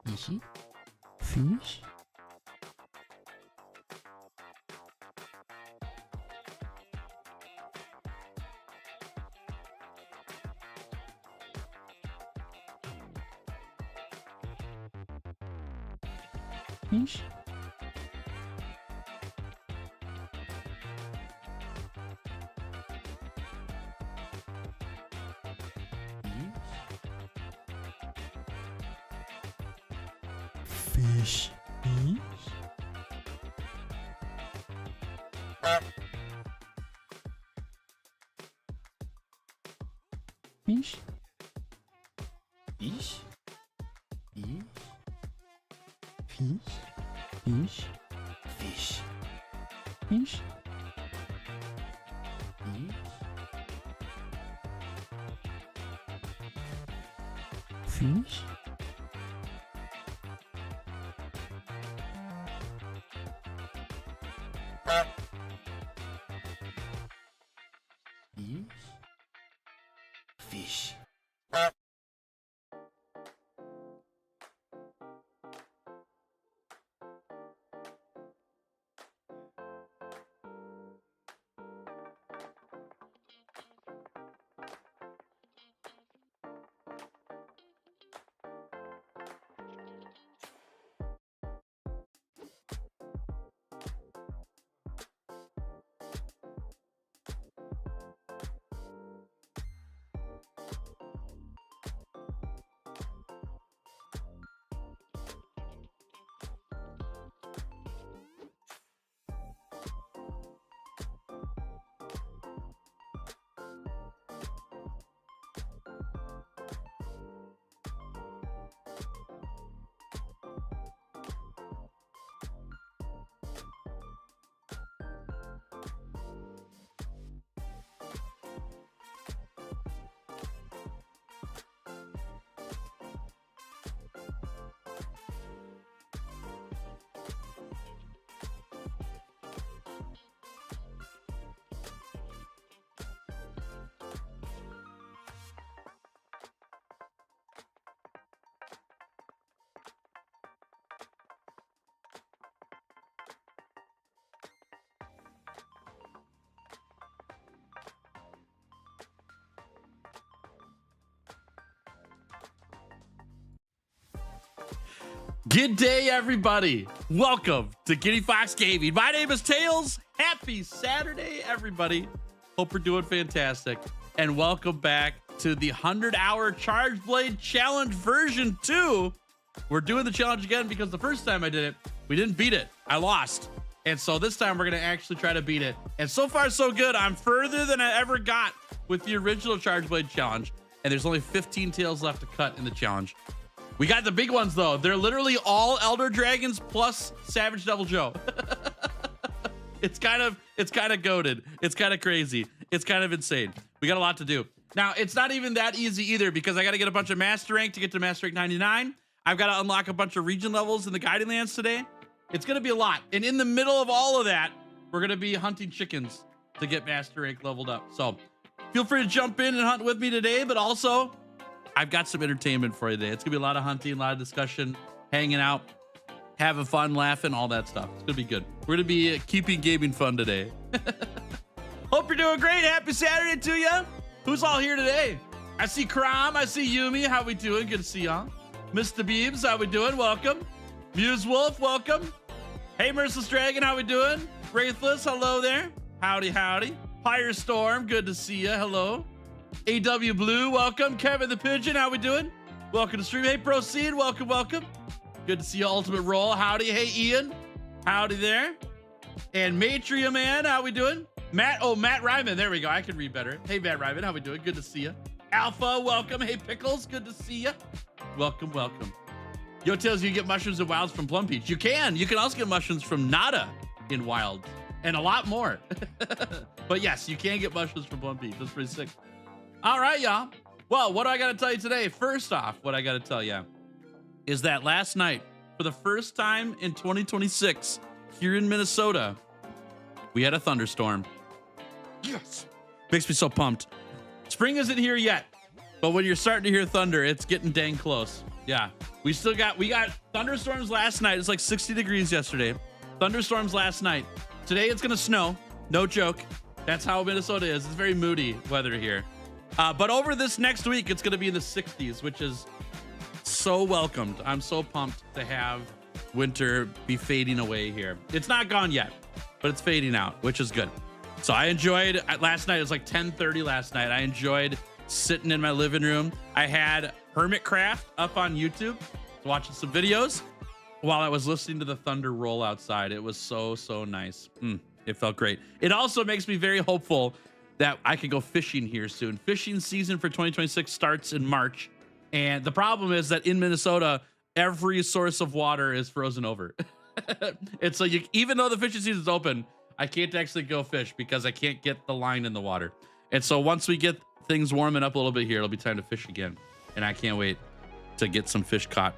Fishy? Fish? Fish? Fish. Fish. Fish. Fish. Fish. Fish. Fish. Fish. Fish. Good day, everybody. Welcome to Guinea Fox Gaming. My name is Tails. Happy Saturday, everybody. Hope we're doing fantastic. And welcome back to the 100-hour Chargeblade Challenge version 2. We're doing the challenge again because the first time I did it, we didn't beat it. I lost. And so this time we're going to actually try to beat it. And so far, so good. I'm further than I ever got with the original Chargeblade Challenge. And there's only 15 tails left to cut in the challenge. We got the big ones though. They're literally all Elder Dragons plus Savage Deviljho. It's kind of goated. It's kind of crazy. It's kind of insane. We got a lot to do. Now, it's not even that easy either because I got to get a bunch of master rank to get to master rank 99. I've got to unlock a bunch of region levels in the Guiding Lands today. It's going to be a lot. And in the middle of all of that, we're going to be hunting chickens to get master rank leveled up. So feel free to jump in and hunt with me today, but also I've got some entertainment for you today. It's gonna be a lot of hunting, a lot of discussion, hanging out, having fun, laughing, all that stuff. It's gonna be good. We're gonna be keeping gaming fun today. Hope you're doing great. Happy Saturday to you. Who's all here today? I see Kram, I see Yumi. How we doing? Good to see y'all. Mr. Beebs, how we doing? Welcome. Muse Wolf, welcome. Hey, Merciless Dragon, how we doing? Wraithless, hello there. Howdy, howdy. Firestorm, good to see you. Hello. AW Blue, welcome. Kevin the Pigeon, how we doing? Welcome to stream. Hey, Proceed, welcome, welcome. Good to see you. Ultimate Roll, howdy. Hey, Ian, howdy there. And Matria Man, how we doing? Matt Ryman, there we go. I can read better. Hey, Matt Ryman, how we doing? Good to see you. Alpha, welcome. Hey, Pickles, good to see you. Welcome, welcome. Yo, Tails, you get mushrooms and wilds from Plum Peach. You can also get mushrooms from Nada in wild and a lot more. But yes, you can get mushrooms from Plum Peach. That's pretty sick. All right, y'all. Well, what do I got to tell you today? First off, what I got to tell you is that last night, for the first time in 2026, here in Minnesota, we had a thunderstorm. Yes. Makes me so pumped. Spring isn't here yet, but when you're starting to hear thunder, it's getting dang close. Yeah. We got thunderstorms last night. It's like 60 degrees yesterday. Thunderstorms last night. Today it's gonna snow. No joke. That's how Minnesota is. It's very moody weather here. But over this next week, it's gonna be in the 60s, which is so welcomed. I'm so pumped to have winter be fading away here. It's not gone yet, but it's fading out, which is good. So I enjoyed last night. It was like 10:30 last night. I enjoyed sitting in my living room. I had Hermitcraft up on YouTube, watching some videos while I was listening to the thunder roll outside. It was so nice. It felt great. It also makes me very hopeful that I could go fishing here soon. Fishing season for 2026 starts in March. And the problem is that in Minnesota, every source of water is frozen over. And so even though the fishing season is open, I can't actually go fish because I can't get the line in the water. And so once we get things warming up a little bit here, it'll be time to fish again. And I can't wait to get some fish caught.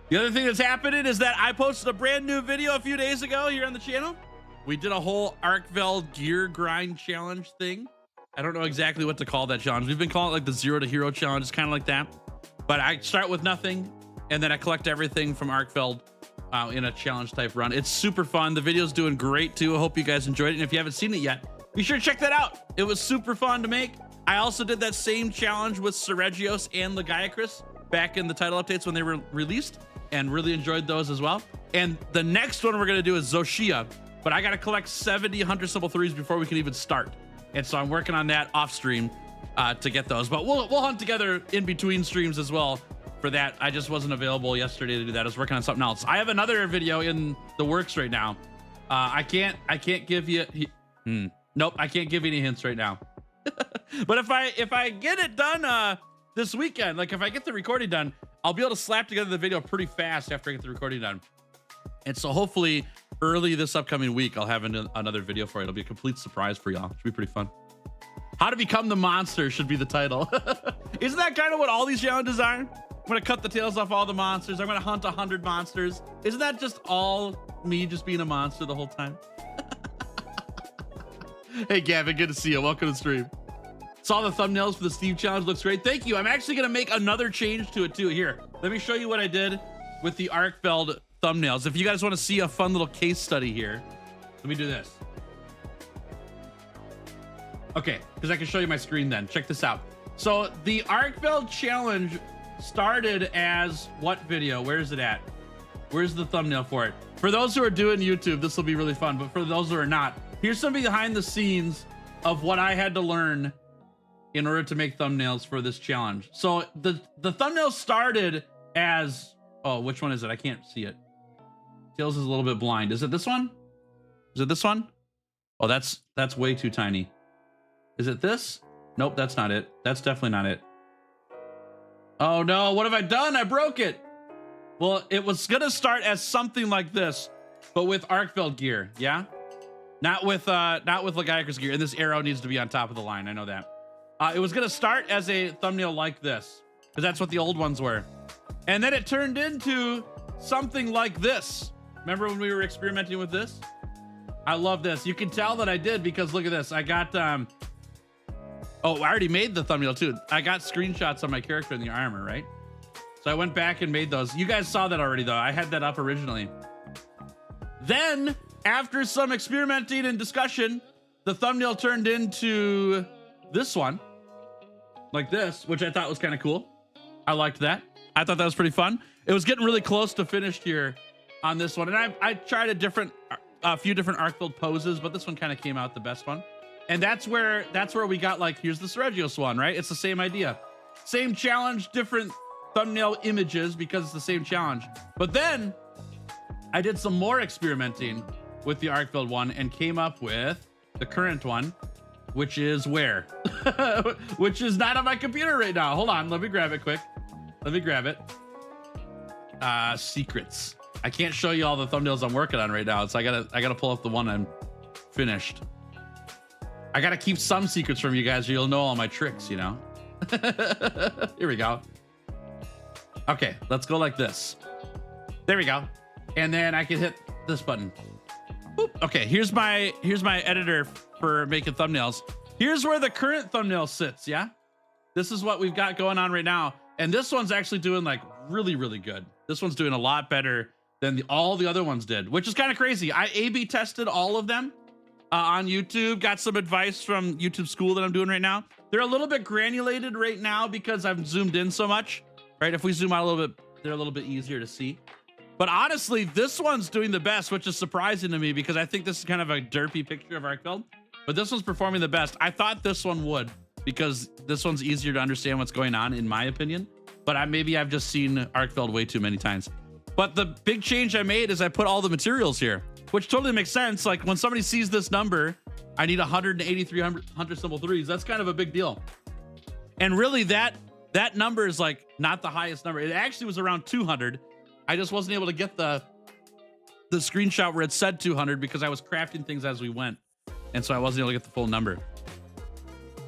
The other thing that's happening is that I posted a brand new video a few days ago here on the channel. We did a whole Arkveld gear grind challenge thing. I don't know exactly what to call that challenge. We've been calling it like the 0 to hero challenge. It's kind of like that. But I start with nothing, and then I collect everything from Arkveld in a challenge type run. It's super fun. The video's doing great too. I hope you guys enjoyed it. And if you haven't seen it yet, be sure to check that out. It was super fun to make. I also did that same challenge with Seregios and Legiacris back in the title updates when they were released, and really enjoyed those as well. And the next one we're gonna do is Zoshia, but I gotta collect 70 Hunter Symbol 3s before we can even start. And so I'm working on that off stream to get those, but we'll hunt together in between streams as well for that. I just wasn't available yesterday to do that. I was working on something else. I have another video in the works right now. I can't give you, nope, I can't give you any hints right now. But if I get it done this weekend, like if I get the recording done, I'll be able to slap together the video pretty fast after I get the recording done. And so hopefully early this upcoming week, I'll have another video for you. It'll be a complete surprise for y'all. Should be pretty fun. How to become the monster should be the title. Isn't that kind of what all these challenges are? I'm gonna cut the tails off all the monsters. I'm gonna hunt 100 monsters. Isn't that just all me just being a monster the whole time? Hey Gavin, good to see you. Welcome to the stream. Saw the thumbnails for the Steve challenge. Looks great. Thank you. I'm actually gonna make another change to it too. Here, let me show you what I did with the Arkveld thumbnails. If you guys want to see a fun little case study here, let me do this. Okay, because I can show you my screen then. Check this out. So the Arkveld challenge started as what video? Where is it at? Where's the thumbnail for it? For those who are doing YouTube, this will be really fun. But for those who are not, here's some behind the scenes of what I had to learn in order to make thumbnails for this challenge. So the thumbnail started as, oh, which one is it? I can't see it. Tails is a little bit blind. Is it this one? Is it this one? Oh, that's way too tiny. Is it this? Nope, that's not it. That's definitely not it. Oh no, what have I done? I broke it. Well, it was gonna start as something like this, but with Arkveld gear, yeah? Not with Legiacris gear, and this arrow needs to be on top of the line, I know that. It was gonna start as a thumbnail like this, because that's what the old ones were. And then it turned into something like this. Remember when we were experimenting with this? I love this. You can tell that I did because look at this. I got, oh, I already made the thumbnail too. I got screenshots of my character in the armor, right? So I went back and made those. You guys saw that already though. I had that up originally. Then after some experimenting and discussion, the thumbnail turned into this one, like this, which I thought was kind of cool. I liked that. I thought that was pretty fun. It was getting really close to finished here on this one. And I tried a few different Arkveld poses, but this one kind of came out the best one. And that's where we got like, here's the Seething one, right? It's the same idea. Same challenge, different thumbnail images because it's the same challenge. But then I did some more experimenting with the Arkveld one and came up with the current one, which is where? Which is not on my computer right now. Hold on, let me grab it quick. Let me grab it. Secrets. I can't show you all the thumbnails I'm working on right now, so I gotta pull up the one I'm finished. I gotta keep some secrets from you guys, or you'll know all my tricks, you know. Here we go. Okay, let's go like this. There we go. And then I can hit this button. Boop. Okay, here's my editor for making thumbnails. Here's where the current thumbnail sits, yeah? This is what we've got going on right now. And this one's actually doing like really, really good. This one's doing a lot better than all the other ones did, which is kind of crazy. I A/B tested all of them on YouTube, got some advice from YouTube School that I'm doing right now. They're a little bit granulated right now because I've zoomed in so much, right? If we zoom out a little bit, they're a little bit easier to see. But honestly, this one's doing the best, which is surprising to me because I think this is kind of a derpy picture of Arkveld, but this one's performing the best. I thought this one would because this one's easier to understand what's going on, in my opinion. But maybe I've just seen Arkveld way too many times. But the big change I made is I put all the materials here, which totally makes sense. Like when somebody sees this number, I need 183 hunter symbol 3s. That's kind of a big deal. And really that number is like not the highest number. It actually was around 200. I just wasn't able to get the screenshot where it said 200 because I was crafting things as we went. And so I wasn't able to get the full number.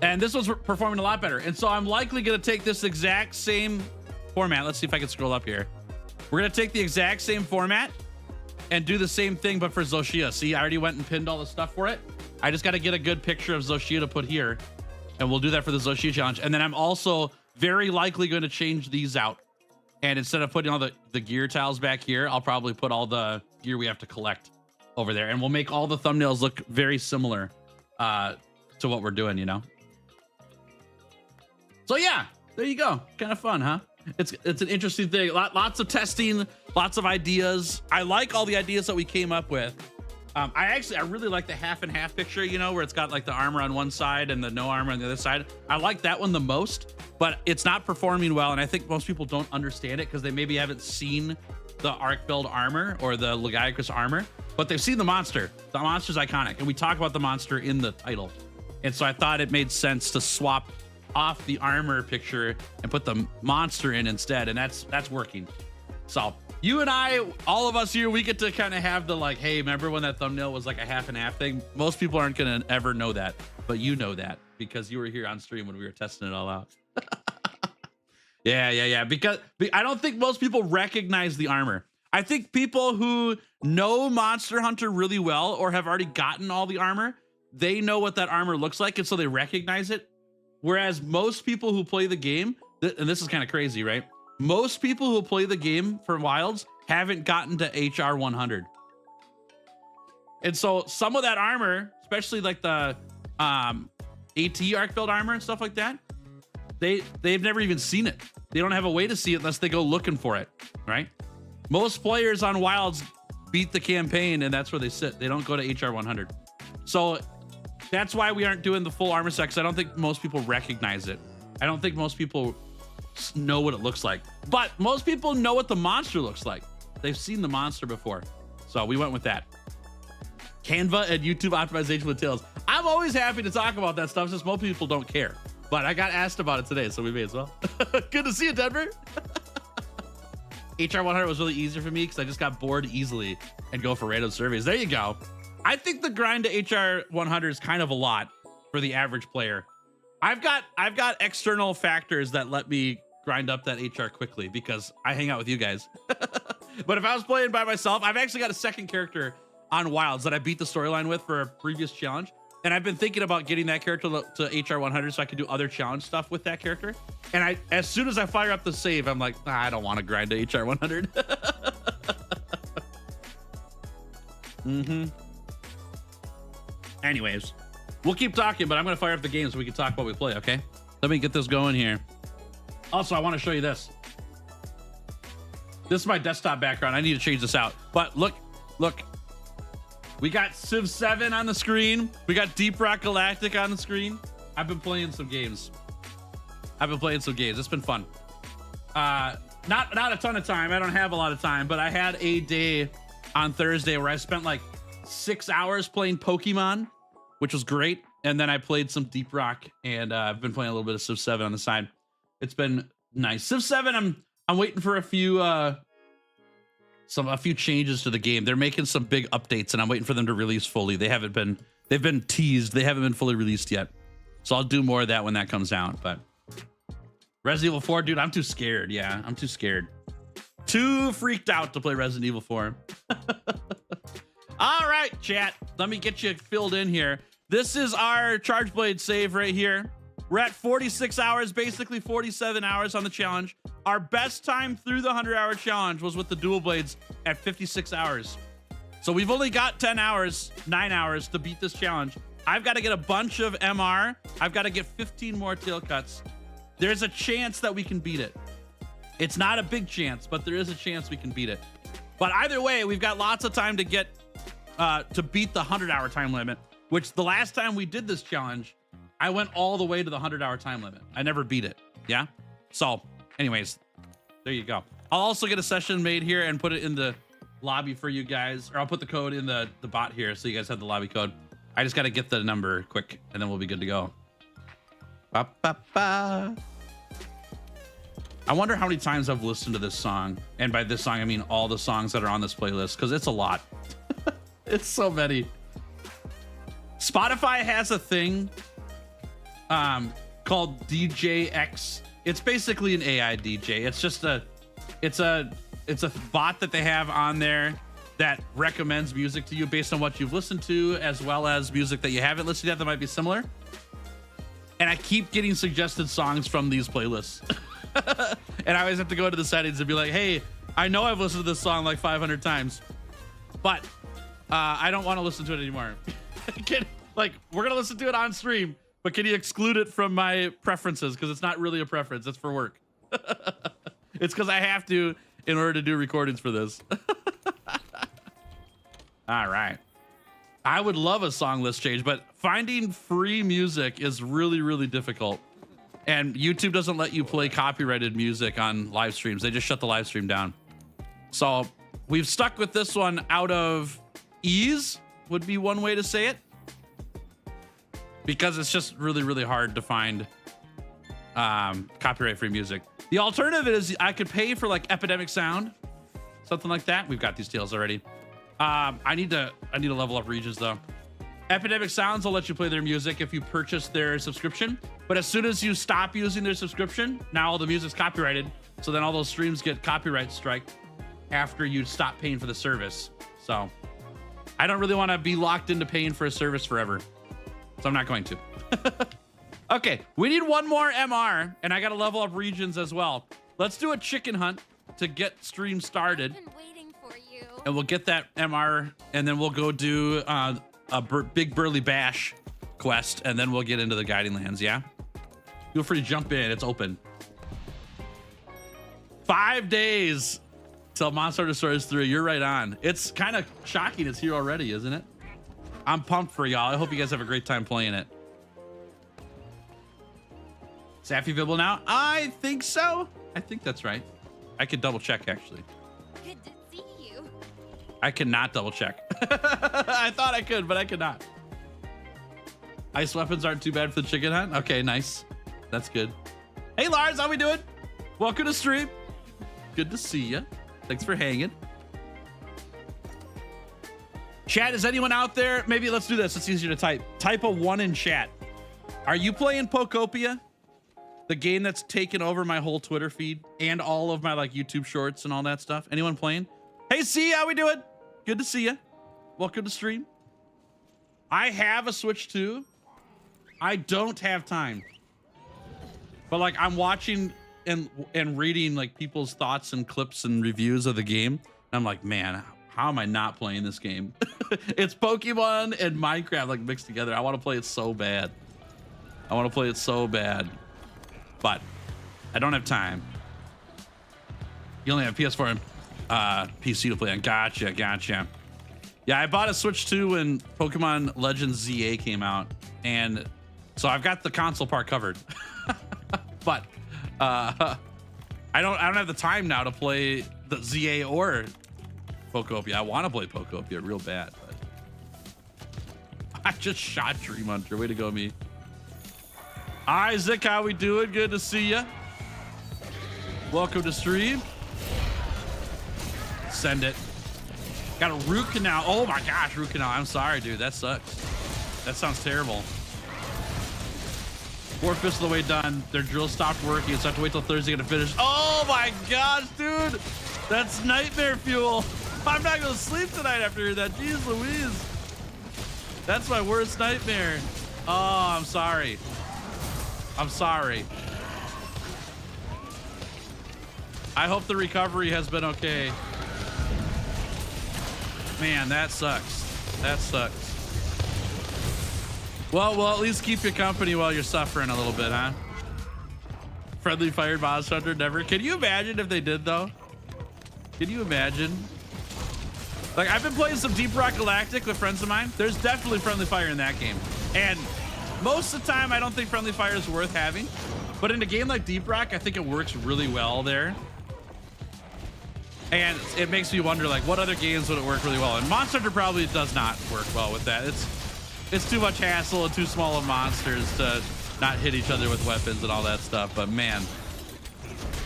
And this one's performing a lot better. And so I'm likely going to take this exact same format. Let's see if I can scroll up here. We're going to take the exact same format and do the same thing, but for Zoshia. See, I already went and pinned all the stuff for it. I just got to get a good picture of Zoshia to put here. And we'll do that for the Zoshia challenge. And then I'm also very likely going to change these out. And instead of putting all the gear tiles back here, I'll probably put all the gear we have to collect over there. And we'll make all the thumbnails look very similar to what we're doing, you know? So yeah, there you go. Kind of fun, huh? It's an interesting thing. Lots of testing, lots of ideas. I like all the ideas that we came up with. I really like the half and half picture, you know, where it's got like the armor on one side and the no armor on the other side. I like that one the most, but it's not performing well. And I think most people don't understand it because they maybe haven't seen the Arkveld armor or the Legiacus armor, but they've seen the monster. The monster's iconic, and we talk about the monster in the title. And so I thought it made sense to swap off the armor picture and put the monster in instead, and that's working. So you and I, all of us here, we get to kind of have the like, hey, remember when that thumbnail was like a half and half thing? Most people aren't gonna ever know that, but you know that because you were here on stream when we were testing it all out. Yeah. Because I don't think most people recognize the armor. I think people who know Monster Hunter really well or have already gotten all the armor, they know what that armor looks like, and so they recognize it. Whereas most people who play the game, and this is kind of crazy, right? Most people who play the game for Wilds haven't gotten to HR 100. And so some of that armor, especially like the AT Arkveld armor and stuff like that, they've never even seen it. They don't have a way to see it unless they go looking for it, right? Most players on Wilds beat the campaign, and that's where they sit. They don't go to HR 100. So that's why we aren't doing the full armor set, because I don't think most people recognize it. I don't think most people know what it looks like. But most people know what the monster looks like. They've seen the monster before. So we went with that. Canva and YouTube optimization with tails. I'm always happy to talk about that stuff since most people don't care. But I got asked about it today, so we may as well. Good to see you, Denver. HR 100 was really easy for me because I just got bored easily and go for random surveys. There you go. I think the grind to HR 100 is kind of a lot for the average player. I've got external factors that let me grind up that HR quickly because I hang out with you guys. But if I was playing by myself, I've actually got a second character on Wilds that I beat the storyline with for a previous challenge. And I've been thinking about getting that character to HR 100 so I can do other challenge stuff with that character. And as soon as I fire up the save, I'm like, I don't want to grind to HR 100. Anyways, we'll keep talking, but I'm going to fire up the game so we can talk about what we play, okay? Let me get this going here. Also, I want to show you this. This is my desktop background. I need to change this out. But look. We got Civ 7 on the screen. We got Deep Rock Galactic on the screen. I've been playing some games. It's been fun. Not a ton of time. I don't have a lot of time, but I had a day on Thursday where I spent like 6 hours playing Pokemon, which was great. And then I played some Deep Rock, and I've been playing a little bit of Civ 7 on the side. It's been nice. Civ 7, I'm waiting for a few changes to the game. They're making some big updates, and I'm waiting for them to release fully. They've been teased. They haven't been fully released yet. So I'll do more of that when that comes out. But Resident Evil 4, dude, I'm too scared. Yeah, I'm too scared. Too freaked out to play Resident Evil 4. All right, chat. Let me get you filled in here. This is our Chargeblade save right here. We're at 46 hours, basically 47 hours on the challenge. Our best time through the 100-hour challenge was with the dual blades at 56 hours. So we've only got 9 hours to beat this challenge. I've got to get a bunch of MR. I've got to get 15 more tail cuts. There's a chance that we can beat it. It's not a big chance, but there is a chance we can beat it. But either way, we've got lots of time to get to beat the 100-hour time limit, which the last time we did this challenge, I went all the way to the 100-hour time limit. I never beat it. Yeah. So anyways, there you go. I'll also get a session made here and put it in the lobby for you guys, or I'll put the code in the bot here so you guys have the lobby code. I just got to get the number quick and then we'll be good to go. Ba, ba, ba. I wonder how many times I've listened to this song. And by this song, I mean all the songs that are on this playlist, because it's a lot. It's so many. Spotify has a thing called DJX. It's basically an AI DJ. It's just it's a bot that they have on there that recommends music to you based on what you've listened to, as well as music that you haven't listened to yet that might be similar. And I keep getting suggested songs from these playlists. And I always have to go to the settings and be like, hey, I know I've listened to this song like 500 times, but I don't want to listen to it anymore. Like, we're going to listen to it on stream, but can you exclude it from my preferences? Because it's not really a preference. It's for work. It's because I have to in order to do recordings for this. All right. I would love a song list change, but finding free music is really, really difficult. And YouTube doesn't let you play copyrighted music on live streams. They just shut the live stream down. So we've stuck with this one out of ease, would be one way to say it. Because it's just really, really hard to find copyright free music. The alternative is I could pay for like Epidemic Sound, something like that. We've got these deals already. I need to level up regions though. Epidemic Sounds will let you play their music if you purchase their subscription. But as soon as you stop using their subscription, now all the music's copyrighted. So then all those streams get copyright strike after you stop paying for the service. So I don't really want to be locked into paying for a service forever. So I'm not going to. Okay, we need one more MR, and I got to level up regions as well. Let's do a chicken hunt to get stream started. I've been waiting for you. And we'll get that MR, and then we'll go do a big Burly Bash quest, and then we'll get into the Guiding Lands, yeah? Feel free to jump in, it's open. 5 days till Monster Destroyers 3, you're right on. It's kind of shocking it's here already, isn't it? I'm pumped for y'all. I hope you guys have a great time playing it. Sappy Vibble now? I think so. I think that's right. I could double check, actually. Good to see you. I cannot double check. I thought I could, but I could not. Ice weapons aren't too bad for the chicken hunt. Okay, nice. That's good. Hey, Lars, how we doing? Welcome to stream. Good to see you. Thanks for hanging. Chat, is anyone out there? Maybe let's do this. It's easier to type. Type a 1 in chat. Are you playing Pokopia? The game that's taken over my whole Twitter feed and all of my like YouTube shorts and all that stuff. Anyone playing? Hey, C, how we doing? Good to see you. Welcome to stream. I have a Switch too. I don't have time. But like I'm watching and reading like people's thoughts and clips and reviews of the game. And I'm like, man, how am I not playing this game? It's Pokemon and Minecraft like mixed together. I want to play it so bad. I want to play it so bad. But I don't have time. You only have PS4 and PC to play on. Gotcha. Yeah, I bought a Switch 2 when Pokemon Legends ZA came out, and so I've got the console part covered. But I don't have the time now to play the ZA or Pokopia. I want to play Pokopia real bad, but I just shot Dream Hunter. Way to go, me. Isaac, how we doing? Good to see you. Welcome to stream. Send it. Got a root canal. Oh my gosh, root canal. I'm sorry, dude. That sucks. That sounds terrible. 4/5 of the way done. Their drill stopped working. So I have to wait till Thursday to finish. Oh my gosh, dude. That's nightmare fuel. I'm not gonna sleep tonight after that. Jeez Louise. That's my worst nightmare. Oh, I'm sorry. I'm sorry. I hope the recovery has been okay. Man, that sucks. That sucks. Well, we'll at least keep you company while you're suffering a little bit, huh? Friendly Fire Boss Hunter, never. Can you imagine if they did, though? Can you imagine? Like, I've been playing some Deep Rock Galactic with friends of mine. There's definitely Friendly Fire in that game. And most of the time, I don't think Friendly Fire is worth having. But in a game like Deep Rock, I think it works really well there. And it makes me wonder, like, what other games would it work really well? And Monster Hunter probably does not work well with that. It's too much hassle and too small of monsters to not hit each other with weapons and all that stuff. But man,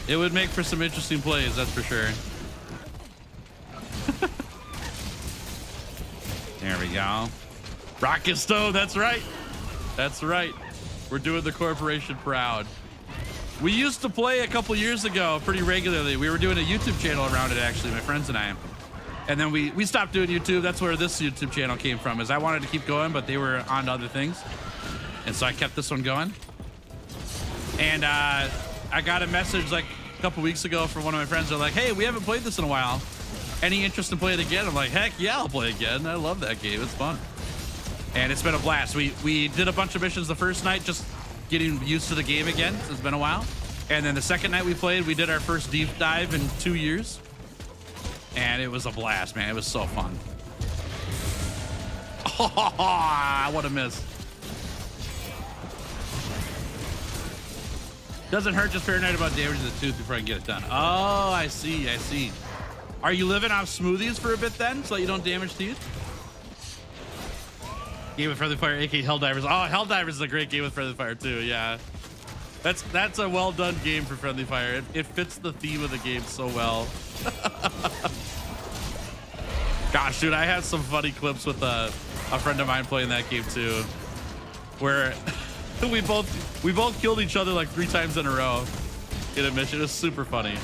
it would make for some interesting plays, that's for sure. There we go. Rocket Stone, that's right. That's right. We're doing the corporation proud. We used to play a couple years ago pretty regularly. We were doing a YouTube channel around it, actually, my friends and I. And then we stopped doing YouTube. That's where this YouTube channel came from, is I wanted to keep going, but they were on to other things. And so I kept this one going. And I got a message like a couple weeks ago from one of my friends. They're like, hey, we haven't played this in a while. Any interest in playing it again? I'm like, heck yeah, I'll play again. I love that game. It's fun. And it's been a blast. We did a bunch of missions the first night, just getting used to the game again. So it's been a while. And then the second night we played, we did our first deep dive in 2 years. And it was a blast, man. It was so fun. Oh, what a miss. Doesn't hurt, just paranoid about damaging the tooth before I can get it done. Oh, I see, I see. Are you living off smoothies for a bit then, so you don't damage teeth? Game with Friendly Fire, aka Helldivers. Oh, Helldivers is a great game with Friendly Fire too, yeah. That's a well done game for Friendly Fire. It fits the theme of the game so well. Gosh, dude, I had some funny clips with a friend of mine playing that game too, where we both killed each other like 3 times in a row in a mission. It was super funny.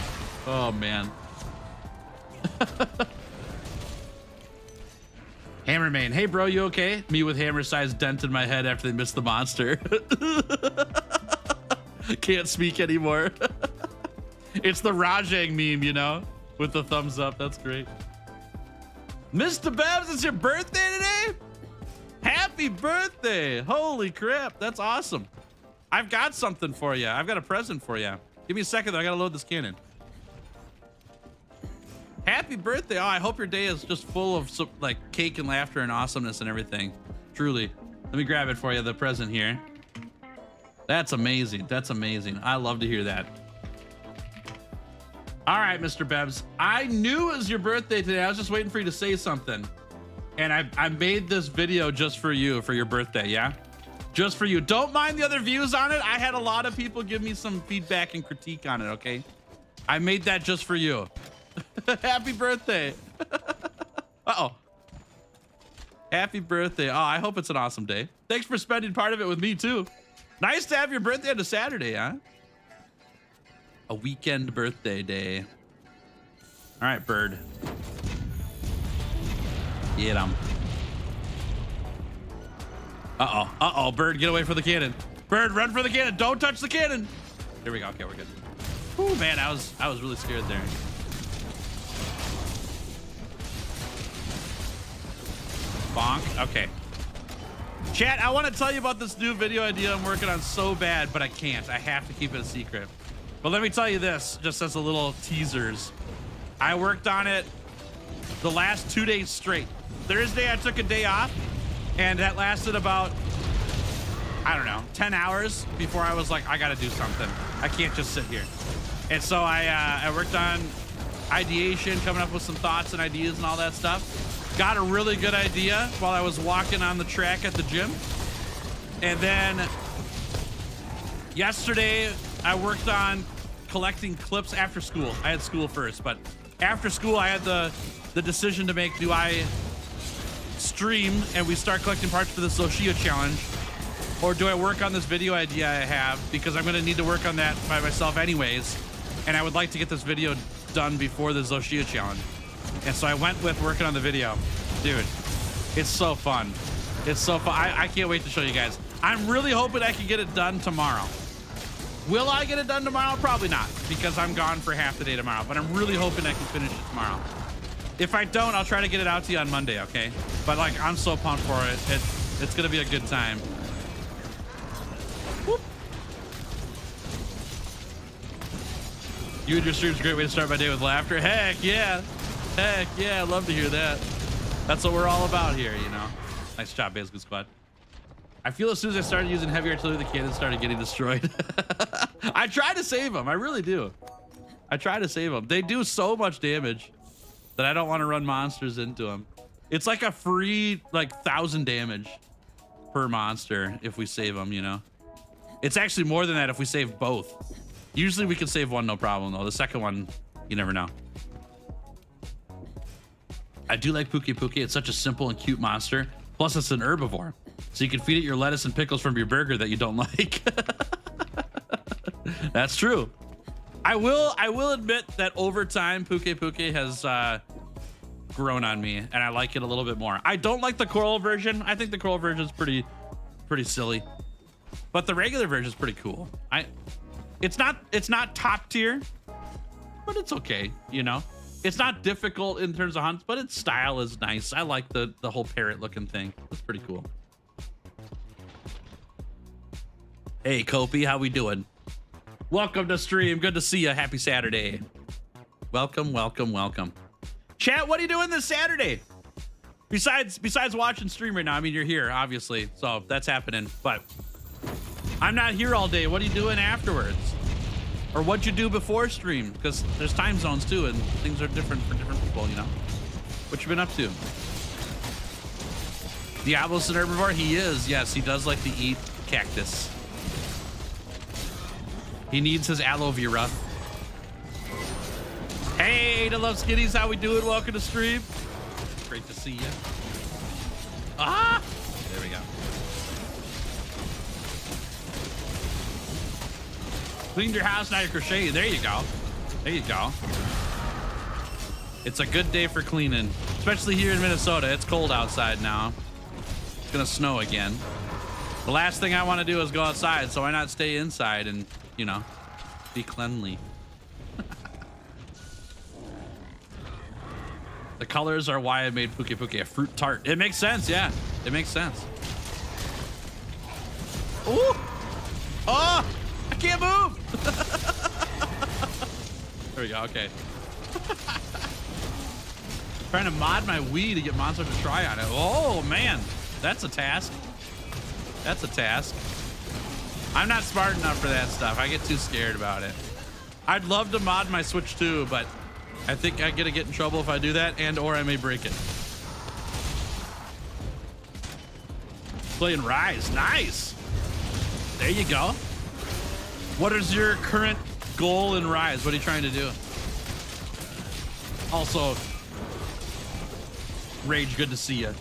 Oh man. Hammerman, hey bro, you okay? Me with hammer-sized dent in my head after they missed the monster. Can't speak anymore. It's the Rajang meme, you know, with the thumbs up. That's great. Mr. Babs, it's your birthday today? Happy birthday. Holy crap, that's awesome. I've got something for you. I've got a present for you. Give me a second though, I gotta load this cannon. Happy birthday. Oh, I hope your day is just full of some, like, cake and laughter and awesomeness and everything. Truly. Let me grab it for you, the present here. That's amazing. That's amazing. I love to hear that. All right, Mr. Bebs. I knew it was your birthday today. I was just waiting for you to say something. And I made this video just for you, for your birthday, yeah? Just for you. Don't mind the other views on it. I had a lot of people give me some feedback and critique on it, okay? I made that just for you. Happy birthday. Uh-oh. Happy birthday. Oh, I hope it's an awesome day. Thanks for spending part of it with me too. Nice to have your birthday on a Saturday, huh? A weekend birthday day. All right, bird. Get him. Uh-oh. Uh-oh, bird, get away from the cannon. Bird, run for the cannon. Don't touch the cannon. Here we go. Okay, we're good. Ooh, man, I was really scared there. Bonk. Okay. Chat, I want to tell you about this new video idea I'm working on so bad, but I can't. I have to keep it a secret. But let me tell you this, just as a little teasers. I worked on it the last 2 days straight. Thursday, I took a day off, and that lasted about, I don't know, 10 hours before I was like, I got to do something. I can't just sit here. And so I worked on ideation, coming up with some thoughts and ideas and all that stuff. Got a really good idea while I was walking on the track at the gym. And then yesterday, I worked on collecting clips after school. I had school first, but after school, I had the decision to make. Do I stream and we start collecting parts for the Zoshia challenge, or do I work on this video idea I have, because I'm going to need to work on that by myself anyways, and I would like to get this video done before the Zoshia challenge. And so I went with working on the video. Dude, it's so fun. It's so fun. I can't wait to show you guys. I'm really hoping I can get it done tomorrow. Will I get it done tomorrow? Probably not, because I'm gone for half the day tomorrow, but I'm really hoping I can finish it tomorrow. If I don't, I'll try to get it out to you on Monday, okay? But like, I'm so pumped for it. It's gonna be a good time. Whoop. You and your stream's a great way to start my day with laughter. Heck yeah. Heck yeah, I love to hear that. That's what we're all about here, you know? Nice job, Bazelgeuse Squad. I feel as soon as I started using heavy artillery, the cannons started getting destroyed. I try to save them, I really do. I try to save them. They do so much damage that I don't want to run monsters into them. It's like a free, like, 1,000 damage per monster if we save them, you know? It's actually more than that if we save both. Usually we can save one, no problem, though. The second one, you never know. I do like Puke Puke. It's such a simple and cute monster. Plus, it's an herbivore. So you can feed it your lettuce and pickles from your burger that you don't like. That's true. I will admit that over time, Puke Puke has grown on me, and I like it a little bit more. I don't like the coral version. I think the coral version is pretty silly, but the regular version is pretty cool. It's not top tier, but it's okay. You know, it's not difficult in terms of hunts, but its style is nice. I like the whole parrot looking thing. It's pretty cool. Hey, Kopi, how we doing? Welcome to stream. Good to see you. Happy Saturday. Welcome, welcome, welcome. Chat, what are you doing this Saturday? Besides watching stream right now, I mean, you're here, obviously, so that's happening, but I'm not here all day. What are you doing afterwards? Or what'd you do before stream? Because there's time zones too, and things are different for different people, you know? What you been up to? Diablo's an herbivore? He is, yes, he does like to eat cactus. He needs his aloe vera. Hey, the Love Skitties, how we doing? Welcome to stream. Great to see you. Ah! There we go. Cleaned your house, now you're crocheting. There you go. There you go. It's a good day for cleaning, especially here in Minnesota. It's cold outside now. It's gonna snow again. The last thing I want to do is go outside, so why not stay inside and, you know, be cleanly. The colors are why I made Puke Puke a fruit tart. It makes sense, yeah. It makes sense. Ooh! Oh! I can't move! There we go, okay. Trying to mod my Wii to get Monster to try on it. Oh, man. That's a task. That's a task. I'm not smart enough for that stuff. I get too scared about it. I'd love to mod my Switch too, but I think I'm gonna get in trouble if I do that, and or I may break it. Playing Rise, nice. There you go. What is your current goal in Rise? What are you trying to do? Also, Rage, good to see you.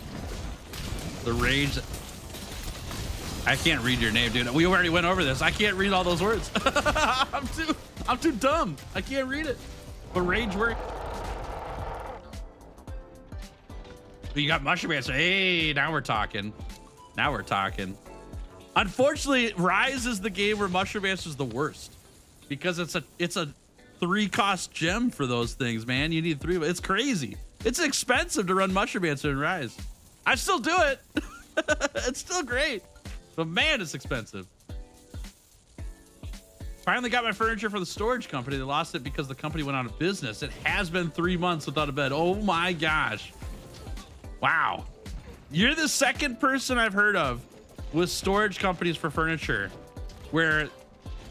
The Rage. I can't read your name, dude. We already went over this. I can't read all those words. I'm too dumb. I can't read it. But Rage work. You got Mushroom Answer. Hey, now we're talking. Now we're talking. Unfortunately, Rise is the game where Mushroom Answer is the worst, because it's a 3-cost gem for those things, man. You need 3. It's crazy. It's expensive to run Mushroom Answer in Rise. I still do it. It's still great. But man, it's expensive. Finally got my furniture for the storage company. They lost it because the company went out of business. It has been 3 months without a bed. Oh my gosh. Wow. You're the second person I've heard of with storage companies for furniture where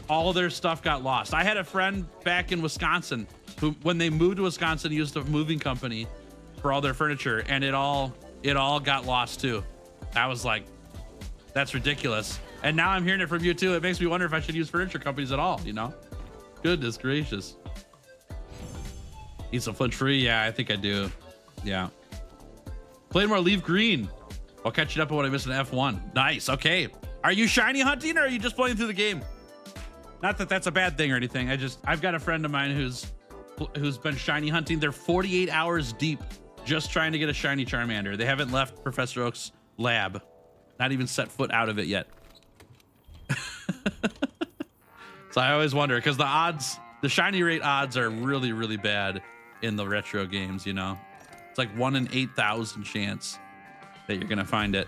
all their stuff got lost. I had a friend back in Wisconsin who, when they moved to Wisconsin, used a moving company for all their furniture, and it all got lost too. I was like, that's ridiculous. And now I'm hearing it from you too. It makes me wonder if I should use furniture companies at all, you know? Goodness gracious. Need some flinch free? Yeah, I think I do. Yeah. Play more Leaf Green. I'll catch you up on what I missed in F1. Nice, okay. Are you shiny hunting or are you just playing through the game? Not that that's a bad thing or anything. I've got a friend of mine who's been shiny hunting. They're 48 hours deep just trying to get a shiny Charmander. They haven't left Professor Oak's lab. Not even set foot out of it yet. So I always wonder, because the shiny rate odds are really, really bad in the retro games, you know? It's like 1 in 8,000 chance that you're gonna find it.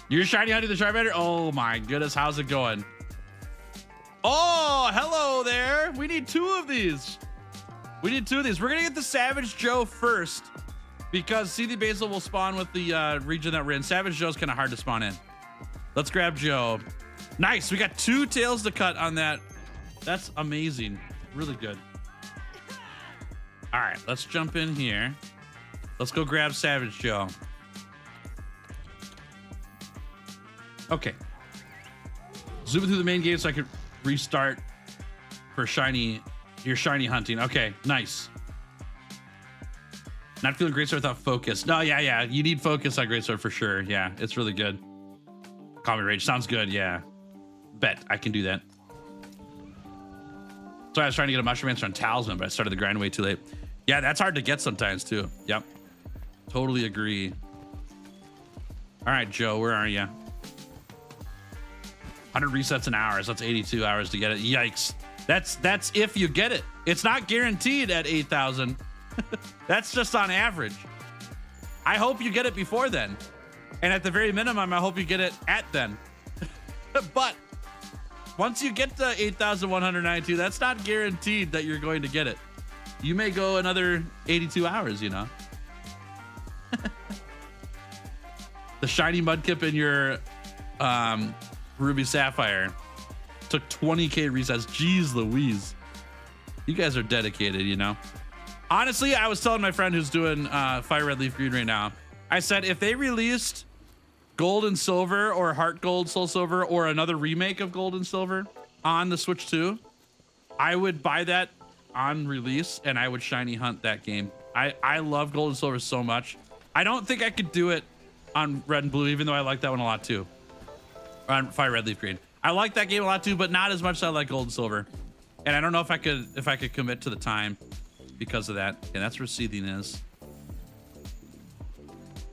You're shiny hunting the Charmander? Oh my goodness, how's it going? Oh, hello there. We need 2 of these. We need 2 of these. We're gonna get the Savage Joe first because Seething Bazelgeuse will spawn with the region that we're in. Savage Joe's kind of hard to spawn in. Let's grab Joe. Nice, we got 2 tails to cut on that. That's amazing, really good. All right, let's jump in here. Let's go grab Savage Joe. Okay. Zooming through the main game so I could restart for your shiny hunting. Okay, nice. Not feeling Greatsword without focus. No, yeah. You need focus on Greatsword for sure. Yeah, it's really good. Call me Rage. Sounds good, yeah. Bet I can do that. So I was trying to get a Mushroom Answer on Talisman, but I started the grind way too late. Yeah, that's hard to get sometimes too. Yep. Totally agree. All right, Joe, where are you? 100 resets in hours. That's 82 hours to get it. Yikes. That's if you get it. It's not guaranteed at 8,000. That's just on average. I hope you get it before then. And at the very minimum, I hope you get it at then. But once you get to 8,192, that's not guaranteed that you're going to get it. You may go another 82 hours, you know. The shiny Mudkip in your Ruby Sapphire took 20k resets. Jeez Louise. You guys are dedicated, you know. Honestly, I was telling my friend who's doing Fire Red Leaf Green right now, I said if they released Gold and Silver or Heart Gold, Soul Silver, or another remake of Gold and Silver on the Switch 2, I would buy that on release and I would shiny hunt that game. I love Gold and Silver so much. I don't think I could do it on Red and Blue, even though I like that one a lot too. On Fire Red Leaf Green. I like that game a lot too, but not as much as I like Gold and Silver. And I don't know if I could commit to the time because of that. And that's where Seething is.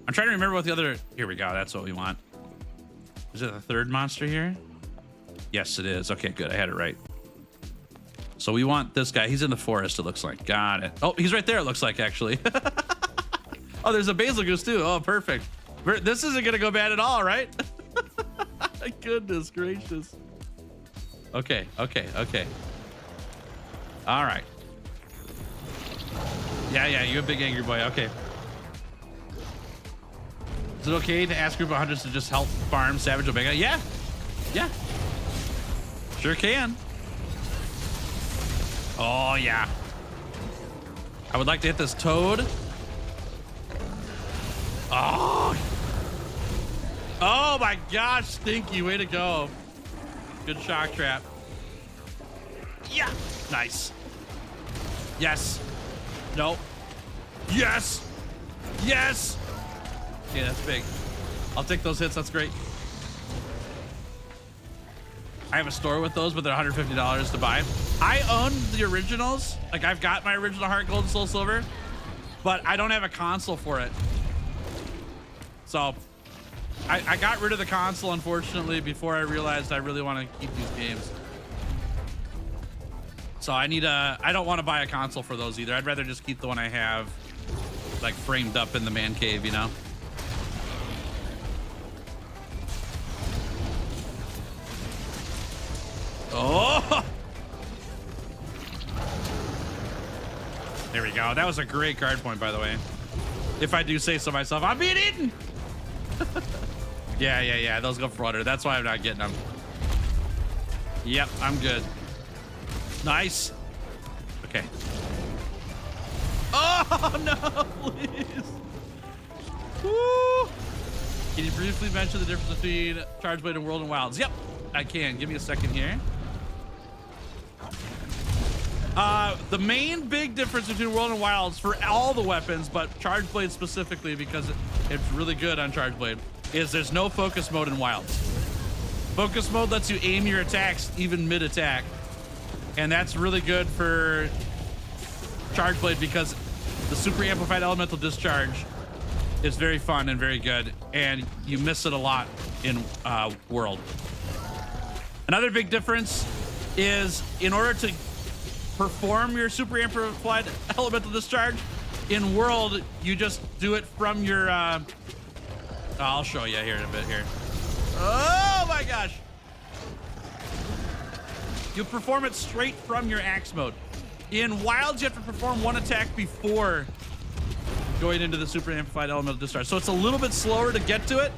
I'm trying to remember what the other... Here we go. That's what we want. Is it the third monster here? Yes, it is. Okay, good. I had it right. So we want this guy. He's in the forest, it looks like. Got it. Oh, he's right there, it looks like, actually. Oh, there's a Bazelgeuse, too. Oh, perfect. This isn't going to go bad at all, right? Goodness gracious. Okay. All right. Yeah, you're a big angry boy. Okay. Is it okay to ask group of hunters to just help farm Savage Omega? Yeah. Sure can. Oh, yeah. I would like to hit this toad. Oh my gosh, Stinky, way to go. Good shock trap. Yeah, nice. Yes. Nope. Yes. Okay, that's big. I'll take those hits, that's great. I have a store with those, but they're $150 to buy. I own the originals. Like, I've got my original Heart Gold and Soul Silver, but I don't have a console for it. So I got rid of the console, unfortunately, before I realized I really want to keep these games. So I don't want to buy a console for those either. I'd rather just keep the one I have, like, framed up in the man cave, you know? Oh! There we go. That was a great guard point, by the way. If I do say so myself, I'm being eaten. Yeah. Those go for water. That's why I'm not getting them. Yep, I'm good. Nice. Okay. Oh, no, please. Woo. Can you briefly mention the difference between Chargeblade and World and Wilds? Yep, I can. Give me a second here. The main big difference between World and Wilds for all the weapons, but Chargeblade specifically because it's really good on Chargeblade, is there's no focus mode in Wilds. Focus mode lets you aim your attacks even mid-attack. And that's really good for Chargeblade because the super amplified elemental discharge is very fun and very good, and you miss it a lot in World. Another big difference is in order to perform your super amplified elemental discharge in World, you just do it from your I'll show you here in a bit here. Oh my gosh. You perform it straight from your axe mode. In Wilds, you have to perform one attack before going into the super amplified elemental discharge. So it's a little bit slower to get to it.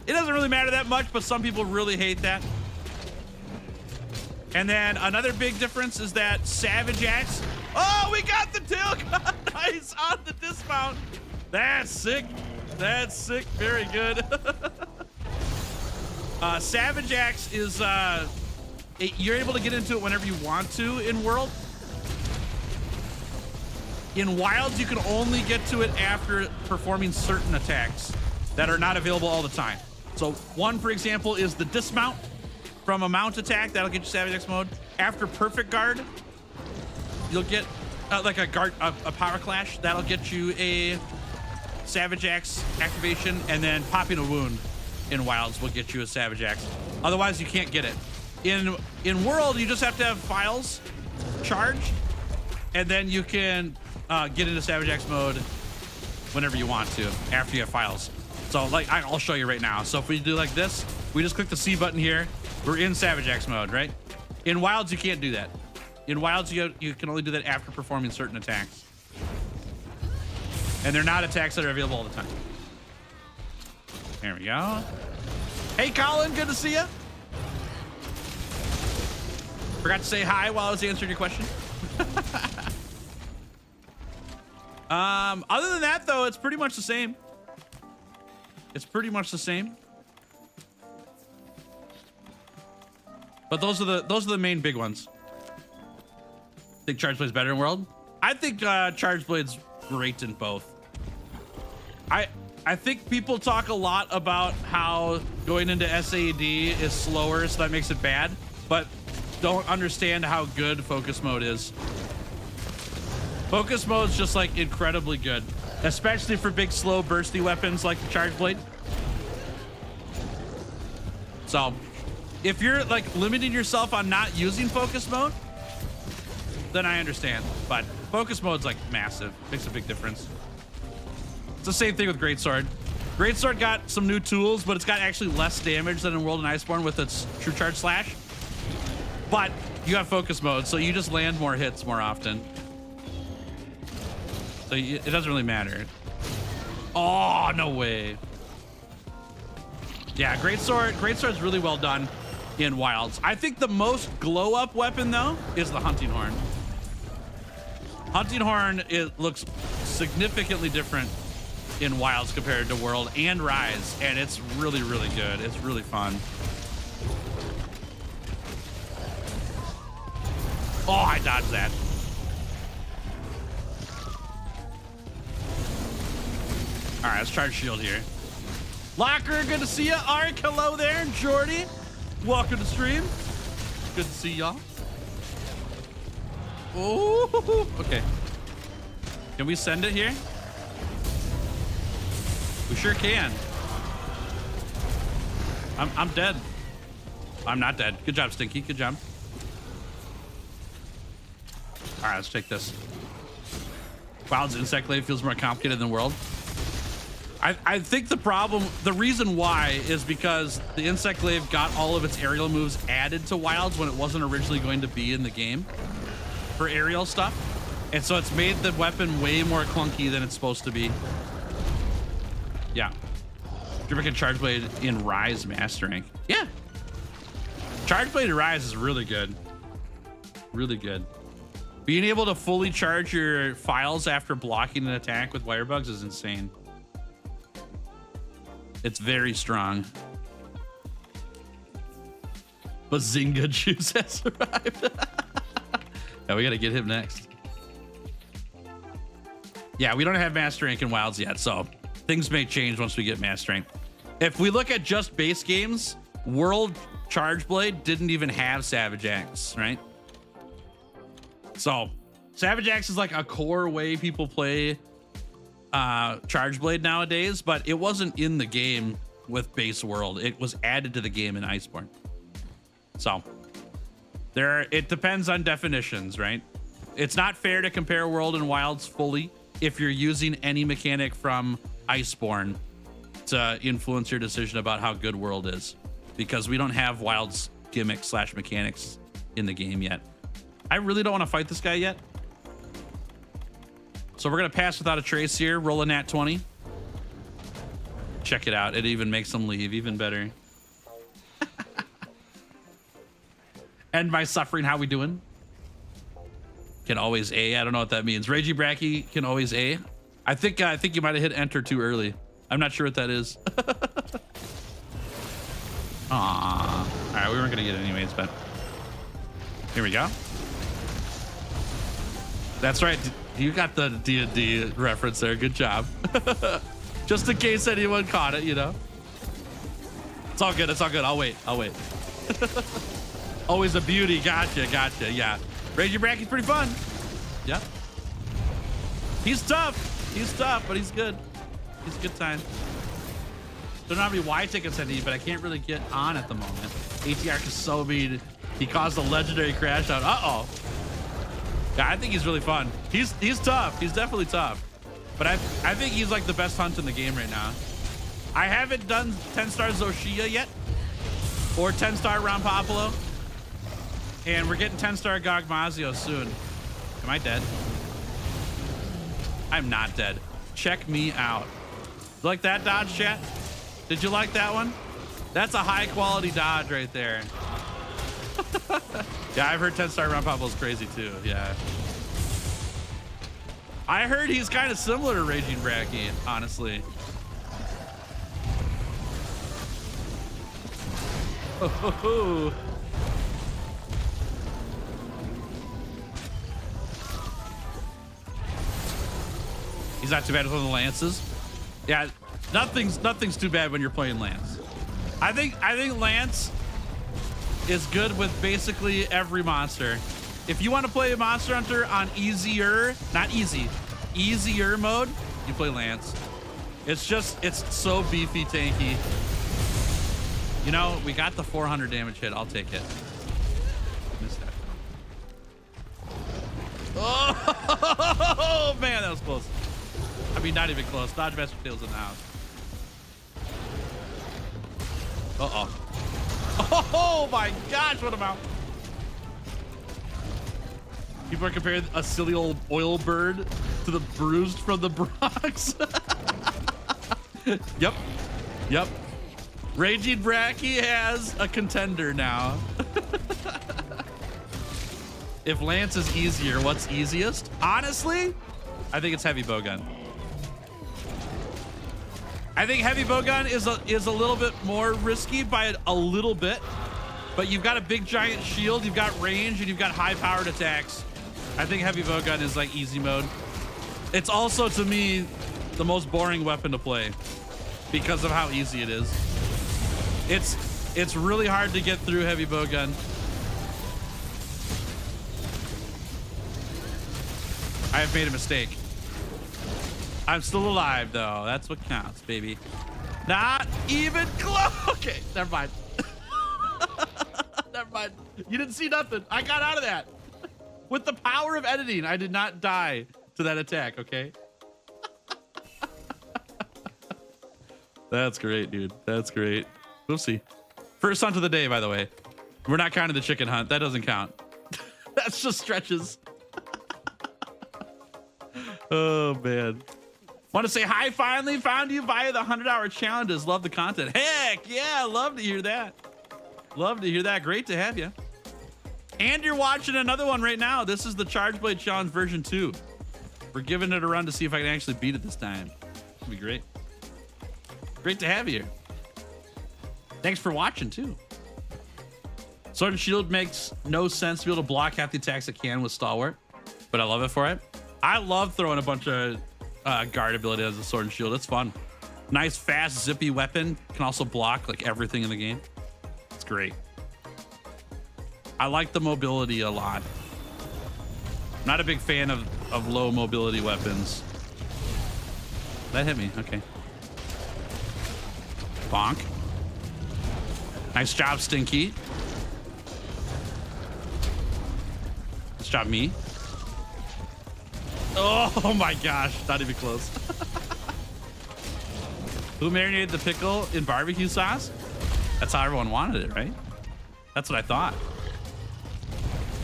It doesn't really matter that much, but some people really hate that. And then another big difference is that Savage Axe. Oh, we got the tail gun. Nice on the dismount. That's sick. That's sick. Very good. Savage Axe is, you're able to get into it whenever you want to in World. In Wilds, you can only get to it after performing certain attacks that are not available all the time. So one, for example, is the dismount from a mount attack. That'll get you Savage Axe mode. After Perfect Guard, you'll get like a power clash. That'll get you a Savage Axe activation, and then popping a wound in Wilds will get you a Savage Axe. Otherwise, you can't get it. In World, you just have to have files charged, and then you can get into Savage Axe mode whenever you want to after you have files. So like I'll show you right now. So if we do like this, we just click the C button here. We're in Savage Axe mode, right? In Wilds, you can't do that. In Wilds, you can only do that after performing certain attacks. And they're not attacks that are available all the time. There we go. Hey, Colin, good to see you. Forgot to say hi while I was answering your question. Other than that, though, it's pretty much the same. It's pretty much the same. But those are the main big ones. Think Chargeblade's better in World? I think Chargeblade's great in both. I think people talk a lot about how going into SAD is slower, so that makes it bad, but don't understand how good focus mode is. Focus mode is just like incredibly good, especially for big, slow, bursty weapons like the Chargeblade. So if you're like limiting yourself on not using focus mode, then I understand, but focus mode's like massive, makes a big difference. It's the same thing with Greatsword. Greatsword got some new tools, but it's got actually less damage than in World and Iceborne with its True Charge Slash. But you have focus mode, so you just land more hits more often. So it doesn't really matter. Oh, no way. Yeah, Greatsword's really well done in Wilds. I think the most glow up weapon though is the Hunting Horn. Hunting Horn, it looks significantly different in Wilds compared to World and Rise, and it's really, really good. It's really fun. Oh, I dodged that. All right, let's charge shield here. Locker, good to see you. Arik, hello there. Jordy, welcome to stream. Good to see y'all. Oh, okay. Can we send it here? We sure can. I'm dead. I'm not dead. Good job, Stinky. Good job. All right, let's take this. Wild's Insect Glaive feels more complicated than World. I think the reason why is because the Insect Glaive got all of its aerial moves added to Wilds when it wasn't originally going to be in the game for aerial stuff. And so it's made the weapon way more clunky than it's supposed to be. Yeah. Dripping and Chargeblade in Rise Master Rank. Yeah. Chargeblade in Rise is really good. Really good. Being able to fully charge your files after blocking an attack with wire bugs is insane. It's very strong. Bazelgeuse has arrived. Yeah, we gotta get him next. Yeah, we don't have Master Rank in Wilds yet, so things may change once we get Master Rank. If we look at just base games, World Chargeblade didn't even have Savage Axe, right? So Savage Axe is like a core way people play Chargeblade nowadays, but it wasn't in the game with base World. It was added to the game in Iceborne. So it depends on definitions, right? It's not fair to compare World and Wilds fully if you're using any mechanic from Iceborne to influence your decision about how good World is, because we don't have Wilds gimmicks / mechanics in the game yet. I really don't want to fight this guy yet. So we're going to pass without a trace here. Roll a nat 20. Check it out. It even makes him leave. Even better. End my suffering. How we doing? Can always A. I don't know what that means. Ragey Bracky can always A. I think you might have hit enter too early. I'm not sure what that is. Aww. All right, we weren't going to get it anyways, but here we go. That's right. You got the D&D reference there. Good job. Just in case anyone caught it, you know. It's all good. It's all good. I'll wait. I'll wait. Always a beauty. Gotcha. Gotcha. Yeah. Ragey Bracky's pretty fun. Yep. He's tough. He's tough, but he's good. He's a good time. Don't know how many Y tickets I need, but I can't really get on at the moment. ATR is so mean. He caused a legendary crash out. Uh-oh. Yeah, I think he's really fun. He's tough. He's definitely tough. But I think he's like the best hunt in the game right now. I haven't done 10-star Zoshia yet, or 10-star Rampapalo. And we're getting 10-star Gogmazio soon. Am I dead? I'm not dead. Check me out. You like that dodge, chat? Did you like that one? That's a high quality dodge right there. Yeah, I've heard 10-star Rampapalo is crazy too. Yeah. I heard he's kind of similar to Raging Bracky, honestly. Oh. He's not too bad with the lances. Yeah, nothing's too bad when you're playing Lance. I think Lance is good with basically every monster. If you want to play a Monster Hunter on easier, not easy, easier mode, you play Lance. It's so beefy, tanky. You know, we got the 400 damage hit. I'll take it. Missed that. Oh man, that was close. I mean, not even close. Dodge Master Tails in the house. Uh-oh. Oh my gosh, what a mount. People are comparing a silly old oil bird to the bruised from the Bronx. Yep. Yep. Raging Bracky has a contender now. If Lance is easier, what's easiest? Honestly, I think it's Heavy Bowgun. I think Heavy Bowgun is a little bit more risky by a little bit, but you've got a big giant shield, you've got range, and you've got high powered attacks. I think Heavy Bowgun is like easy mode. It's also, to me, the most boring weapon to play because of how easy it is. It's really hard to get through Heavy Bowgun. I have made a mistake. I'm still alive, though. That's what counts, baby. Not even close. Okay, never mind. Never mind. You didn't see nothing. I got out of that. With the power of editing, I did not die to that attack, okay? That's great, dude. That's great. Oopsie. First hunt of the day, by the way. We're not counting the chicken hunt. That doesn't count. That's just stretches. Oh, man. Want to say hi, finally found you via the 100-hour challenges. Love the content. Heck, yeah, love to hear that. Love to hear that. Great to have you. And you're watching another one right now. This is the Chargeblade Challenge version 2. We're giving it a run to see if I can actually beat it this time. It'll be great. Great to have you here. Thanks for watching, too. Sword and Shield makes no sense to be able to block half the attacks it can with Stalwart, but I love it for it. I love throwing a bunch of guard ability as a Sword and Shield. It's fun. Nice, fast, zippy weapon. Can also block like everything in the game. It's great. I like the mobility a lot. Not a big fan of low mobility weapons. That hit me. Okay. Bonk. Nice job, Stinky. Nice job, me. Oh my gosh, not even close. Who marinated the pickle in barbecue sauce? That's how everyone wanted it, right? That's what I thought.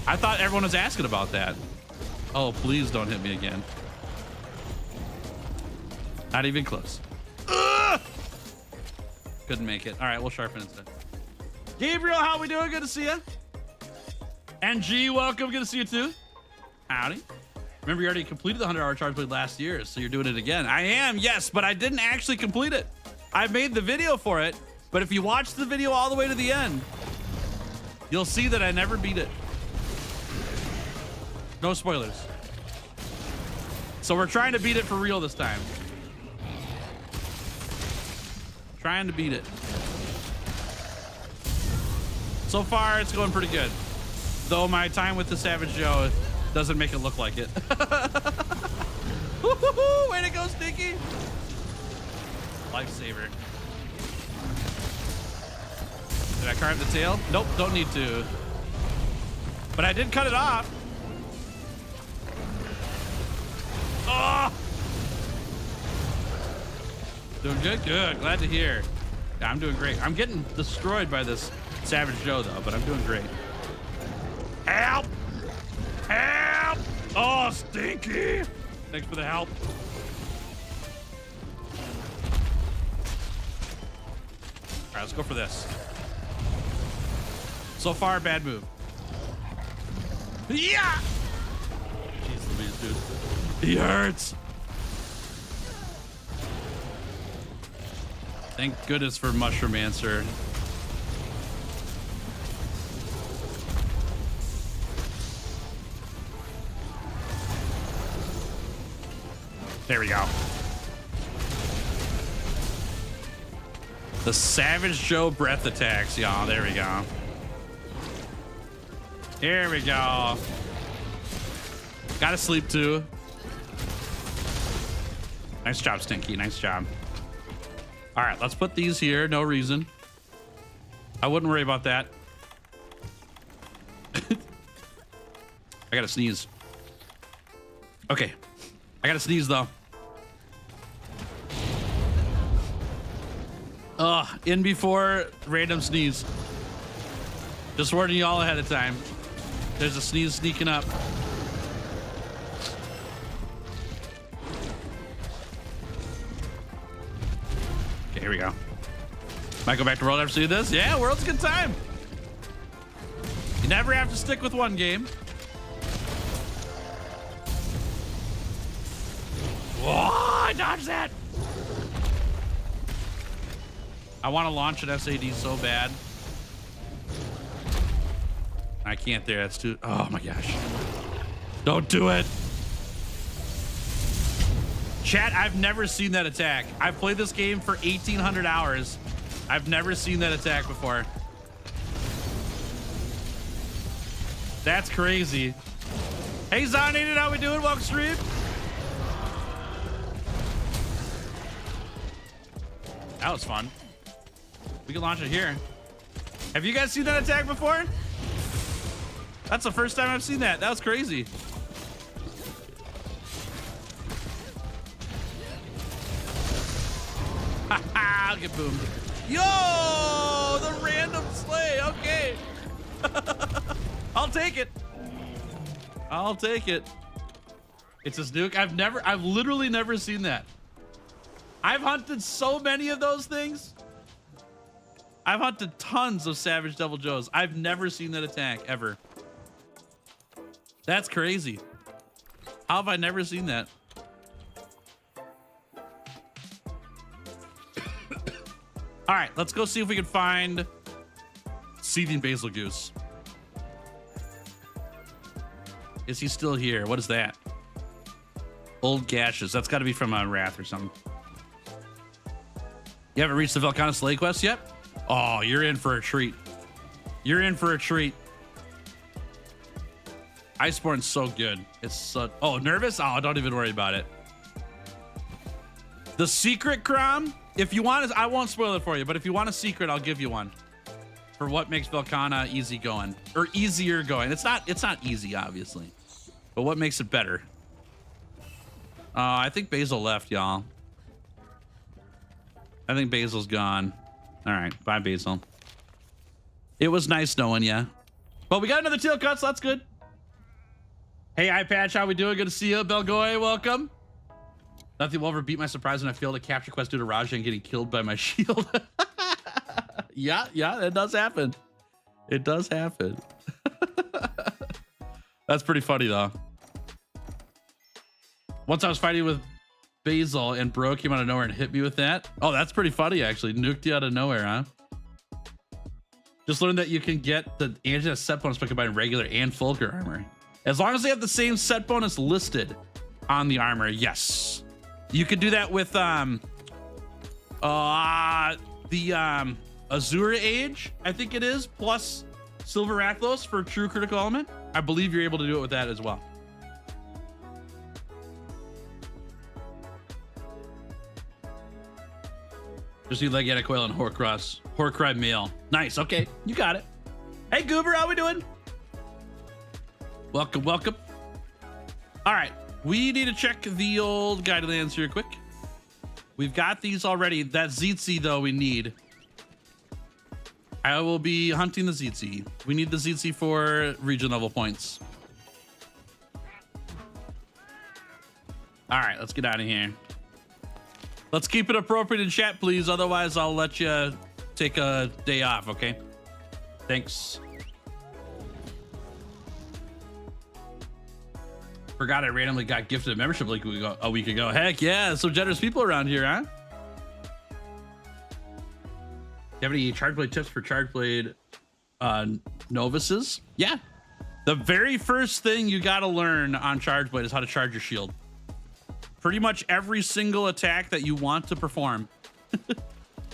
I thought everyone was asking about that. Oh, please don't hit me again. Not even close. Ugh! Couldn't make it. All right, we'll sharpen instead. Gabriel, how we doing? Good to see you. And G, welcome. Good to see you too. Howdy. Remember, you already completed the 100-hour Chargeblade last year, so you're doing it again. I am, yes, but I didn't actually complete it. I made the video for it, but if you watch the video all the way to the end, you'll see that I never beat it. No spoilers. So we're trying to beat it for real this time. Trying to beat it. So far, it's going pretty good. Though my time with the Savage Joe doesn't make it look like it. Way to go, Stinky. Lifesaver. Did I carve the tail? Nope, don't need to. But I did cut it off. Oh! Doing good? Good. Glad to hear. Yeah, I'm doing great. I'm getting destroyed by this Savage Joe, though, but I'm doing great. Help! Help! Oh, Stinky! Thanks for the help. All right, let's go for this. So far, bad move. Yeah! Jeez Louise, dude. He hurts. Thank goodness for Mushroomancer. There we go. The Savage Joe breath attacks, y'all. There we go. Here we go. Gotta sleep too. Nice job, Stinky. Nice job. All right, let's put these here. No reason. I wouldn't worry about that. I gotta sneeze. Okay. I gotta sneeze though. In before random sneeze. Just warning you all ahead of time. There's a sneeze sneaking up. Okay, here we go. Might go back to World after seeing this. Yeah, World's a good time. You never have to stick with one game. Whoa, I dodged that. I want to launch an SAD so bad. I can't there. That's too. Oh my gosh. Don't do it. Chat, I've never seen that attack. I've played this game for 1,800 hours. I've never seen that attack before. That's crazy. Hey, Zonated, how we doing? Welcome stream. That was fun. We can launch it here. Have you guys seen that attack before? That's the first time I've seen that. That was crazy. I'll get boomed. Yo, the random slay. Okay. I'll take it. I'll take it. It's a nuke. I've literally never seen that. I've hunted so many of those things. I've hunted tons of Savage Deviljhos. I've never seen that attack ever. That's crazy. How have I never seen that? All right, let's go see if we can find Seething Bazelgeuse. Is he still here? What is that? Old gashes. That's got to be from Wrath or something. You haven't reached the Velkhana Slay quest yet? Oh, you're in for a treat. You're in for a treat. Iceborne's so good. It's so... Oh, nervous? Oh, don't even worry about it. The secret crown, if you want, I won't spoil it for you, but if you want a secret, I'll give you one. For what makes Velkhana easy going. Or easier going. It's not easy, obviously. But what makes it better? I think Basil left, y'all. I think Basil's gone. All right, bye, Basil. It was nice knowing ya. Well, we got another teal cut, so that's good. Hey, iPatch, how we doing? Good to see you. Belgoy, welcome. Nothing will ever beat my surprise when I failed a capture quest due to Raja and getting killed by my shield. Yeah, it does happen. It does happen. That's pretty funny, though. Once I was fighting with Basil and Bro came out of nowhere and hit me with that. Oh, that's pretty funny, actually. Nuked you out of nowhere, huh? Just learned that you can get the anti set bonus by combining regular and Fulgur armor. As long as they have the same set bonus listed on the armor, yes. You could do that with the Azure Age, I think it is, plus Silver Rakdos for true critical element. I believe you're able to do it with that as well. Just need Legiatic Coil and Horcrux. Horcry Mail. Nice. Okay, you got it. Hey, Goober, how we doing? Welcome, welcome. All right, we need to check the old guidelines here quick. We've got these already. That Zitzi, though, we need. I will be hunting the Zitzi. We need the Zitzi for region level points. All right, let's get out of here. Let's keep it appropriate in chat, please. Otherwise, I'll let you take a day off, okay? Thanks. Forgot I randomly got gifted a membership like a week ago. Heck yeah, some generous people around here, huh? Do you have any Chargeblade tips for Chargeblade novices? Yeah. The very first thing you got to learn on Chargeblade is how to charge your shield. Pretty much every single attack that you want to perform,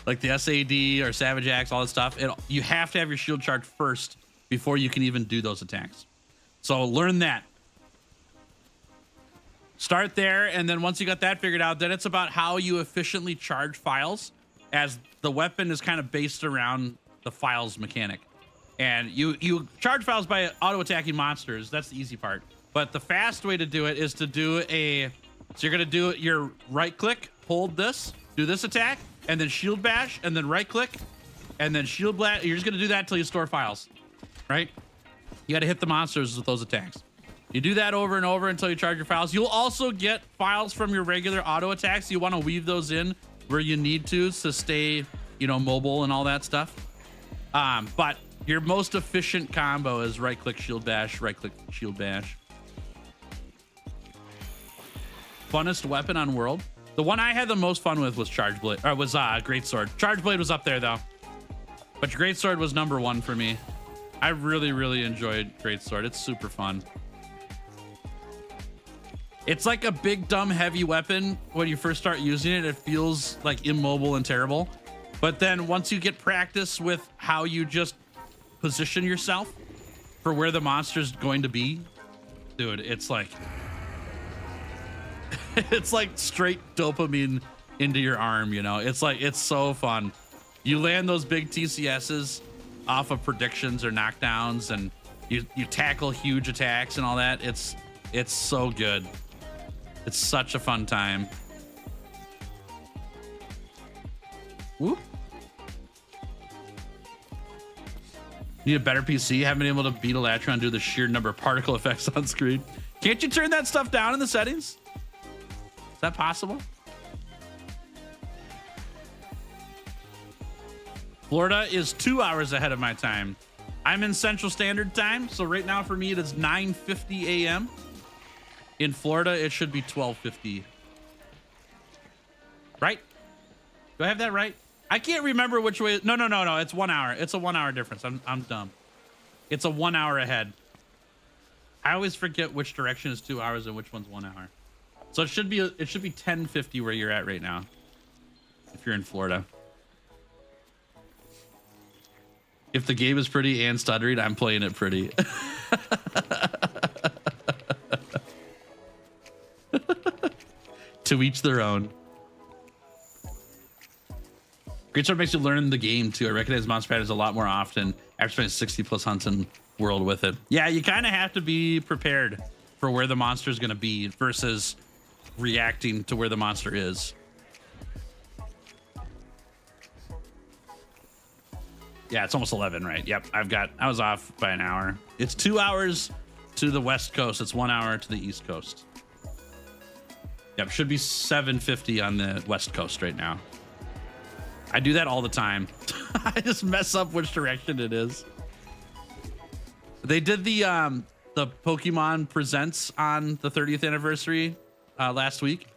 like the SAD or Savage Axe, all that stuff, you have to have your shield charged first before you can even do those attacks. So learn that. Start there, and then once you got that figured out, then it's about how you efficiently charge files, as the weapon is kind of based around the files mechanic. And you charge files by auto-attacking monsters. That's the easy part. But the fast way to do it is to do so you're gonna do your right click, hold this, do this attack, and then shield bash, and then right click, and then shield blast. You're just gonna do that until you store files, right? You gotta hit the monsters with those attacks. You do that over and over until you charge your files. You'll also get files from your regular auto attacks. You wanna weave those in where you need to stay, mobile and all that stuff. But your most efficient combo is right click, shield bash, right click, shield bash. Funnest weapon on world. The one I had the most fun with was Chargeblade, or was Greatsword. Chargeblade was up there though, but Greatsword was #1 for me. I really, really enjoyed Greatsword. It's super fun. It's like a big, dumb, heavy weapon. When you first start using it, it feels like immobile and terrible. But then once you get practice with how you just position yourself for where the monster's going to be, dude, it's like it's like straight dopamine into your arm, it's so fun. You land those big TCSs off of predictions or knockdowns, and you tackle huge attacks and all that. It's so good. It's such a fun time. Whoop. Need a better PC. Haven't been able to beat Elatron due to the sheer number of particle effects on screen. Can't you turn that stuff down in the settings? Is that possible? Florida is 2 hours ahead of my time. I'm in Central Standard Time, so right now for me it is 9:50 a.m. In Florida, it should be 12:50. Right? Do I have that right? I can't remember which way. No. It's 1 hour. It's a 1 hour difference. I'm dumb. It's a 1 hour ahead. I always forget which direction is 2 hours and which one's 1 hour. So it should be 10:50 where you're at right now. If you're in Florida. If the game is pretty and stuttering, I'm playing it pretty. To each their own. Great Sword makes you learn the game too. I recognize monster patterns a lot more often after spending 60 plus hunts in World with it. Yeah, you kind of have to be prepared for where the monster is going to be versus reacting to where the monster is. Yeah, it's almost 11, right? Yep, I was off by an hour. It's 2 hours to the West Coast. It's 1 hour to the East Coast. Yep, should be 7:50 on the West Coast right now. I do that all the time. I just mess up which direction it is. They did the Pokemon Presents on the 30th anniversary last week.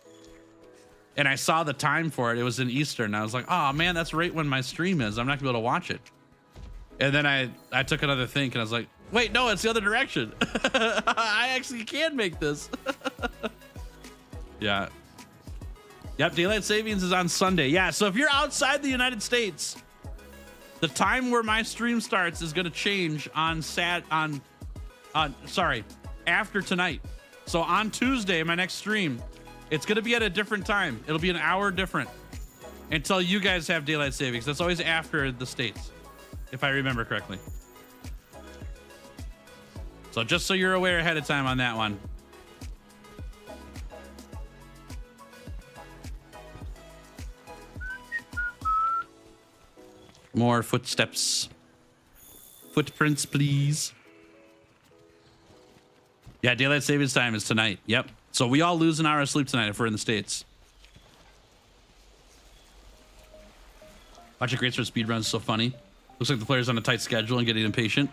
And I saw the time for it. It was in Eastern. I was like, oh man, that's right when my stream is. I'm not gonna be able to watch it. And then I took another think and I was like, wait, no, it's the other direction. I actually can make this. Yeah. Yep, daylight savings is on Sunday. Yeah, so if you're outside the United States, the time where my stream starts is gonna change on after tonight. So on Tuesday, my next stream, it's gonna be at a different time. It'll be an hour different until you guys have daylight savings. That's always after the States, if I remember correctly. So just so you're aware ahead of time on that one. More footsteps. Footprints, please. Yeah, daylight savings time is tonight. Yep. So we all lose an hour of sleep tonight if we're in the States. Watching Great Sword speedruns is so funny. Looks like the player's on a tight schedule and getting impatient.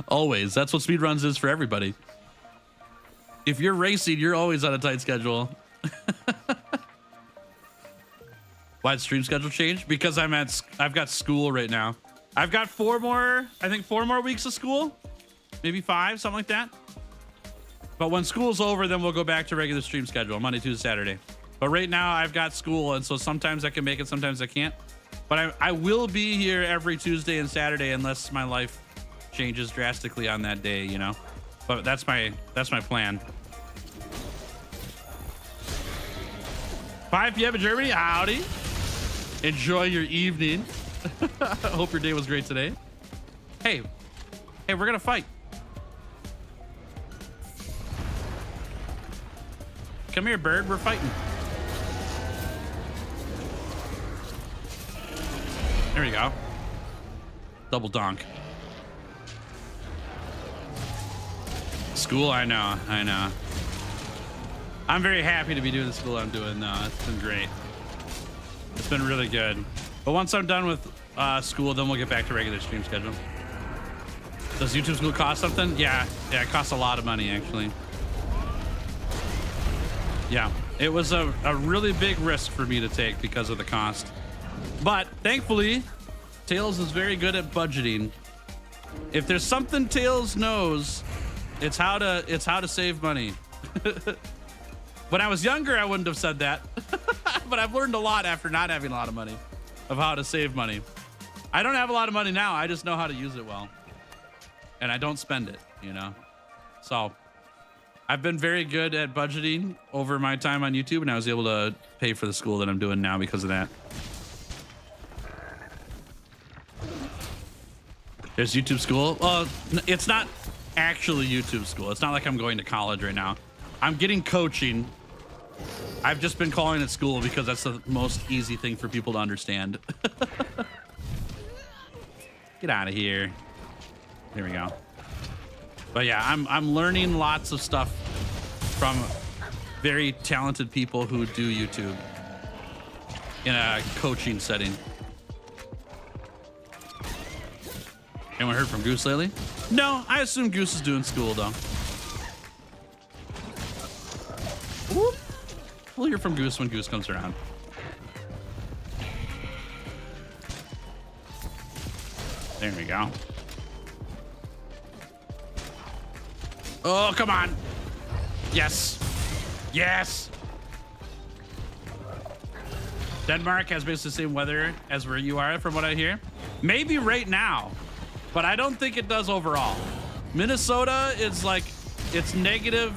Always. That's what speedruns is for everybody. If you're racing, you're always on a tight schedule. Why'd stream schedule change? Because I've got school right now. I've got four more weeks of school. Maybe 5, something like that. But when school's over, then we'll go back to regular stream schedule, Monday, Tuesday, Saturday. But right now I've got school, and so sometimes I can make it, sometimes I can't. But I will be here every Tuesday and Saturday unless my life changes drastically on that day, you know. But that's my plan. 5 p.m. in Germany. Howdy. Enjoy your evening. I hope your day was great today. Hey, we're gonna fight. Come here, bird. We're fighting. There we go. Double donk. School, I know. I'm very happy to be doing the school I'm doing, though. It's been great. It's been really good. But once I'm done with school, then we'll get back to regular stream schedule. Does YouTube school cost something? Yeah, it costs a lot of money, actually. Yeah, it was a really big risk for me to take because of the cost. But thankfully, Tails is very good at budgeting. If there's something Tails knows, it's how to save money. When I was younger, I wouldn't have said that. But I've learned a lot after not having a lot of money of how to save money. I don't have a lot of money now. I just know how to use it well. And I don't spend it, you know? So I've been very good at budgeting over my time on YouTube, and I was able to pay for the school that I'm doing now because of that. There's YouTube school. Well, it's not actually YouTube school. It's not like I'm going to college right now. I'm getting coaching I've just been calling it school because that's the most easy thing for people to understand. Get out of here. There we go. But yeah, I'm learning lots of stuff from very talented people who do YouTube in a coaching setting. Anyone heard from Goose lately? No, I assume Goose is doing school though. Whoop. We'll hear from Goose when Goose comes around. There we go. Oh, come on. Yes. Yes. Denmark has basically the same weather as where you are, from what I hear. Maybe right now, but I don't think it does overall. Minnesota is like, it's negative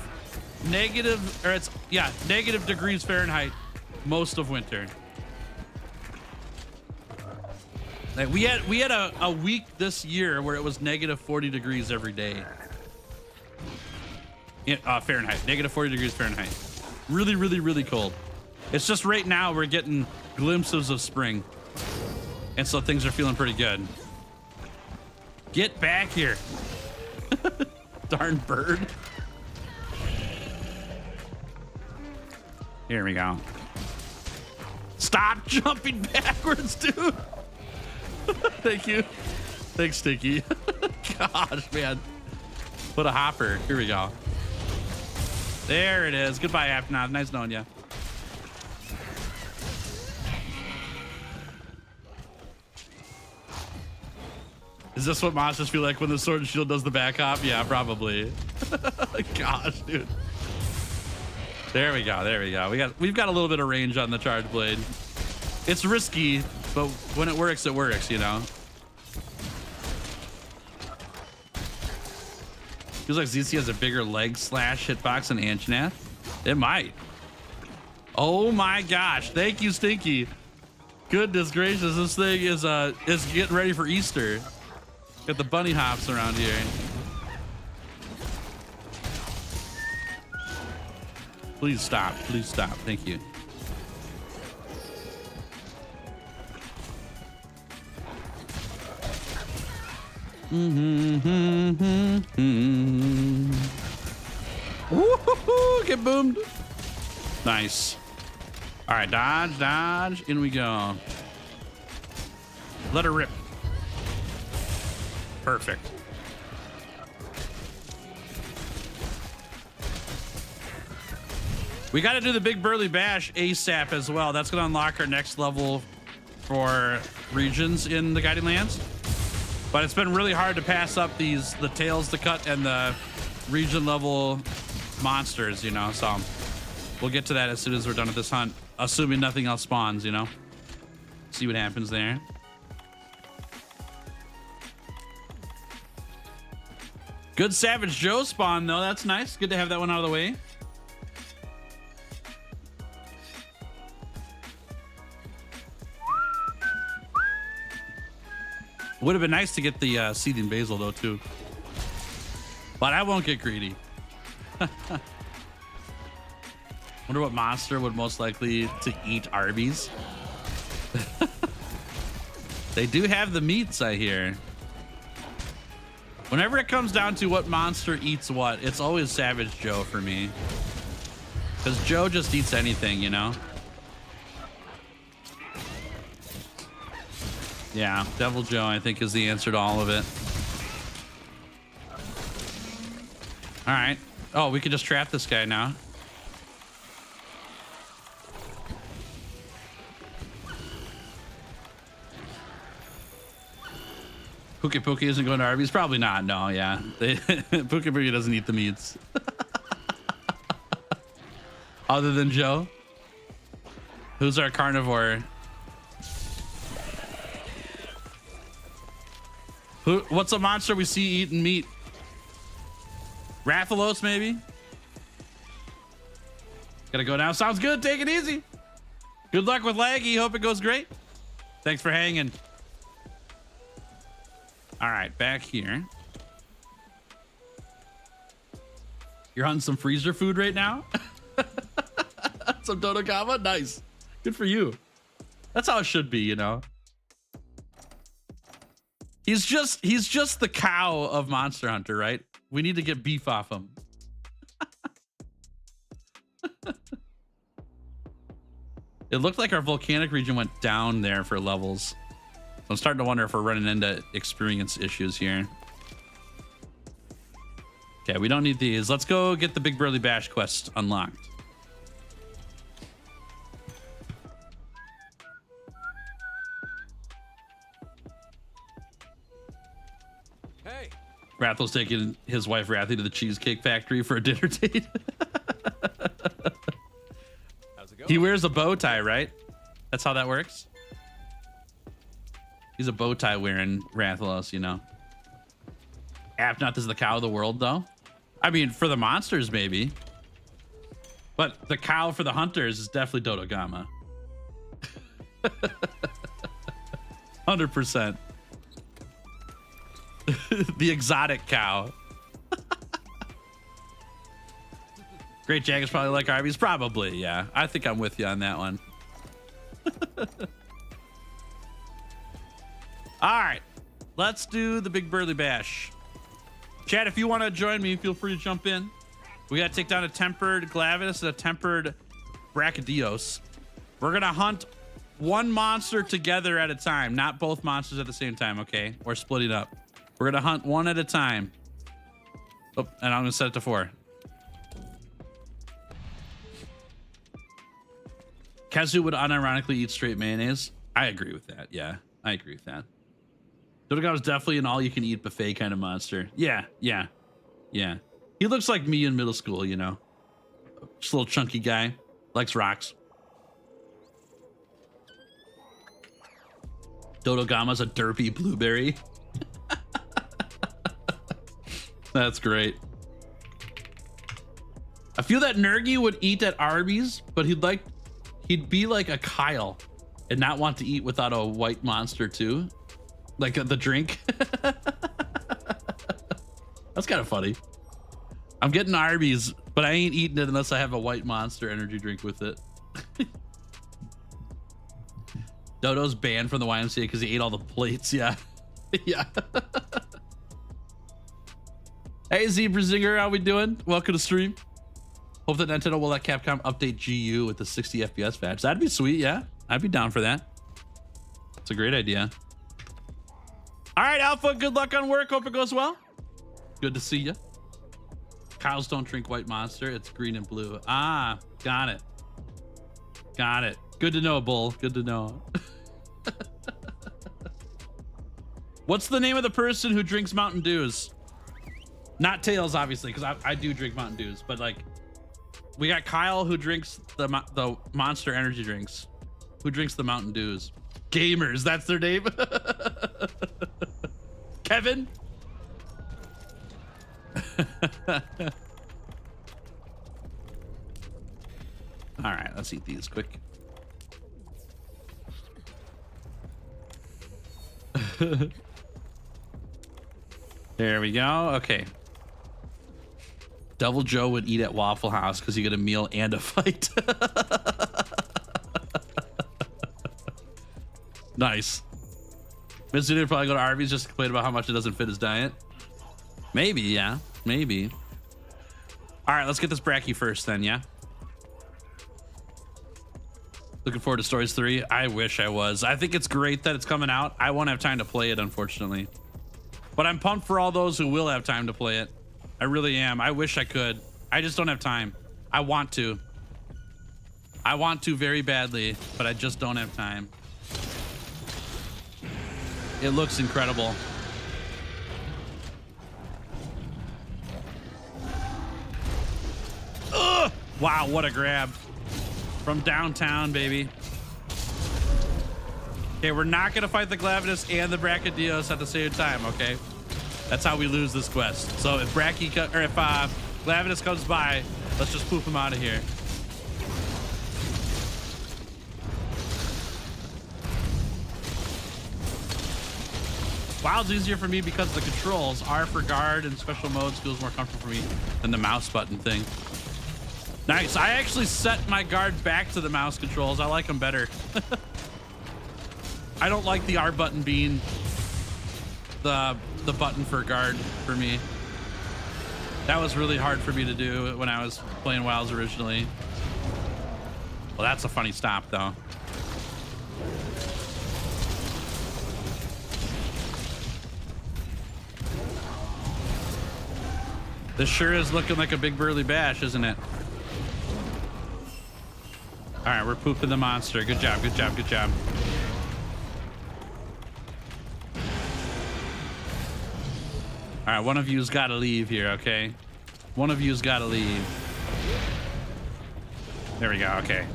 degrees Fahrenheit most of winter. Like we had a week this year where it was negative 40 degrees every day. Fahrenheit, negative 40 degrees Fahrenheit. Really, really, really cold. It's just right now we're getting glimpses of spring. And so things are feeling pretty good. Get back here. Darn bird. Here we go. Stop jumping backwards, dude. Thank you. Thanks, Stinky. Gosh, man. What a hopper. Here we go. There it is. Goodbye, Apnow. Nice knowing you. Is this what monsters feel like when the sword and shield does the back hop? Yeah, probably. Gosh, dude. There we go. There we go. We've got a little bit of range on the Chargeblade. It's risky, but when it works, you know. Feels like ZC has a bigger leg slash hitbox than Anjanath. It might. Oh my gosh. Thank you, Stinky. Goodness gracious. This thing is getting ready for Easter. Got the bunny hops around here. Please stop. Please stop. Thank you. Woo-hoo-hoo, get boomed. Nice. All right, dodge, dodge. In we go. Let her rip. Perfect. We got to do the big Burly Bash ASAP as well. That's going to unlock our next level for regions in the Guiding Lands. But it's been really hard to pass up the tails to cut and the region level monsters, you know. So we'll get to that as soon as we're done with this hunt, assuming nothing else spawns, you know. See what happens there. Good Savage Joe spawn, though. That's nice. Good to have that one out of the way. Would have been nice to get the Seething Basil, though, too. But I won't get greedy. Wonder what monster would most likely to eat Arby's. They do have the meats, I hear. Whenever it comes down to what monster eats what, it's always Savage Joe for me. Because Joe just eats anything, you know? Yeah, Deviljho, I think, is the answer to all of it. All right. Oh, we could just trap this guy now. Pookie Pookie isn't going to Arby's? Probably not. No, yeah. Pookie Pookie doesn't eat the meats. Other than Joe? Who's our carnivore? What's a monster we see eating meat? Rathalos, maybe? Gotta go now. Sounds good. Take it easy. Good luck with Laggy. Hope it goes great. Thanks for hanging. All right, back here. You're hunting some freezer food right now? Some Dodogama? Nice. Good for you. That's how it should be, you know. He's just the cow of Monster Hunter, right? We need to get beef off him. It looked like our volcanic region went down there for levels. So I'm starting to wonder if we're running into experience issues here. Okay, we don't need these. Let's go get the Big Burly Bash quest unlocked. Hey. Rathel's taking his wife Rathy to the Cheesecake Factory for a dinner date. How's it going? He wears a bow tie, right? That's how that works. He's a bow tie wearing Rathalos, you know. Apnoth is the cow of the world, though. I mean, for the monsters, maybe. But the cow for the hunters is definitely Dodogama. 100%. The exotic cow. Great Jaggers probably like Arby's. Probably, yeah. I think I'm with you on that one. All right. Let's do the Big Burly Bash. Chad, if you want to join me, feel free to jump in. We got to take down a tempered Glavenus and a tempered Brachydios. We're going to hunt one monster together at a time, not both monsters at the same time, okay? We're splitting up. We're going to hunt one at a time. Oh, and I'm going to set it to 4. Kazu would unironically eat straight mayonnaise. I agree with that. Yeah, I agree with that. Dodogama is definitely an all-you-can-eat buffet kind of monster. Yeah. He looks like me in middle school, you know. Just a little chunky guy. Likes rocks. Dodogama's a derpy blueberry. That's great. I feel that Nergy would eat at Arby's, but he'd be like a Kyle and not want to eat without a white monster too. Like the drink. That's kind of funny. I'm getting Arby's, but I ain't eating it unless I have a white monster energy drink with it. Dodo's banned from the YMCA because he ate all the plates. Yeah. Yeah. Hey, Zebra Zinger, how we doing? Welcome to stream. Hope that Nintendo will let Capcom update GU with the 60 FPS patch. That'd be sweet, yeah. I'd be down for that. It's a great idea. All right, Alpha, good luck on work. Hope it goes well. Good to see you. Cows don't drink white monster. It's green and blue. Ah, got it. Got it. Good to know, Bull. Good to know. What's the name of the person who drinks Mountain Dews? Not Tails, obviously, because I do drink Mountain Dews, but like, we got Kyle who drinks the Monster Energy drinks. Who drinks the Mountain Dews? Gamers, that's their name. Kevin. All right, let's eat these quick. There we go. Okay. Deviljho would eat at Waffle House because you get a meal and a fight. Nice. Mr. would probably go to Arby's just to complain about how much it doesn't fit his diet. Maybe, yeah. Maybe. All right, let's get this Bracky first then, yeah? Looking forward to Stories 3. I wish I was. I think it's great that it's coming out. I won't have time to play it, unfortunately. But I'm pumped for all those who will have time to play it. I really am. I wish I could. I just don't have time. I want to. I want to very badly, but I just don't have time. It looks incredible. Ugh! Wow, what a grab. From downtown, baby. Okay, we're not gonna fight the Glavenus and the Brachydios at the same time, okay? That's how we lose this quest. So if Glavenus comes by, let's just poop him out of here. WoW's easier for me because the controls. R for guard and special modes feels more comfortable for me than the mouse button thing. Nice. I actually set my guard back to the mouse controls. I like them better. I don't like the R button being the button for guard for me. That was really hard for me to do when I was playing Wilds originally. Well, that's a funny stop though. This sure is looking like a big Burly Bash, isn't it? All right, we're pooping the monster. Good job, good job, good job. All right, one of you's got to leave here, okay? One of you's got to leave. There we go, okay.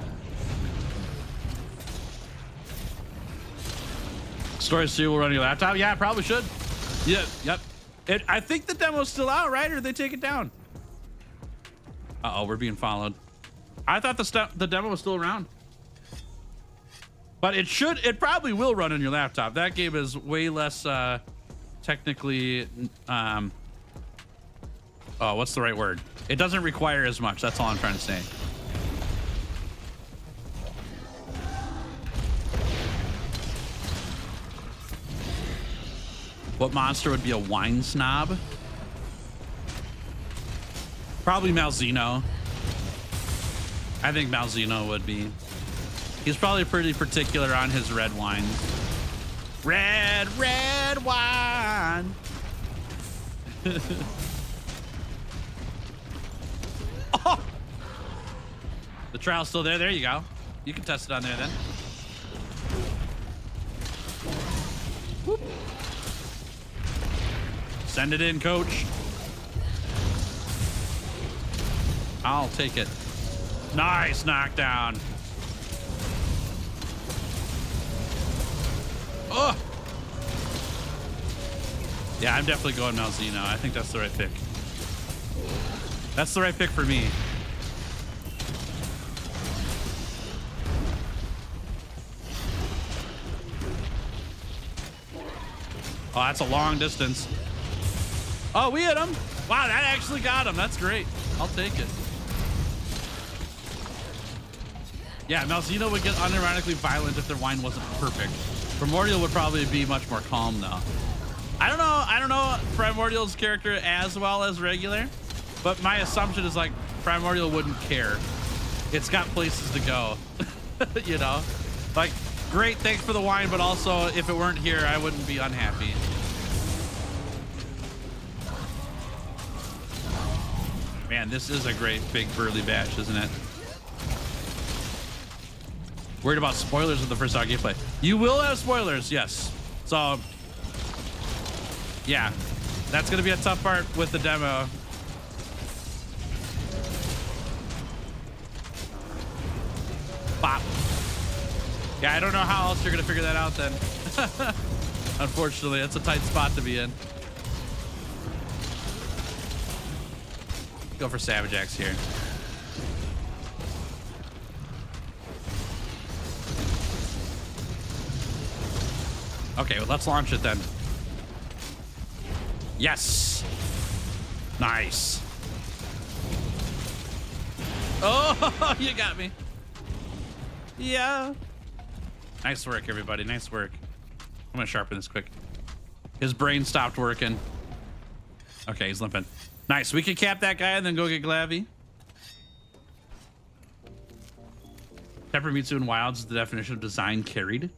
Story 2 will run on your laptop? Yeah, probably should. Yeah, yep. I think the demo's still out, right? Or did they take it down? Uh-oh, we're being followed. I thought the demo was still around. But it probably will run on your laptop. That game is way less technically oh, what's the right word? It doesn't require as much. That's all I'm trying to say. What monster would be a wine snob? Probably Malzeno. I think Malzeno would be. He's probably pretty particular on his red wine. Red wine. Oh! The trial's still there. There you go. You can test it on there then. Whoop. Send it in, coach. I'll take it. Nice knockdown. Oh. Yeah, I'm definitely going Malzeno. I think that's the right pick. That's the right pick for me. Oh, that's a long distance. Oh, we hit him. Wow, that actually got him. That's great. I'll take it. Yeah, Malzeno would get unironically violent if their wine wasn't perfect. Primordial would probably be much more calm though. I don't know Primordial's character as well as regular, but my assumption is like Primordial wouldn't care. It's got places to go. You know? Like, great, thanks for the wine, but also if it weren't here, I wouldn't be unhappy. Man, this is a great big Burly Bash, isn't it? Worried about spoilers of the first hour gameplay. You will have spoilers, yes. So, yeah, that's gonna be a tough part with the demo. Bop. Yeah, I don't know how else you're gonna figure that out then. Unfortunately, it's a tight spot to be in. Go for Savage Axe here. Okay, well, let's launch it then. Yes. Nice. Oh, you got me. Yeah. Nice work, everybody. Nice work. I'm gonna sharpen this quick. His brain stopped working. Okay, he's limping. Nice. We can cap that guy and then go get Glavy. Tempermitsu in Wilds is the definition of design carried.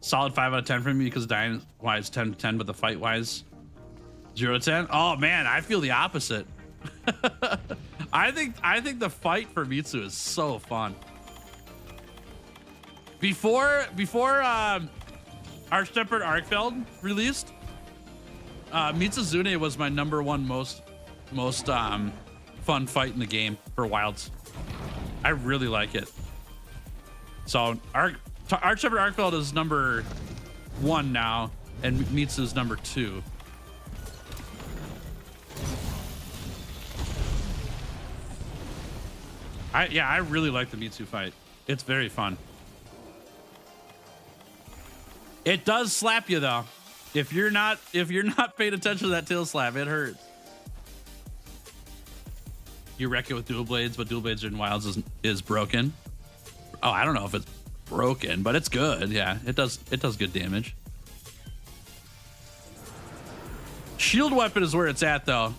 Solid 5 out of 10 for me because dying wise 10 to 10, but the fight wise 0 to 10. Oh man, I feel the opposite. I think the fight for Mitsu is so fun. Before Arch-Tempered Arkfeld released, Mitsuzune was my #1 most fun fight in the game for Wilds. I really like it. So Arch-Tempered Arkfeld is #1 now, and Mitsu's #2. I really like the Mitsu fight. It's very fun. It does slap you though. If you're not paying attention to that tail slap, it hurts. you wreck it with dual blades, but dual blades in wilds is broken. Oh, I don't know if it's broken, but it's good. Yeah, it does good damage. Shield weapon is where it's at though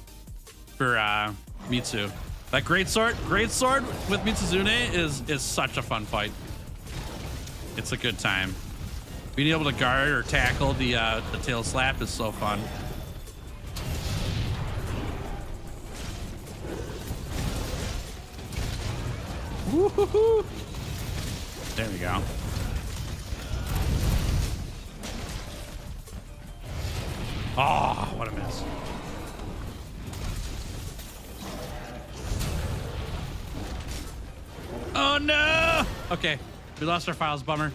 for Mitsu. That great sword with Mitsuzune is such a fun fight. It's a good time. Being able to guard or tackle the tail slap is so fun. Woo-hoo-hoo. There we go. Oh, what a miss. Oh no! Okay, we lost our files, bummer.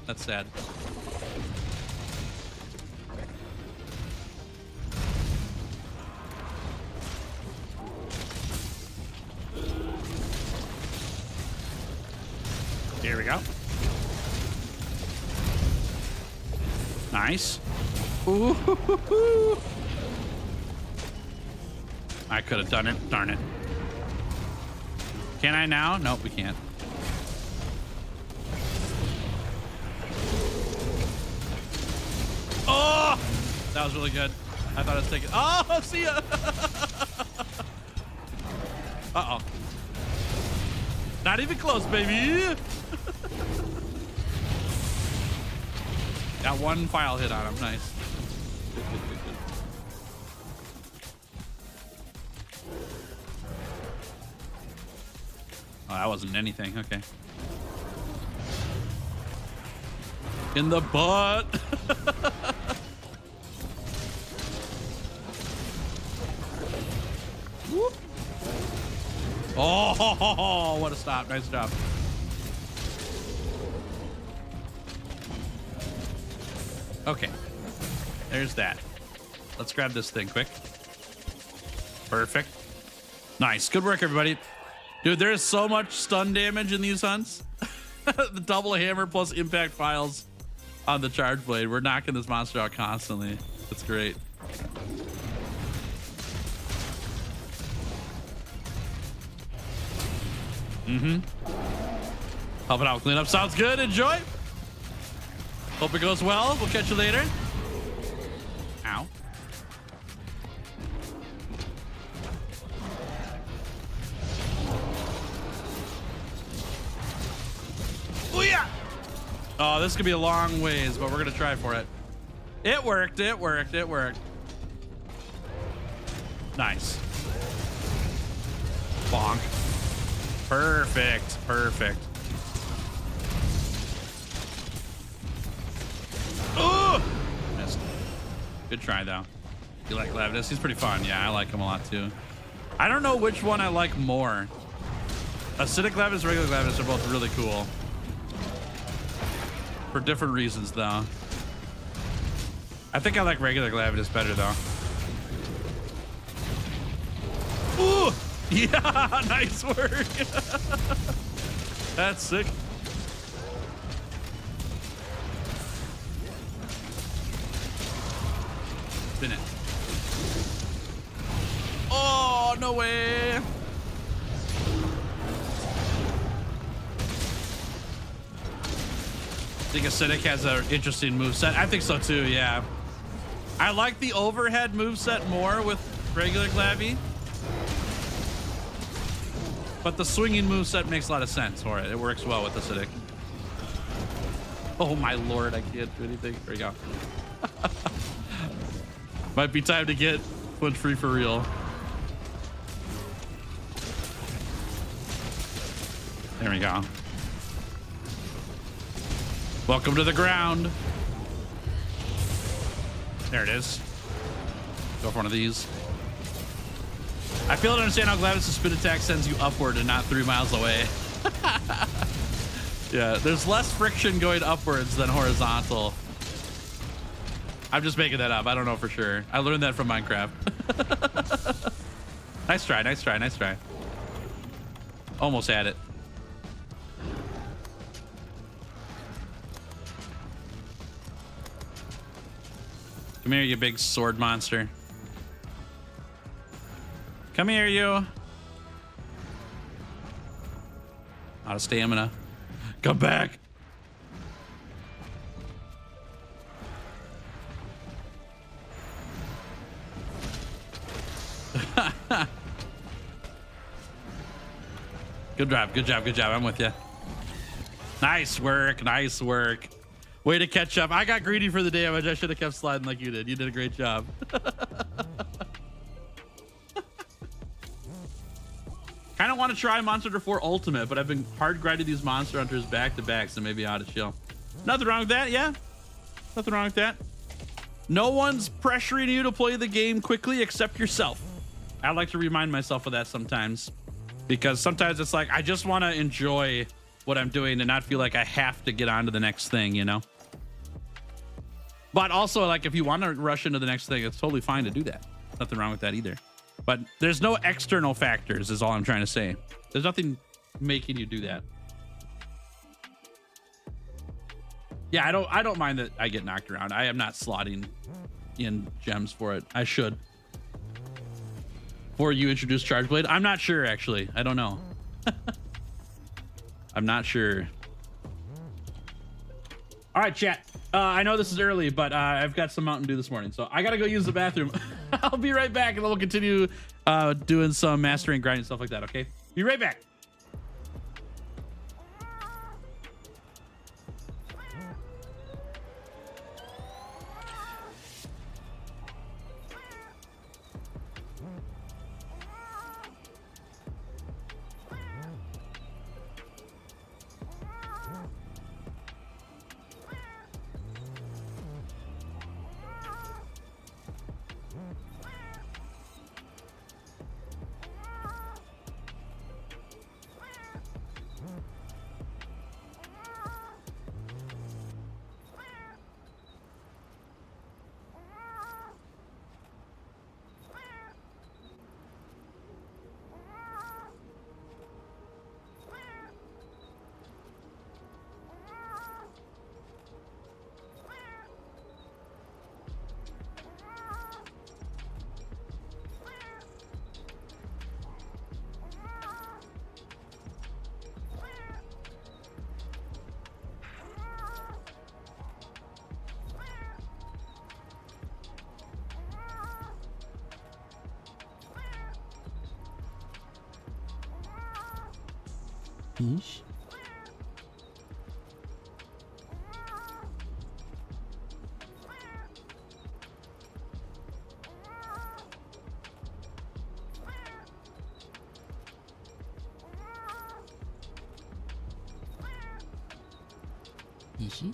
That's sad. Here we go. Nice. Ooh. I could have done it. Darn it. Can I now? Nope, we can't. Oh! That was really good. I thought I was taking. Oh, see ya! Uh-oh. Not even close, baby. Got one file hit on him. Nice. Good. Oh, that wasn't anything. Okay. In the butt. Whoop. Oh, what a stop. Nice job. Okay. There's that. Let's grab this thing quick. Perfect. Nice. Good work, everybody. Dude, there is so much stun damage in these hunts. The double hammer plus impact files on the Chargeblade. We're knocking this monster out constantly. It's great. Helping out cleanup sounds good. Enjoy. Hope it goes well. We'll catch you later. Ow. Oh yeah. Oh, this could be a long ways, but we're gonna try for it. It worked. It worked. It worked. Nice. Bonk. Perfect. Perfect. Oh! Missed. Good try, though. You like Lavinus? He's pretty fun. Yeah, I like him a lot, too. I don't know which one I like more. Acidic Lavinus, regular Lavinus are both really cool. For different reasons, though. I think I like regular Lavinus better, though. Ooh! Yeah, nice work. That's sick. Spin it. Oh, no way. I think Acidic has an interesting moveset. I think so too, yeah. I like the overhead moveset more with regular Glavy. But the swinging moveset makes a lot of sense for it. It works well with Acidic. Oh my lord, I can't do anything. There we go. Might be time to get punch free for real. There we go. Welcome to the ground. There it is. Go for one of these. I fail to understand how Glavis' spin attack sends you upward and not 3 miles away. Yeah, there's less friction going upwards than horizontal. I'm just making that up. I don't know for sure. I learned that from Minecraft. Nice try, nice try, nice try. Almost had it. Come here, you big sword monster. Come here, you. Out of stamina. Come back. Good job, good job, good job. I'm with you. Nice work, nice work. Way to catch up. I got greedy for the damage. I should have kept sliding like you did. You did a great job. Kind of want to try Monster Hunter 4 Ultimate, but I've been hard grinding these Monster Hunters back to back, so maybe I ought to chill. Nothing wrong with that, yeah? Nothing wrong with that. No one's pressuring you to play the game quickly except yourself. I like to remind myself of that sometimes, because sometimes it's like I just want to enjoy what I'm doing and not feel like I have to get on to the next thing, you know? But also, like, if you want to rush into the next thing, it's totally fine to do that. Nothing wrong with that either. But there's no external factors is all I'm trying to say. There's nothing making you do that. Yeah, I don't mind that I get knocked around. I am not slotting in gems for it. I should. Before you introduce Chargeblade, I'm not sure actually. I don't know. I'm not sure. All right, chat. I know this is early, but I've got some Mountain Dew this morning, so I gotta go use the bathroom. I'll be right back, and then we'll continue doing some mastering, grinding, stuff like that. Okay? Be right back. Fish. Fishy.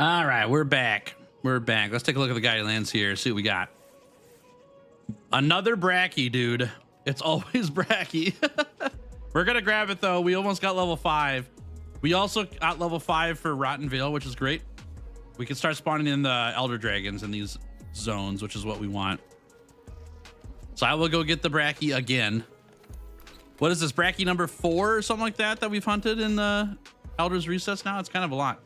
All right, we're back. We're back. Let's take a look at the Guidelands here. See what we got. Another Bracky, dude. It's always Bracky. We're gonna grab it though. We almost got level 5. We also got level 5 for Rotten Vale, which is great. We can start spawning in the Elder Dragons in these zones, which is what we want. So I will go get the Bracky again. What is this, Bracky number 4 or something like that we've hunted in the Elder's Recess now? It's kind of a lot.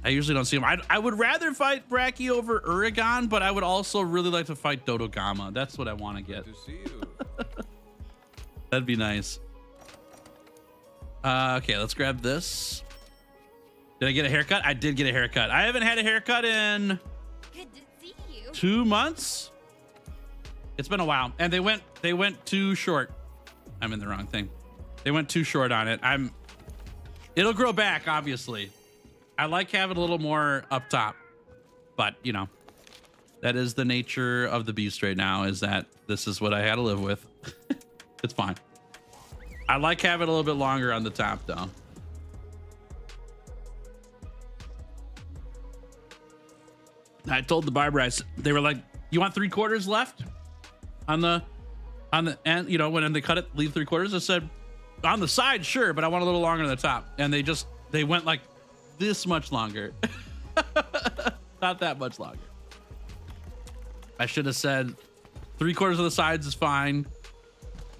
I usually don't see him. I would rather fight Bracky over Uragon, but I would also really like to fight Dodogama. That's what I want to get. Good to see you. That'd be nice. Okay, let's grab this. Did I get a haircut? I did get a haircut. I haven't had a haircut in Good to see you. 2 months. It's been a while, and they went too short. I'm in the wrong thing. They went too short on it. It'll grow back, obviously. I like having a little more up top, but you know, that is the nature of the beast right now, is that this is what I had to live with. It's fine. I like having a little bit longer on the top though. I told the barber, they were like, you want 3/4 left on the end, you know, when they cut it, leave 3/4. I said, on the side, sure, but I want a little longer on the top. And they went like this much longer. Not that much longer. I should have said 3/4 of the sides is fine.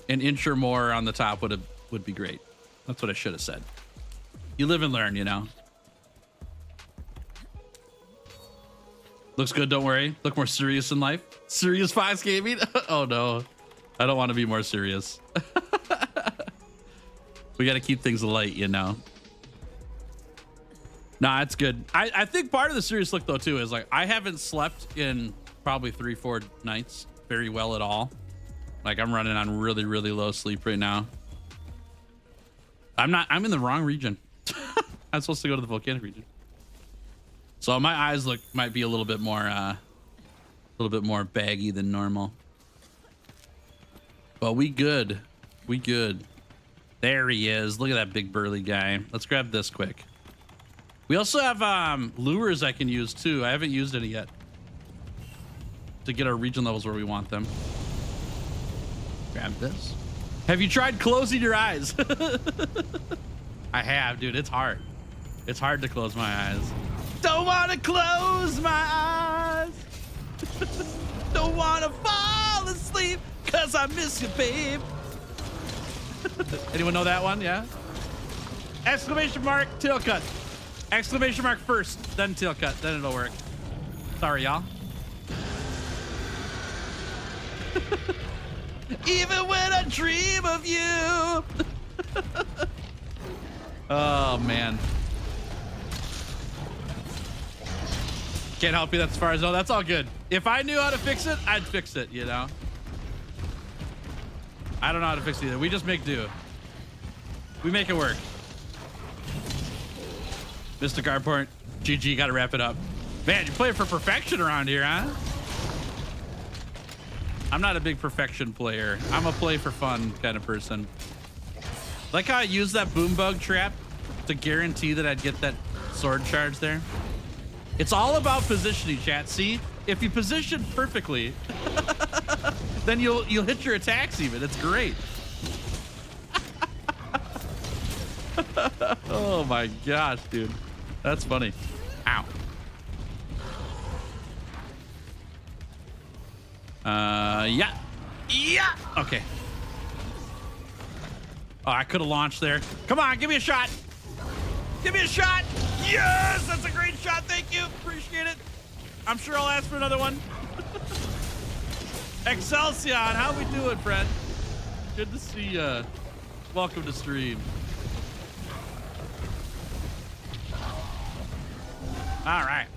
An inch or more on the top would be great. That's what I should have said. You live and learn, you know. Looks good, don't worry. Look more serious in life. Serious Fox Gaming? Oh no. I don't want to be more serious. We got to keep things light, you know. Nah, it's good. I think part of the serious look though too is like I haven't slept in probably 3-4 nights very well at all. Like I'm running on really, really low sleep right now. I'm in the wrong region. I'm supposed to go to the volcanic region. So my eyes might be a little bit more baggy than normal. But we good. We good. There he is. Look at that big burly guy. Let's grab this quick. We also have lures I can use too. I haven't used any yet to get our region levels where we want them. Grab this. Have you tried closing your eyes? I have, dude. It's hard. It's hard to close my eyes. Don't want to close my eyes. Don't want to fall asleep because I miss you, babe. Anyone know that one? Yeah. Exclamation mark, tail cut. Exclamation mark first, then tail cut. Then it'll work. Sorry, y'all. Even when I dream of you. Oh, man. Can't help you, that's as far as I know. That's all good. If I knew how to fix it, I'd fix it, you know? I don't know how to fix it either. We just make do. We make it work. Mr. Garport, GG, gotta wrap it up. Man, you're playing for perfection around here, huh? I'm not a big perfection player. I'm a play for fun kind of person. Like how I used that boom bug trap to guarantee that I'd get that sword charge there. It's all about positioning, chat. See, if you position perfectly, then you'll hit your attacks even. It's great. Oh my gosh, dude. That's funny. Ow. Yeah. Yeah. Okay. Oh, I could have launched there. Come on, give me a shot. Give me a shot. Yes, that's a great shot. Thank you. Appreciate it. I'm sure I'll ask for another one. Excelsior, how we doing, friend? Good to see you. Welcome to stream. All right.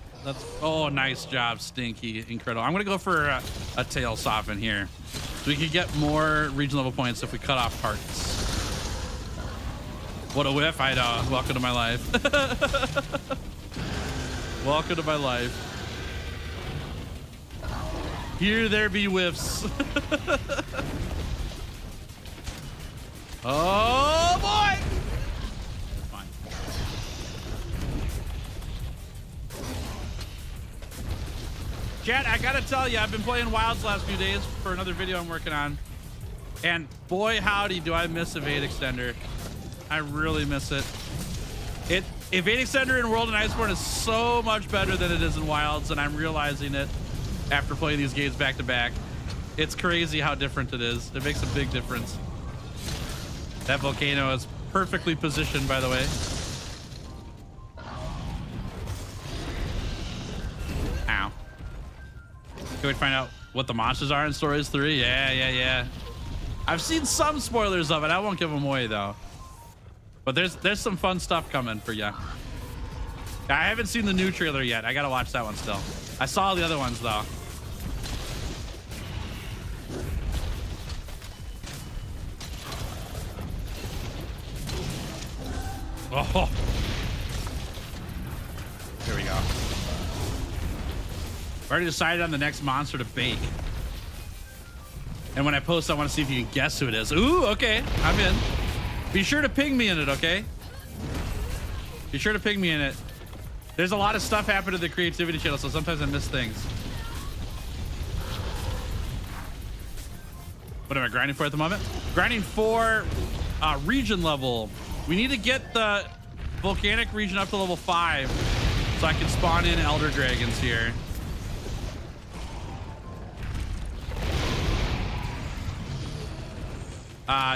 Oh, nice job, Stinky. Incredible. I'm going to go for a tail soften here. So we can get more region level points if we cut off parts. What a whiff. I know. Welcome to my life. Welcome to my life. Here there be whiffs. Oh, boy. Fine. Chat, I gotta tell you, I've been playing Wilds the last few days for another video I'm working on. And boy, howdy, do I miss Evade Extender. I really miss it. Evade Extender in World and Iceborne is so much better than it is in Wilds, and I'm realizing it after playing these games back to back. It's crazy how different it is. It makes a big difference. That volcano is perfectly positioned, by the way. Ow. Can we find out what the monsters are in Stories 3? Yeah. I've seen some spoilers of it. I won't give them away, though. But there's some fun stuff coming for you. I haven't seen the new trailer yet. I gotta watch that one still. I saw the other ones, though. Oh. Here we go. Already decided on the next monster to bake. And when I post, I want to see if you can guess who it is. Ooh, okay. I'm in. Be sure to ping me in it, okay? Be sure to ping me in it. There's a lot of stuff happening to the creativity channel, so sometimes I miss things. What am I grinding for at the moment? Grinding for region level. We need to get the volcanic region up to level 5 so I can spawn in elder dragons here.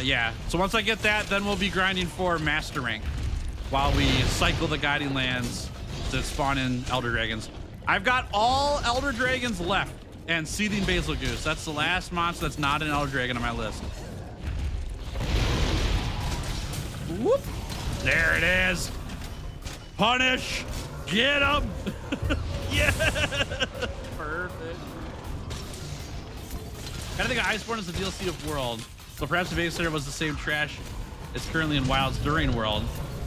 Yeah, so once I get that, then we'll be grinding for master rank while we cycle the guiding lands to spawn in elder dragons. I've got all elder dragons left and Seething Bazelgeuse. That's the last monster that's not an elder dragon on my list. Whoop. There it is. Punish. Get him. Yeah. Perfect. I think Iceborne is the DLC of World. So perhaps the Babysitter was the same trash as currently in Wilds during World.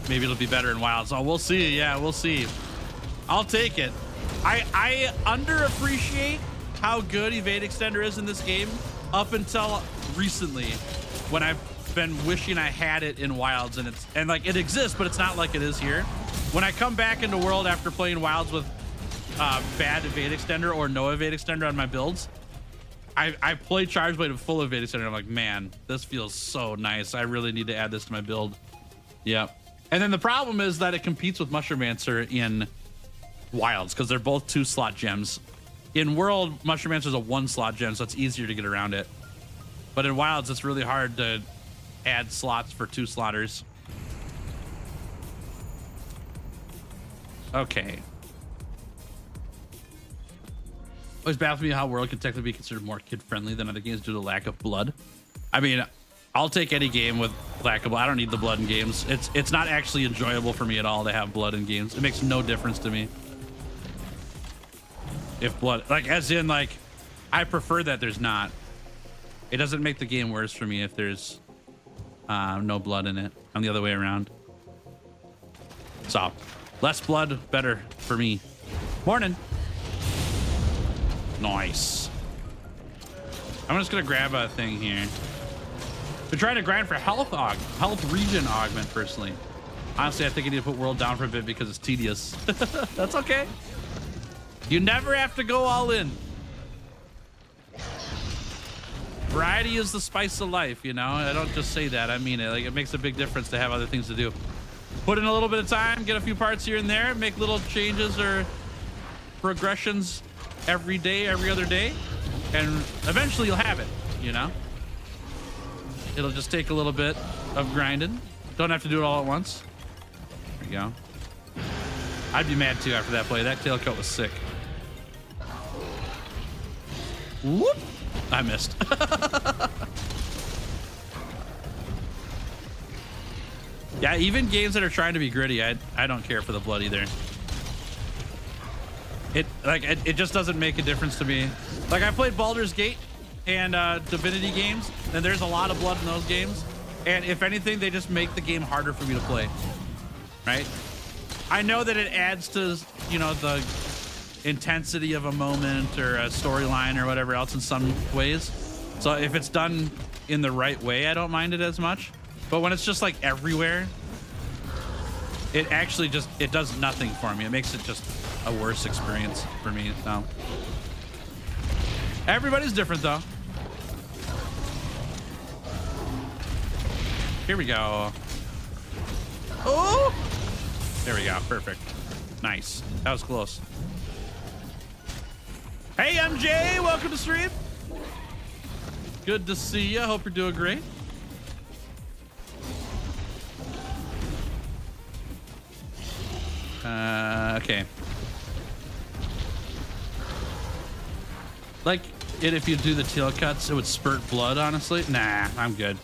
Maybe it'll be better in Wilds. Oh, we'll see. Yeah, we'll see. I'll take it. I underappreciate how good Evade Extender is in this game up until recently, when I've been wishing I had it in Wilds, and like it exists, but it's not like it is here. When I come back into World after playing Wilds with bad Evade Extender or no Evade Extender on my builds, I play Chargeblade with full Evade Extender. I'm like, man, this feels so nice. I really need to add this to my build. Yep. And then the problem is that it competes with Mushromancer in Wilds because they're both 2-slot gems. In World, Mushromancer is a 1-slot gem, so it's easier to get around it. But in Wilds, it's really hard to add slots for 2-slotters. Okay. Always baffles me how World can technically be considered more kid-friendly than other games due to lack of blood. I mean, I'll take any game with lack of blood. I don't need the blood in games. It's not actually enjoyable for me at all to have blood in games. It makes no difference to me. If blood, like as in like, I prefer that there's not. It doesn't make the game worse for me if there's no blood in it. I'm the other way around. So, less blood, better for me. Morning. Nice. I'm just gonna grab a thing here. Been trying to grind for health regen augment personally. Honestly, I think I need to put World down for a bit because it's tedious. That's okay. You never have to go all in. Variety is the spice of life, you know? I don't just say that, I mean it. Like, it makes a big difference to have other things to do. Put in a little bit of time, get a few parts here and there, make little changes or progressions every day, every other day, and eventually you'll have it, you know? It'll just take a little bit of grinding. Don't have to do it all at once. There you go. I'd be mad too after that play. That tailcoat was sick. Whoop! I missed. Yeah, even games that are trying to be gritty, I don't care for the blood either. It just doesn't make a difference to me. Like, I played Baldur's Gate and Divinity games, and there's a lot of blood in those games. And if anything, they just make the game harder for me to play, right? I know that it adds to, you know, the intensity of a moment or a storyline or whatever else in some ways. So if it's done in the right way, I don't mind it as much. But when it's just like everywhere, it actually just, it does nothing for me. It makes it just a worse experience for me. So everybody's different though. Here we go. Oh, There we go. Perfect. Nice. That was close. Hey, MJ. Welcome to stream. Good to see you. Hope you're doing great. Okay. Like if you do the tail cuts, it would spurt blood, honestly. Nah, I'm good.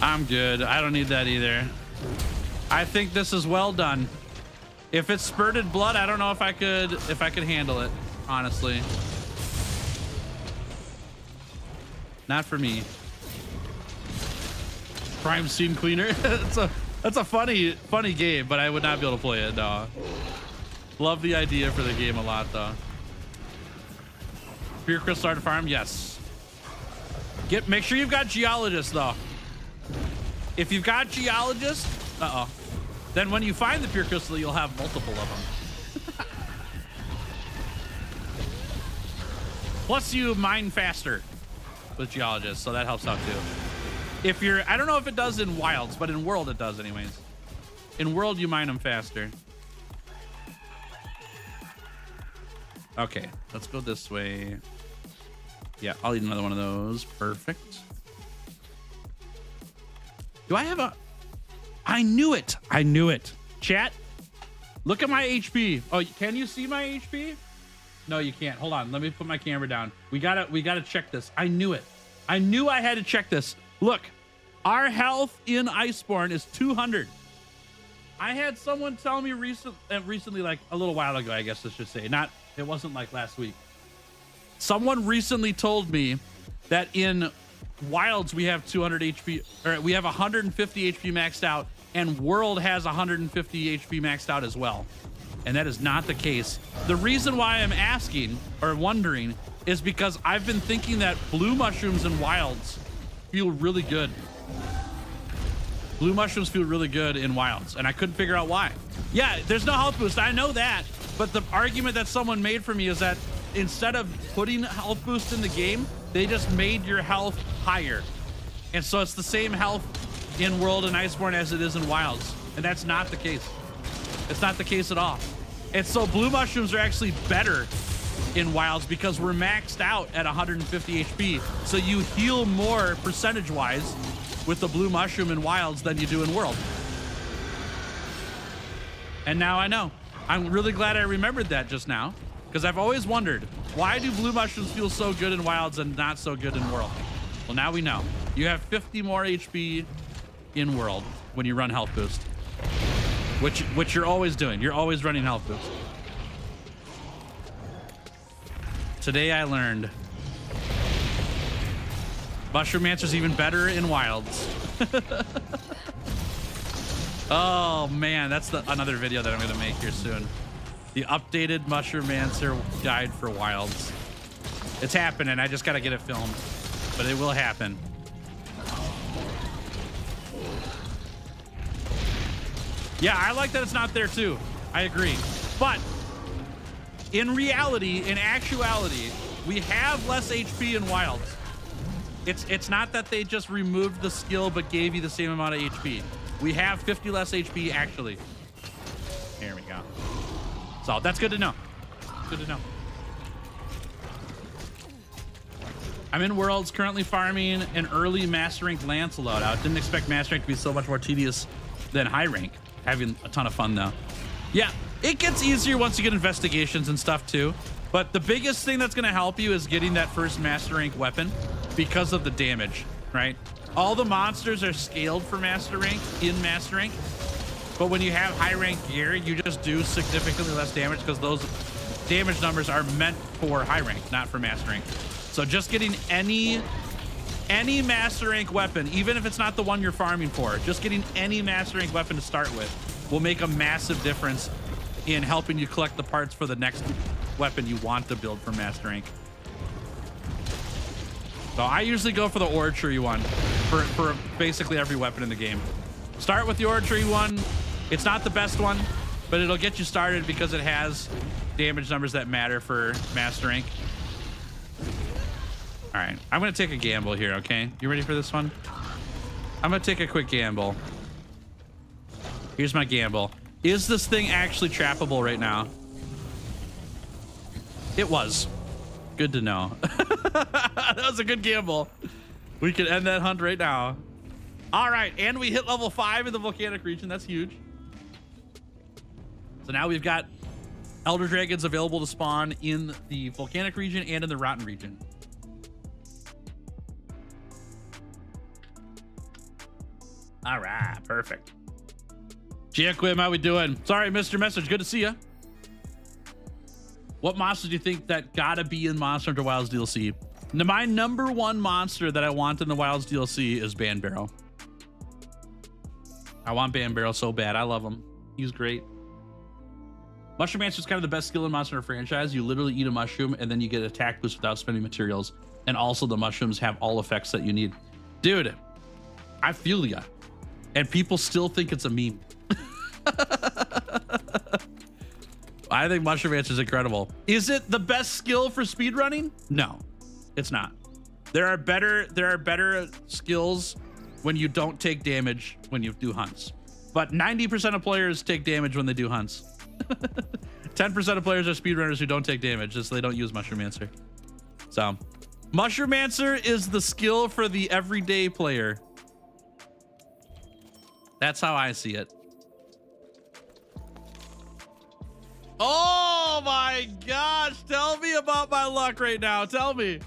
I'm good. I don't need that either. I think this is well done. If it spurted blood, I don't know if I could handle it, honestly. Not for me. Crime scene cleaner. That's a funny game, but I would not be able to play it. No. Love the idea for the game a lot, though. Pure crystal art farm, yes. Make sure you've got geologists, though. If you've got geologists, then when you find the pure crystal, you'll have multiple of them. Plus, you mine faster with geologists, so that helps out too. If you're, I don't know if it does in wilds, but in world it does anyways. In world, you mine them faster. Okay, let's go this way. Yeah, I'll eat another one of those. Perfect. Do I have a... I knew it. I knew it. Chat, look at my HP. Oh, can you see my HP? No, you can't. Hold on. Let me put my camera down. We gotta check this. I knew it. I knew I had to check this. Look, our health in Iceborne is 200. I had someone tell me recently, like a little while ago, I guess I should say. It wasn't like last week. Someone recently told me that in wilds we have 200 HP, or we have 150 HP maxed out, and world has 150 HP maxed out as well. And that is not the case. The reason why I'm asking or wondering is because I've been thinking that blue mushrooms in wilds feel really good. Blue mushrooms feel really good in wilds, and I couldn't figure out why. Yeah, there's no health boost. I know that. But the argument that someone made for me is that instead of putting health boost in the game, they just made your health higher. And so it's the same health in world and Iceborne as it is in wilds. And that's not the case. It's not the case at all. And so blue mushrooms are actually better in wilds because we're maxed out at 150 HP. So you heal more percentage-wise with the blue mushroom in wilds than you do in world. And now I know. I'm really glad I remembered that just now, because I've always wondered, why do blue mushrooms feel so good in wilds and not so good in world? Well, now we know. You have 50 more HP in world when you run health boost, which you're always doing. You're always running health boost. Today I learned Mushroom-mancer's even better in wilds. Oh man, that's another video that I'm gonna make here soon. The updated Mushroom-mancer guide for wilds. It's happening. I just gotta get it filmed, but it will happen. Yeah, I like that it's not there too. I agree. But in reality, in actuality, we have less HP in wilds. It's not that they just removed the skill but gave you the same amount of HP. We have 50 less HP actually. Here we go. So that's good to know. Good to know. I'm in worlds currently farming an early master rank Lance loadout. Didn't expect master rank to be so much more tedious than high rank. Having a ton of fun though. Yeah, it gets easier once you get investigations and stuff too. But the biggest thing that's gonna help you is getting that first master rank weapon because of the damage, right? All the monsters are scaled for master rank in master rank. But when you have high rank gear, you just do significantly less damage because those damage numbers are meant for high rank, not for master rank. So just getting any master rank weapon, even if it's not the one you're farming for, just getting any master rank weapon to start with will make a massive difference in helping you collect the parts for the next weapon you want to build for master rank. So I usually go for the ore tree one for basically every weapon in the game. Start with the ore tree one. It's not the best one, but it'll get you started because it has damage numbers that matter for master rank. All right, I'm gonna take a gamble here, okay? You ready for this one? I'm gonna take a quick gamble. Here's my gamble. Is this thing actually trappable right now? It was. Good to know. That was a good gamble. We could end that hunt right now. All right, and we hit level 5 in the volcanic region. That's huge. So now we've got Elder Dragons available to spawn in the volcanic region and in the rotten region. All right, perfect. Giaquim, how we doing? Sorry, Mr. Message. Good to see you. What monsters do you think that gotta be in Monster Hunter Wilds DLC? Now, my number one monster that I want in the Wilds DLC is Banbarrow. I want Banbarrow so bad. I love him. He's great. Mushroom Mancer is kind of the best skill in Monster Hunter franchise. You literally eat a mushroom and then you get attack boost without spending materials. And also the mushrooms have all effects that you need. Dude, I feel ya. And people still think it's a meme. I think Mushroom Mancer is incredible. Is it the best skill for speedrunning? No, it's not. There are better skills when you don't take damage when you do hunts. But 90% of players take damage when they do hunts. 10% of players are speedrunners who don't take damage, just they don't use Mushroom Mancer. So, Mushroom Mancer is the skill for the everyday player. That's how I see it. Oh my gosh, tell me about my luck right now. Tell me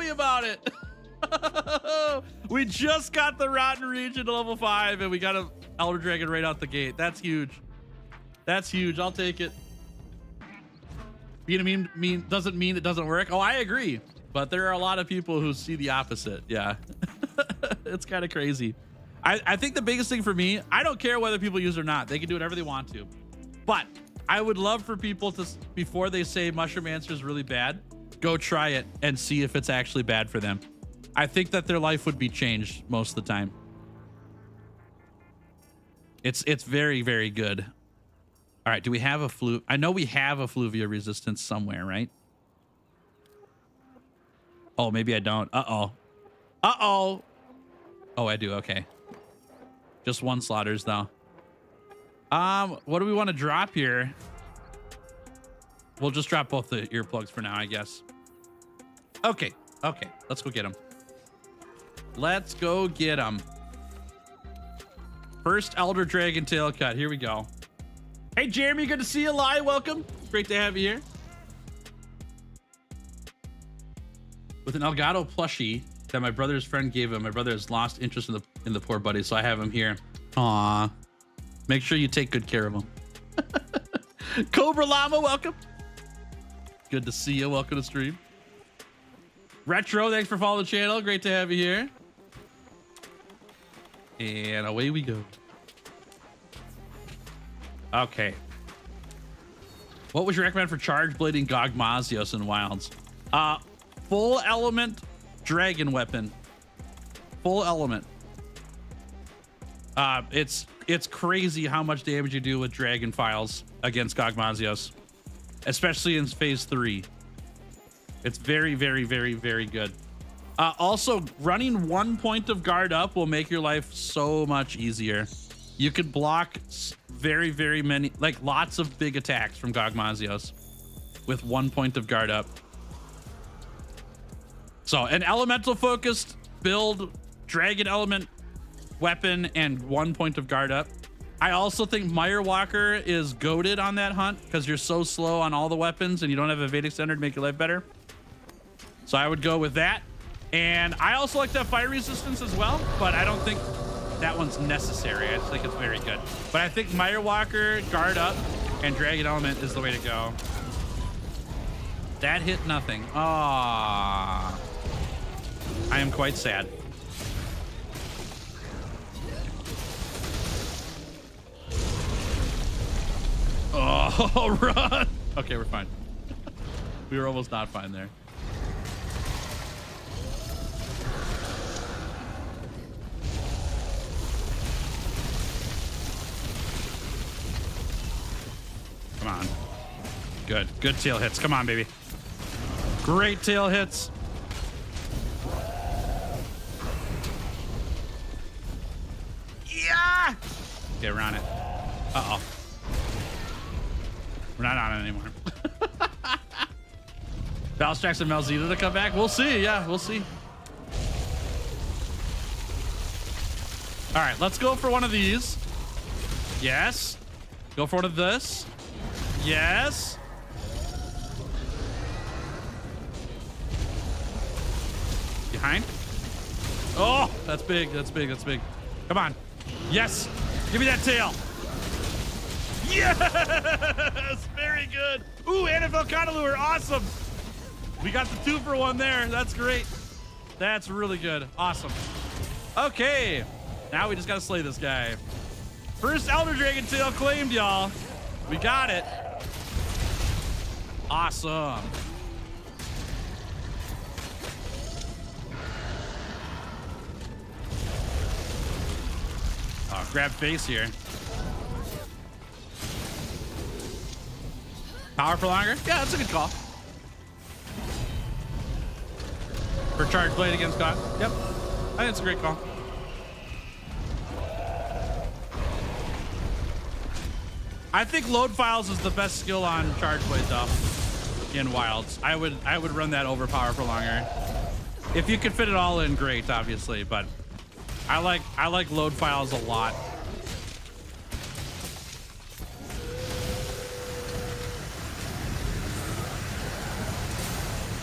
about it. We just got the rotten region to level 5 and we got an Elder Dragon right out the gate. That's huge. That's huge. I'll take it. Being a meme doesn't mean it doesn't work. Oh, I agree. But there are a lot of people who see the opposite. Yeah. It's kind of crazy. I think the biggest thing for me, I don't care whether people use it or not. They can do whatever they want to. But I would love for people to, before they say Mushroom Mancer is really bad, go try it and see if it's actually bad for them. I think that their life would be changed most of the time. It's very, very good. All right, do we have a I know we have a Fluvia resistance somewhere, right? Oh, maybe I don't. Uh-oh. Uh-oh. Oh, I do. Okay. Just one slaughters, though. What do we want to drop here? We'll just drop both the earplugs for now, I guess. Okay. Okay. Let's go get them. Let's go get them. First Elder Dragon tail cut. Here we go. Hey, Jeremy. Good to see you live. Welcome. Great to have you here. With an Elgato plushie that my brother's friend gave him. My brother has lost interest in the poor buddy, so I have him here. Aw. Make sure you take good care of him. Cobra Llama, welcome. Good to see you. Welcome to stream. Retro, thanks for following the channel. Great to have you here. And away we go. Okay. What would you recommend for Chargeblade and Gogmazios in Wilds? Full element dragon weapon. Full element. It's crazy how much damage you do with dragon files against Gogmazios, especially in phase 3. It's very, very, very, very good. Also, running 1 point of guard up will make your life so much easier. You could block very, very many, like lots of big attacks from Gogmazios with 1 point of guard up. So an elemental focused build, dragon element weapon, and 1 point of guard up. I also think Mirewalker is goated on that hunt because you're so slow on all the weapons and you don't have a Vedic Center to make your life better. So I would go with that. And I also like that fire resistance as well, but I don't think that one's necessary. I just think it's very good. But I think Mirewalker, guard up, and dragon element is the way to go. That hit nothing. Ah, I am quite sad. Oh, run. Okay, we're fine. We were almost not fine there. Come on. Good. Good tail hits. Come on, baby. Great tail hits. Yeah. Okay, we're on it. Uh-oh. We're not on it anymore. Valstrax and Malzita to come back. We'll see. Yeah, we'll see. All right, let's go for one of these. Yes. Go for one of this. Yes. Behind. Oh, that's big. That's big. That's big. Come on. Yes. Give me that tail. Yes. Very good. Ooh, and a Velkhana lure. Awesome. We got the 2-for-1 there. That's great. That's really good. Awesome. Okay. Now we just got to slay this guy. First Elder Dragon tail claimed, y'all. We got it. Awesome. Oh, grab face here. Power for longer? Yeah, that's a good call. For Chargeblade against God. Yep. I think it's a great call. I think load files is the best skill on Chargeblade though in Wilds. I would run that over Power for longer. If you could fit it all in, great, obviously, but I like load files a lot.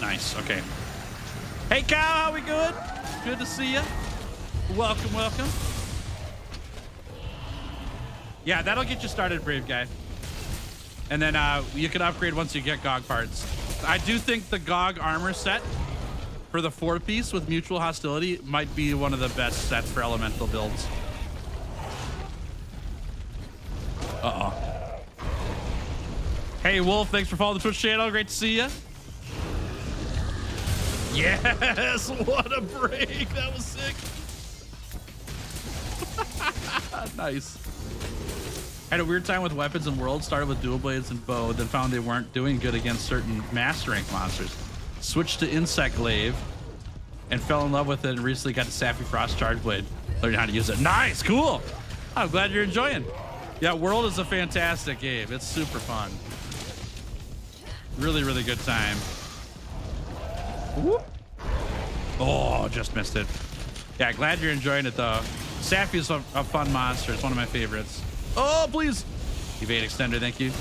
Nice. Okay. Hey, Kyle, how we good? Good to see you. Welcome, welcome. Yeah, that'll get you started, Brave Guy. And then you can upgrade once you get GOG parts. I do think the GOG armor set for the 4-piece with mutual hostility might be one of the best sets for elemental builds. Uh-oh. Hey, Wolf, thanks for following the Twitch channel. Great to see you. Yes, what a break. That was sick. Nice. Had a weird time with weapons and worlds. Started with dual blades and bow, then found they weren't doing good against certain master rank monsters. Switched to insect glaive and fell in love with it and recently got to Sappy Frost Chargeblade. Learned how to use it. Nice, cool. I'm glad you're enjoying. Yeah, World is a fantastic game. It's super fun. Really, really good time. Whoop. Oh, just missed it. Yeah, glad you're enjoying it though. Sappy is a fun monster. It's one of my favorites. Oh, please. Evade extender, thank you.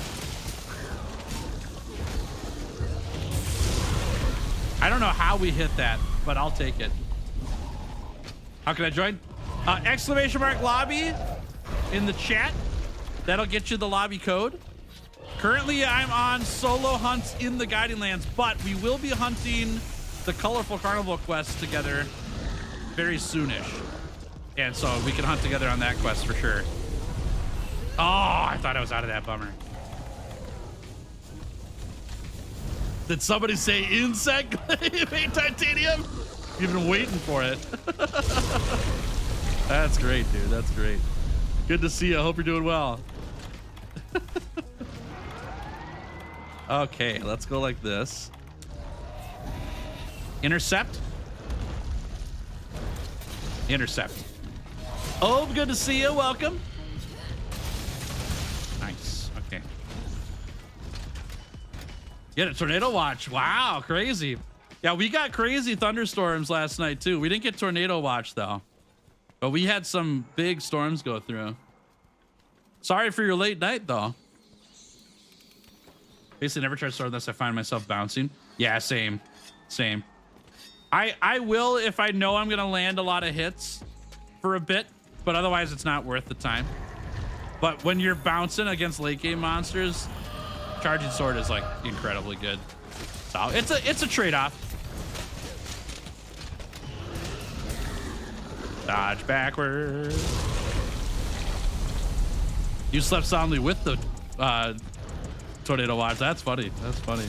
I don't know how we hit that, but I'll take it. How can I join? Exclamation mark lobby in the chat. That'll get you the lobby code. Currently, I'm on solo hunts in the Guiding Lands, but we will be hunting the Colorful Carnival quest together very soonish. And so we can hunt together on that quest for sure. Oh, I thought I was out of that. Bummer. Did somebody say insect glaive? Hey, Titanium? You've been waiting for it. That's great, dude. That's great. Good to see you. I hope you're doing well. Okay, let's go like this. Intercept. Intercept. Oh, good to see you. Welcome. Nice. Okay. Get a tornado watch. Wow, crazy. Yeah, we got crazy thunderstorms last night too. We didn't get tornado watch though, but we had some big storms go through. Sorry for your late night though. Basically never charge sword unless I find myself bouncing. Yeah, same. I will if I know I'm gonna land a lot of hits for a bit, but otherwise it's not worth the time. But when you're bouncing against late game monsters, charging sword is like incredibly good. So it's a trade-off. Dodge backwards. You slept soundly with the tornado watch. That's funny. That's funny.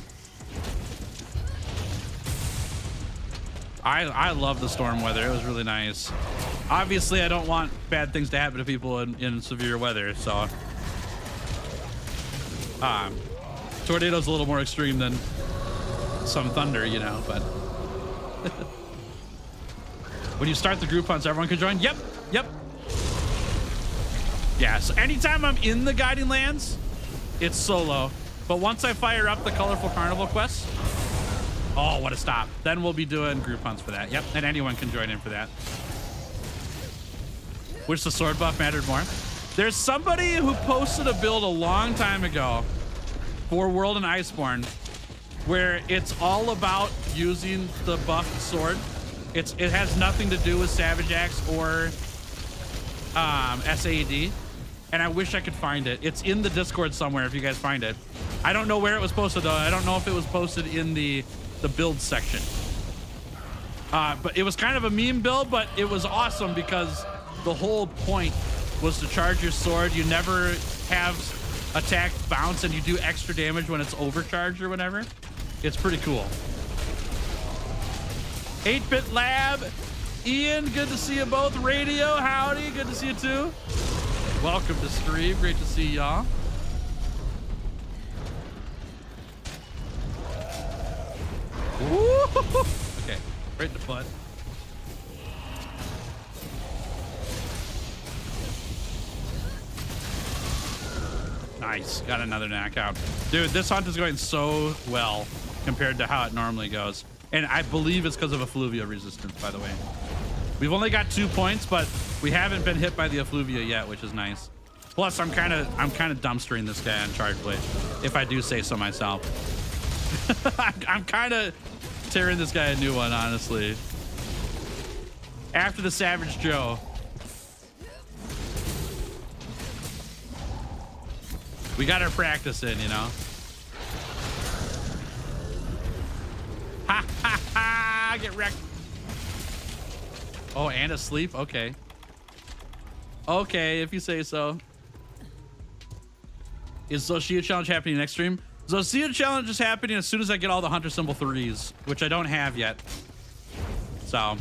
I love the storm weather. It was really nice. Obviously, I don't want bad things to happen to people in severe weather, so tornado's a little more extreme than some thunder, you know, but when you start the group hunts, everyone can join. Yep. Yeah, so anytime I'm in the Guiding Lands, it's solo. But once I fire up the Colorful Carnival quest, oh, what a stop. Then we'll be doing group hunts for that. Yep, and anyone can join in for that. Wish the sword buff mattered more. There's somebody who posted a build a long time ago for World and Iceborne where it's all about using the buffed sword. It has nothing to do with Savage Axe or SAD. And I wish I could find it. It's in the Discord somewhere if you guys find it. I don't know where it was posted though. I don't know if it was posted in the build section. But it was kind of a meme build, but it was awesome because the whole point was to charge your sword. You never have attack bounce and you do extra damage when it's overcharged or whatever. It's pretty cool. 8-Bit Lab, Ian, good to see you both. Radio, howdy, good to see you too. Welcome to stream, great to see y'all. Okay, right in the butt. Nice, got another knockout. Dude, this hunt is going so well compared to how it normally goes. And I believe it's because of Effluvia resistance, by the way. We've only got 2 points, but we haven't been hit by the Effluvia yet, which is nice. Plus, I'm kind of dumpstering this guy on Chargeblade, if I do say so myself. I'm kind of tearing this guy a new one, honestly. After the Savage Joe. We got our practice in, you know. Ha ha ha! Get wrecked. Oh, and asleep? Okay. Okay, if you say so. Is Zoshia Challenge happening next stream? Zoshia Challenge is happening as soon as I get all the Hunter Symbol 3s, which I don't have yet. So,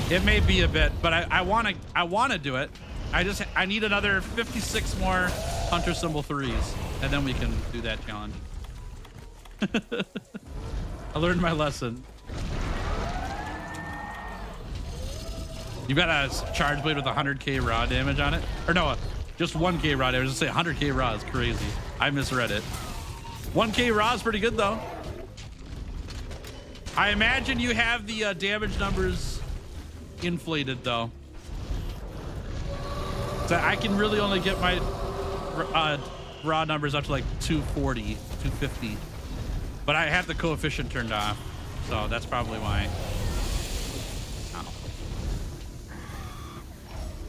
it may be a bit, but I wanna do it. I need another 56 more Hunter Symbol 3s, and then we can do that challenge. I learned my lesson. You got a Chargeblade with 100k raw damage on it? Or no, just 1k raw damage. I was gonna say 100k raw is crazy. I misread it. 1k raw is pretty good though. I imagine you have the damage numbers inflated though. So I can really only get my raw numbers up to like 240, 250. But I have the coefficient turned off, so that's probably why.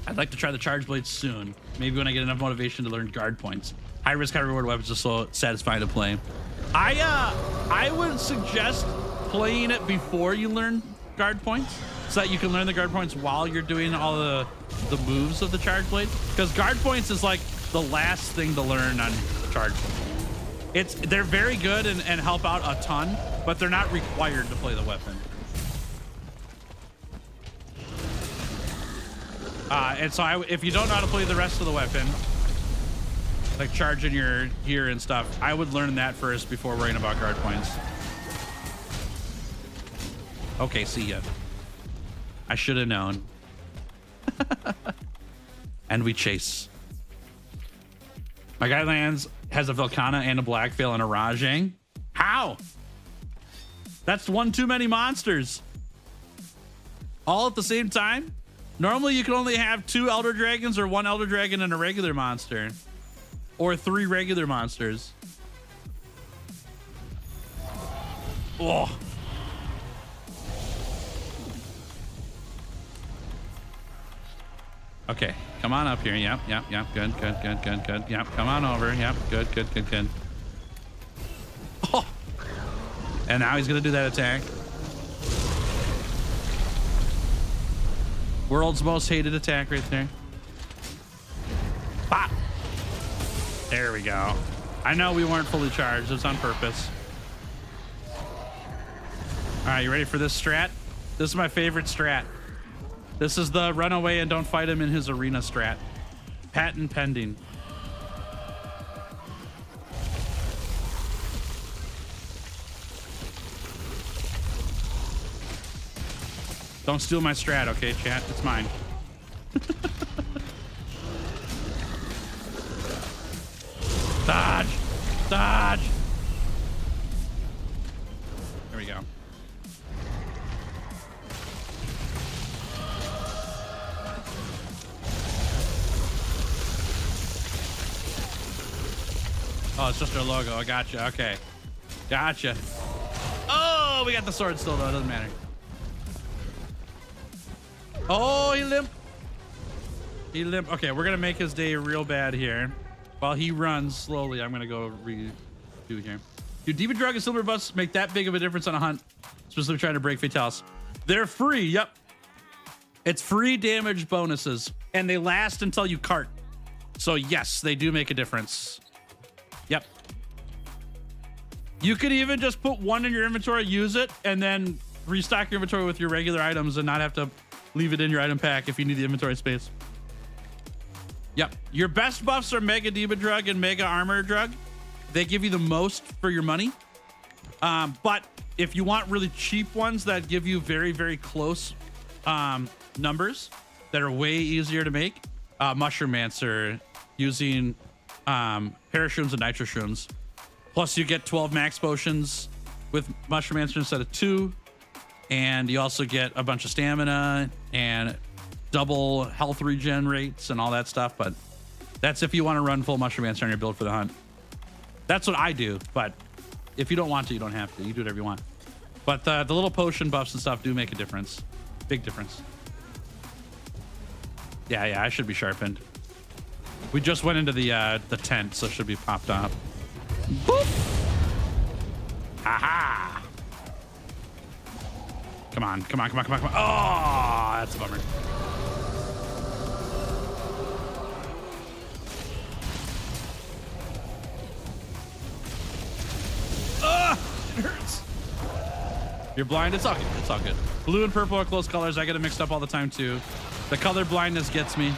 I'd like to try the Chargeblade soon. Maybe when I get enough motivation to learn guard points. High risk, high reward weapons are so satisfying to play. I would suggest playing it before you learn guard points, so that you can learn the guard points while you're doing all the moves of the Chargeblade. Because guard points is like the last thing to learn on Chargeblade. They're very good and help out a ton, but they're not required to play the weapon. And so if you don't know how to play the rest of the weapon, like charging your gear and stuff, I would learn that first before worrying about guard points. Okay, see ya. I should have known. And we chase. My guy lands, has a Velkhana and a Black Veil and a Rajang. How? That's one too many monsters. All at the same time? Normally you can only have 2 Elder Dragons or 1 Elder Dragon and a regular monster. Or 3 regular monsters. Oh. Okay, come on up here. Yep, good. Yep, come on over. Yep, good. Oh. And now he's gonna do that attack. World's most hated attack right there. Bop. There we go. I know we weren't fully charged. It's on purpose. All right, you ready for this strat? This is my favorite strat. This is the run away and don't fight him in his arena strat. Patent pending. Don't steal my strat, okay, chat? It's mine. Dodge! Dodge! Oh, it's just our logo. I gotcha. Okay. Gotcha. Oh, we got the sword still, though. It doesn't matter. Oh, he limp. He limp. Okay, we're going to make his day real bad here. While he runs slowly, I'm going to go redo here. Do Demon Drug and Silver Buffs make that big of a difference on a hunt? Specifically trying to break Fatales. They're free. Yep. It's free damage bonuses, and they last until you cart. So yes, they do make a difference. Yep. You could even just put one in your inventory, use it, and then restock your inventory with your regular items and not have to leave it in your item pack if you need the inventory space. Yep. Your best buffs are Mega Demon Drug and Mega Armor Drug. They give you the most for your money. But if you want really cheap ones that give you very, very close numbers that are way easier to make, Mushromancer using Parashrooms and Nitro Shrooms. Plus you get 12 max potions with Mushromancer instead of 2. And you also get a bunch of stamina and double health regen rates and all that stuff. But that's if you want to run full Mushromancer on your build for the hunt. That's what I do. But if you don't want to, you don't have to. You do whatever you want. But the little potion buffs and stuff do make a difference. Big difference. Yeah, I should be sharpened. We just went into the tent, so it should be popped up. Boop! Aha! Come on. Oh, that's a bummer. It hurts. You're blind. It's all good. It's all good. Blue and purple are close colors. I get it mixed up all the time too. The color blindness gets me.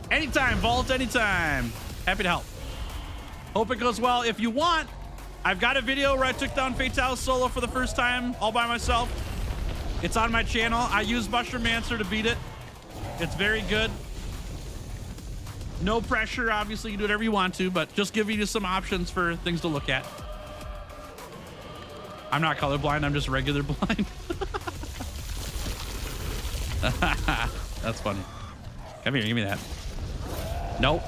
Anytime, Vault, anytime. Happy to help. Hope it goes well. If you want, I've got a video where I took down Fatale solo for the first time, all by myself. It's on my channel. I use Mushromancer to beat it. It's very good. No pressure, obviously. You do whatever you want to, but just giving you some options for things to look at. I'm not colorblind. I'm just regular blind. That's funny. Come here. Give me that. Nope.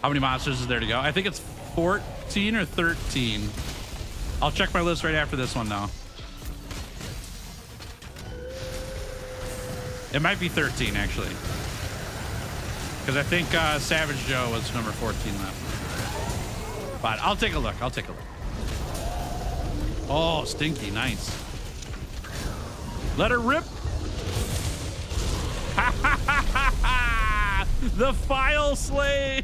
How many monsters is there to go? I think it's 14 or 13. I'll check my list right after this one, though. It might be 13, actually. Because I think Savage Joe was number 14 left. But I'll take a look. Oh, Stinky. Nice. Let her rip. The file slay.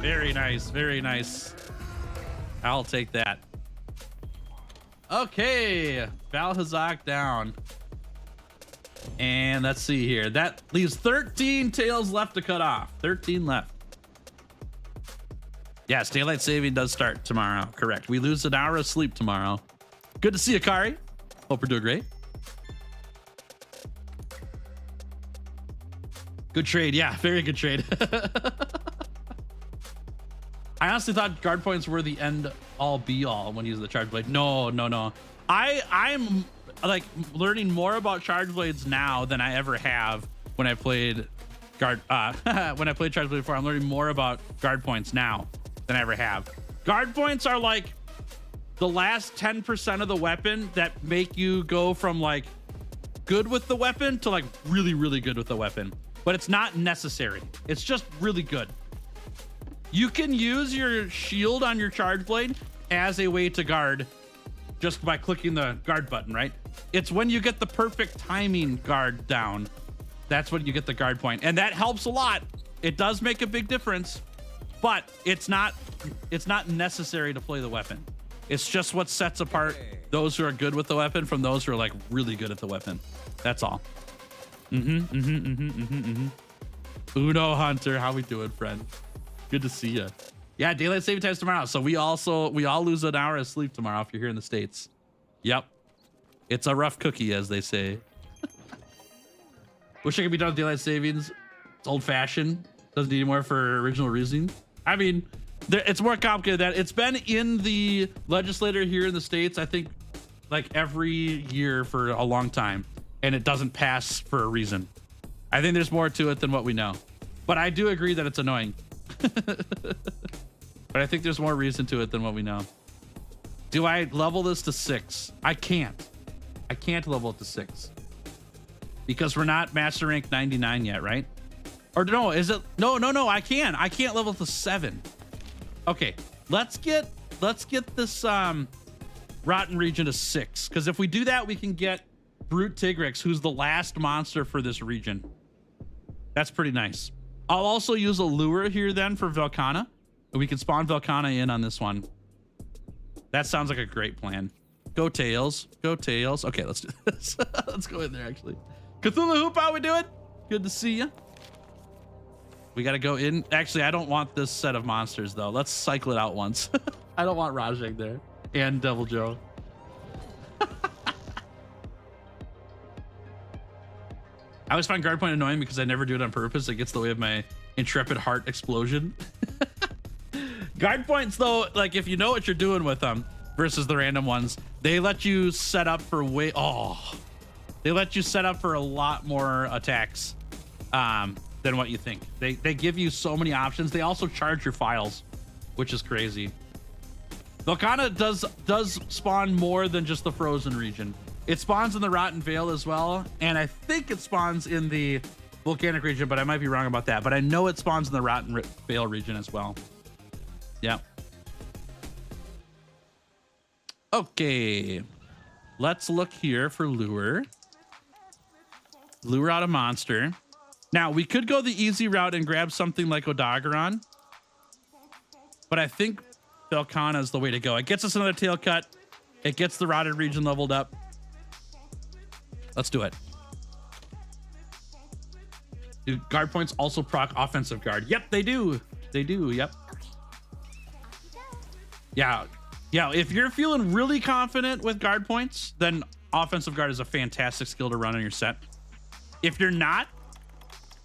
Very nice. Very nice. I'll take that. Okay. Balhazak down. And let's see here. That leaves 13 tails left to cut off. 13 left. Yes, daylight saving does start tomorrow. Correct. We lose an hour of sleep tomorrow. Good to see you, Kari. Hope we're doing great. Good trade. Yeah, very good trade. I honestly thought guard points were the end all be all when using the Chargeblade. No. I'm like learning more about Chargeblades now than I ever have when I played when I played Chargeblade before. I'm learning more about guard points now than I ever have. Guard points are like the last 10% of the weapon that make you go from like good with the weapon to like really, really good with the weapon. But it's not necessary. It's just really good. You can use your shield on your Chargeblade as a way to guard just by clicking the guard button, right? It's when you get the perfect timing guard down, that's when you get the guard point. And that helps a lot. It does make a big difference, but it's not necessary to play the weapon. It's just what sets apart those who are good with the weapon from those who are like really good at the weapon. That's all. Uno Hunter, how we doing, friend? Good to see you. Yeah, daylight saving time's tomorrow, so we all lose an hour of sleep tomorrow if you're here in the States. Yep, it's a rough cookie, as they say. Wish I could be done with daylight savings. It's old-fashioned. Doesn't need any more for original reasoning. I mean, it's more complicated than that. It's been in the legislature here in the States, I think, like every year for a long time. And it doesn't pass for a reason. I think there's more to it than what we know. But I do agree that it's annoying. But I think there's more reason to it than what we know. Do I level this to 6? I can't. I can't level it to 6. Because we're not master rank 99 yet, right? Or no, is it? No, I can. I can't level it to 7. Okay, let's get this rotten region to 6. Because if we do that, we can get Brute Tigrex, who's the last monster for this region. That's pretty nice. I'll also use a lure here then for Velkhana. We can spawn Velkhana in on this one. That sounds like a great plan. Go Tails. Go Tails. Okay, let's do this. Let's go in there, actually. Cthulhu Hoop, how we doing? Good to see you. We got to go in. Actually, I don't want this set of monsters, though. Let's cycle it out once. I don't want Rajang there. And Deviljho. I always find guard point annoying because I never do it on purpose. It gets in the way of my intrepid heart explosion. Guard points, though, like if you know what you're doing with them versus the random ones, they let you set up for they let you set up for a lot more attacks than what you think. They give you so many options. They also charge your files, which is crazy. Velkhana does spawn more than just the frozen region. It spawns in the Rotten Vale as well, and I think it spawns in the volcanic region, but I might be wrong about that. But I know it spawns in the Rotten Vale region as well. Yeah. Okay. Let's look here for lure. Lure out a monster. Now, we could go the easy route and grab something like Odogaron, but I think Velkhana is the way to go. It gets us another tail cut. It gets the rotted region leveled up. Let's do it. Do guard points also proc offensive guard? Yep, they do. They do, yep. Yeah, if you're feeling really confident with guard points, then offensive guard is a fantastic skill to run on your set. If you're not,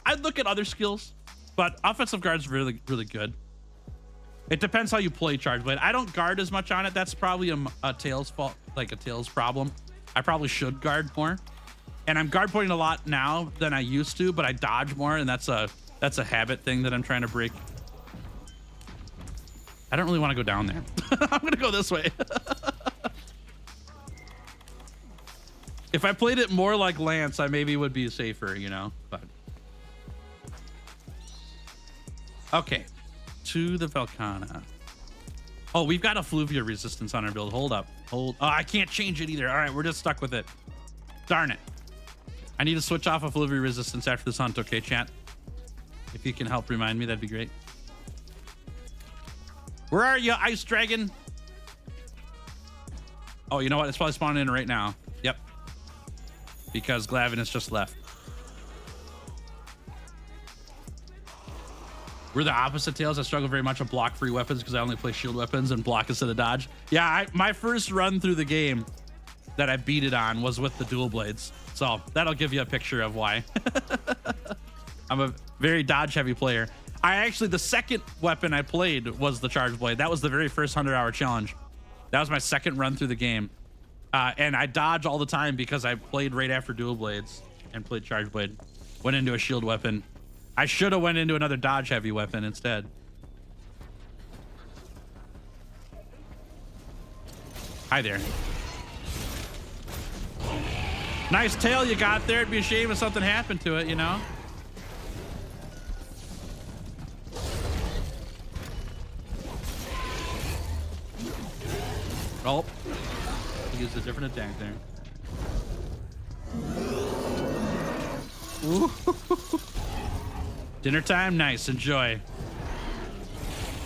I'd look at other skills, but offensive guard is really, really good. It depends how you play Chargeblade. I don't guard as much on it. That's probably a Tails fault, like a Tails problem. I probably should guard more. And I'm guard pointing a lot now than I used to, but I dodge more, and that's a habit thing that I'm trying to break. I don't really want to go down there. I'm gonna go this way. If I played it more like Lance, I maybe would be safer, you know, but. Okay, to the Velkhana. Oh, we've got a Fluvia resistance on our build. Hold up, oh, I can't change it either. All right, we're just stuck with it. Darn it. I need to switch off of Fluvia resistance after this hunt, okay, chat? If you can help remind me, that'd be great. Where are you, Ice Dragon? Oh, you know what? It's probably spawning in right now. Yep. Because Glavinus just left. We're the opposite Tails. I struggle very much on block-free weapons because I only play shield weapons and block instead of dodge. Yeah, my first run through the game that I beat it on was with the dual blades. So that'll give you a picture of why. I'm a very dodge-heavy player. The second weapon I played was the Chargeblade. That was the very first 100-hour challenge. That was my second run through the game. And I dodge all the time because I played right after dual blades and played Chargeblade. Went into a shield weapon. I should have went into another dodge-heavy weapon instead. Hi there. Nice tail you got there. It'd be a shame if something happened to it, you know? Oh, he used a different attack there. Ooh. Dinner time, nice, enjoy.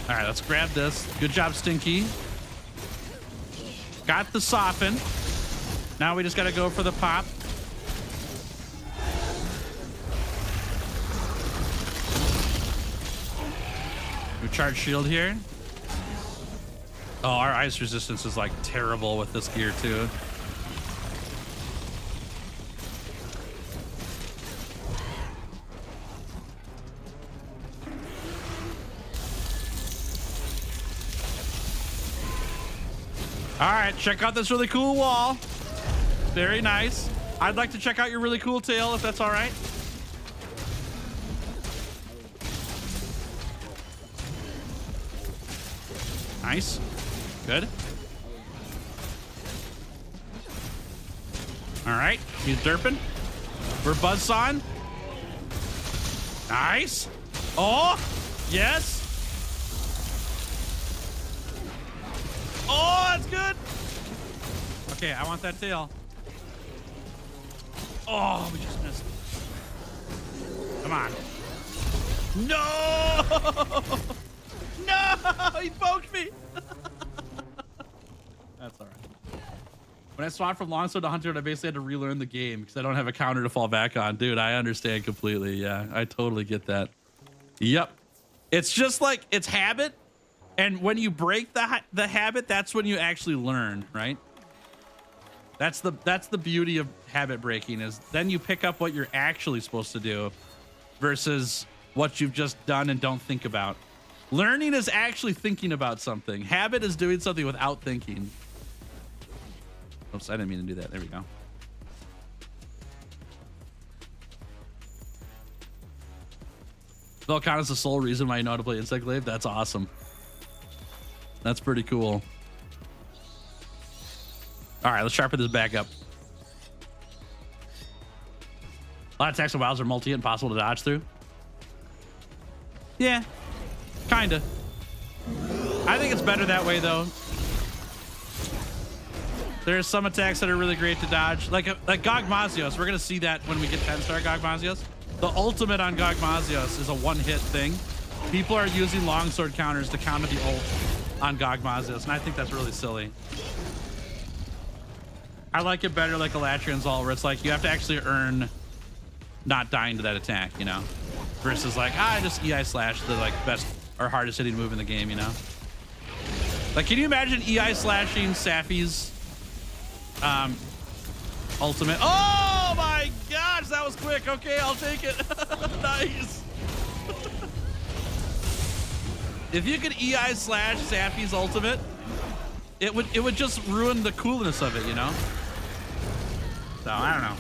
All right, let's grab this. Good job, Stinky. Got the soften. Now we just gotta go for the pop. We charge shield here. Oh, our ice resistance is like terrible with this gear too. All right, check out this really cool wall. Very nice. I'd like to check out your really cool tail if that's all right. Nice. Good. All right. He's derping. We're buzzsawing. Nice. Oh, yes. Oh, that's good. Okay, I want that tail. Oh, we just missed. Come on. No! No! He poked me! That's all right. When I swapped from longsword to hunter, I basically had to relearn the game because I don't have a counter to fall back on. Dude, I understand completely. Yeah, I totally get that. Yep. It's just like, it's habit. And when you break the habit, that's when you actually learn, right? That's the beauty of habit breaking, is then you pick up what you're actually supposed to do versus what you've just done and don't think about. Learning is actually thinking about something. Habit is doing something without thinking. Oops, I didn't mean to do that. There we go. Velkhana is the sole reason why you know how to play Insect Glaive. That's awesome. That's pretty cool. All right, let's sharpen this back up. A lot of attacks and wilds are multi-hit, impossible to dodge through. Yeah, kinda. I think it's better that way, though. There's some attacks that are really great to dodge, like Gogmazios. We're gonna see that when we get 10-star Gogmazios. The ultimate on Gogmazios is a one-hit thing. People are using longsword counters to counter the ult on Gogmazios, and I think that's really silly. I like it better like Elatrian's ult, where it's like you have to actually earn not dying to that attack, you know, versus like, I just EI slash the like best or hardest hitting move in the game, you know. Like, can you imagine EI slashing Safi's ultimate? Oh my gosh, that was quick. Okay, I'll take it. Nice. If you could EI slash Safi's ultimate, it would just ruin the coolness of it, you know? So, I don't know.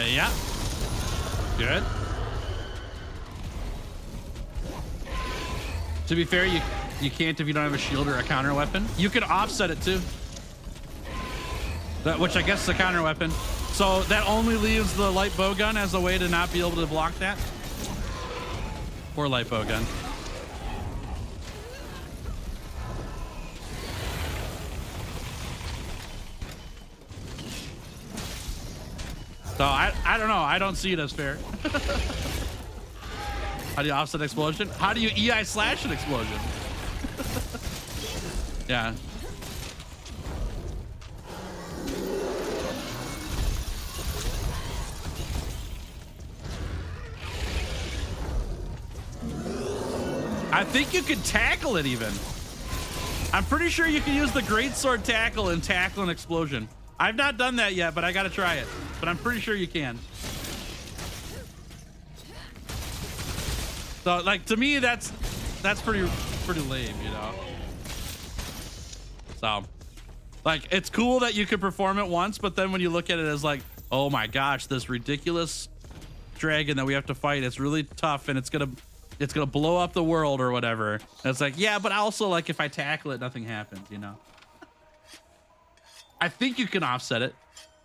Yeah. Good. To be fair, you can't if you don't have a shield or a counter weapon. You can offset it too. Which I guess is a counter weapon. So that only leaves the light bow gun as a way to not be able to block that. Or light bow gun. So I don't know. I don't see it as fair. How do you offset explosion? How do you EI slash an explosion? Yeah. I think you could tackle it even. I'm pretty sure you can use the greatsword tackle and tackle an explosion. I've not done that yet, but I gotta try it. But I'm pretty sure you can. So, like, to me, that's pretty lame, you know. So, like, it's cool that you could perform it once, but then when you look at it as like, oh my gosh, this ridiculous dragon that we have to fight, it's really tough and it's gonna blow up the world or whatever. And it's like, yeah, but also, like, if I tackle it, nothing happens, you know. I think you can offset it.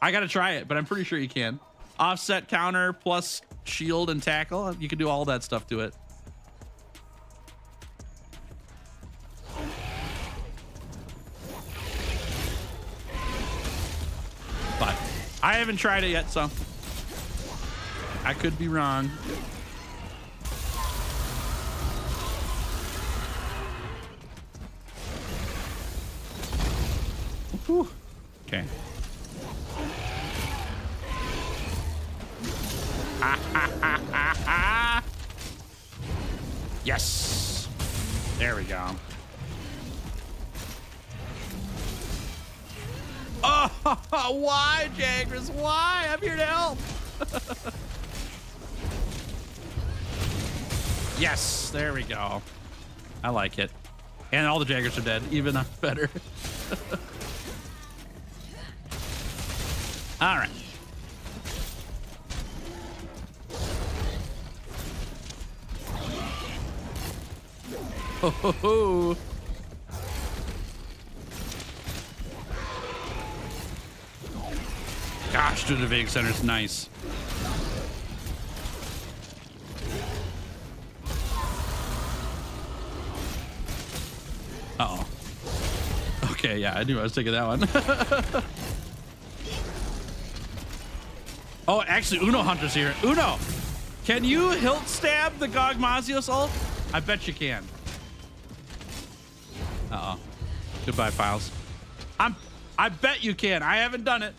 I gotta try it, but I'm pretty sure you can. Offset counter plus shield and tackle. You can do all that stuff to it. But I haven't tried it yet, so I could be wrong. Whew. Okay. Yes. There we go. Oh, why, Jagras? Why? I'm here to help. Yes, there we go. I like it. And all the Jaggers are dead, even better. All right. Ho, ho, ho. Gosh, dude, the Vig Center's nice. Uh-oh. Okay, yeah, I knew I was taking that one. Oh, actually, Uno Hunter's here. Uno, can you hilt stab the Gogmazios ult? I bet you can. Uh-oh. Goodbye, Files. I bet you can. I haven't done it,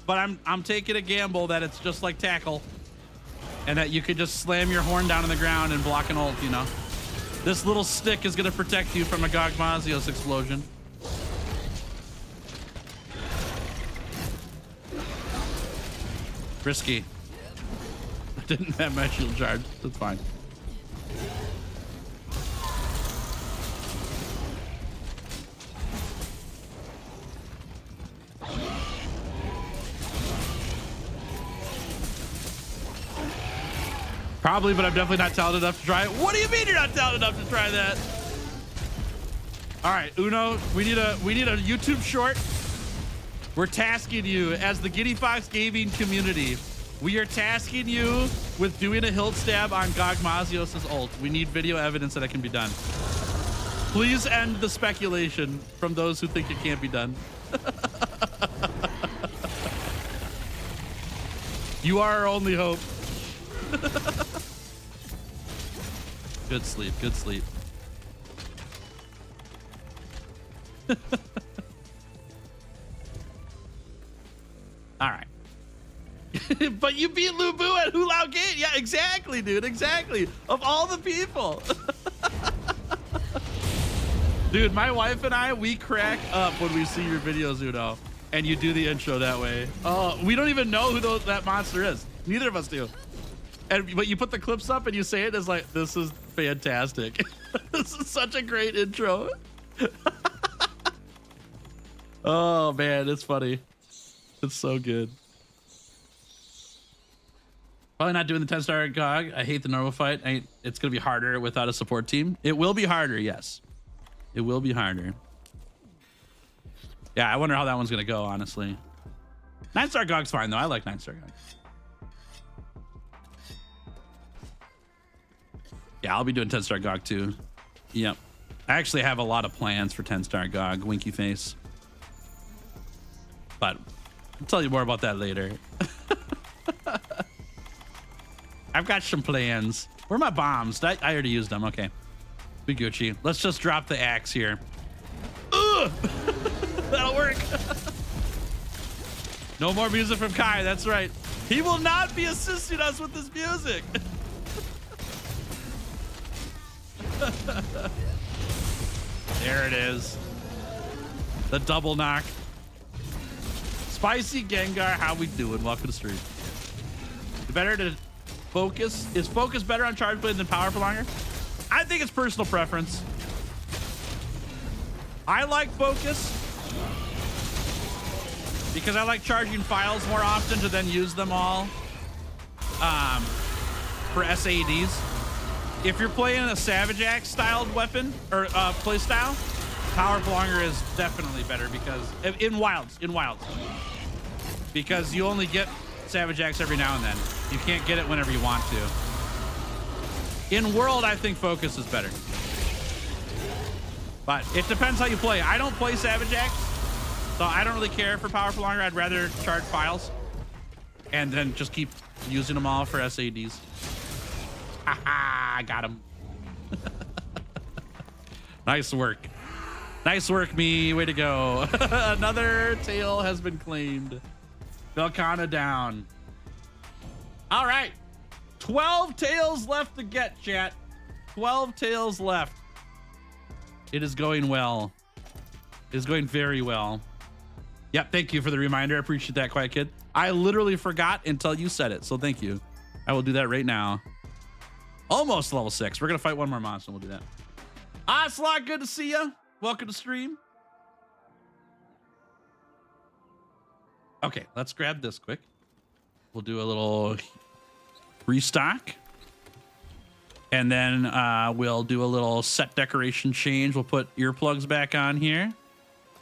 but I'm taking a gamble that it's just like tackle, and that you could just slam your horn down on the ground and block an ult, you know? This little stick is gonna protect you from a Gogmazios explosion. Risky. I didn't have my shield charge. That's fine. Probably, but I'm definitely not talented enough to try it. What do you mean you're not talented enough to try that? All right, Uno, we need a YouTube short. We're tasking you as the Giddy Fox gaming community. We are tasking you with doing a hilt stab on Gogmazios' ult. We need video evidence that it can be done. Please end the speculation from those who think it can't be done. You are our only hope. Good sleep, good sleep. All right. But you beat Lubu at Hulao Gate. Yeah, exactly, dude. Exactly. Of all the people. Dude, my wife and I, we crack up when we see your videos, Uno, and you do the intro that way. Oh, we don't even know who that monster is. Neither of us do. But you put the clips up and you say it as like, this is fantastic. This is such a great intro. Oh man, it's funny. It's so good. Probably not doing the 10-star GOG. I hate the normal fight. It's gonna be harder without a support team. It will be harder, yes. It will be harder. Yeah, I wonder how that one's gonna go, honestly. 9-star GOG's fine though. I like 9-star GOG. Yeah, I'll be doing 10-star GOG too. Yep. I actually have a lot of plans for 10-star GOG, winky face. But I'll tell you more about that later. I've got some plans. Where are my bombs? I already used them. Okay. Be Gucci. Let's just drop the axe here. Ugh! That'll work. No more music from Kai. That's right. He will not be assisting us with this music. There it is. The double knock. Spicy Gengar, how we doing? Welcome to stream. Better to focus. Is focus better on Chargeblade than Power Prolonger? I think it's personal preference. I like focus because I like charging files more often to then use them all for SAEDs. If you're playing a Savage Axe styled weapon or play style, Power Prolonger is definitely better because in wilds, because you only get Savage Axe every now and then. You can't get it whenever you want to. In World, I think Focus is better. But it depends how you play. I don't play Savage Axe, so I don't really care for Power Prolonger. I'd rather charge files and then just keep using them all for SADs. Haha, I got him. Nice work. Nice work, me. Way to go. Another tail has been claimed. Velkhana down. All right. 12 tails left to get, chat. 12 tails left. It is going well. It is going very well. Yep, thank you for the reminder. I appreciate that, Quiet Kid. I literally forgot until you said it, so thank you. I will do that right now. Almost level 6. We're going to fight one more monster. We'll do that. Ocelot, good to see you. Welcome to stream. Okay, let's grab this quick. We'll do a little restock. And then we'll do a little set decoration change. We'll put earplugs back on here.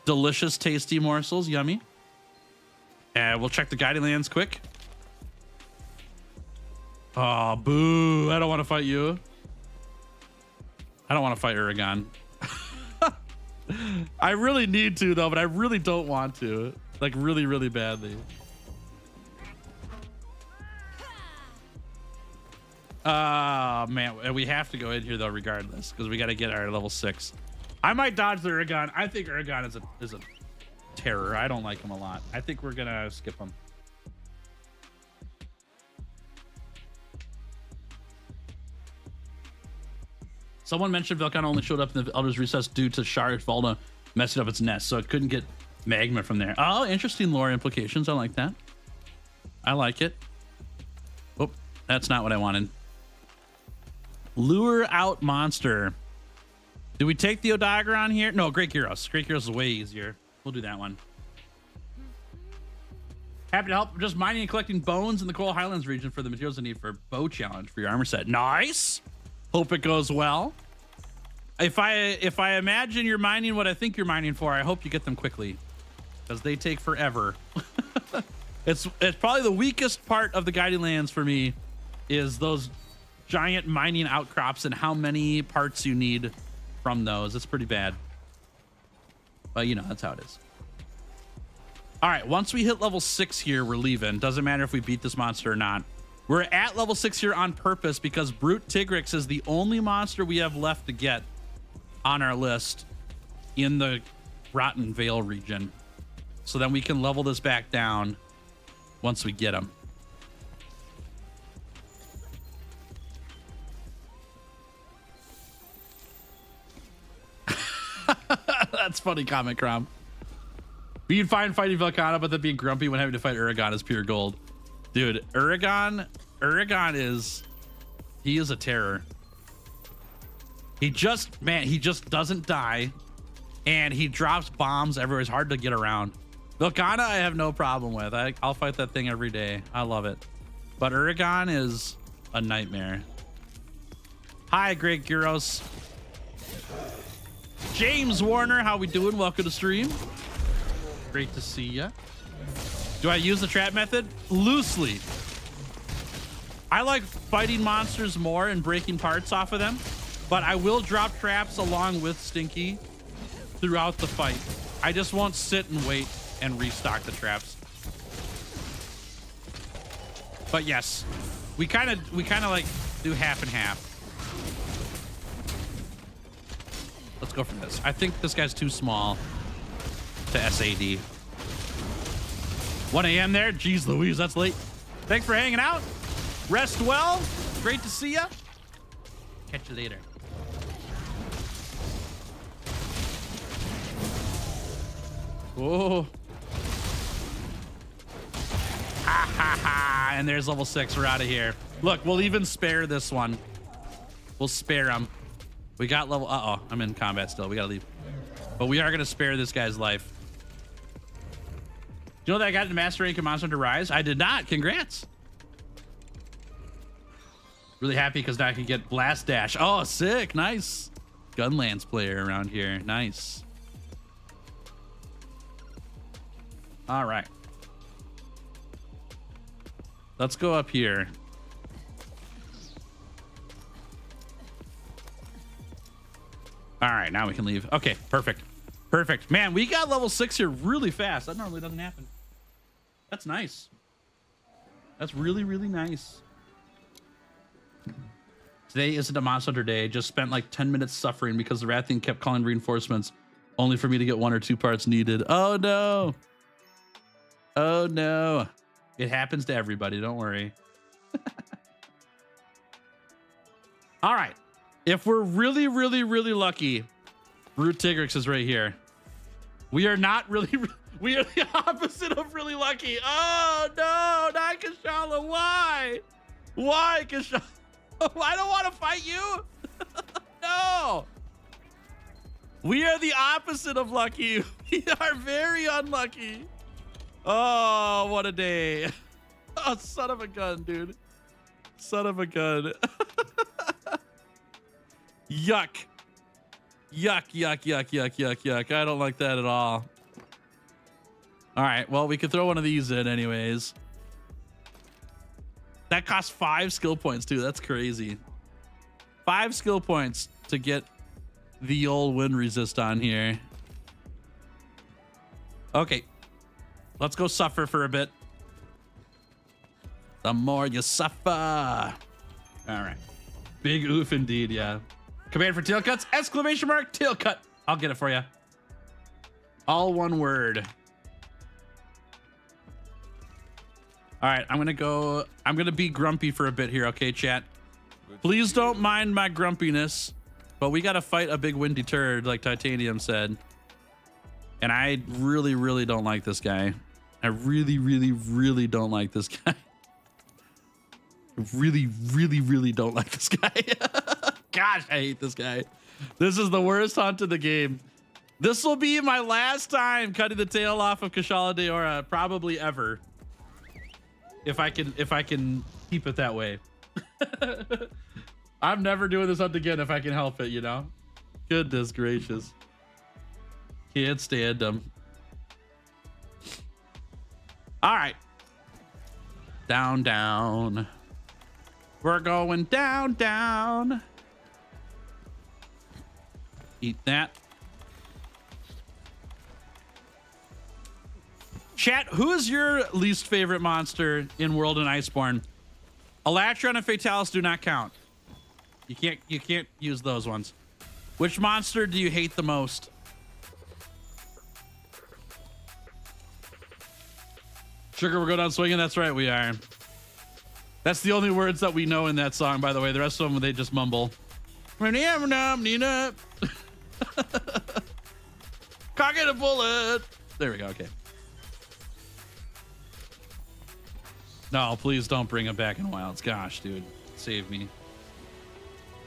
Delicious, tasty morsels. Yummy. And we'll check the guiding lands quick. Oh, boo. I don't want to fight you. I don't want to fight Uragan. I really need to, though, but I really don't want to. Like, really, really badly. Man, we have to go in here, though, regardless, because we got to get our level 6. I might dodge the Uragan. I think Uragan is a terror. I don't like him a lot. I think we're going to skip him. Someone mentioned Velkhana only showed up in the Elder's Recess due to Chargeblade messing up its nest, so it couldn't get magma from there. Oh, interesting lore implications. I like that. I like it. Oh, that's not what I wanted. Lure out monster. Do we take the Odageron here? No, Great Gyros. Great Gyros is way easier. We'll do that one. Happy to help. Just mining and collecting bones in the Coral Highlands region for the materials I need for bow challenge for your armor set. Nice. Hope it goes well. If I imagine you're mining what I think you're mining for, I hope you get them quickly, because they take forever. It's probably the weakest part of the guiding lands for me, is those giant mining outcrops and how many parts you need from those. It's pretty bad, but you know, that's how it is. All right, once we hit level 6 here, we're leaving. Doesn't matter if we beat this monster or not. We're at level 6 here on purpose because Brute Tigrex is the only monster we have left to get on our list in the Rotten Vale region. So then we can level this back down once we get him. That's funny comment, Crom. Being fine fighting Velkhana, but then being grumpy when having to fight Uragan is pure gold. Dude, Uragan is, he is a terror. He just doesn't die, and he drops bombs everywhere. It's hard to get around. Velkhana, I have no problem with. I'll fight that thing every day. I love it. But Uragan is a nightmare. Hi, Great Gyros. James Warner, how we doing? Welcome to stream. Great to see ya. Do I use the trap method? Loosely. I like fighting monsters more and breaking parts off of them, but I will drop traps along with Stinky throughout the fight. I just won't sit and wait and restock the traps. But yes, we kind of like do half and half. Let's go for this. I think this guy's too small to SAD. 1 a.m. there. Jeez Louise, that's late. Thanks for hanging out. Rest well. Great to see ya. Catch you later. Oh. Ha ha ha. And there's level 6. We're out of here. Look, we'll even spare this one. We'll spare him. We got level. Uh-oh. I'm in combat still. We gotta leave. But we are gonna spare this guy's life. You know that I got into Master Rank in Monster Hunter Rise? I did not. Congrats. Really happy because now I can get Blast Dash. Oh, sick. Nice. Gunlands player around here. Nice. All right. Let's go up here. All right, now we can leave. Okay, perfect. Perfect. Man, we got level 6 here really fast. That normally doesn't happen. That's nice. That's really, really nice. Today isn't a Monster Hunter day. Just spent like 10 minutes suffering because the rat thing kept calling reinforcements only for me to get 1 or 2 parts needed. Oh no. Oh no. It happens to everybody. Don't worry. All right. If we're really, really, really lucky, Brute Tigrex is right here. We are not really... We are the opposite of really lucky. Oh, no. Not Kushala. Why? Why, Kushala? I don't want to fight you. No. We are the opposite of lucky. We are very unlucky. Oh, what a day. Oh, son of a gun, dude. Son of a gun. Yuck. Yuck, yuck, yuck, yuck, yuck, yuck. I don't like that at all. All right, well, we could throw one of these in anyways. That costs 5 skill points too. That's crazy. 5 skill points to get the old wind resist on here. Okay, let's go suffer for a bit. The more you suffer. All right, big oof indeed. Yeah. Command for tail cuts, exclamation mark, tail cut. I'll get it for you. All one word. All right, I'm gonna be grumpy for a bit here, okay, chat? Please don't mind my grumpiness, but we gotta fight a big windy turd, like Titanium said. And I really, really don't like this guy. I really, really, really don't like this guy. I really, really, really don't like this guy. Gosh, I hate this guy. This is the worst hunt in the game. This will be my last time cutting the tail off of Kushala Daora, probably ever. If I can keep it that way. I'm never doing this hunt again if I can help it, you know? Goodness gracious. Can't stand them. All right. Down, down. We're going down, down. Eat that. Chat, who is your least favorite monster in World and Iceborne? Elatron and Fatalis do not count. You can't use those ones. Which monster do you hate the most? Sugar, we're going down swinging. That's right, we are. That's the only words that we know in that song, by the way. The rest of them, they just mumble. Cock it a bullet. There we go. Okay. No, please don't bring him back in wilds. Gosh, dude, save me.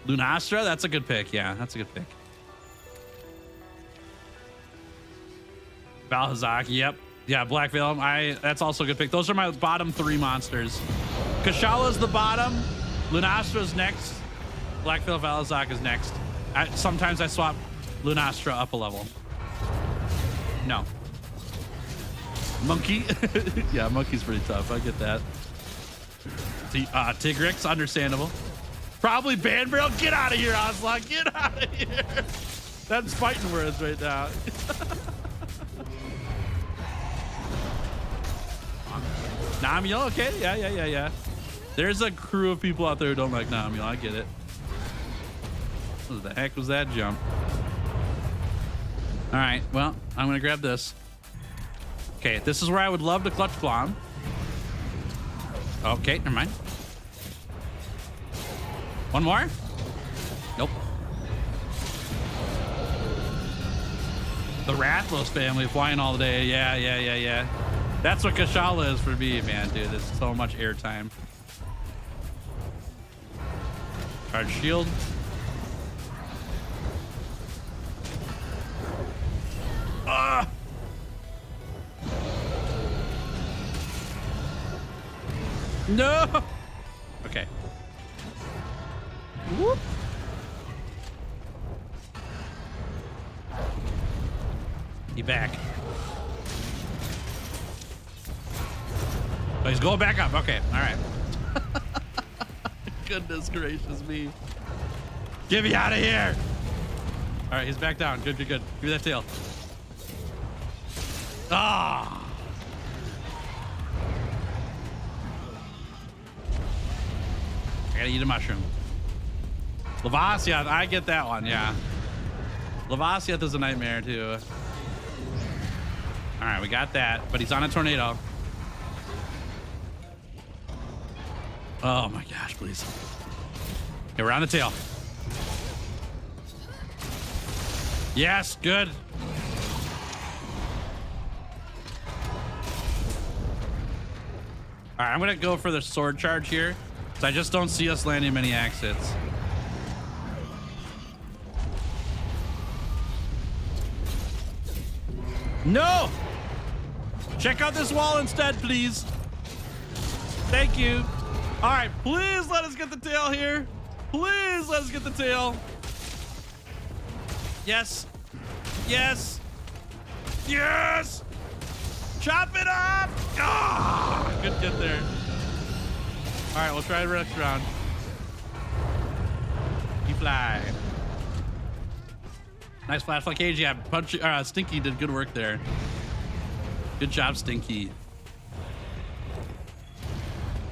Lunastra, that's a good pick. Yeah, that's a good pick. Valhazak, yep. Yeah, Black Veil, that's also a good pick. Those are my bottom 3 monsters. Kushala's the bottom. Lunastra's next. Black Veil Valhazak is next. Sometimes I swap Lunastra up a level. No. Monkey. Yeah, monkey's pretty tough. I get that. Tigrex, understandable. Probably Band Barrel. Get out of here, Oslot. Get out of here. That's fighting words right now. Namiel, okay. Yeah. There's a crew of people out there who don't like Namiel. I get it. What the heck was that jump? All right, well, I'm going to grab this. Okay, this is where I would love to clutch Glom. Okay, never mind. One more? Nope. The Rathlos family flying all day. Yeah. That's what Kushala is for me, man, dude. It's so much airtime. Charge shield. Ah! No! Okay. Whoop. He back. Oh, he's going back up. Okay, all right. Goodness gracious me. Get me out of here. All right, he's back down. Good. Give me that tail. Ah! I gotta eat a mushroom. Lavasiath, I get that one, yeah. Lavasiath is a nightmare too. All right, we got that, but he's on a tornado. Oh my gosh, please. Okay, we're on the tail. Yes, good. All right, I'm gonna go for the sword charge here. So I just don't see us landing many axe hits. No! Check out this wall instead, please. Thank you. All right, please let us get the tail here. Please let us get the tail. Yes. Yes. Yes. Chop it up. Ah, good get there. All right, we'll try the next round. You fly. Nice flash like cage. Yeah, Stinky did good work there. Good job, Stinky.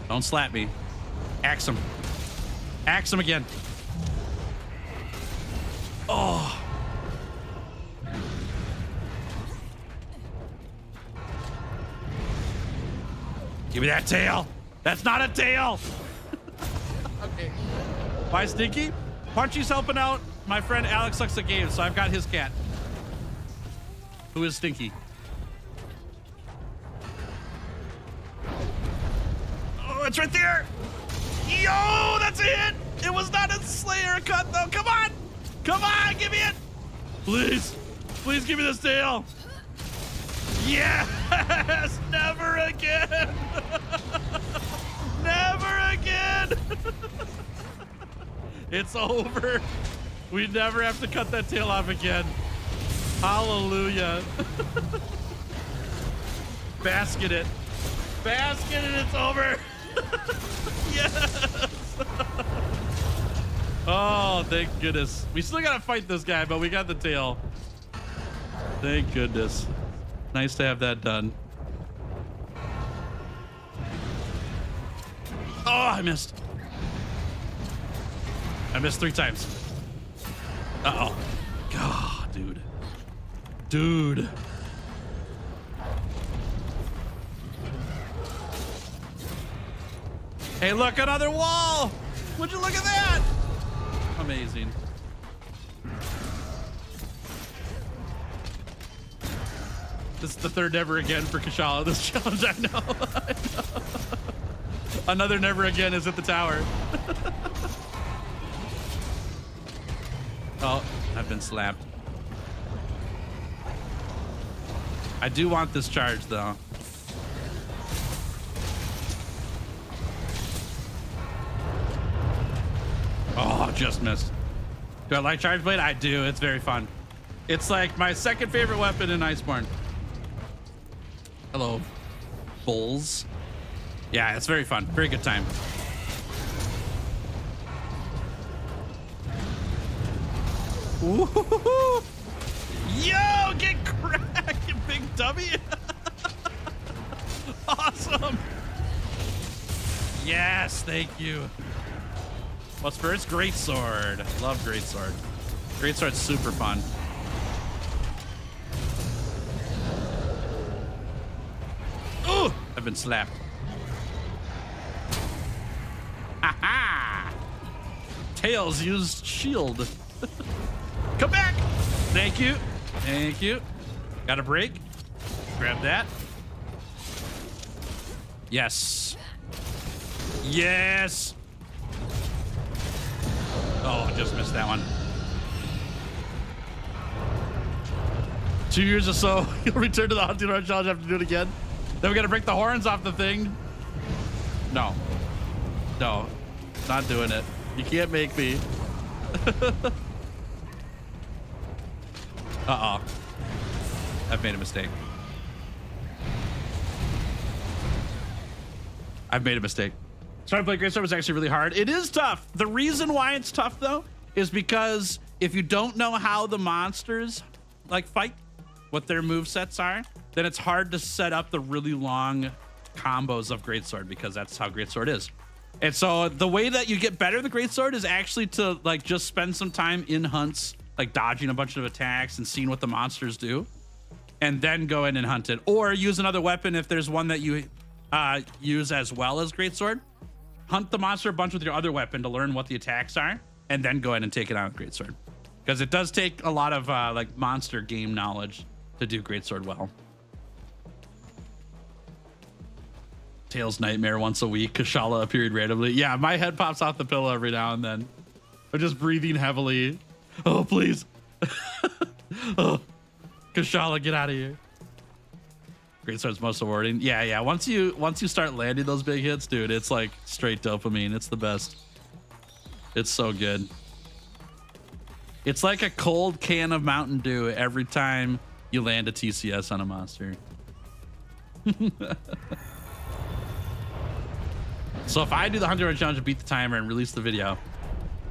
Don't slap me. Axe him. Axe him again. Oh. Give me that tail. That's not a tail. Okay. Bye, Stinky. Punchy's helping out. My friend Alex sucks at games, so I've got his cat. Who is Stinky? Oh, it's right there. Yo, that's it. It was not a Slayer cut, though. Come on. Come on, give me it. Please. Please give me this tail. Yes. Never again. Never again. It's over. We never have to cut that tail off again. Hallelujah. Basket it. Basket it, it's over. Yes. Oh, thank goodness. We still gotta fight this guy, but we got the tail. Thank goodness. Nice to have that done. Oh, I missed. I missed 3 times. Uh-oh. God, dude. Dude. Hey, look, another wall. Would you look at that? Amazing. This is the 3rd never again for Kushala this challenge, I know. I know. Another never again is at the tower. Oh, I've been slapped. I do want this charge, though. Oh, just missed. Do I like Chargeblade? I do. It's very fun. It's like my 2nd favorite weapon in Iceborne. Hello, bulls. Yeah, it's very fun. Very good time. Ooh. Yo, get cracked, you big dummy. Awesome. Yes, thank you. What's first? Greatsword. Love Greatsword. Greatsword's super fun. Ooh, I've been slapped. Ha-ha! Tails used shield. Come back! Thank you. Thank you. Got a break. Grab that. Yes. Yes. Oh, I just missed that one. 2 years or so, you'll return to the hunting run challenge, have to do it again. Then we gotta break the horns off the thing. No. No. Not doing it. You can't make me. Uh-oh. I've made a mistake. I've made a mistake. Starting to play Greatsword was actually really hard. It is tough. The reason why it's tough, though, is because if you don't know how the monsters like fight, what their movesets are, then it's hard to set up the really long combos of Greatsword, because that's how Greatsword is. And so the way that you get better at the Greatsword is actually to like just spend some time in hunts, like dodging a bunch of attacks and seeing what the monsters do, and then go in and hunt it, or use another weapon if there's one that you use as well as Greatsword. Hunt the monster a bunch with your other weapon to learn what the attacks are, and then go ahead and take it out with Greatsword, because it does take a lot of like monster game knowledge to do Greatsword well. Tails nightmare once a week. Kushala appeared randomly. Yeah, my head pops off the pillow every now and then. I'm just breathing heavily. Oh, please. Oh, Kushala, get out of here. Great start's most rewarding. Yeah, yeah. Once you start landing those big hits, dude, it's like straight dopamine. It's the best. It's so good. It's like a cold can of Mountain Dew every time you land a TCS on a monster. So if I do the 100 challenge and beat the timer and release the video,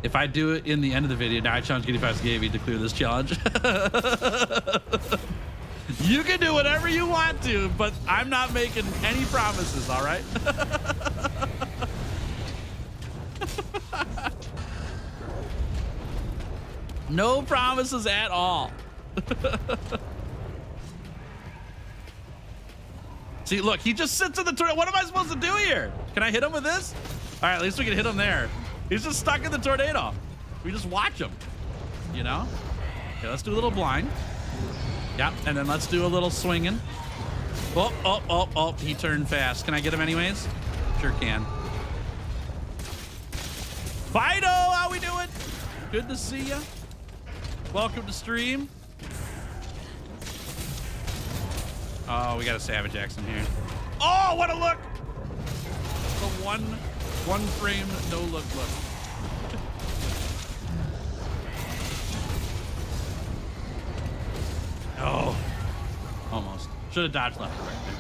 if I do it in the end of the video, now I challenge Giddy Fast Gavy to clear this challenge. You can do whatever you want to, but I'm not making any promises, all right? No promises at all. See, look, he just sits in the tornado. What am I supposed to do here? Can I hit him with this? All right, at least we can hit him there. He's just stuck in the tornado. We just watch him, you know? Okay, let's do a little blind. Yep, and then let's do a little swinging. Oh, oh, oh, oh, he turned fast. Can I get him anyways? Sure can. Fido, how we doing? Good to see ya. Welcome to stream. Oh, we got a Savage Axe in here. Oh, what a look! The one frame, no look. Oh, almost. Should have dodged left right there.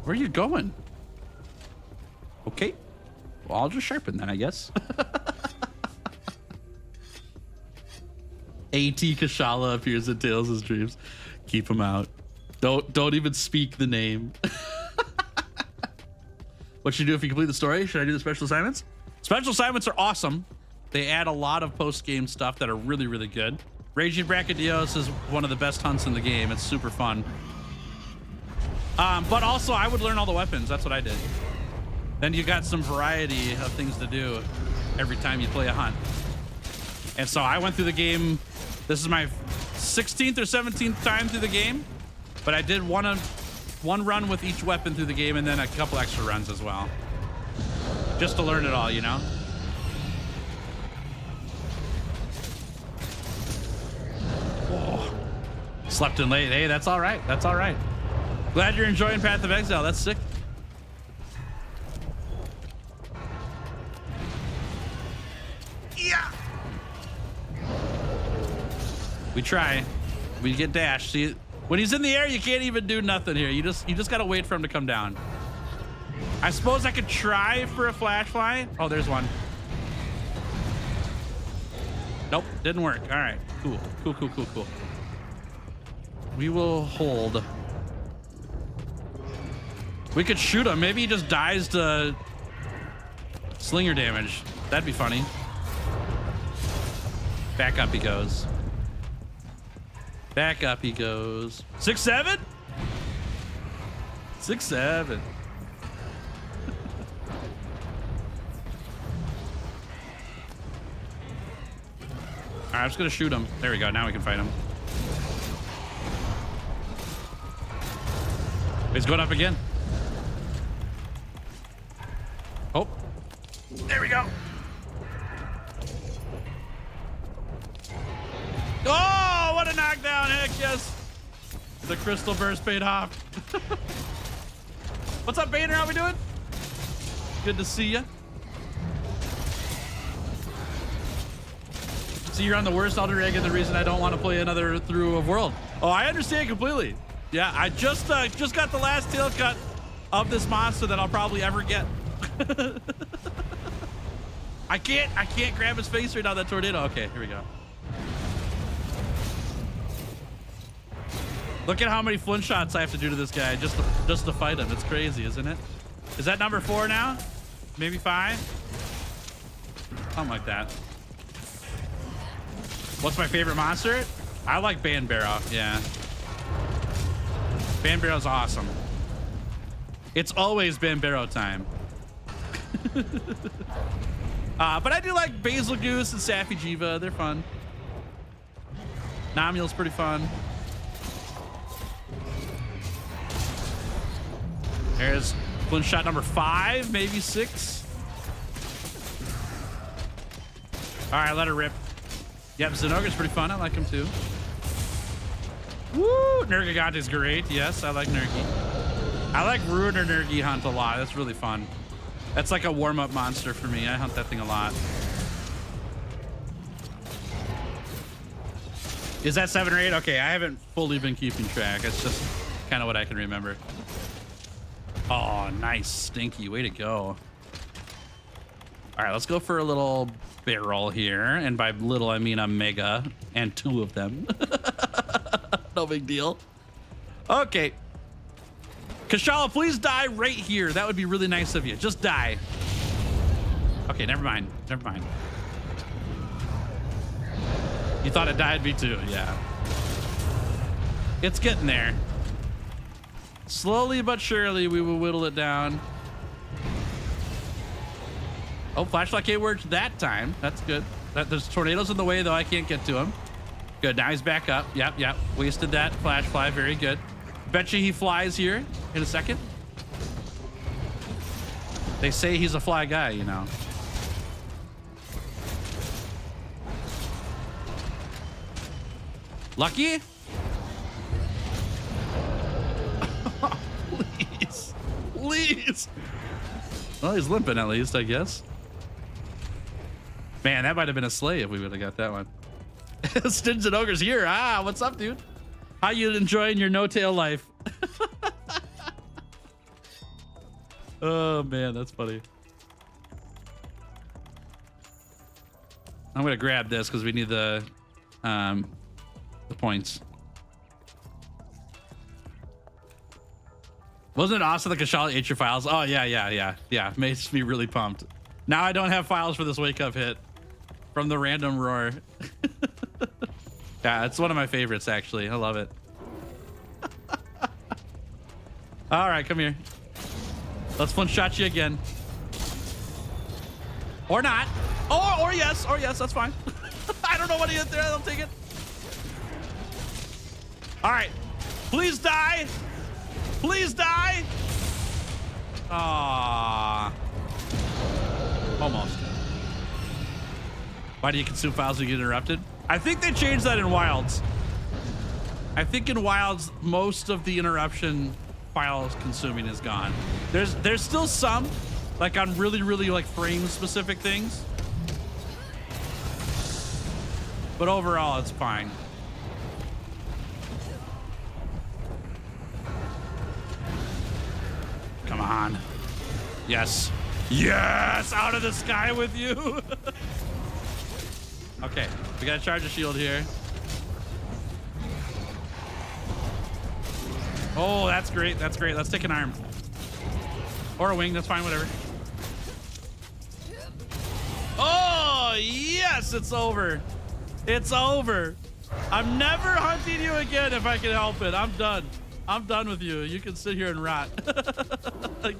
Where are you going? Okay. Well, I'll just sharpen that, I guess. AT Kushala appears in Tails' dreams. Keep him out. Don't even speak the name. What should you do if you complete the story? Should I do the special assignments? Special assignments are awesome. They add a lot of post-game stuff that are really, really good. Raging Brachydios is one of the best hunts in the game. It's super fun. But also, I would learn all the weapons. That's what I did. Then you got some variety of things to do every time you play a hunt. And so I went through the game. This is my 16th or 17th time through the game, but I did one run with each weapon through the game and then a couple extra runs as well. Just to learn it all, you know? Whoa. Slept in late. Hey, that's all right. That's all right. Glad you're enjoying Path of Exile. That's sick. Yeah. We try. We get dash. See, when he's in the air, you can't even do nothing here. You just gotta wait for him to come down. I suppose I could try for a flash fly. Oh, there's one. Nope, didn't work. All right, cool. We will hold. We could shoot him. Maybe he just dies to slinger damage. That'd be funny. Back up he goes. Back up he goes. 6-7? 6-7. All right, I'm just gonna shoot him. There we go. Now we can fight him. He's going up again. Oh, there we go. Oh, what a knockdown. Heck yes. The crystal burst paid off. What's up, Bader? How we doing? Good to see you. See, you're on the worst Elder Egg and the reason I don't want to play another through of World. Oh, I understand completely. Yeah, I just got the last tail cut of this monster that I'll probably ever get. I can't grab his face right now, that tornado. Okay, here we go. Look at how many flint shots I have to do to this guy just to fight him. It's crazy, isn't it? Is that number 4 now? Maybe 5? Something like that. What's my favorite monster? I like Banbarrow, yeah. Banbarrow's awesome. It's always Banbarrow time. But I do like Bazelgeuse and Sappy Jiva. They're fun. Namiel's pretty fun. There's flint shot number 5, maybe 6. All right, let her rip. Yep, Zinogre's pretty fun. I like him too. Woo! Nergigante's great. Yes, I like Nergi. I like Ruin or Nergi hunt a lot. That's really fun. That's like a warm-up monster for me. I hunt that thing a lot. Is that 7 or 8? Okay, I haven't fully been keeping track. It's just kind of what I can remember. Oh, nice. Stinky. Way to go. All right, let's go for a little barrel here. And by little, I mean a mega and 2 of them. No big deal. Okay. Kushala, please die right here. That would be really nice of you. Just die. Okay, never mind. Never mind. You thought it died me too, yeah. It's getting there. Slowly but surely, we will whittle it down. Oh, flashlight K worked that time. That's good. There's tornadoes in the way, though. I can't get to him. Good. Now he's back up. Yep. Wasted that flash fly. Very good. Bet you he flies here in a second. They say he's a fly guy, you know. Lucky? Please. Please. Well, he's limping at least, I guess. Man, that might have been a slay if we would have got that one. Stins and Ogre's here. Ah, what's up, dude? How you enjoying your no-tail life? Oh, man, that's funny. I'm going to grab this because we need the points. Wasn't it awesome that Kushala ate your files? Oh, yeah. Makes me really pumped. Now I don't have files for this wake up hit from the random roar. Yeah, it's one of my favorites, actually. I love it. All right, come here. Let's one shot you again. Or not. Or yes, that's fine. I don't know what he hit there. I'll take it. All right. Please die. Please die. Ah. Almost. Why do you consume files when you get interrupted? I think they changed that in Wilds. I think in Wilds, most of the interruption files consuming is gone. There's still some, like on really like frame specific things. But overall, it's fine. Come on. Yes. Yes! Out of the sky with you! Okay, we gotta charge a shield here. Oh, that's great. That's great. Let's take an arm. Or a wing. That's fine. Whatever. Oh, yes. It's over. It's over. I'm never hunting you again if I can help it. I'm done. I'm done with you. You can sit here and rot.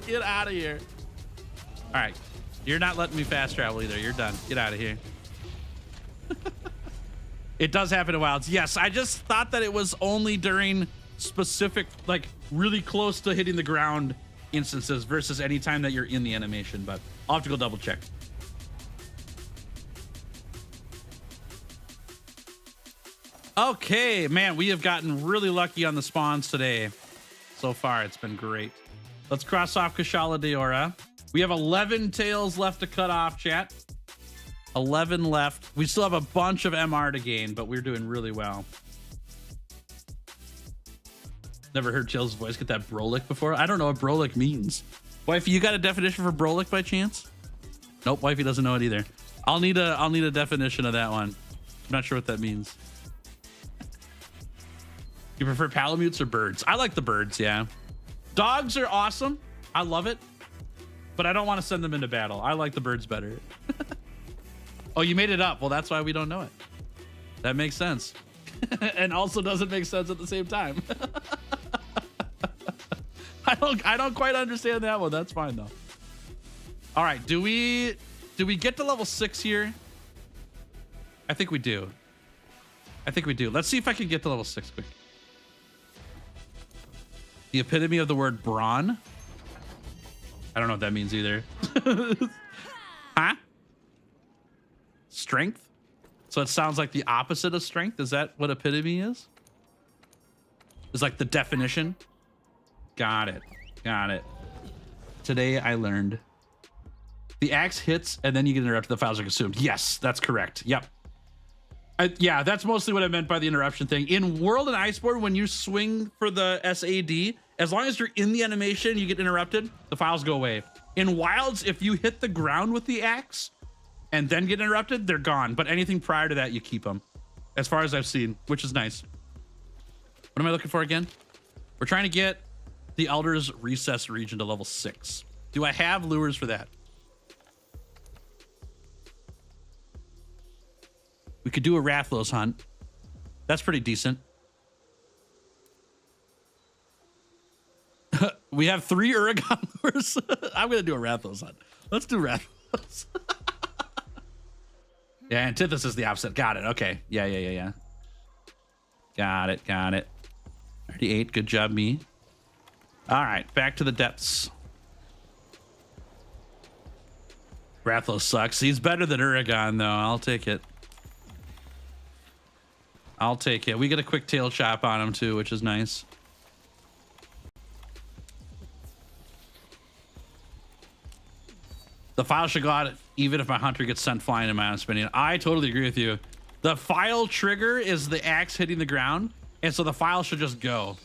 Get out of here. All right. You're not letting me fast travel either. You're done. Get out of here. It does happen in Wilds. Yes, I just thought that it was only during specific, like really close to hitting the ground instances versus any time that you're in the animation, but I'll have to go double check. Okay, man, we have gotten really lucky on the spawns today. So far, it's been great. Let's cross off Kushala Daora. We have 11 tails left to cut off, chat. 11 left. We still have a bunch of MR to gain, but we're doing really well. Never heard Chill's voice get that Brolic before. I don't know what Brolic means. Wifey, you got a definition for Brolic by chance? Nope, wifey doesn't know it either. I'll need a definition of that one. I'm not sure what that means. You prefer palamutes or birds? I like the birds, yeah. Dogs are awesome. I love it. But I don't want to send them into battle. I like the birds better. Oh, you made it up. Well, that's why we don't know it. That makes sense. And also doesn't make sense at the same time. I don't quite understand that one. That's fine though. All right, do we get to level 6 here? I think we do. Let's see if I can get to level 6 quick. The epitome of the word brawn. I don't know what that means either. Huh? Strength? So it sounds like the opposite of strength. Is that what epitome is? Is like the definition? Got it. Got it. Today I learned. The axe hits and then you get interrupted. The files are consumed. Yes, that's correct. Yep. Yeah, that's mostly what I meant by the interruption thing. In World and Iceborne, when you swing for the SAD, as long as you're in the animation, you get interrupted, the files go away. In Wilds, if you hit the ground with the axe and then get interrupted, they're gone. But anything prior to that, you keep them. As far as I've seen, which is nice. What am I looking for again? We're trying to get the Elder's Recess region to level 6. Do I have lures for that? We could do a Rathlos hunt. That's pretty decent. We have 3 Uragan lures. I'm going to do a Rathlos hunt. Let's do Rathlos. Yeah, Antithesis is the opposite. Got it. Okay. Yeah. Got it. 38. Good job, me. All right. Back to the depths. Rathlos sucks. He's better than Uragan, though. I'll take it. We get a quick tail chop on him, too, which is nice. The file should go out even if my hunter gets sent flying in my own spinning. I totally agree with you. The file trigger is the axe hitting the ground, and so the file should just go.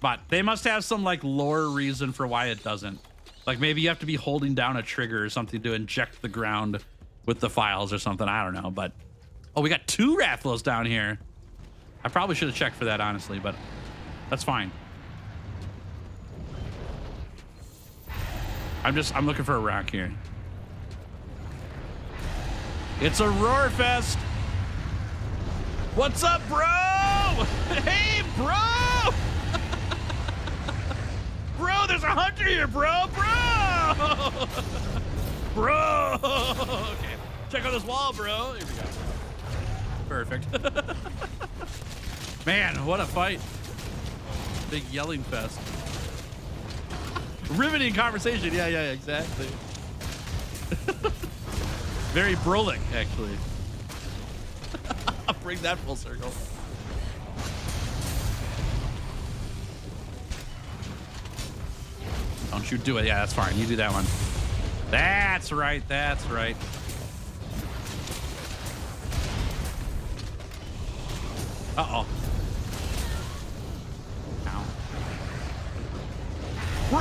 But they must have some like lore reason for why it doesn't. Like maybe you have to be holding down a trigger or something to inject the ground with the files or something. I don't know, but oh, we got 2 Rathlos down here. I probably should have checked for that, honestly, but that's fine. I'm looking for a rock here. It's a roar fest. What's up, bro? Hey, bro. Bro, there's a hunter here, bro. Bro. Okay. Check out this wall, bro. Here we go. Perfect. Man, what a fight. Big yelling fest. Riveting conversation. Yeah, exactly. Very Brolic, actually. I'll bring that full circle. Don't you do it. Yeah, that's fine. You do that one. That's right. Uh-oh. Ow. Bro!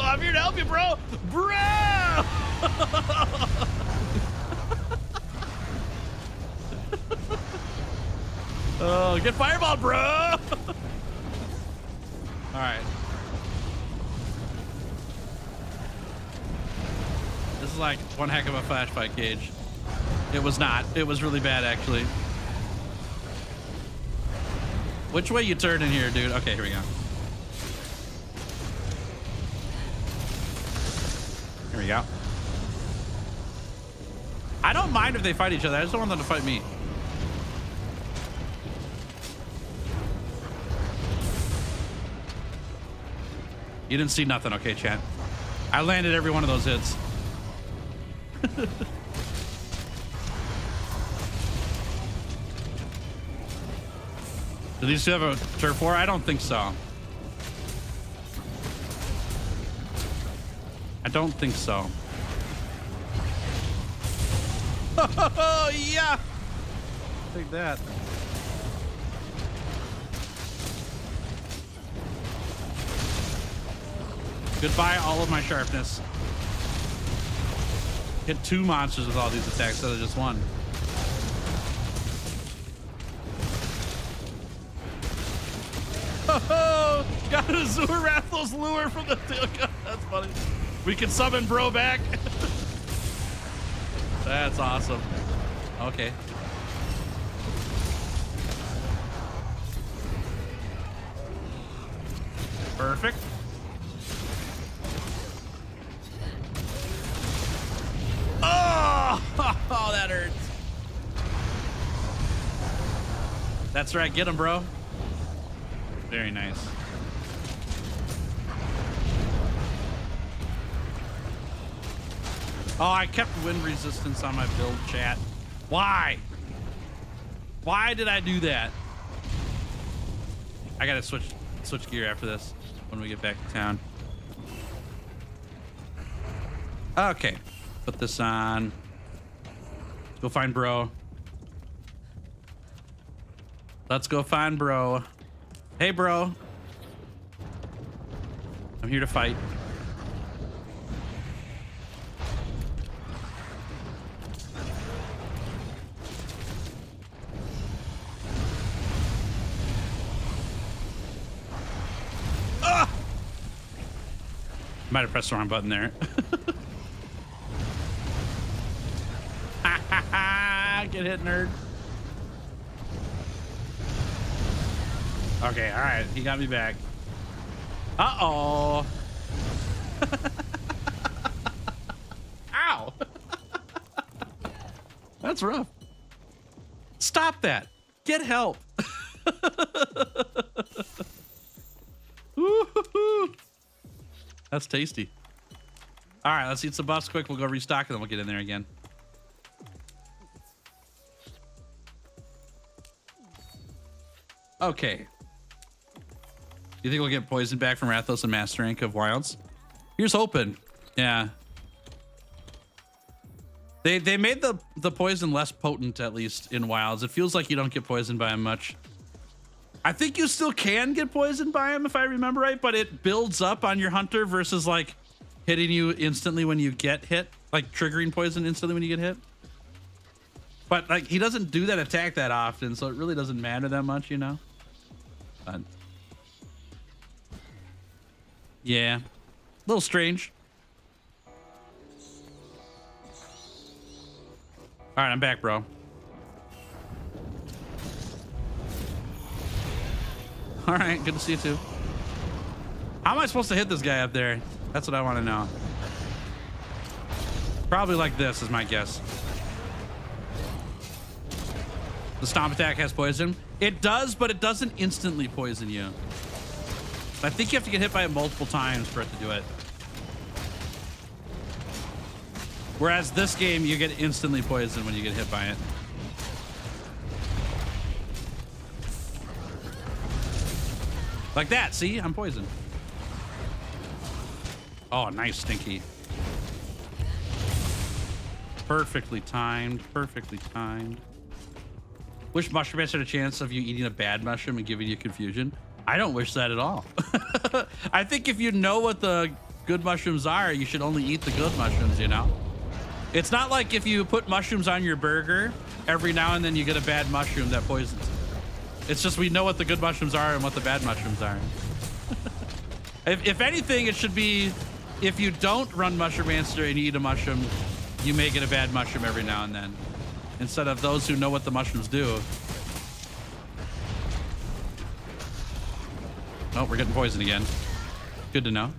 I'm here to help you, bro! Bro! Oh, get fireball, bro! All right. This is like one heck of a flash fight, Cage. It was not. It was really bad, actually. Which way you turn in here, dude? Okay, here we go. Here we go. I don't mind if they fight each other. I just don't want them to fight me. You didn't see nothing. Okay, chat. I landed every one of those hits. Do these two have a turf war? I don't think so. I don't think so. Oh, yeah. Take that. Goodbye, all of my sharpness. Hit 2 monsters with all these attacks instead of just 1. Oh, got a Azure Rathlos lure from the tail gun. That's funny. We can summon bro back. That's awesome. Okay. Perfect. Oh, that hurts. That's right. Get him, bro. Very nice. Oh, I kept wind resistance on my build, chat. Why? Why did I do that? I gotta switch gear after this when we get back to town. Okay, put this on. Let's go find bro. Let's go find bro. Hey, bro. I'm here to fight. Might have pressed the wrong button there. Get hit, nerd. Okay, all right. He got me back. Uh-oh. Ow. That's rough. Stop that. Get help. That's tasty. All right, let's eat some buffs quick. We'll go restock and then we'll get in there again. Okay. You think we'll get poison back from Rathos and Master Rank of Wilds? Here's hoping. Yeah. They made the poison less potent, at least in Wilds. It feels like you don't get poisoned by him much. I think you still can get poisoned by him if I remember right, but it builds up on your hunter versus like hitting you instantly when you get hit, like triggering poison instantly when you get hit. But like he doesn't do that attack that often, so it really doesn't matter that much, you know? But yeah, a little strange. All right, I'm back, bro. All right, good to see you too. How am I supposed to hit this guy up there? That's what I want to know. Probably like this is my guess. The stomp attack has poison. It does, but it doesn't instantly poison you. I think you have to get hit by it multiple times for it to do it. Whereas this game, you get instantly poisoned when you get hit by it. Like that, see? I'm poisoned. Oh, nice, Stinky. Perfectly timed, perfectly timed. Wish Mushroom Bash had a chance of you eating a bad mushroom and giving you confusion. I don't wish that at all. I think if you know what the good mushrooms are, you should only eat the good mushrooms, you know? It's not like if you put mushrooms on your burger, every now and then you get a bad mushroom that poisons you. It's just we know what the good mushrooms are and what the bad mushrooms are. If anything, it should be if you don't run Mushroom Monster and you eat a mushroom, you may get a bad mushroom every now and then. Instead of those who know what the mushrooms do. Oh, we're getting poisoned again. Good to know.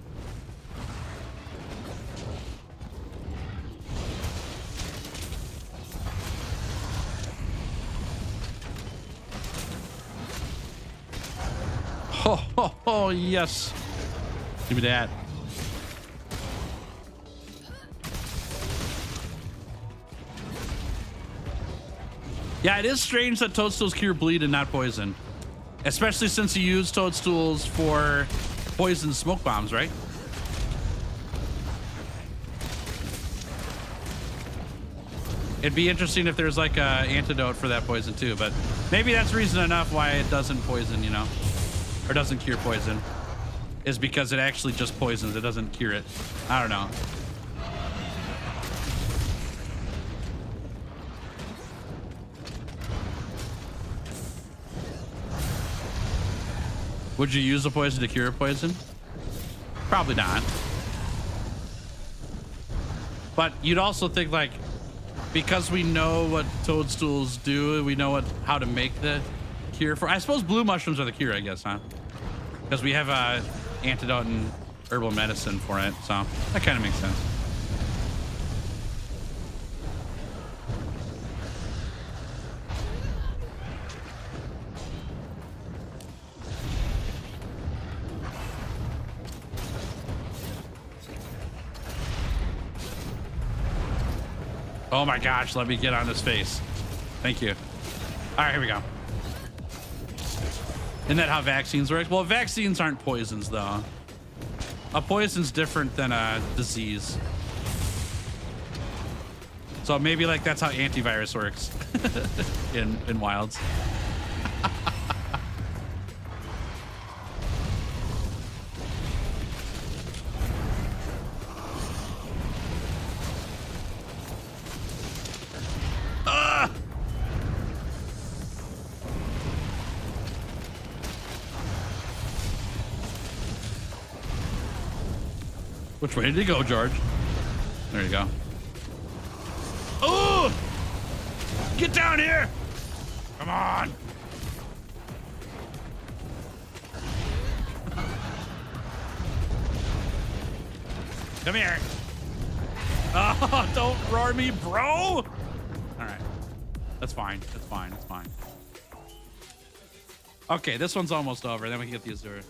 Oh, yes. Give me that. Yeah, it is strange that toadstools cure bleed and not poison. Especially since you use toadstools for poison smoke bombs, right? It'd be interesting if there's like an antidote for that poison too, but maybe that's reason enough why it doesn't poison, you know? Or doesn't cure poison, is because it actually just poisons. It doesn't cure it. I don't know. Would you use a poison to cure a poison? Probably not. But you'd also think like, because we know what toadstools do, we know how to make the cure for. I suppose blue mushrooms are the cure, I guess, huh? Because we have antidote and herbal medicine for it, so that kind of makes sense. Oh my gosh, let me get on his face. Thank you. All right, here we go. Isn't that how vaccines work? Well, vaccines aren't poisons, though. A poison's different than a disease. So maybe like that's how antivirus works in wilds. Which way did he go, George? There you go. Oh! Get down here! Come on! Come here. Oh, don't roar me, bro! All right. That's fine. That's fine. That's fine. Okay, this one's almost over. Then we can get the Azure.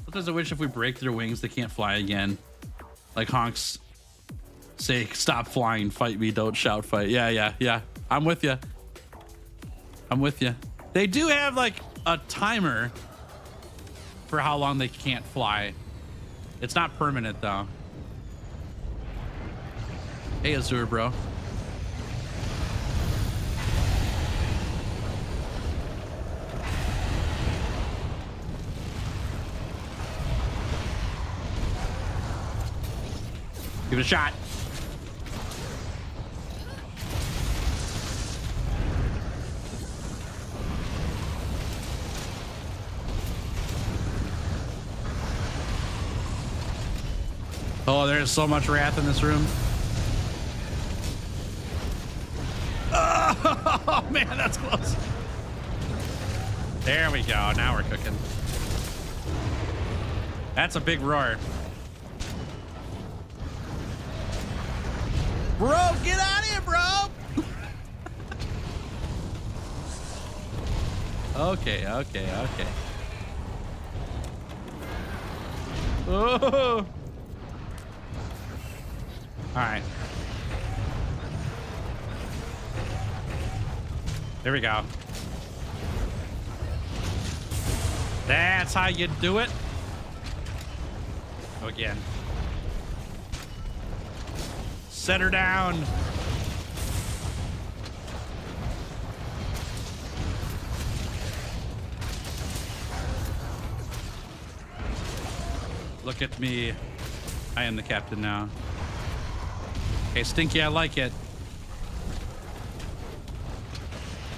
Sometimes I wish if we break their wings, they can't fly again. Like honks say, stop flying, fight me, don't shout, fight. Yeah. I'm with you. I'm with you. They do have like a timer for how long they can't fly. It's not permanent though. Hey, Azure, bro. Give it a shot. Oh, there's so much wrath in this room. Oh, man, that's close. There we go. Now we're cooking. That's a big roar. Bro, get out of here, bro. Okay. Oh. All right. There we go. That's how you do it. Go again. Set her down. Look at me. I am the captain now. Okay, Stinky, I like it.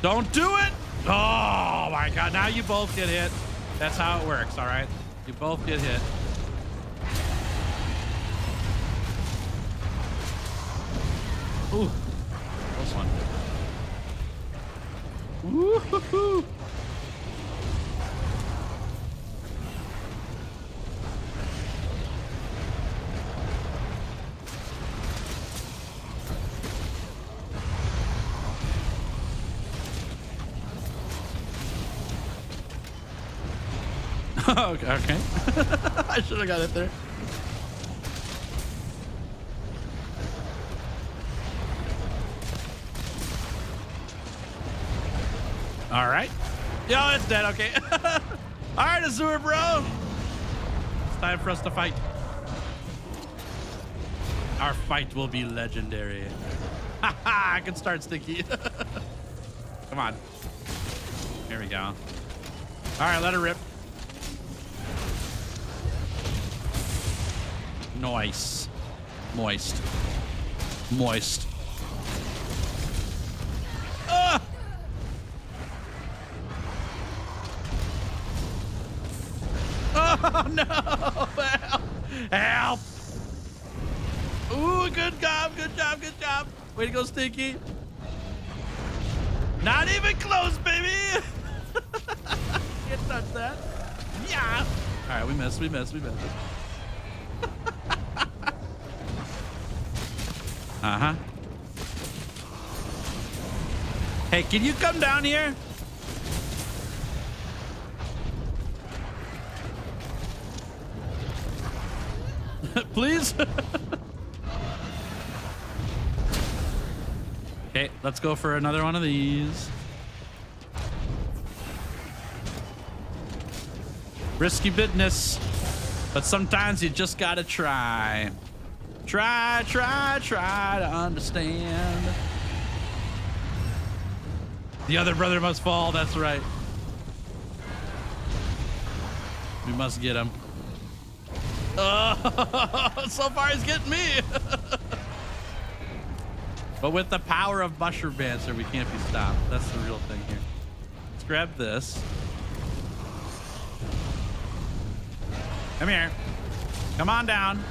Don't do it! Oh my God, now you both get hit. That's how it works, all right? You both get hit. Ooh, close one. Woo-hoo-hoo. Okay. I should have got it there. All right. Yo, it's dead. Okay. All right, Azure, bro. It's time for us to fight. Our fight will be legendary. I can start Stinky. Come on. Here we go. All right, let her rip. Nice. Moist. Moist. Oh no! Help! Help! Ooh, good job, good job, good job. Way to go, Stinky. Not even close, baby. Can't touch that. Yeah. All right, we missed. Uh-huh. Hey, can you come down here? Please. Okay, let's go for another one of these. Risky business, but sometimes you just gotta try. Try to understand. The other brother must fall, that's right. We must get him. Oh, so far he's getting me. But with the power of Mushroom Dancer, we can't be stopped. That's the real thing here. Let's grab this. Come here. Come on down.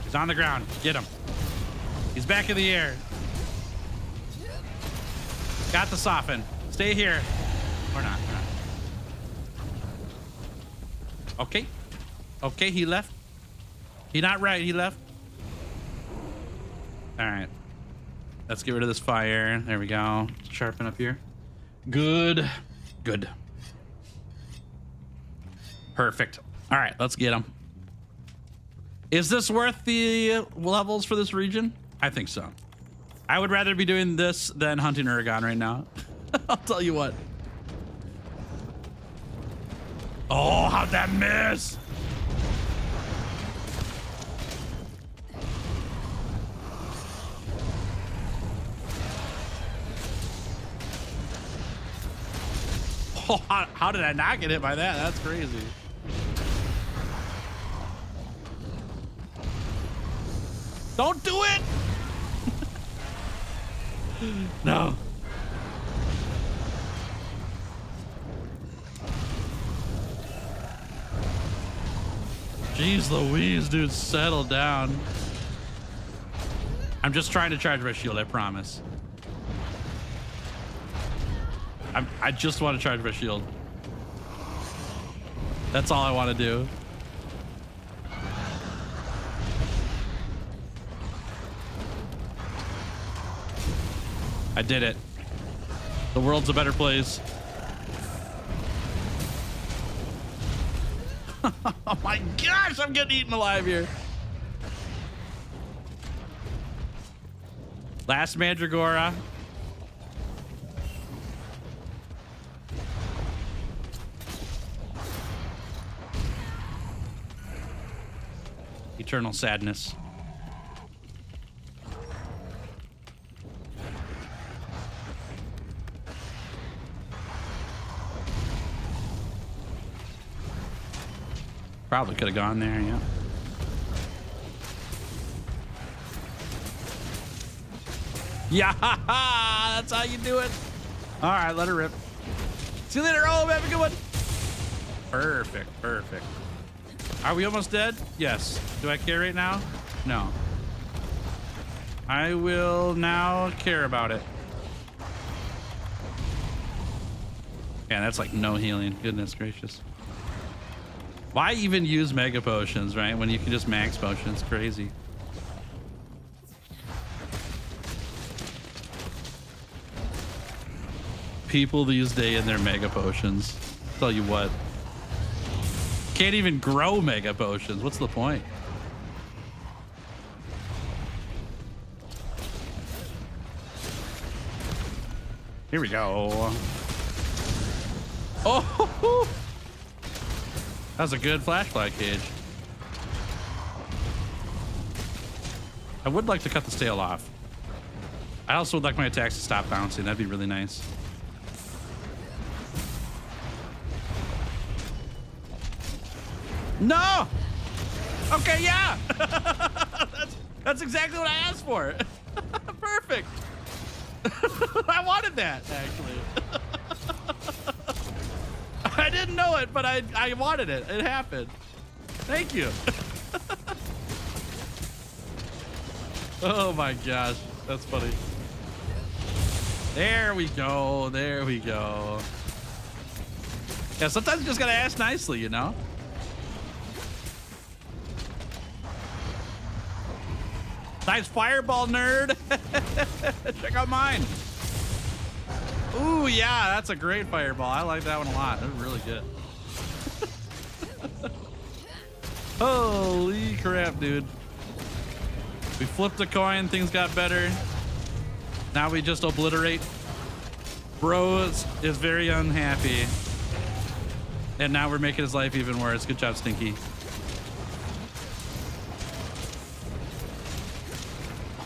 He's on the ground. Get him. He's back in the air. Got the soften. Stay here. Or not. Or not. Okay. Okay, he left. He not right. He left. All right. Let's get rid of this fire. There we go. Sharpen up here. Good. Good. Perfect. All right, let's get him. Is this worth the levels for this region? I think so. I would rather be doing this than hunting Uragaan right now. I'll tell you what. Oh, how'd that miss? Oh, how did I not get hit by that? That's crazy. Don't do it! No. Jeez Louise, dude, settle down. I'm just trying to charge my shield, I promise. I just want to charge my shield. That's all I want to do. I did it. The world's a better place. Oh my gosh, I'm getting eaten alive here. Last Mandragora. Eternal sadness. Probably could have gone there, yeah. Yeah, that's how you do it. All right, let her rip. See you later. Oh, have a good one. Perfect, perfect. Are we almost dead? Yes. Do I care right now? No. I will now care about it. Yeah, that's like no healing. Goodness gracious. Why even use mega potions, right? When you can just max potions. Crazy. People these days in their mega potions. Tell you what. Can't even grow mega potions. What's the point? Here we go. Oh, that was a good flashlight cage. I would like to cut the tail off. I also would like my attacks to stop bouncing. That'd be really nice. No! Okay, yeah! that's exactly what I asked for. Perfect. I wanted that, actually. I didn't know it, but I wanted it. It happened. Thank you. Oh my gosh, that's funny. There we go. There we go. Yeah, sometimes you just gotta ask nicely, you know? Nice fireball, nerd. Check out mine. Ooh, yeah, that's a great fireball. I like that one a lot. That's really good. Holy crap, dude. We flipped a coin, things got better. Now we just obliterate. Bro is very unhappy. And now we're making his life even worse. Good job, Stinky.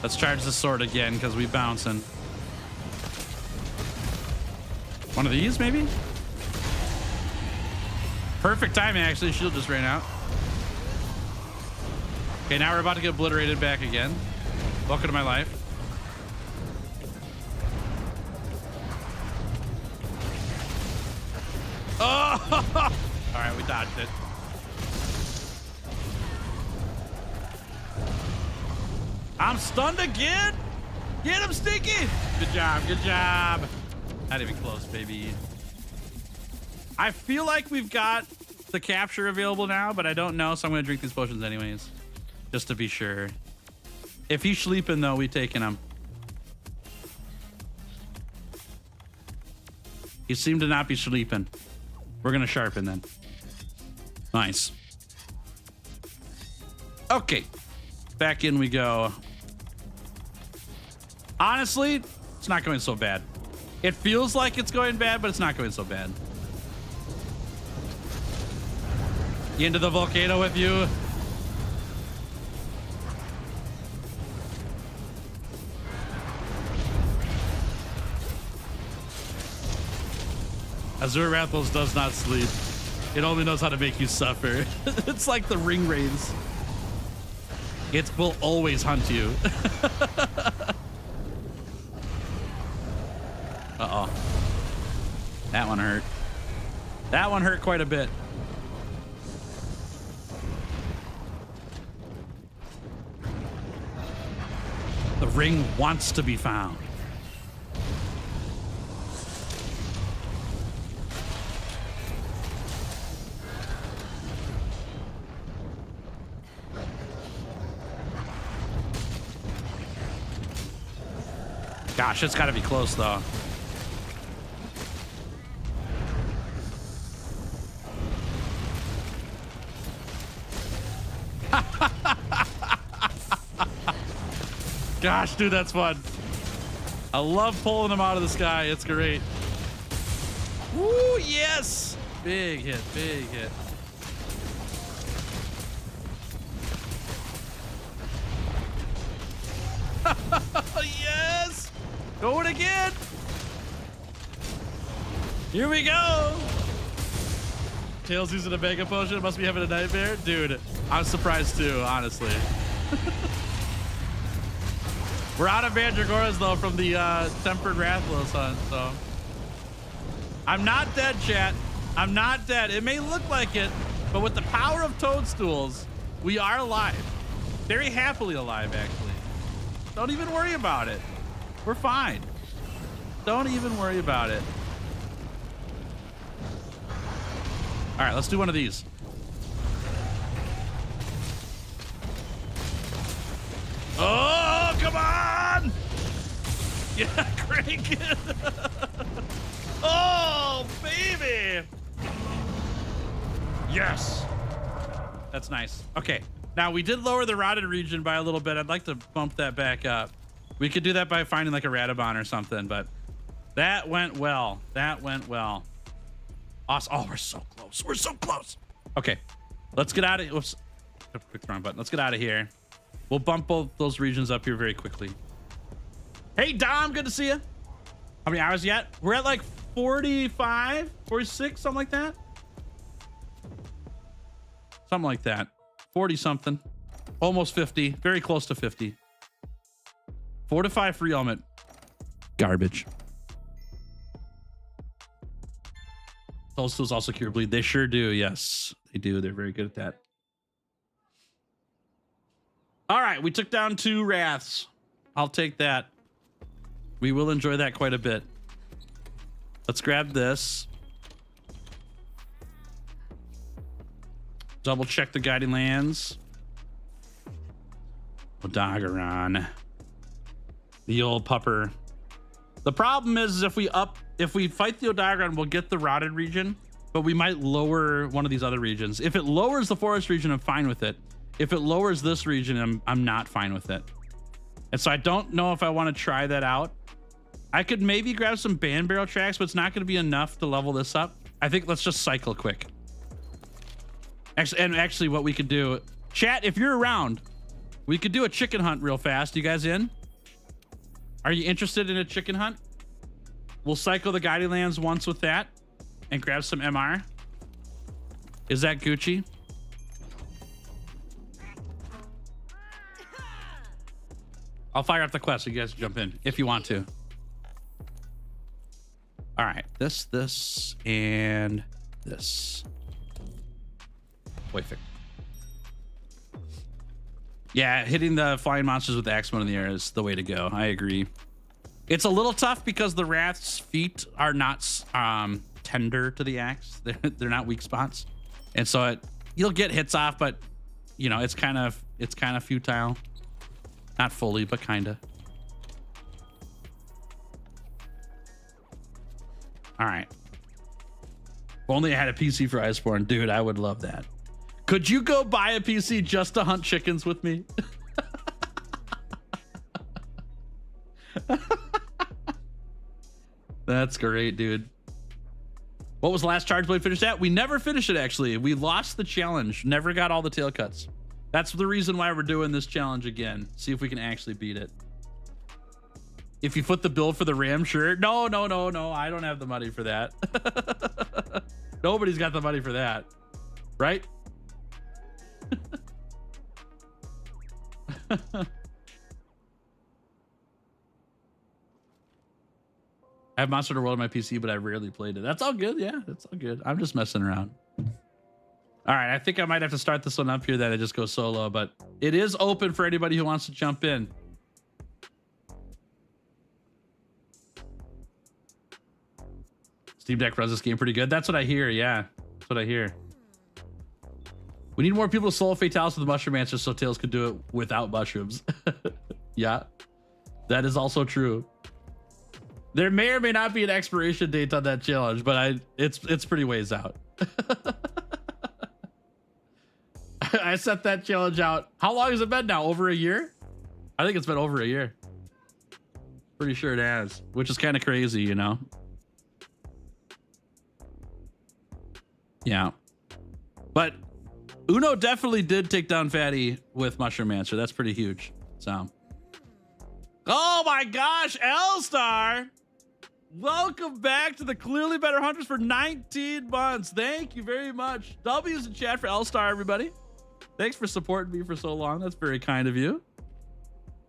Let's charge the sword again because we bouncing. One of these, maybe? Perfect timing, actually. Shield just ran out. Okay, now we're about to get obliterated back again. Welcome to my life. Oh! All right, we dodged it. I'm stunned again. Get him, Stinky. Good job. Good job. Not even close, baby. I feel like we've got the capture available now, but I don't know, so I'm going to drink these potions anyways, just to be sure. If he's sleeping, though, we taking him. He seemed to not be sleeping. We're going to sharpen then. Nice. Okay. Back in we go. Honestly, it's not going so bad. It feels like it's going bad, but it's not going so bad. Into the volcano with you. Azure Rathlos does not sleep. It only knows how to make you suffer. It's like the ring wraiths. It will always hunt you. Uh-oh. That one hurt. That one hurt quite a bit. The ring wants to be found. Gosh, it's got to be close, though. Gosh, dude, that's fun. I love pulling them out of the sky. It's great. Woo, yes! Big hit, big hit. Yes! Going again! Here we go! Tails using a mega potion. Must be having a nightmare. Dude, I'm surprised too, honestly. We're out of Mandragoras, though, from the Tempered Rathlos hunt, so. I'm not dead, chat. I'm not dead. It may look like it, but with the power of toadstools, we are alive. Very happily alive, actually. Don't even worry about it. We're fine. Don't even worry about it. All right, let's do one of these. Oh, come on! Yeah, crank it. Oh, baby. Yes. That's nice. Okay. Now, we did lower the rotted region by a little bit. I'd like to bump that back up. We could do that by finding like a Radabon or something, but that went well. That went well. Awesome. Oh, we're so close. We're so close. Okay. Let's get out of here. Oops. Quick wrong button. Let's get out of here. We'll bump both those regions up here very quickly. Hey, Dom, good to see you. How many hours yet? We're at like 45, 46, something like that. Something like that. 40 something. Almost 50. Very close to 50. 4 to 5 free element. Garbage. Those tools also cure bleed. They sure do. Yes, they do. They're very good at that. All right, we took down 2 Wraths. I'll take that. We will enjoy that quite a bit. Let's grab this. Double check the guiding lands. Odogaron. The old pupper. The problem is if we up if we fight the Odagon, we'll get the rotted region, but we might lower one of these other regions. If it lowers the forest region, I'm fine with it. If it lowers this region, I'm not fine with it. And so I don't know if I want to try that out. I could maybe grab some band barrel tracks, but it's not going to be enough to level this up. I think let's just cycle quick. Actually, what we could do, chat, if you're around, we could do a chicken hunt real fast. You guys in? Are you interested in a chicken hunt? We'll cycle the Guiding Lands once with that and grab some MR. Is that Gucci? I'll fire up the quest so you guys jump in if you want to. All right, this, and this. Perfect. Yeah, hitting the flying monsters with the axe mode in the air is the way to go. I agree. It's a little tough because the Wrath's feet are not tender to the axe. They're not weak spots, and so you'll get hits off, but you know it's kind of futile. Not fully, but kinda. All right. If only I had a PC for Iceborne, dude. I would love that. Could you go buy a PC just to hunt chickens with me? That's great, dude. What was the last Chargeblade finished at? We never finished it, actually. We lost the challenge. Never got all the tail cuts. That's the reason why we're doing this challenge again. See if we can actually beat it. If you foot the bill for the Ram, sure. No. I don't have the money for that. Nobody's got the money for that. Right? I have Monster Hunter World on my PC, but I rarely played it. That's all good. Yeah, that's all good. I'm just messing around. All right, I think I might have to start this one up here that I just go solo, but it is open for anybody who wants to jump in. Steam Deck runs this game pretty good. That's what I hear. Yeah, that's what I hear. We need more people to solo Fatalis with the Mushroom Answer so Tails could do it without mushrooms. Yeah, that is also true. There may or may not be an expiration date on that challenge, but it's pretty ways out. I set that challenge out. How long has it been now? Over a year? I think it's been over a year. Pretty sure it has, which is kind of crazy, you know? Yeah. But Uno definitely did take down Fatty with Mushroom Answer. That's pretty huge. So. Oh my gosh, L-Star. Welcome back to the Clearly Better Hunters for 19 months. Thank you very much. W's in chat for L-Star, everybody. Thanks for supporting me for so long. That's very kind of you.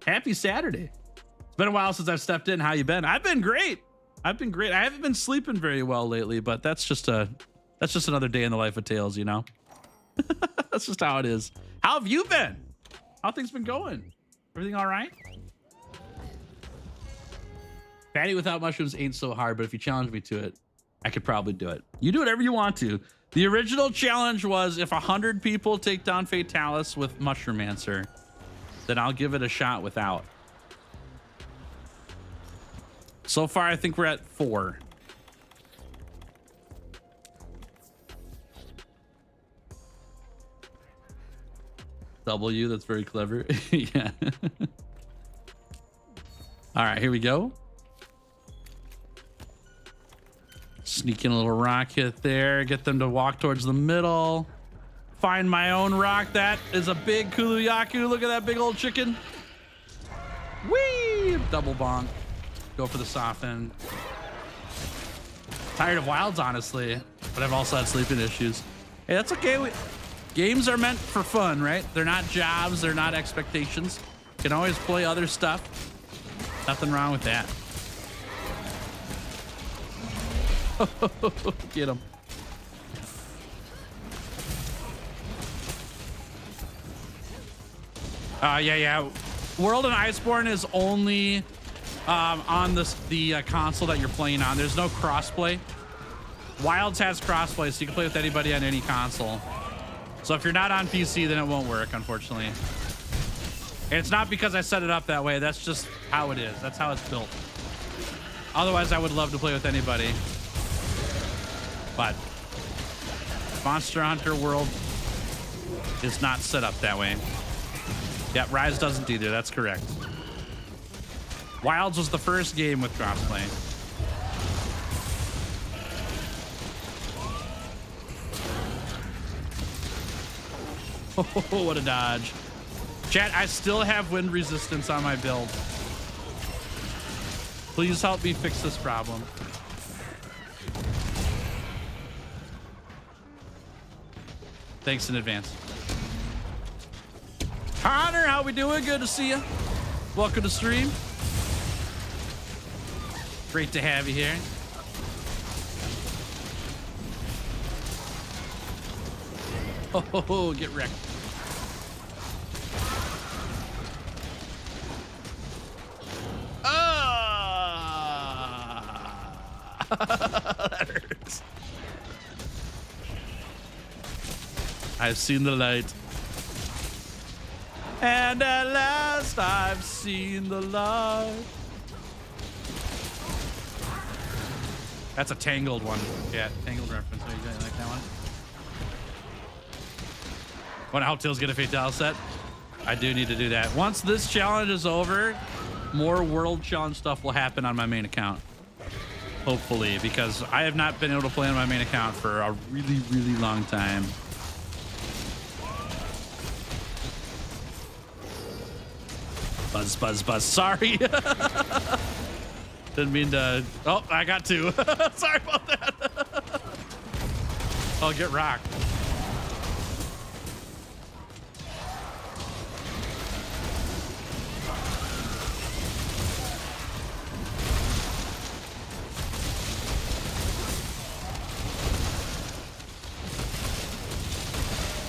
Happy Saturday. It's been a while since I've stepped in. How you been? I've been great. I haven't been sleeping very well lately, but that's just another day in the life of Tails, you know? That's just how it is. How have you been? How things been going? Everything all right? Fatty without mushrooms ain't so hard, but if you challenge me to it, I could probably do it. You do whatever you want to. The original challenge was if 100 people take down Fatalis with Mushroom Answer, then I'll give it a shot without. So far, I think we're at 4. W, that's very clever. Yeah. All right, here we go. Sneak in a little rock hit there. Get them to walk towards the middle. Find my own rock. That is a big Kuluyaku. Look at that big old chicken. Whee! Double bonk. Go for the soften. Tired of wilds, honestly, but I've also had sleeping issues. Hey, that's okay. Games are meant for fun, right? They're not jobs. They're not expectations. You can always play other stuff. Nothing wrong with that. Get him. Yeah. World and Iceborne is only on the console that you're playing on. There's no crossplay. Wilds has crossplay, so you can play with anybody on any console. So if you're not on PC, then it won't work, unfortunately. And it's not because I set it up that way. That's just how it is. That's how it's built. Otherwise, I would love to play with anybody. But Monster Hunter World is not set up that way. Yeah, Rise doesn't either. That's correct. Wilds was the first game with crossplay. Oh, what a dodge. Chat, I still have wind resistance on my build. Please help me fix this problem. Thanks in advance. Connor, how we doing? Good to see you. Welcome to stream. Great to have you here. Oh, get wrecked. That hurts. I've seen the light. And at last I've seen the light. That's a Tangled one. Yeah, Tangled reference. So you guys like that one? Want to help Tails get a Fatale set? I do need to do that. Once this challenge is over, more World Challenge stuff will happen on my main account. Hopefully, because I have not been able to play on my main account for a really, really long time. Buzz, buzz, buzz. Sorry. Didn't mean to. Oh, I got two. Sorry about that. Oh, get rocked.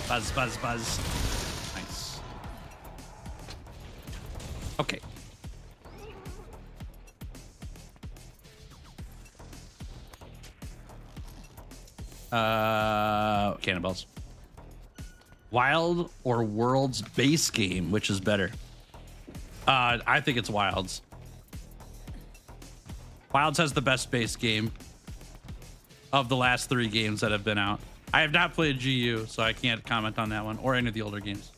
Buzz, buzz, buzz. Nice. Okay. Cannonballs. Wild or World's base game, which is better? I think it's Wilds. Wilds has the best base game of the last 3 games that have been out. I have not played GU, so I can't comment on that one or any of the older games.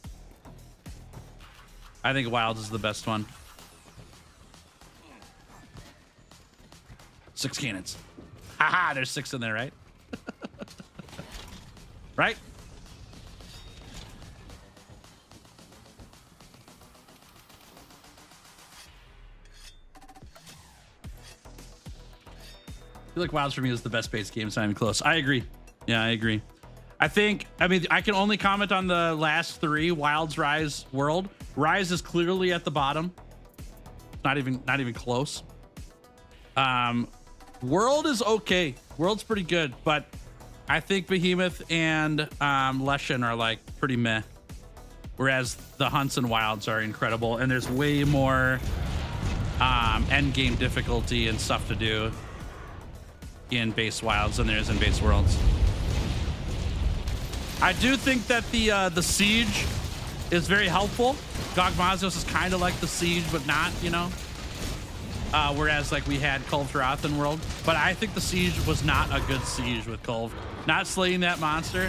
I think Wilds is the best one. 6 cannons. Haha, there's 6 in there, right? Right? I feel like Wilds for me is the best base game. It's not even close. I agree. Yeah, I agree. I mean, I can only comment on the last 3, Wilds, Rise, World. Rise is clearly at the bottom. Not even close. World is okay. World's pretty good, but I think Behemoth and Leshen are like pretty meh. Whereas the hunts and Wilds are incredible, and there's way more end game difficulty and stuff to do in base Wilds than there is in base Worlds. I do think that the siege is very helpful. Gogmazios is kind of like the siege, but not, you know. Whereas like we had Kulve in World, but I think the siege was not a good siege with Kulve. Not slaying that monster,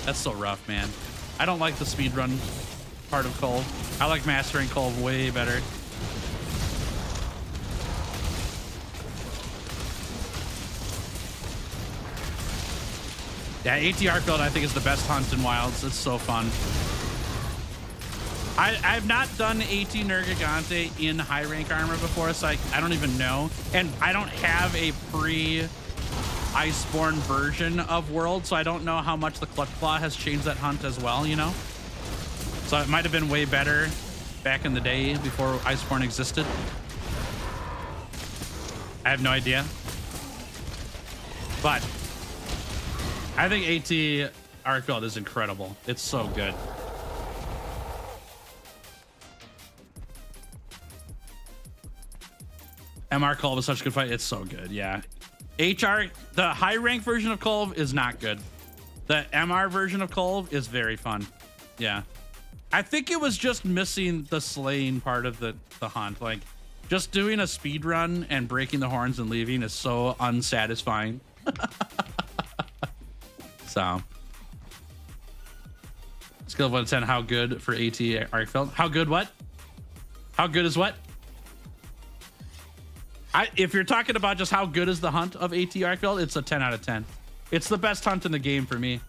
that's so rough, man. I don't like the speedrun part of Kulve. I like mastering Kulve way better. Yeah, AT Arc build I think is the best hunt in Wilds. It's so fun. I've not done AT Nergigante in high rank armor before, so I don't even know. And I don't have a pre-Iceborne version of World, so I don't know how much the Clutch Claw has changed that hunt as well, you know? So it might have been way better back in the day before Iceborne existed. I have no idea. But I think AT Arc build is incredible. It's so good. MR Kulve is such a good fight. It's so good, yeah. HR, the high rank version of Kulve is not good. The MR version of Kulve is very fun. Yeah. I think it was just missing the slaying part of the hunt. Like, Just doing a speed run and breaking the horns and leaving is so unsatisfying. So, skill of 1 to 10. How good for AT Arcfelt? How good? What? How good is what? If you're talking about just how good is the hunt of AT Arcfelt, it's a 10 out of 10. It's the best hunt in the game for me,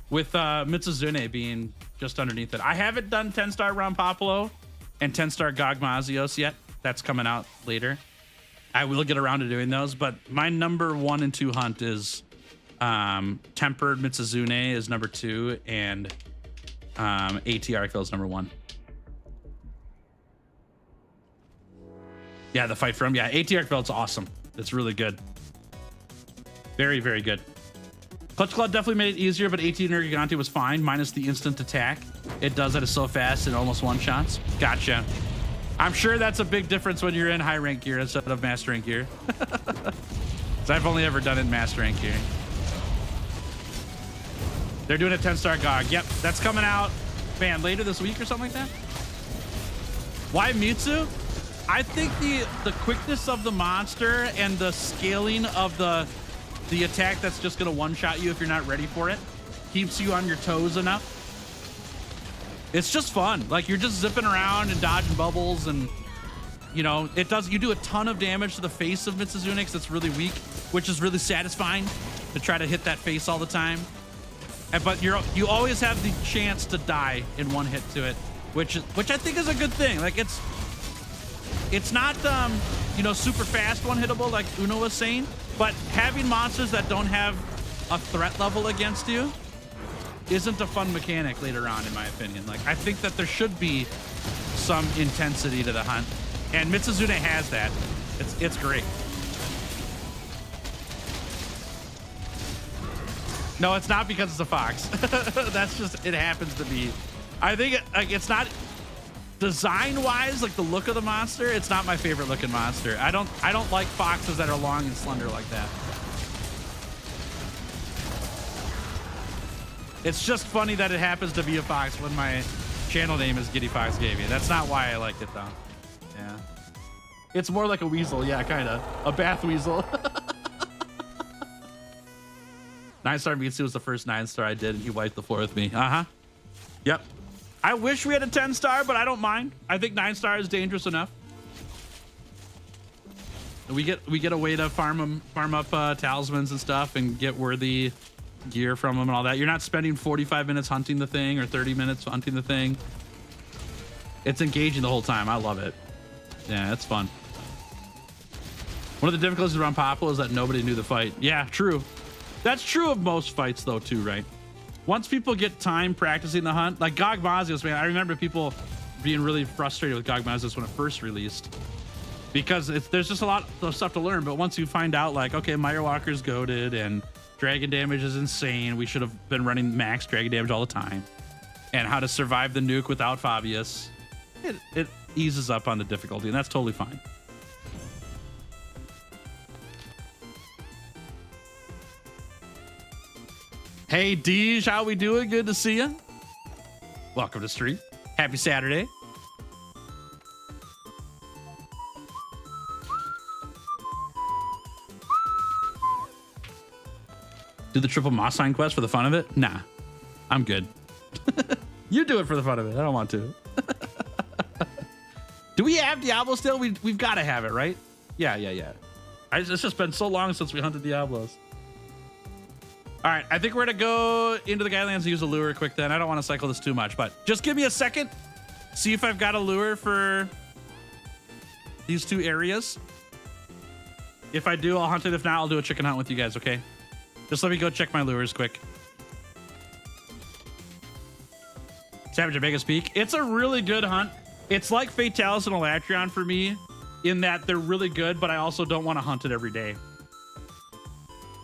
with Mitsuzune being just underneath it. I haven't done 10-star Ron Popolo and 10-star Gogmazios yet. That's coming out later. I will get around to doing those, but my number 1 and 2 hunt is Tempered Mitsuzune is number 2, and AT Arcfelt is number 1. Yeah, the fight from AT Arcfelt's awesome. It's really good. Very, very good. Clutch Claw definitely made it easier, but AT Nergigante was fine, minus the instant attack. It does that so fast and almost one-shots. Gotcha. I'm sure that's a big difference when you're in high rank gear instead of master rank gear. Because I've only ever done it in master rank gear. They're doing a 10-star GOG. Yep, that's coming out, man, later this week or something like that. Why Mewtwo? I think the quickness of the monster and the scaling of the attack that's just gonna one-shot you if you're not ready for it keeps you on your toes enough. It's just fun. Like, you're just zipping around and dodging bubbles, and you know, you do a ton of damage to the face of Mitsuzune because it's really weak, which is really satisfying to try to hit that face all the time. But you always have the chance to die in one hit to it, which I think is a good thing. Like, it's not you know, super fast one hittable like Uno was saying, but having monsters that don't have a threat level against you isn't a fun mechanic later on, in my opinion. Like, I think that there should be some intensity to the hunt, and Mitsuzune has that. It's great. No, it's not because it's a fox. That's just, it happens to be. I think it's not design-wise, like the look of the monster. It's not my favorite looking monster. I don't like foxes that are long and slender like that. It's just funny that it happens to be a fox when my channel name is Giddy Fox Gaming. That's not why I like it though. Yeah, it's more like a weasel. Yeah, kind of a bath weasel. 9-star Mitsu was the first 9-star I did, and he wiped the floor with me. Yep. I wish we had a 10-star, but I don't mind. I think 9-star is dangerous enough. We get a way to farm up talismans and stuff, and get worthy gear from them and all that. You're not spending 45 minutes hunting the thing or 30 minutes hunting the thing. It's engaging the whole time. I love it. Yeah, it's fun. One of the difficulties around Popolo is that nobody knew the fight. Yeah, true. That's true of most fights though too, right? Once people get time practicing the hunt, like Gogmazios, man, I remember people being really frustrated with Gogmazios when it first released, because there's just a lot of stuff to learn. But once you find out, like, okay, Mire Walker's goated and dragon damage is insane, we should have been running max dragon damage all the time, and how to survive the nuke without Fabius, it eases up on the difficulty, and that's totally fine. Hey, Deej, how we doing? Good to see you. Welcome to stream. Happy Saturday. Do the triple moss sign quest for the fun of it? Nah, I'm good. You do it for the fun of it. I don't want to. Do we have Diablo still? We've got to have it, right? Yeah. It's just been so long since we hunted Diablos. All right, I think we're gonna go into the Guidelands and use a lure quick then. I don't want to cycle this too much, but just give me a second. See if I've got a lure for these two areas. If I do, I'll hunt it. If not, I'll do a chicken hunt with you guys, okay? Just let me go check my lures quick. Savage at Vegas Peak. It's a really good hunt. It's like Fatalis and Elatreon for me, in that they're really good, but I also don't want to hunt it every day.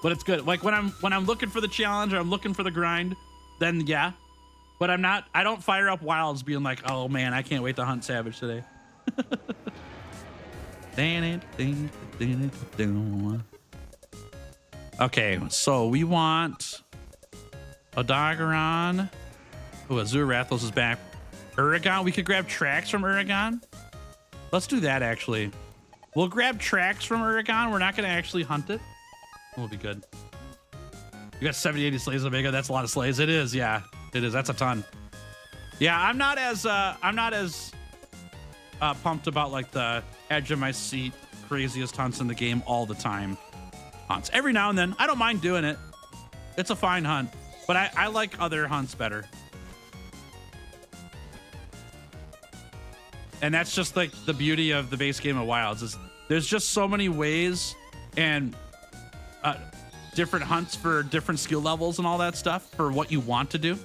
But it's good. Like when I'm looking for the challenge or I'm looking for the grind, then yeah. But I don't fire up wilds being like, oh man, I can't wait to hunt Savage today. Okay, so we want a Dagaron. Oh, Azure Rathlos is back. Uragon, we could grab tracks from Uragon. Let's do that, actually. We'll grab tracks from Uragon. We're not going to actually hunt it. We'll be good. You got 70, 80 slays, Omega. That's a lot of slays. It is, yeah. It is. That's a ton. Yeah, I'm not as pumped about like the edge of my seat, craziest hunts in the game all the time. Hunts. Every now and then. I don't mind doing it. It's a fine hunt. But I like other hunts better. And that's just like the beauty of the base game of Wilds is there's just so many ways and different hunts for different skill levels and all that stuff for what you want to do.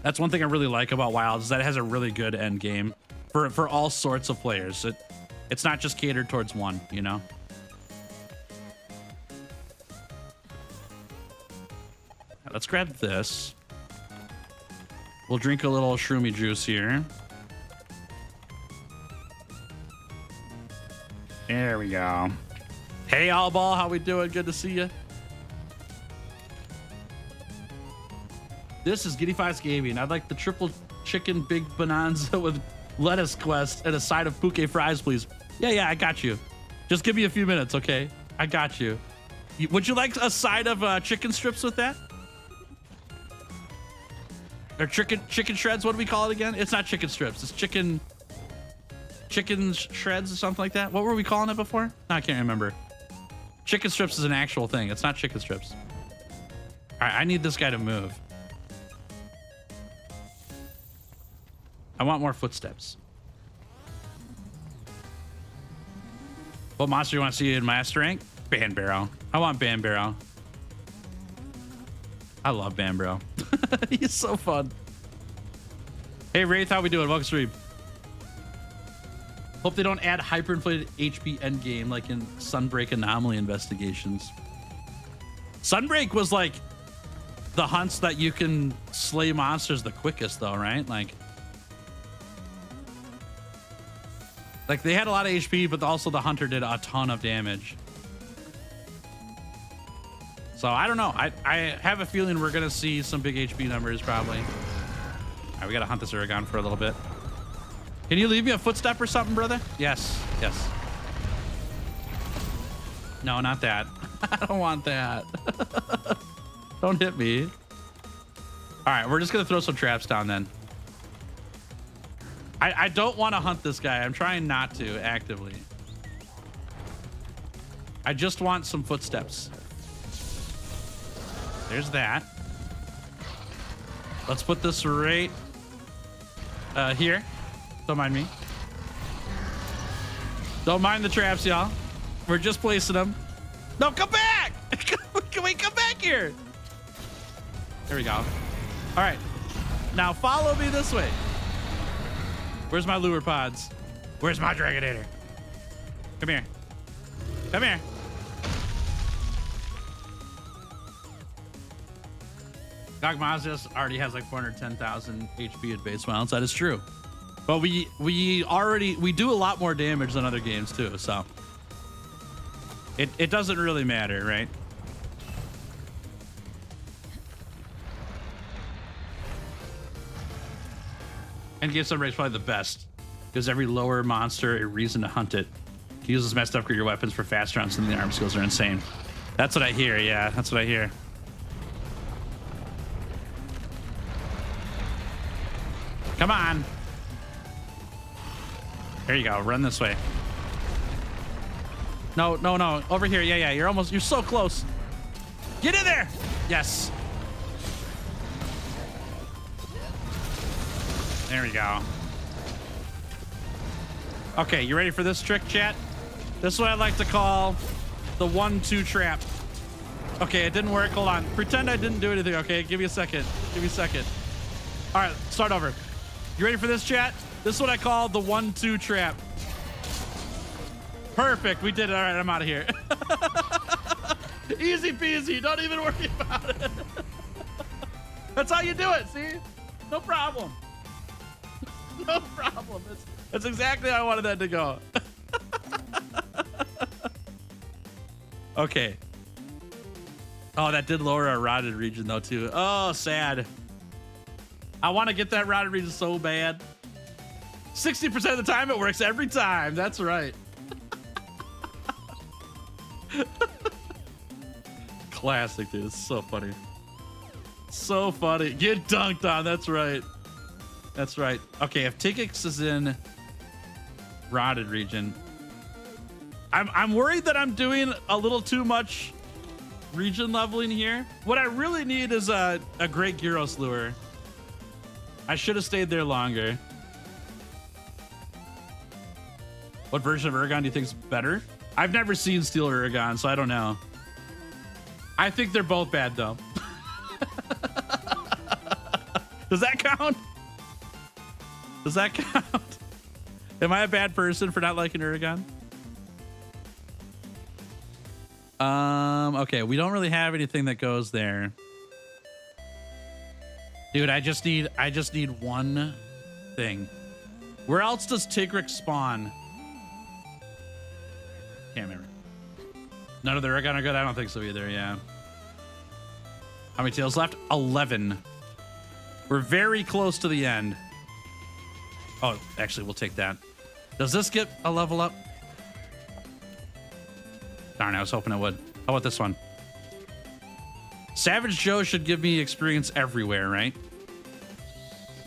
That's one thing I really like about Wilds is that it has a really good end game for all sorts of players. It's not just catered towards one, you know? Let's grab this. We'll drink a little shroomy juice here. There we go. Hey, All Ball, how we doing? Good to see you. This is Giddy Fox Gaming. I'd like the triple chicken big bonanza with lettuce quest and a side of puke fries, please. Yeah, I got you. Just give me a few minutes, okay? I got you. Would you like a side of chicken strips with that? Or chicken shreds? What do we call it again? It's not chicken strips. It's chicken shreds or something like that. What were we calling it before? No, I can't remember. Chicken strips is an actual thing. It's not chicken strips. All right, I need this guy to move. I want more footsteps. What monster do you want to see in master rank? Banbarrow. I want Banbarrow. I love Banbarrow. He's so fun. Hey, Wraith, how we doing? Welcome to stream. Hope they don't add hyperinflated HP endgame like in Sunbreak Anomaly Investigations. Sunbreak was like the hunts that you can slay monsters the quickest though, right? Like they had a lot of HP, but also the hunter did a ton of damage. So I don't know. I have a feeling we're gonna see some big HP numbers probably. All right, we gotta hunt this Uragon for a little bit. Can you leave me a footstep or something, brother? Yes. No, not that. I don't want that. Don't hit me. All right, we're just gonna throw some traps down then. I don't want to hunt this guy. I'm trying not to actively. I just want some footsteps. There's that. Let's put this right here. Don't mind me. Don't mind the traps, y'all. We're just placing them. No, come back! Can we come back here? There we go. All right. Now follow me this way. Where's my lure pods? Where's my Dragonator? Come here. Come here. Gogmazius already has like 410,000 HP at base Wilds. That is true. But we do a lot more damage than other games too, so it doesn't really matter, right? And Game Sunbreak is probably the best. Gives every lower monster a reason to hunt it. Uses messed upgrade your weapons for fast rounds, and the arm skills are insane. That's what I hear, yeah, that's what I hear. Come on. There you go. Run this way. No. Over here. Yeah. You're so close. Get in there. Yes. There we go. Okay, you ready for this trick, chat? This is what I like to call the 1-2 trap. Okay, it didn't work. Hold on. Pretend I didn't do anything, okay? Give me a second. All right, start over. You ready for this, chat? This is what I call the 1-2 trap. Perfect. We did it. All right, I'm out of here. Easy peasy. Don't even worry about it. That's how you do it. See? No problem. No problem. That's exactly how I wanted that to go. Okay. Oh, that did lower our rotted region though too. Oh, sad. I want to get that rotted region so bad. 60% of the time it works every time. That's right. Classic, dude. It's so funny. So funny. Get dunked on. That's right. That's right. Okay, if Tigrex is in rotted region, I'm worried that I'm doing a little too much region leveling here. What I really need is a great Gyros lure. I should have stayed there longer. What version of Uragon do you think is better? I've never seen Steel Uragon, so I don't know. I think they're both bad, though. Does that count? Does that count? Am I a bad person for not liking Uragon? Okay, we don't really have anything that goes there. Dude, I just need one thing. Where else does Tigrex spawn? Can't remember. None of the Uragon are good? I don't think so either, yeah. How many tails left? 11. We're very close to the end. Oh, actually, we'll take that. Does this get a level up? Darn, I was hoping it would. How about this one? Savage Joe should give me experience everywhere, right?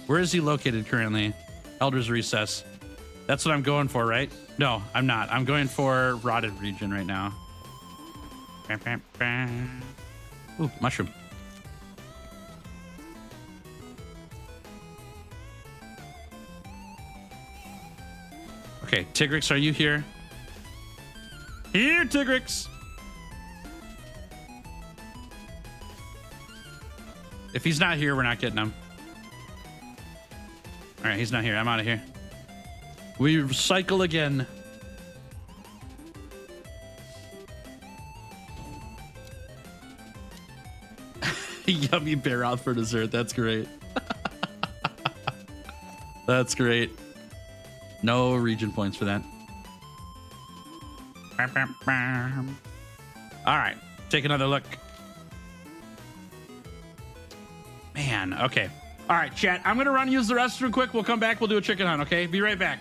Where is he located currently? Elder's Recess. That's what I'm going for, right? No, I'm not. I'm going for Rotted Region right now. Ooh, mushroom. Okay, Tigrex, are you here? Here, Tigrex! If he's not here, we're not getting him. All right, he's not here. I'm out of here. We cycle again. Yummy bear out for dessert. That's great. That's great. No region points for that. All right, take another look. Man, okay. All right, chat. I'm gonna run use the restroom quick. We'll come back. We'll do a chicken hunt. Okay, be right back.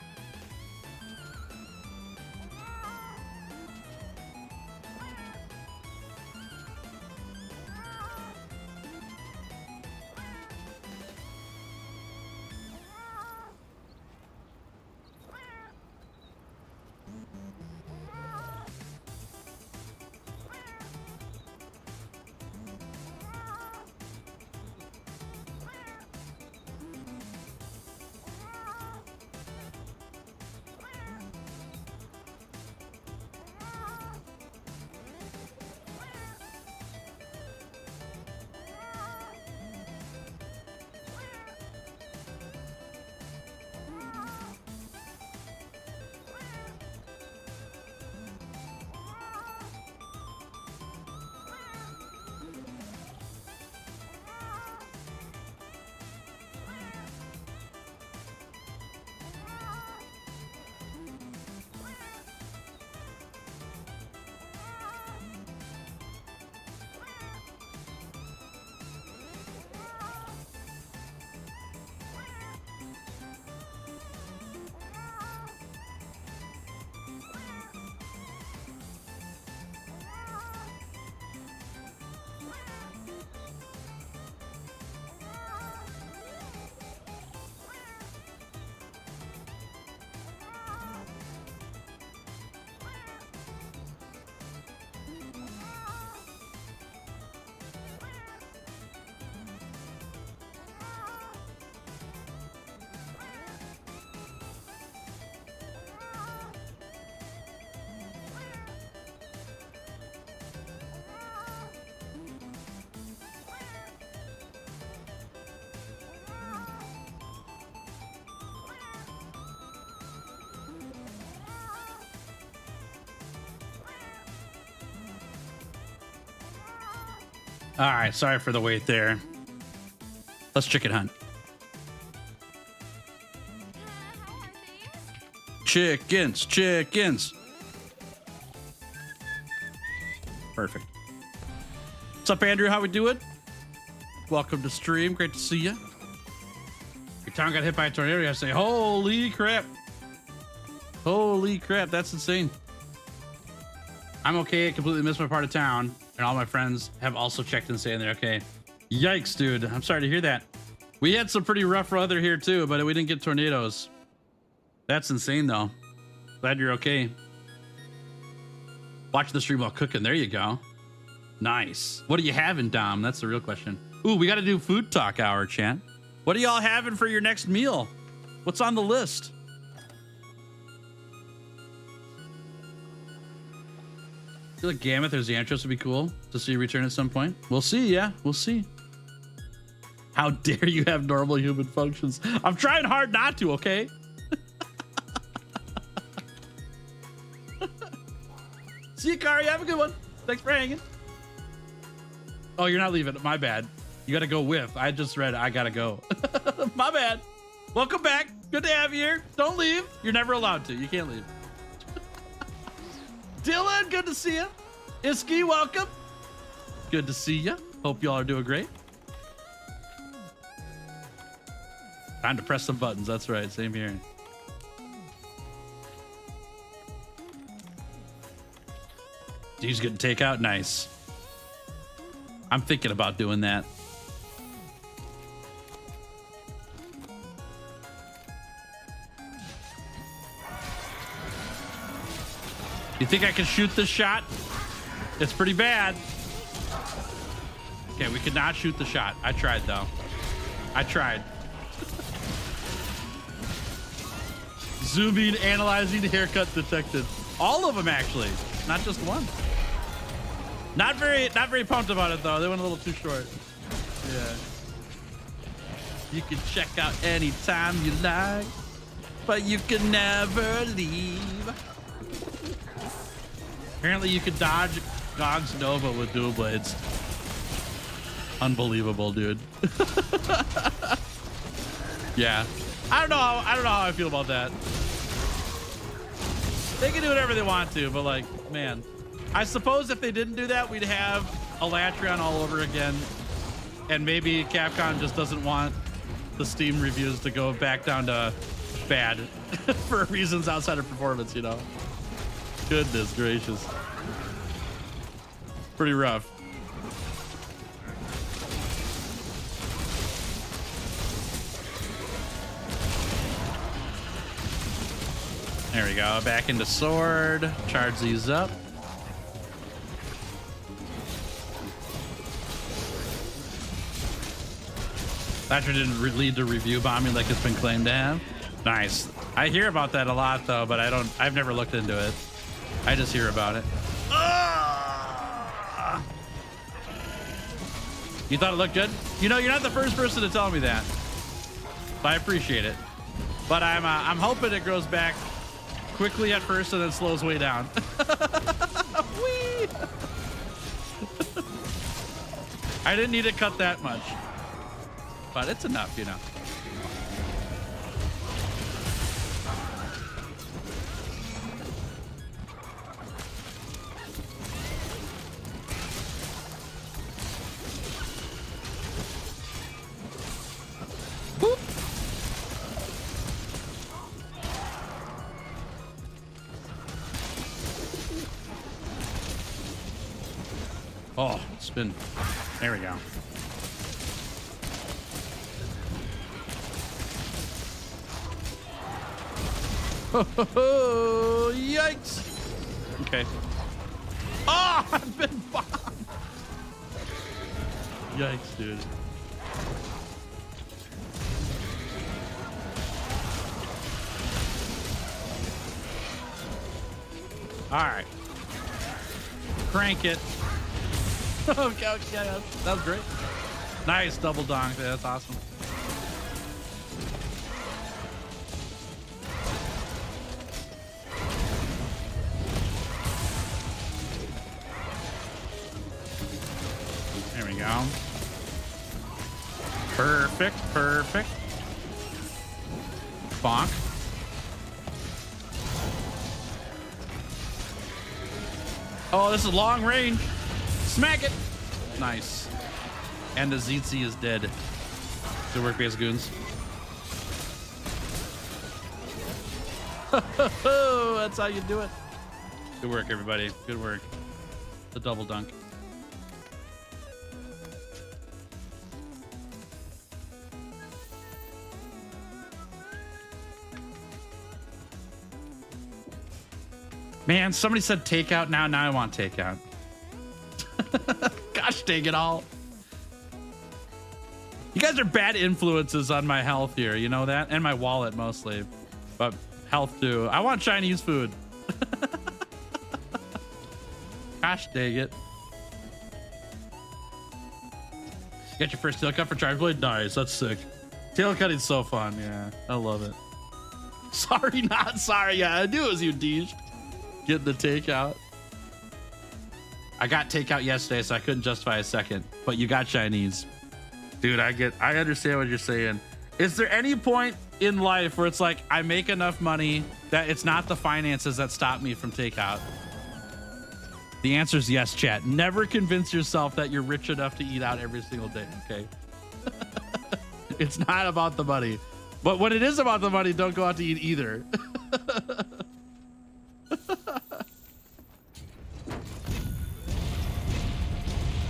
All right, sorry for the wait there. Let's chicken hunt. Chickens, chickens. Perfect. What's up, Andrew? How we doing? Welcome to stream. Great to see you. town got hit by a tornado yesterday. Holy crap. Holy crap. That's insane. I'm okay. I completely missed my part of town. And all my friends have also checked in saying they're okay. Yikes, dude. I'm sorry to hear that. We had some pretty rough weather here too, but we didn't get tornadoes. That's insane though. Glad you're okay. Watch the stream while cooking. There you go. Nice. What are you having, Dom? That's the real question. Ooh, we got to do food talk hour, chat. What are y'all having for your next meal? What's on the list? I feel like Gammoth or Xantros would be cool to see you return at some point. We'll see, yeah. We'll see. How dare you have normal human functions? I'm trying hard not to, okay? See you, Kari. Have a good one. Thanks for hanging. Oh, you're not leaving. My bad. You got to go with. I just read I got to go. My bad. Welcome back. Good to have you here. Don't leave. You're never allowed to. You can't leave. Dylan, good to see you. Iski, welcome. Good to see you. Hope y'all are doing great. Time to press some buttons. That's right. Same here. He's getting takeout. Nice. I'm thinking about doing that. You think I can shoot this shot? It's pretty bad. Okay, we could not shoot the shot. I tried though. I tried. Zooming, analyzing, haircut detected. All of them actually, not just one. Not very pumped about it though. They went a little too short. Yeah. You can check out anytime you like, but you can never leave. Apparently you could dodge Gog's Nova with dual blades. Unbelievable, dude. Yeah. I don't know how I feel about that. They can do whatever they want to, but like, man. I suppose if they didn't do that, we'd have Elatreon all over again. And maybe Capcom just doesn't want the Steam reviews to go back down to bad for reasons outside of performance, you know? Goodness gracious. Pretty rough. There we go. Back into sword. Charge these up. Thatcher didn't lead to review bombing like it's been claimed to have. Nice. I hear about that a lot though, but I've never looked into it. I just hear about it. You thought it looked good? You know, you're not the first person to tell me that. But I appreciate it. But I'm hoping it grows back quickly at first and then slows way down. Whee! I didn't need to cut that much. But it's enough, you know. Boop. Oh, spin. There we go. Oh, yikes. Okay. Oh, I've been bombed. Yikes, dude. All right. Crank it. Okay, okay, that was great. Nice double donk. That's awesome. There we go. Perfect, perfect. Bonk. Oh, this is long range. Smack it. Nice. And the ZZ is dead. Good work, Bazelgeuse. That's how you do it. Good work, everybody. Good work. The double dunk. Man, somebody said takeout. Now I want takeout. Gosh dang it all. You guys are bad influences on my health here. You know that? And my wallet mostly. But health too. I want Chinese food. Gosh dang it. Get your first tail cut for Chargeblade? Nice. That's sick. Tail cutting's so fun. Yeah, I love it. Sorry, not sorry. Yeah, I knew it was you, Deej. Getting the takeout. I got takeout yesterday, so I couldn't justify a second. But you got Chinese. Dude, I understand what you're saying. Is there any point in life where it's like I make enough money that it's not the finances that stop me from takeout? The answer is yes, chat. Never convince yourself that you're rich enough to eat out every single day, okay? It's not about the money. But when it is about the money, don't go out to eat either.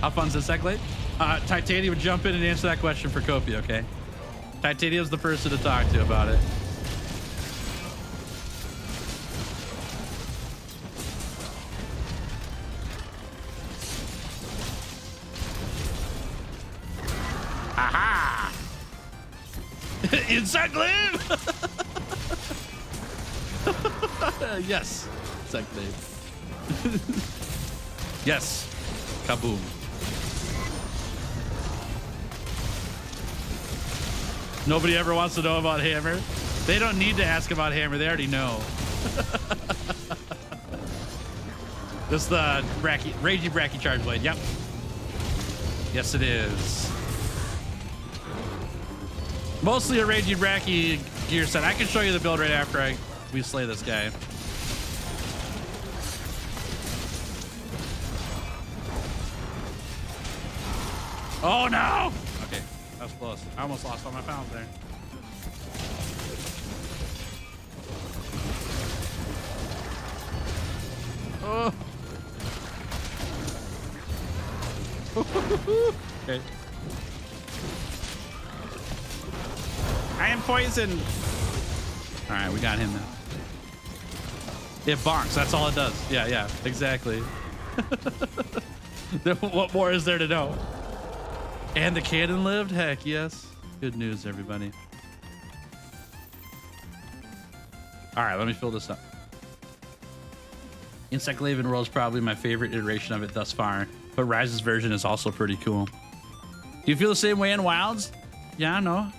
How fun's this Seething? Titanium would jump in and answer that question for Kopi, okay? Titanium's the person to talk to about it. Aha! Insect live! Yes, insect live. Yes, kaboom. Nobody ever wants to know about Hammer. They don't need to ask about Hammer. They already know. This is the Ragey Bracky Chargeblade. Yep. Yes, it is. Mostly a Ragey Bracky gear set. I can show you the build right after we slay this guy. Oh no! Okay, that was close. I almost lost all my pounds there. Oh. Okay. I am poisoned. All right, we got him now. It bonks. That's all it does. Yeah, exactly. What more is there to know? And the cannon lived? Heck yes. Good news, everybody. All right, let me fill this up. Insect Laven World is probably my favorite iteration of it thus far, but Rise's version is also pretty cool. Do you feel the same way in Wilds? Yeah, no.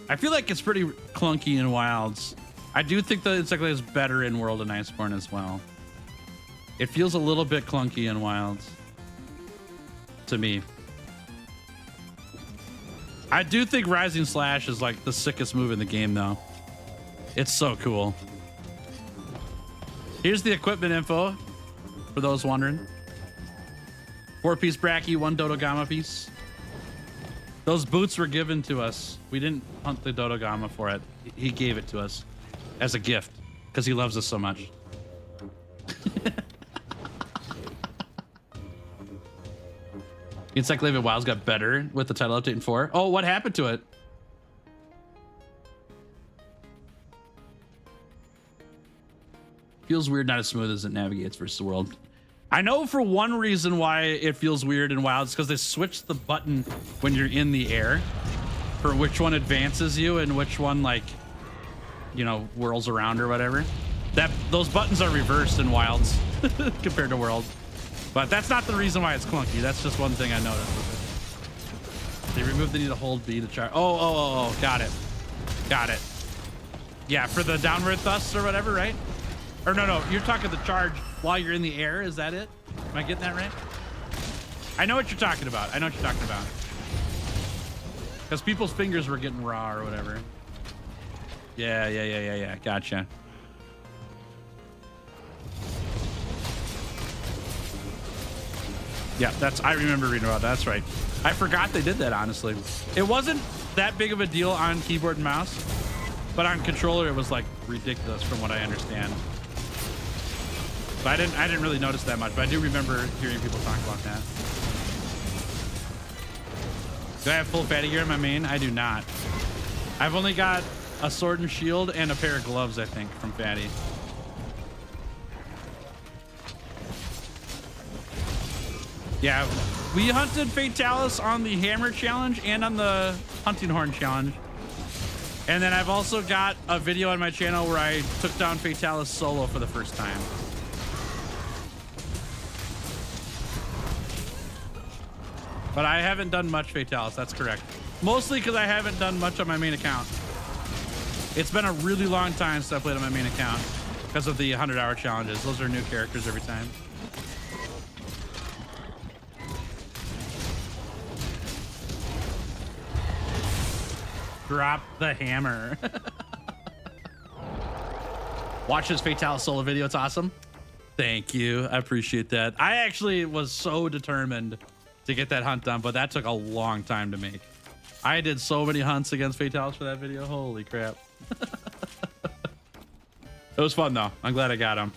I feel like it's pretty clunky in Wilds. I do think the Insect Laven is better in World of Iceborne as well. It feels a little bit clunky in Wilds. To me. I do think Rising Slash is like the sickest move in the game though. It's so cool. Here's the equipment info for those wondering. 4-piece Bracky, 1 Dodogama piece. Those boots were given to us. We didn't hunt the Dodogama for it. He gave it to us as a gift because he loves us so much. Insect Laven Wilds got better with the title update in 4. Oh, what happened to it? Feels weird, not as smooth as it navigates versus the world. I know for one reason why it feels weird in Wilds, because they switched the button when you're in the air for which one advances you and which one, like, you know, whirls around or whatever. Those buttons are reversed in Wilds compared to World. But that's not the reason why it's clunky. That's just one thing I noticed with it. They removed the need to hold B to charge. Oh, got it. Got it. Yeah, for the downward thrust or whatever, right? Or no, you're talking the charge while you're in the air. Is that it? Am I getting that right? I know what you're talking about. Because people's fingers were getting raw or whatever. Yeah. Gotcha. Yeah, I remember reading about that. That's right. I forgot they did that, honestly. It wasn't that big of a deal on keyboard and mouse, but on controller, it was like ridiculous from what I understand. But I didn't really notice that much, but I do remember hearing people talk about that. Do I have full fatty gear in my main? I do not. I've only got a sword and shield and a pair of gloves, I think, from fatty. Yeah, we hunted Fatalis on the hammer challenge and on the hunting horn challenge. And then I've also got a video on my channel where I took down Fatalis solo for the first time. But I haven't done much Fatalis, that's correct. Mostly because I haven't done much on my main account. It's been a really long time since I played on my main account because of the 100-hour challenges. Those are new characters every time. Drop the hammer. Watch this Fatalis solo video, it's awesome. Thank you, I appreciate that. I actually was so determined to get that hunt done, but that took a long time to make. I did so many hunts against Fatalis for that video. Holy crap. It was fun though. I'm glad I got him.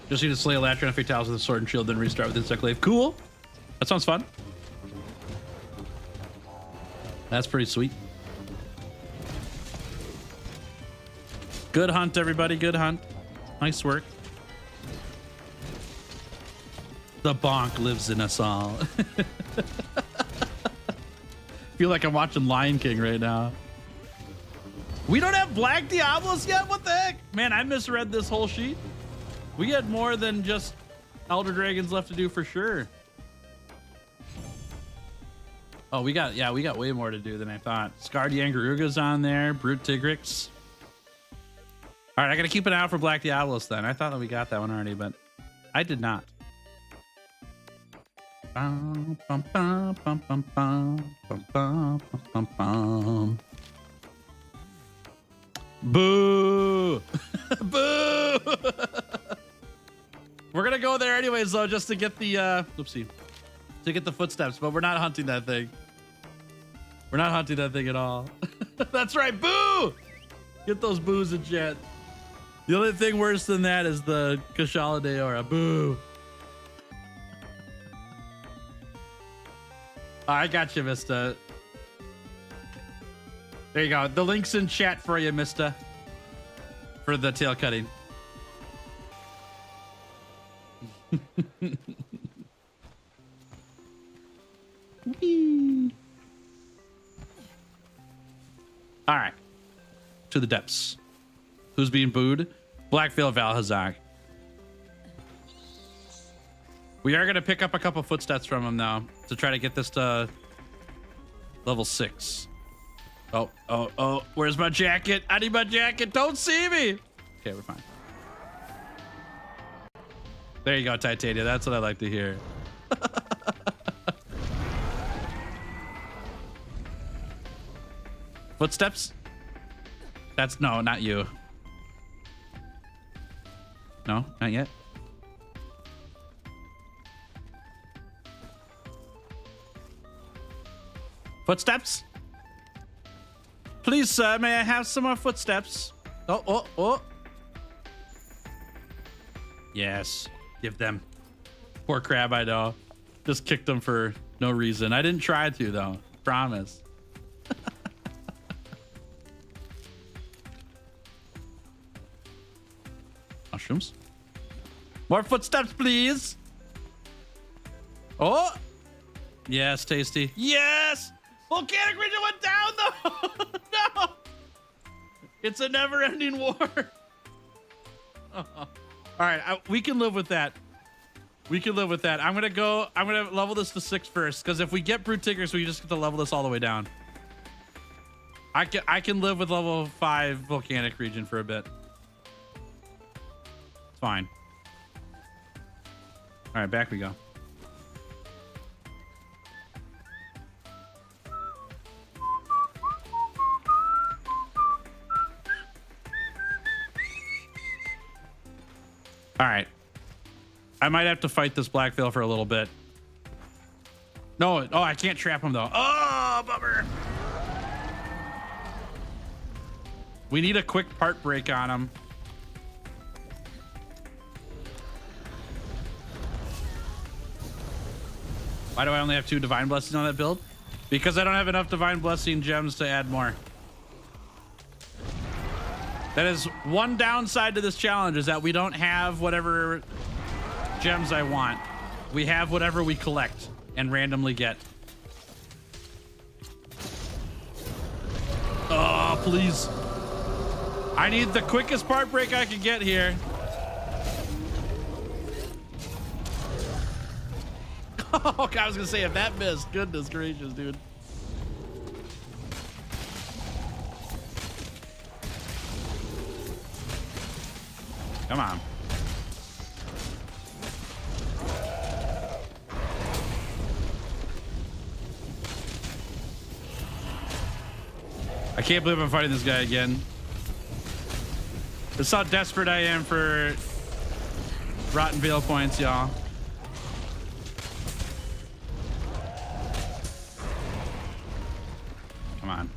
Just need to slay a Latria and Fatalis with a sword and shield, then restart with Insect Glaive. Cool. That sounds fun. That's pretty sweet. Good hunt, everybody. Good hunt. Nice work. The bonk lives in us all. Feel like I'm watching Lion King right now. We don't have Black Diablos yet? What the heck? Man, I misread this whole sheet. We had more than just Elder Dragons left to do for sure. Oh, we got way more to do than I thought. Scarred Yangaruga's on there. Brute Tigrex. All right, I gotta keep an eye out for Black Diablos then. I thought that we got that one already, but I did not. Bum, bum, bum, bum, bum, bum, bum, bum, bum, bum. Boo! Boo! We're gonna go there anyways, though, just to get the oopsie, to get the footsteps. But we're not hunting that thing. We're not hunting that thing at all. That's right, boo! Get those boos in chat. The only thing worse than that is the Kushala Daora. Boo! I got you, Mista. There you go. The link's in chat for you, Mista. For the tail cutting. All right. To the depths. Who's being booed? Blackveil Valhazak. We are going to pick up a couple footsteps from him now to try to get this to level 6. Oh, where's my jacket? I need my jacket. Don't see me. Okay, we're fine. There you go, Titania. That's what I like to hear. Footsteps? That's no, not you. No, not yet. Footsteps? Please, sir, may I have some more footsteps? Oh. Yes, give them. Poor crab, I know. Just kicked them for no reason. I didn't try to, though. Promise. Mushrooms. More footsteps, please. Oh. Yes, tasty. Yes. Volcanic region went down, though. No. It's a never-ending war. Oh. All right, we can live with that. We can live with that. I'm gonna level this to 6 first, because if we get Brute Tigrex, we just get to level this all the way down. I can live with level 5 volcanic region for a bit. It's fine. All right, back we go. All right. I might have to fight this Blackveil for a little bit. No, oh, I can't trap him though. Oh, bummer. We need a quick part break on him. Why do I only have 2 Divine Blessings on that build? Because I don't have enough Divine Blessing gems to add more. That is one downside to this challenge, is that we don't have whatever gems I want. We have whatever we collect and randomly get. Oh, please. I need the quickest part break I can get here. Oh, God, I was gonna say, if that missed, goodness gracious, dude. Come on. I can't believe I'm fighting this guy again. This is how desperate I am for Rotten Veil points, y'all. Come on.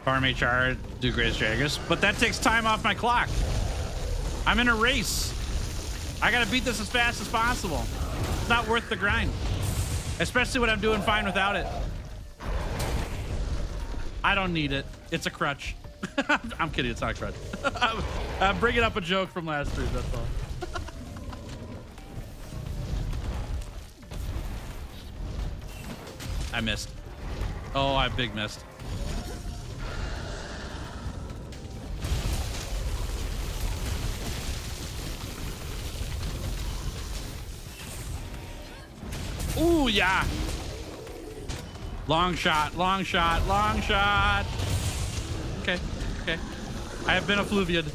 Farm HR, do Greatest Dragus, but that takes time off my clock. I'm in a race. I gotta beat this as fast as possible. It's not worth the grind, especially when I'm doing fine without it. I don't need it. It's a crutch. I'm kidding. It's not a crutch. I'm bringing up a joke from last stream. That's all. I missed. Oh, I big missed. Ooh, yeah. Long shot, long shot, long shot. Okay, okay. I have been effluviated.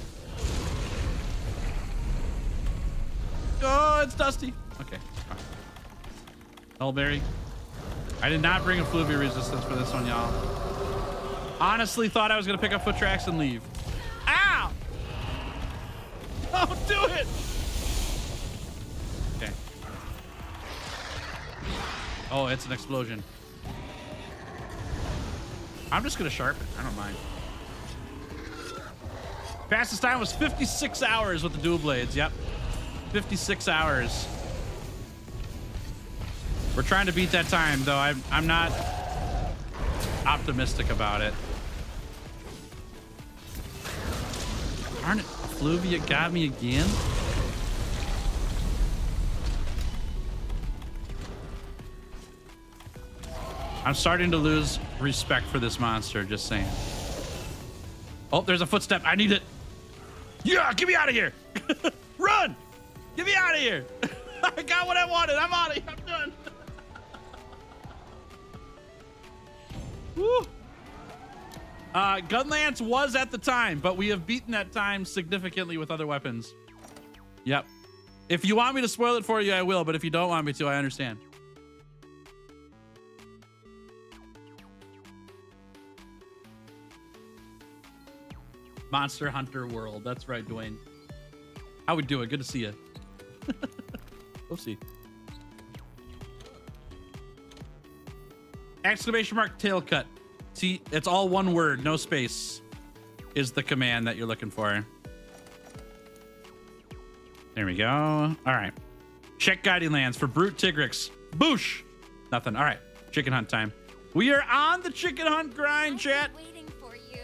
Oh, it's dusty. Okay. Nullberry. I did not bring effluvia resistance for this one, y'all. Honestly thought I was gonna pick up foot tracks and leave. Ow! Don't do it! Okay. Oh, it's an explosion. I'm just gonna sharpen. I don't mind. Fastest time was 56 hours with the dual blades. Yep. 56 hours. We're trying to beat that time, though. I'm not optimistic about it. Darn it. Fluvia got me again. I'm starting to lose respect for this monster, just saying. Oh, there's a footstep. I need it. Yeah, get me out of here. Run. Get me out of here. I got what I wanted. I'm out of here. I'm done. Woo. Gunlance was at the time, but we have beaten that time significantly with other weapons. Yep. If you want me to spoil it for you, I will, but if you don't want me to, I understand. Monster Hunter World. That's right, Dwayne. How we doing? Good to see you. Oopsie. Exclamation mark tail cut. See, it's all one word, no space is the command that you're looking for. There we go. All right. Check Guiding Lands for Brute Tigrex. Boosh. Nothing. All right. Chicken hunt time. We are on the chicken hunt grind, chat.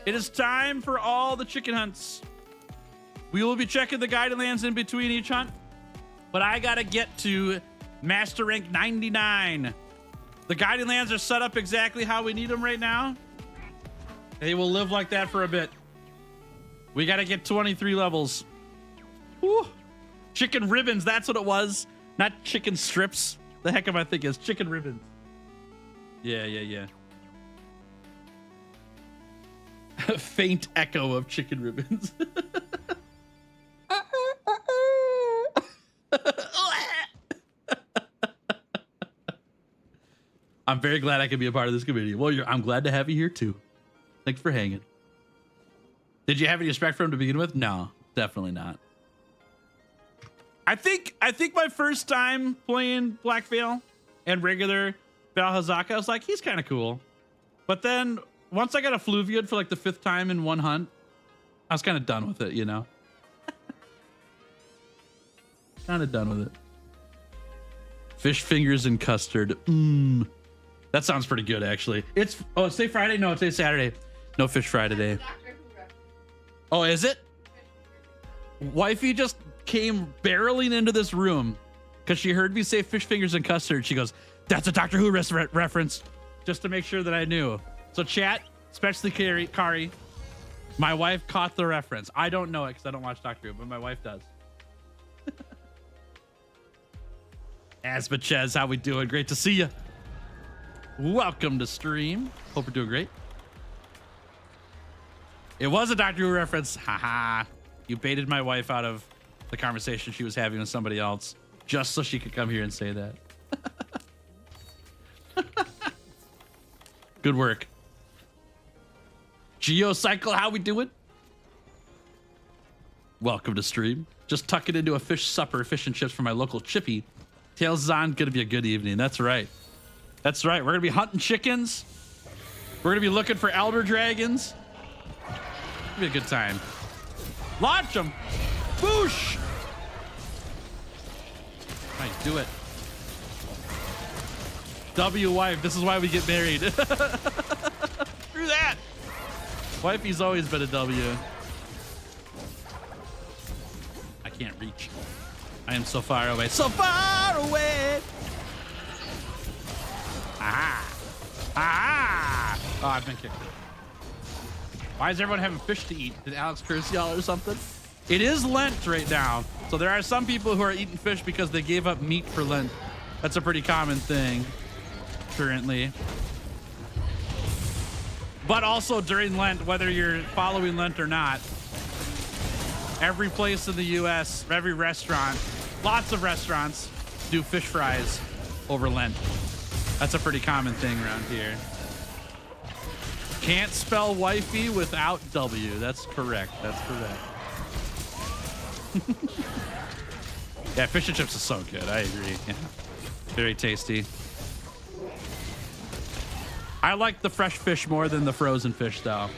It is time for all the chicken hunts. We will be checking the Guiding Lands in between each hunt, but I gotta get to Master Rank 99. The Guiding Lands are set up exactly how we need them right now. They will live like that for a bit. We gotta get 23 levels. Woo. Chicken ribbons, that's what it was. Not chicken strips. The heck am I thinking? It's chicken ribbons. Yeah. Faint echo of chicken ribbons. I'm very glad I can be a part of this community. Well, I'm glad to have you here too. Thanks for hanging. Did you have any respect for him to begin with? No, definitely not. I think my first time playing Black Veil and regular Velkhana, I was like, he's kind of cool. But then once I got a Fluviad for like the 5th time in one hunt, I was kind of done with it, you know? Kind of done with it. Fish fingers and custard. That sounds pretty good, actually. It's today Friday? No, today's Saturday. No Fish Fry today. Oh, is it? Wifey just came barreling into this room because she heard me say fish fingers and custard. She goes, that's a Doctor Who reference, just to make sure that I knew. So chat, especially Kari, my wife caught the reference. I don't know it because I don't watch Doctor Who, but my wife does. Asbachez, how we doing? Great to see you. Welcome to stream. Hope you're doing great. It was a Doctor Who reference. Haha. You baited my wife out of the conversation she was having with somebody else just so she could come here and say that. Good work. Geocycle, how we doing? Welcome to stream. Just tuck it into a fish supper, fish and chips for my local chippy. Tails is on. Gonna be a good evening. That's right. That's right. We're gonna be hunting chickens. We're gonna be looking for elder dragons. It'll be a good time. Launch them. Boosh. Right, do it. W wife. This is why we get married. Screw that. Wifey's always been a W. I can't reach. I am so far away. So far away. Ah. Ah. Oh, I've been kicked. Why is everyone having fish to eat? Did Alex curse y'all or something? It is Lent right now. So there are some people who are eating fish because they gave up meat for Lent. That's a pretty common thing currently. But also during Lent, whether you're following Lent or not, every place in the US, every restaurant, lots of restaurants do fish fries over Lent. That's a pretty common thing around here. Can't spell wifey without W. That's correct. That's correct. Yeah, fish and chips is so good. I agree. Yeah. Very tasty. I like the fresh fish more than the frozen fish, though.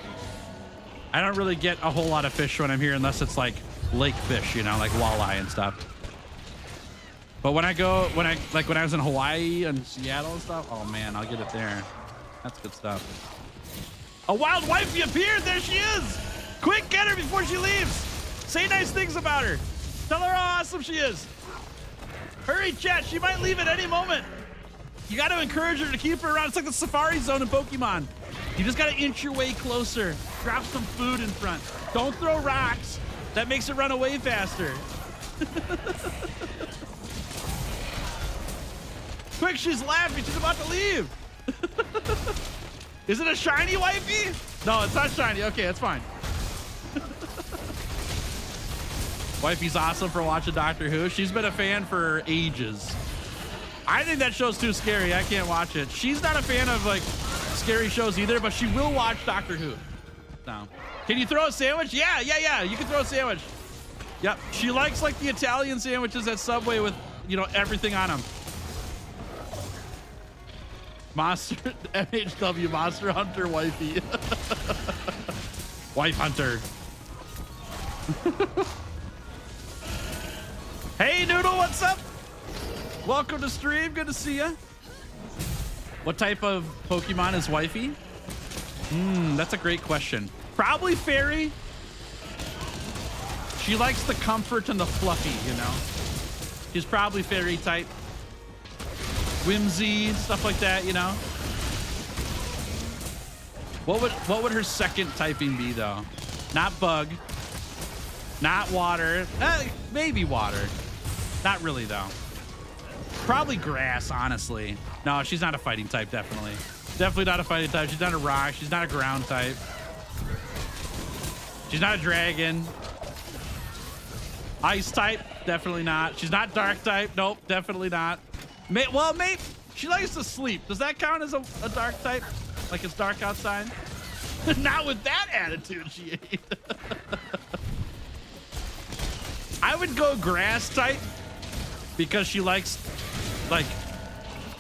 I don't really get a whole lot of fish when I'm here unless it's like lake fish, you know, like walleye and stuff. But when I was in Hawaii and Seattle and stuff, oh man, I'll get it there. That's good stuff. A wild wifey appeared. There she is. Quick, get her before she leaves. Say nice things about her. Tell her how awesome she is. Hurry, chat. She might leave at any moment. You got to encourage her to keep her around. It's like the safari zone in Pokemon. You just got to inch your way closer. Drop some food in front. Don't throw rocks. That makes it run away faster. Quick, she's laughing. She's about to leave. Is it a shiny wifey? No, it's not shiny. Okay, that's fine. Wifey's awesome for watching Doctor Who. She's been a fan for ages. I think that show's too scary. I can't watch it. She's not a fan of like scary shows either, but she will watch Doctor Who. No. Can you throw a sandwich? Yeah. You can throw a sandwich. Yep. She likes like the Italian sandwiches at Subway with, you know, everything on them. Monster MHW Monster Hunter wifey. Wife Hunter. Hey Noodle, what's up? Welcome to stream. Good to see you. What type of Pokemon is wifey? That's a great question. Probably fairy. She likes the comfort and the fluffy, you know. She's probably fairy type. Whimsy, stuff like that, you know. What would her second typing be though? Not bug. Not water. Maybe water. Not really though. Probably grass, honestly. No, she's not a fighting type, definitely. Definitely not a fighting type. She's not a rock. She's not a ground type. She's not a dragon. Ice type, definitely not. She's not dark type. Nope, definitely not. Well, maybe she likes to sleep. Does that count as a dark type? Like it's dark outside? Not with that attitude she ate. I would go grass type because she likes like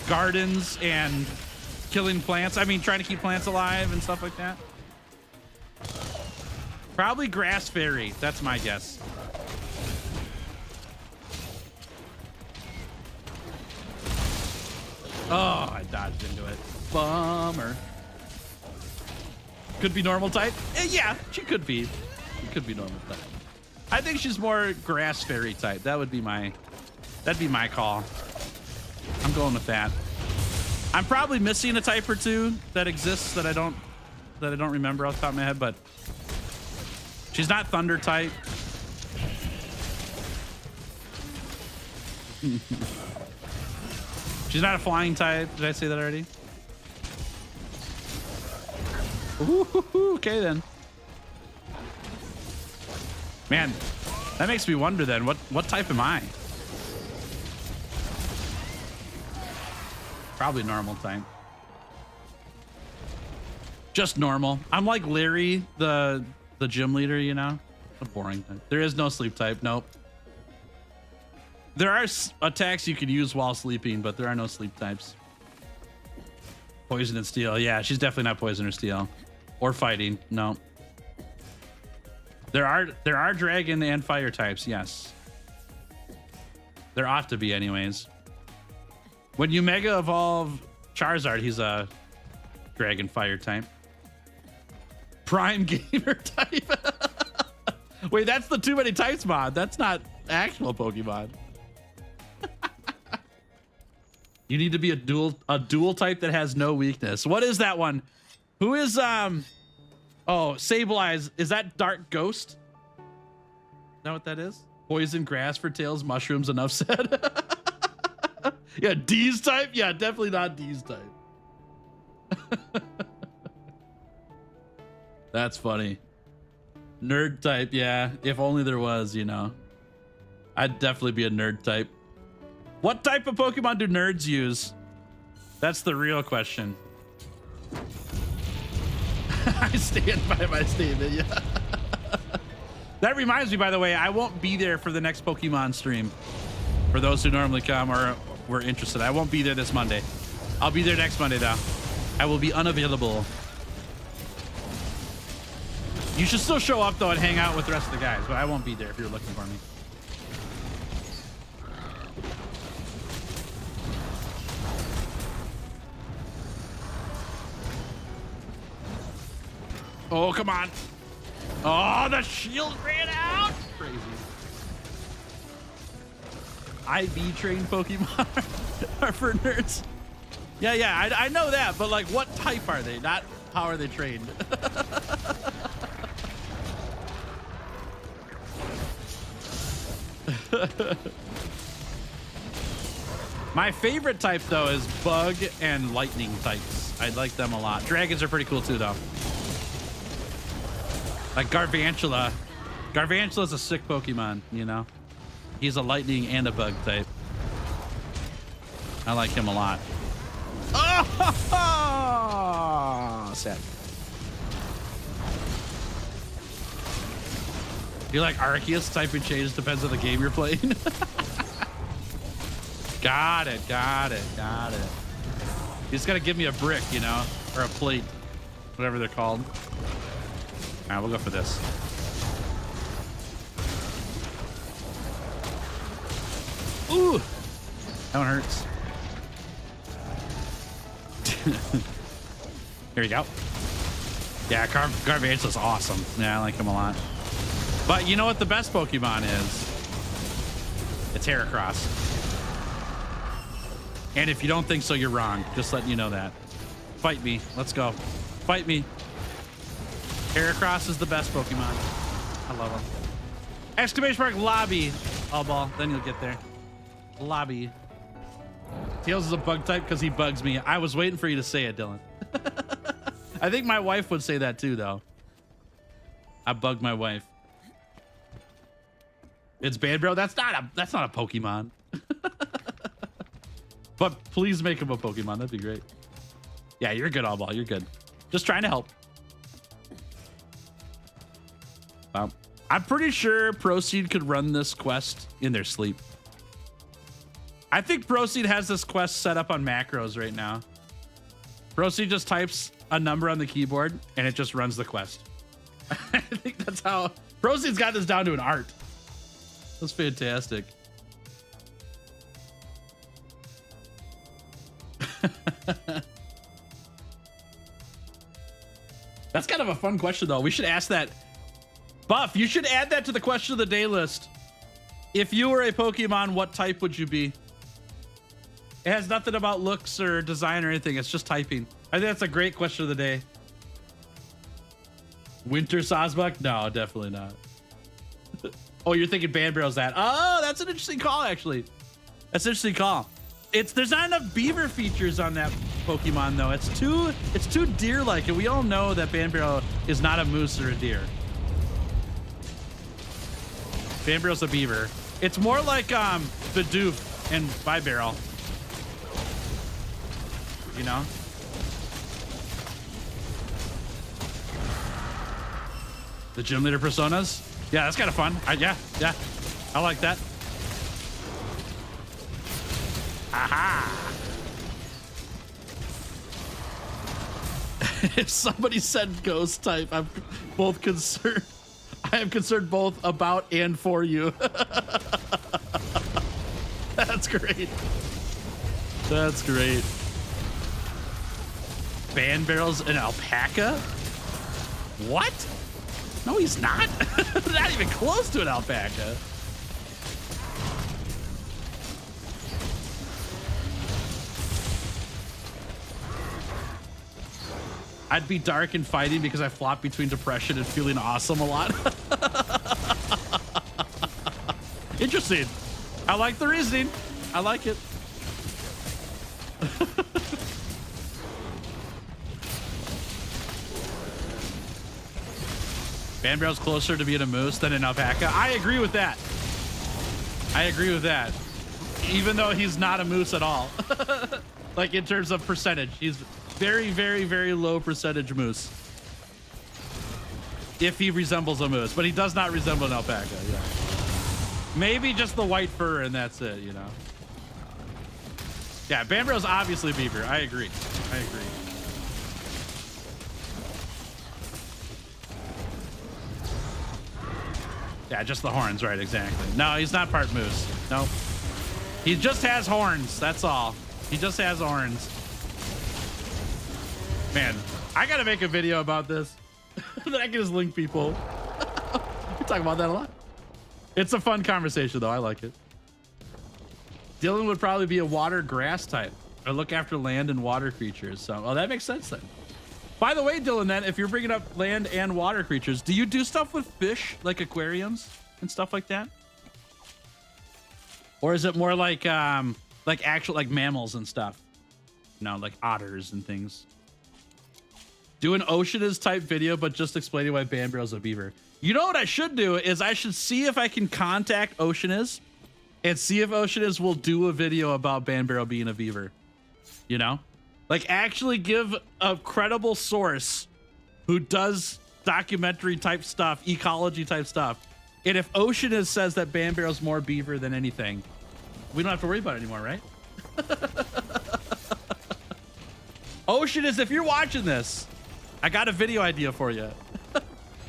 gardens and killing plants. I mean, trying to keep plants alive and stuff like that. Probably grass fairy. That's my guess. Oh, I dodged into it. Bummer. Could be normal type. Yeah, she could be. She could be normal type. I think she's more grass fairy type. That'd be my call. I'm going with that. I'm probably missing a type or two that exists that I don't remember off the top of my head, but she's not thunder type. She's not a flying type. Did I say that already? Ooh, okay then. Man, that makes me wonder then, what type am I? Probably normal type. Just normal. I'm like Larry, the gym leader, you know? A boring type. There is no sleep type. Nope. There are attacks you can use while sleeping, but there are no sleep types. Poison and steel. Yeah, she's definitely not poison or steel. Or fighting. No. There are dragon and fire types, yes. There ought to be anyways. When you mega evolve Charizard, he's a dragon fire type. Prime gamer type. Wait, that's the too many types mod. That's not actual Pokemon. You need to be a dual type that has no weakness. What is that one? Who is oh, Sable Eyes. Is that Dark Ghost? Is that what that is? Poison, grass for tails, mushrooms, enough said. Yeah, D's type? Yeah, definitely not D's type. That's funny. Nerd type, yeah. If only there was, you know. I'd definitely be a nerd type. What type of Pokemon do nerds use? That's the real question. I stand by my statement, yeah. That reminds me, by the way, I won't be there for the next Pokemon stream. For those who normally come or were interested, I won't be there this Monday. I'll be there next Monday, though. I will be unavailable. You should still show up, though, and hang out with the rest of the guys, but I won't be there if you're looking for me. Oh, come on. Oh, the shield ran out. Crazy. IV trained Pokemon are for nerds. Yeah, I know that, but like, what type are they? Not how are they trained? My favorite type, though, is bug and lightning types. I like them a lot. Dragons are pretty cool, too, though. Like Garvantula. Garvantula's a sick Pokemon, you know? He's a lightning and a bug type. I like him a lot. Oh, sad. You like Arceus? Typing change depends on the game you're playing. Got it. You just gotta give me a brick, you know? Or a plate. Whatever they're called. All right, we'll go for this. Ooh, that one hurts. Here we go. Yeah, Garvantula's awesome. Yeah, I like him a lot. But you know what the best Pokemon is? It's Heracross. And if you don't think so, you're wrong. Just letting you know that. Fight me. Let's go. Fight me. Heracross is the best Pokemon. I love him. Exclamation mark lobby. All ball. Then you'll get there. Lobby. Tails is a bug type because he bugs me. I was waiting for you to say it, Dylan. I think my wife would say that too, though. I bug my wife. It's bad, bro. That's not a Pokemon. But please make him a Pokemon. That'd be great. Yeah, you're good, all ball. You're good. Just trying to help. I'm pretty sure Proceed could run this quest in their sleep. I think Proceed has this quest set up on macros right now. Proceed just types a number on the keyboard and it just runs the quest. I think that's how Proceed's got this down to an art. That's fantastic. That's kind of a fun question though. We should ask that. Buff, you should add that to the question of the day list. If you were a Pokemon, what type would you be? It has nothing about looks or design or anything. It's just typing. I think that's a great question of the day. Winter Sawsbuck? No, definitely not. Oh, you're thinking Banbarrow's that. Oh, that's an interesting call, actually. That's an interesting call. There's not enough beaver features on that Pokemon, though. It's too deer-like, and we all know that Banbarrow is not a moose or a deer. Banbarrow's a beaver. It's more like Bidoof and Bibarrel. You know? The gym leader personas? Yeah, that's kind of fun. Yeah. I like that. Aha! If somebody said ghost type, I'm both concerned. I am concerned both about and for you. That's great. That's great. Banbarrow's an alpaca? What? No, he's not. Not even close to an alpaca. I'd be dark and fighting because I flop between depression and feeling awesome a lot. Interesting. I like the reasoning. I like it. Banbarrow's closer to being a moose than an alpaca. I agree with that. I agree with that. Even though he's not a moose at all. Like in terms of percentage, he's very, very, very low percentage moose. If he resembles a moose, but he does not resemble an alpaca. Yeah. Maybe just the white fur and that's it, you know? Yeah, Banbarrow's obviously beaver. I agree. I agree. Yeah, just the horns, right, exactly. No, he's not part moose. Nope. He just has horns, that's all. He just has horns. Man, I gotta make a video about this that I can just link people. We talk about that a lot. It's a fun conversation though, I like it. Dylan would probably be a water grass type or look after land and water creatures. So, well, that makes sense then. By the way, Dylan, then, if you're bringing up land and water creatures, do you do stuff with fish, like aquariums and stuff like that? Or is it more like actual, like mammals and stuff? You know, like otters and things. Do an Oceanus type video, but just explaining why Banbarrow's a beaver. You know what I should do is I should see if I can contact Oceanus and see if Oceanus will do a video about Banbarrow being a beaver. You know? Like actually give a credible source who does documentary type stuff, ecology type stuff. And if Oceanus says that Banbarrow's more beaver than anything, we don't have to worry about it anymore, right? Oceanus, if you're watching this, I got a video idea for you.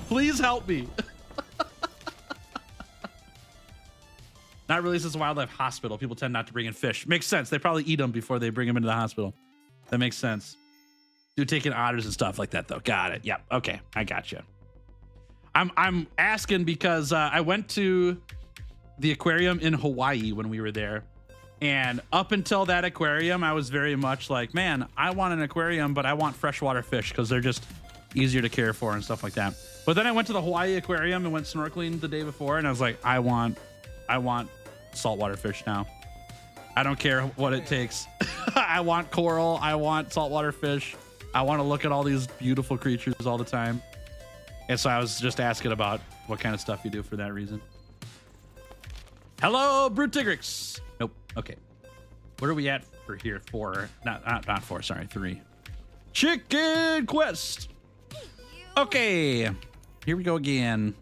Please help me. Not released as a wildlife hospital. People tend not to bring in fish. Makes sense. They probably eat them before they bring them into the hospital. That makes sense. Do taking otters and stuff like that though. Got it. Yep. Okay. I got you. I'm asking because I went to the aquarium in Hawaii when we were there. And up until that aquarium, I was very much like, man, I want an aquarium, but I want freshwater fish because they're just easier to care for and stuff like that. But then I went to the Hawaii aquarium and went snorkeling the day before. And I was like, I want saltwater fish now. I don't care what it takes. I want coral. I want saltwater fish. I want to look at all these beautiful creatures all the time. And so I was just asking about what kind of stuff you do for that reason. Hello, Brute Tigrex. Nope. Okay. What are we at for here? 4. Not 4. Sorry, 3. Chicken Quest. Okay. Here we go again.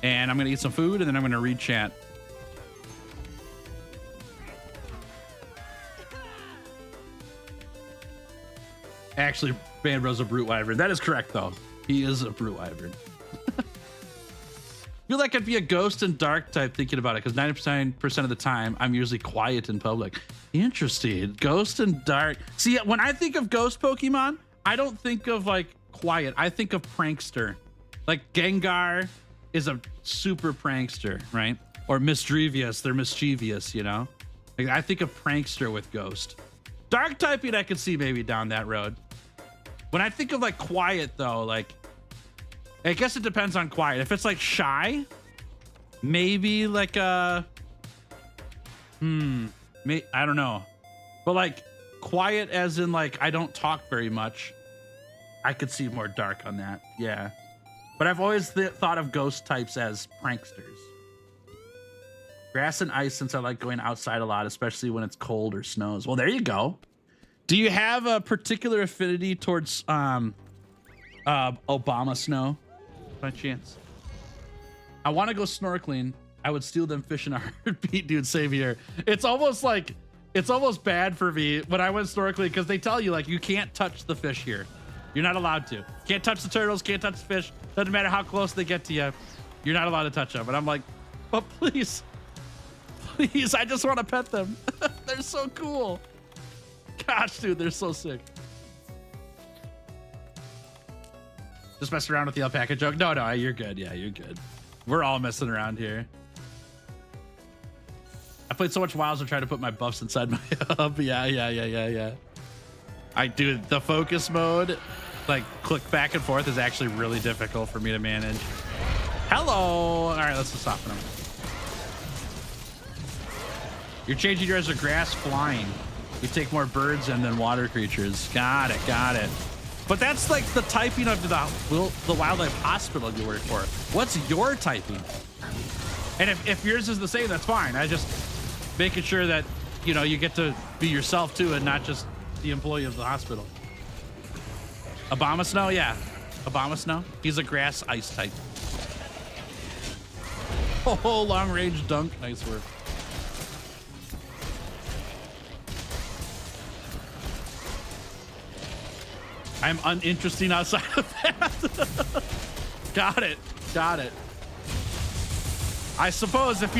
And I'm gonna eat some food, and then I'm gonna read chat. Actually, Banbro's a brute wyvern. That is correct, though. He is a brute wyvern. I feel like I'd be a ghost and dark type thinking about it, because 99% of the time I'm usually quiet in public. Interesting. Ghost and dark. See, when I think of ghost Pokemon, I don't think of like quiet. I think of prankster. Like Gengar is a super prankster, right? Or mischievous. They're mischievous, you know? Like, I think of prankster with ghost. Dark typing I could see maybe down that road. When I think of like quiet though, like, I guess it depends on quiet. If it's like shy, maybe like a, I don't know. But like quiet as in like, I don't talk very much. I could see more dark on that. Yeah. But I've always thought of ghost types as pranksters. Grass and ice, since I like going outside a lot, especially when it's cold or snows. Well, there you go. Do you have a particular affinity towards Obama snow by chance? I want to go snorkeling. I would steal them fish in a heartbeat, dude. Same here. It's almost bad for me when I went snorkeling, because they tell you like you can't touch the fish here. You're not allowed to. Can't touch the turtles, can't touch the fish. Doesn't matter how close they get to you. You're not allowed to touch them. And I'm like, but please, I just want to pet them. They're so cool. Gosh, dude, they're so sick. Just messing around with the alpaca joke. No, you're good. Yeah, you're good. We're all messing around here. I played so much Wilds and tried to put my buffs inside my hub. Yeah. I do the focus mode, like click back and forth, is actually really difficult for me to manage. Hello. All right, let's just soften them. You're changing yours to grass flying. You take more birds and then water creatures. Got it. But that's like the typing of the wildlife hospital you work for. What's your typing? And if yours is the same, that's fine. I just making sure that, you know, you get to be yourself too and not just the employee of the hospital. Obama Snow? Yeah. Obama Snow? He's a grass ice type. Oh, long range dunk. Nice work. I'm uninteresting outside of that. Got it. I suppose if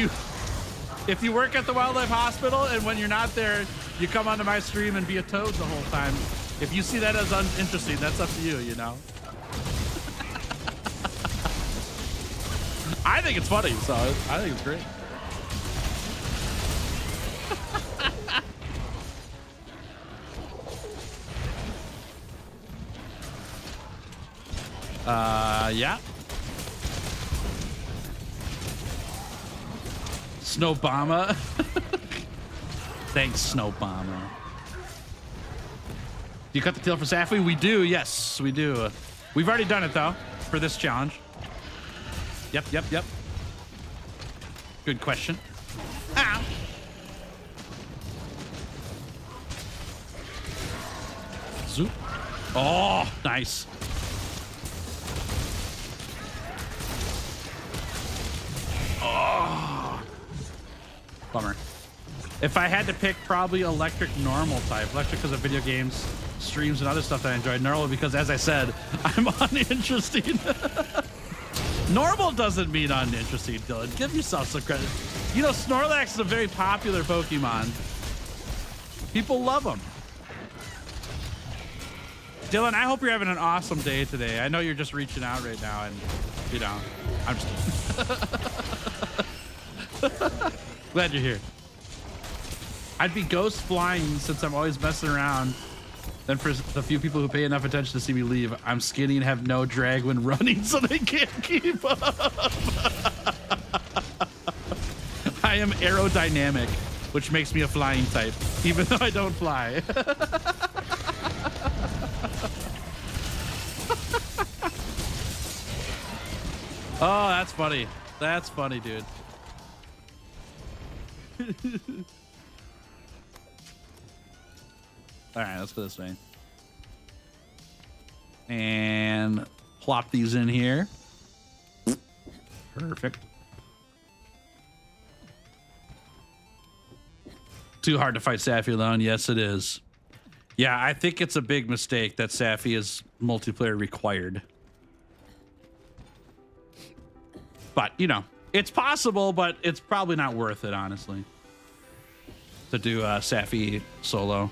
you work at the wildlife hospital and when you're not there, you come onto my stream and be a toad the whole time. If you see that as uninteresting, that's up to you, you know? I think it's funny, so I think it's great. Yeah. Snowbomber. Thanks, Snowbomber. Do you cut the tail for Safely? We do, yes, we do. We've already done it, though, for this challenge. Yep. Good question. Ow. Zoop. Oh, nice. Oh. Bummer. If I had to pick, probably electric normal type. Electric because of video games, streams, and other stuff that I enjoyed. Normal because, as I said, I'm uninteresting. Normal doesn't mean uninteresting, Dylan. Give yourself some credit. You know, Snorlax is a very popular Pokemon. People love him. Dylan, I hope you're having an awesome day today. I know you're just reaching out right now, and, you know, I'm just glad you're here. I'd be ghost flying since I'm always messing around. Then for the few people who pay enough attention to see me leave, I'm skinny and have no drag when running, so they can't keep up. I am aerodynamic, which makes me a flying type, even though I don't fly. Oh, that's funny. That's funny, dude. All right, let's go this way. And plop these in here. Perfect. Too hard to fight Safi alone. Yes, it is. Yeah, I think it's a big mistake that Safi is multiplayer required. But, you know, it's possible, but it's probably not worth it, honestly, to do Safi solo.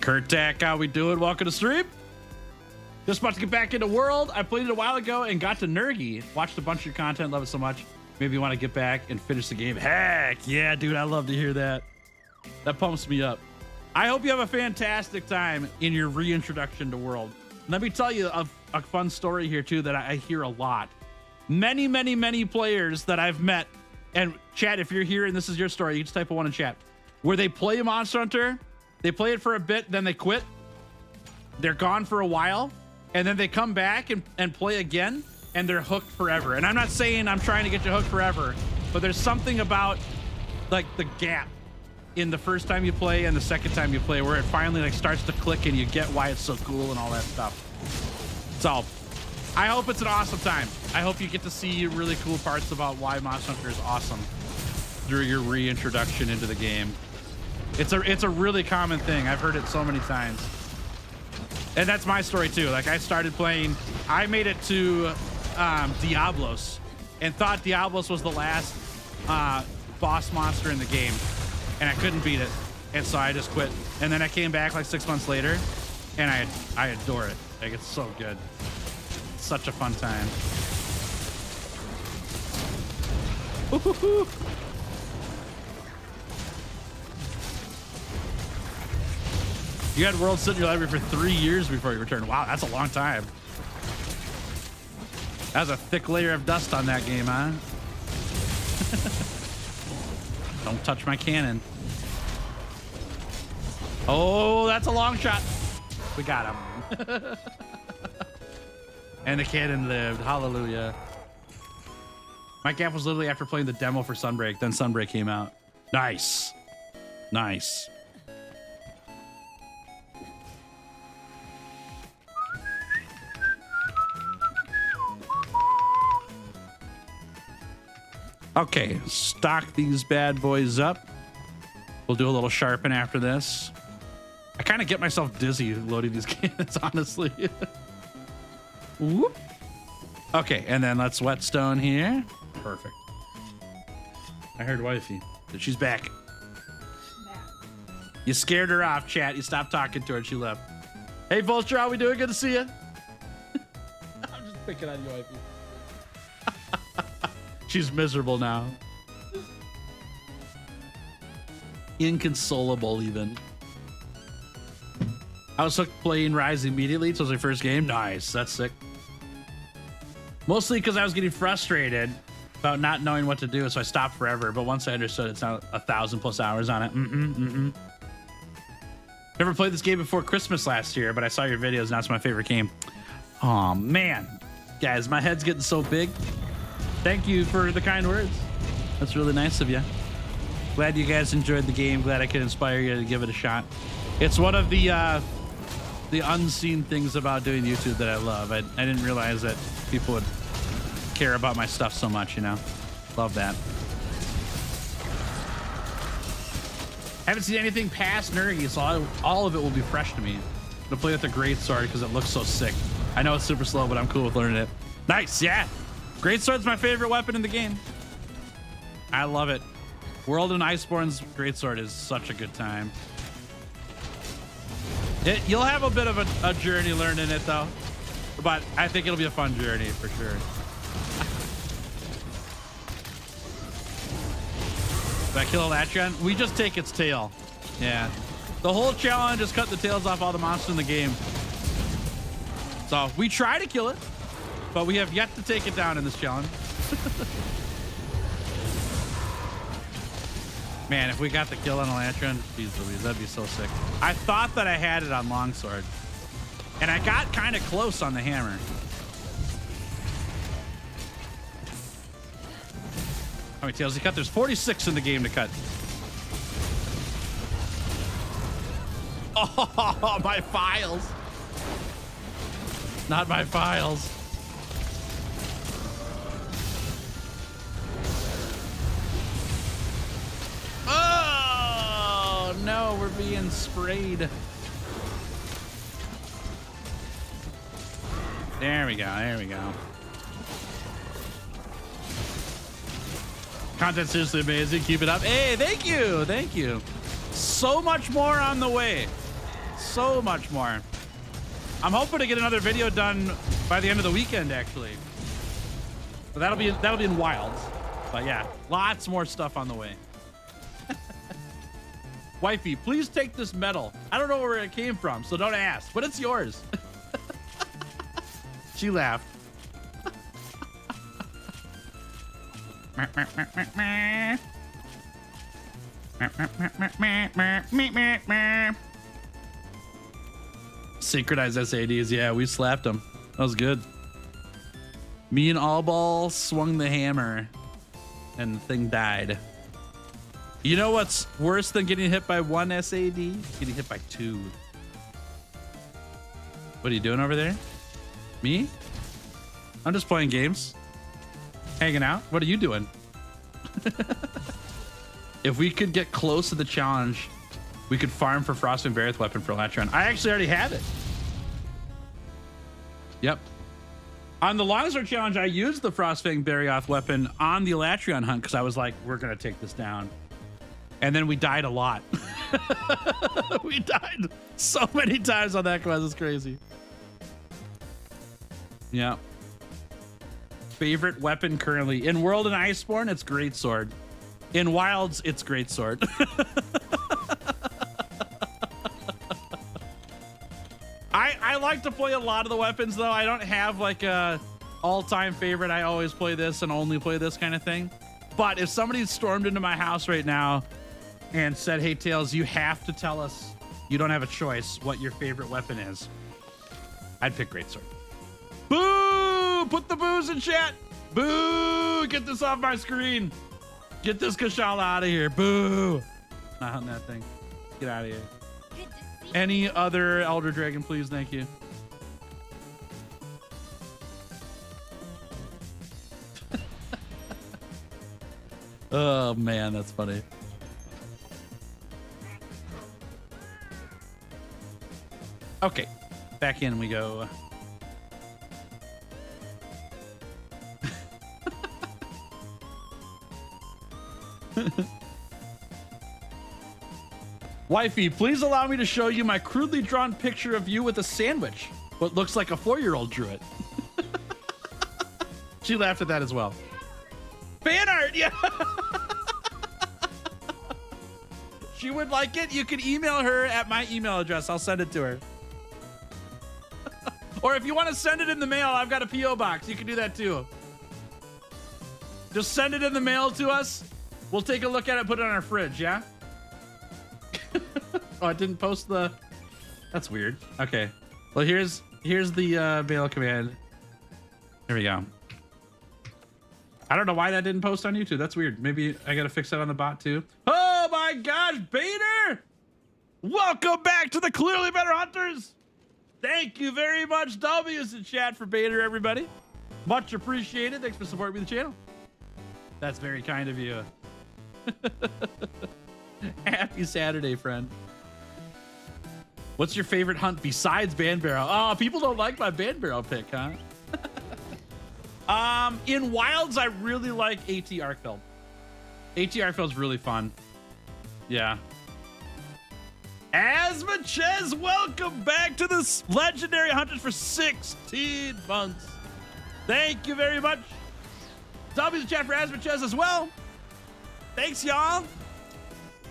Kurtak, how we doing? Welcome to stream. Just about to get back into World. I played it a while ago and got to Nergi. Watched a bunch of your content. Love it so much. Maybe you want to get back and finish the game. Heck yeah, dude. I love to hear that. That pumps me up. I hope you have a fantastic time in your reintroduction to World. Let me tell you a fun story here, too, that I hear a lot. Many players that I've met, and chat, if you're here and this is your story, you just type a 1 in chat, where they play a Monster Hunter, they play it for a bit, then they quit. They're gone for a while, and then they come back and play again, and they're hooked forever. And I'm not saying I'm trying to get you hooked forever, but there's something about like the gap in the first time you play and the second time you play where it finally like starts to click and you get why it's so cool and all that stuff. So I hope it's an awesome time. I hope you get to see really cool parts about why Monster Hunter is awesome through your reintroduction into the game. It's a really common thing. I've heard it so many times. And that's my story too. Like I started playing, I made it to Diablos and thought Diablos was the last boss monster in the game, and I couldn't beat it, and so I just quit. And then I came back like 6 months later, and I adore it. Like it's so good. It's such a fun time. Ooh-hoo-hoo. You had World sit in your library for 3 years before you returned. Wow, that's a long time. That was a thick layer of dust on that game, huh? Don't touch my cannon. Oh, that's a long shot. We got him. And the cannon lived. Hallelujah. My gap was literally after playing the demo for Sunbreak. Then Sunbreak came out. Nice. Nice. Okay, stock these bad boys up. We'll do a little sharpen after this. I kind of get myself dizzy loading these cannons, honestly. Whoop. Okay, and then let's whetstone here. Perfect. I heard wifey. She's back. You scared her off, chat. You stopped talking to her and she left. Hey, Vulture, how we doing? Good to see you. I'm just picking on you, wifey. She's miserable now. Inconsolable, even. I was hooked playing Rise immediately. It was my first game. Nice. That's sick. Mostly because I was getting frustrated about not knowing what to do, so I stopped forever. But once I understood, it's now 1,000+ hours on it. Never played this game before Christmas last year, but I saw your videos. Now it's my favorite game. Oh, man. Guys, my head's getting so big. Thank you for the kind words. That's really nice of you. Glad you guys enjoyed the game. Glad I could inspire you to give it a shot. It's one of the unseen things about doing YouTube that I love. I didn't realize that people would care about my stuff so much, you know? Love that. Haven't seen anything past Nergi, so all of it will be fresh to me. I'm gonna play with the Greatsword because it looks so sick. I know it's super slow, but I'm cool with learning it. Nice, yeah. Greatsword's my favorite weapon in the game. I love it. World and Iceborne's Greatsword is such a good time. You'll have a bit of a journey learning it, though. But I think it'll be a fun journey for sure. Did I kill Elatron? We just take its tail. Yeah. The whole challenge is cut the tails off all the monsters in the game. So we try to kill it, but we have yet to take it down in this challenge. Man, if we got the kill on Elatron, geez Louise, that'd be so sick. I thought that I had it on Longsword, and I got kind of close on the hammer. How many tails he cut? There's 46 in the game to cut. Oh, my files. Not my files. Oh, no, we're being sprayed. There we go. There we go. Content seriously amazing. Keep it up. Hey, thank you. Thank you. So much more on the way. So much more. I'm hoping to get another video done by the end of the weekend, actually. So that'll be in Wilds. But yeah, lots more stuff on the way. Wifey, please take this medal. I don't know where it came from, so don't ask, but it's yours. She laughed. Synchronized SADs. Yeah, we slapped them. That was good. Me and All Ball swung the hammer and the thing died. You know what's worse than getting hit by one SAD? Getting hit by two. What are you doing over there? Me? I'm just playing games. Hanging out. What are you doing? If we could get close to the challenge, we could farm for Frostfang Barrett weapon for Latron. I actually already have it. Yep. On the Longsword challenge, I used the Frostfang Barrioth weapon on the Elatrion hunt because I was like, we're going to take this down. And then we died a lot. We died so many times on that quest. It's crazy. Yeah. Favorite weapon currently. In World and Iceborne, it's Greatsword. In Wilds, it's Greatsword. I like to play a lot of the weapons, though. I don't have like a all-time favorite. I always play this and only play this kind of thing. But if somebody stormed into my house right now and said, hey, Tails, you have to tell us, you don't have a choice, what your favorite weapon is, I'd pick Greatsword. Boo! Put the boos in chat. Boo! Get this off my screen. Get this Kushala out of here. Boo! Not on that thing. Get out of here. Any other Elder Dragon, please? Thank you. Oh, man, that's funny. Okay, back in we go. Wifey, please allow me to show you my crudely drawn picture of you with a sandwich. What looks like a 4-year-old drew it. She laughed at that as well. Fan art, yeah. She would like it. You can email her at my email address. I'll send it to her. Or if you want to send it in the mail, I've got a P.O. box. You can do that too. Just send it in the mail to us. We'll take a look at it, put it on our fridge, yeah? Oh, I didn't post the... That's weird. Okay. Well, here's the mail command. Here we go. I don't know why that didn't post on YouTube. That's weird. Maybe I got to fix that on the bot too. Oh my gosh, Bader! Welcome back to the Clearly Better Hunters. Thank you very much. W's in chat for Bader, everybody. Much appreciated. Thanks for supporting me the channel. That's very kind of you. Happy Saturday, friend. What's your favorite hunt besides Band Barrel? Oh, people don't like my Band Barrel pick, huh? In Wilds, I really like AT Arkfeld. AT Arkfeld's really fun. Yeah. Asmachez, welcome back to this Legendary Hunters for 16 months. Thank you very much. W's in chat for Asmachez as well. Thanks, y'all.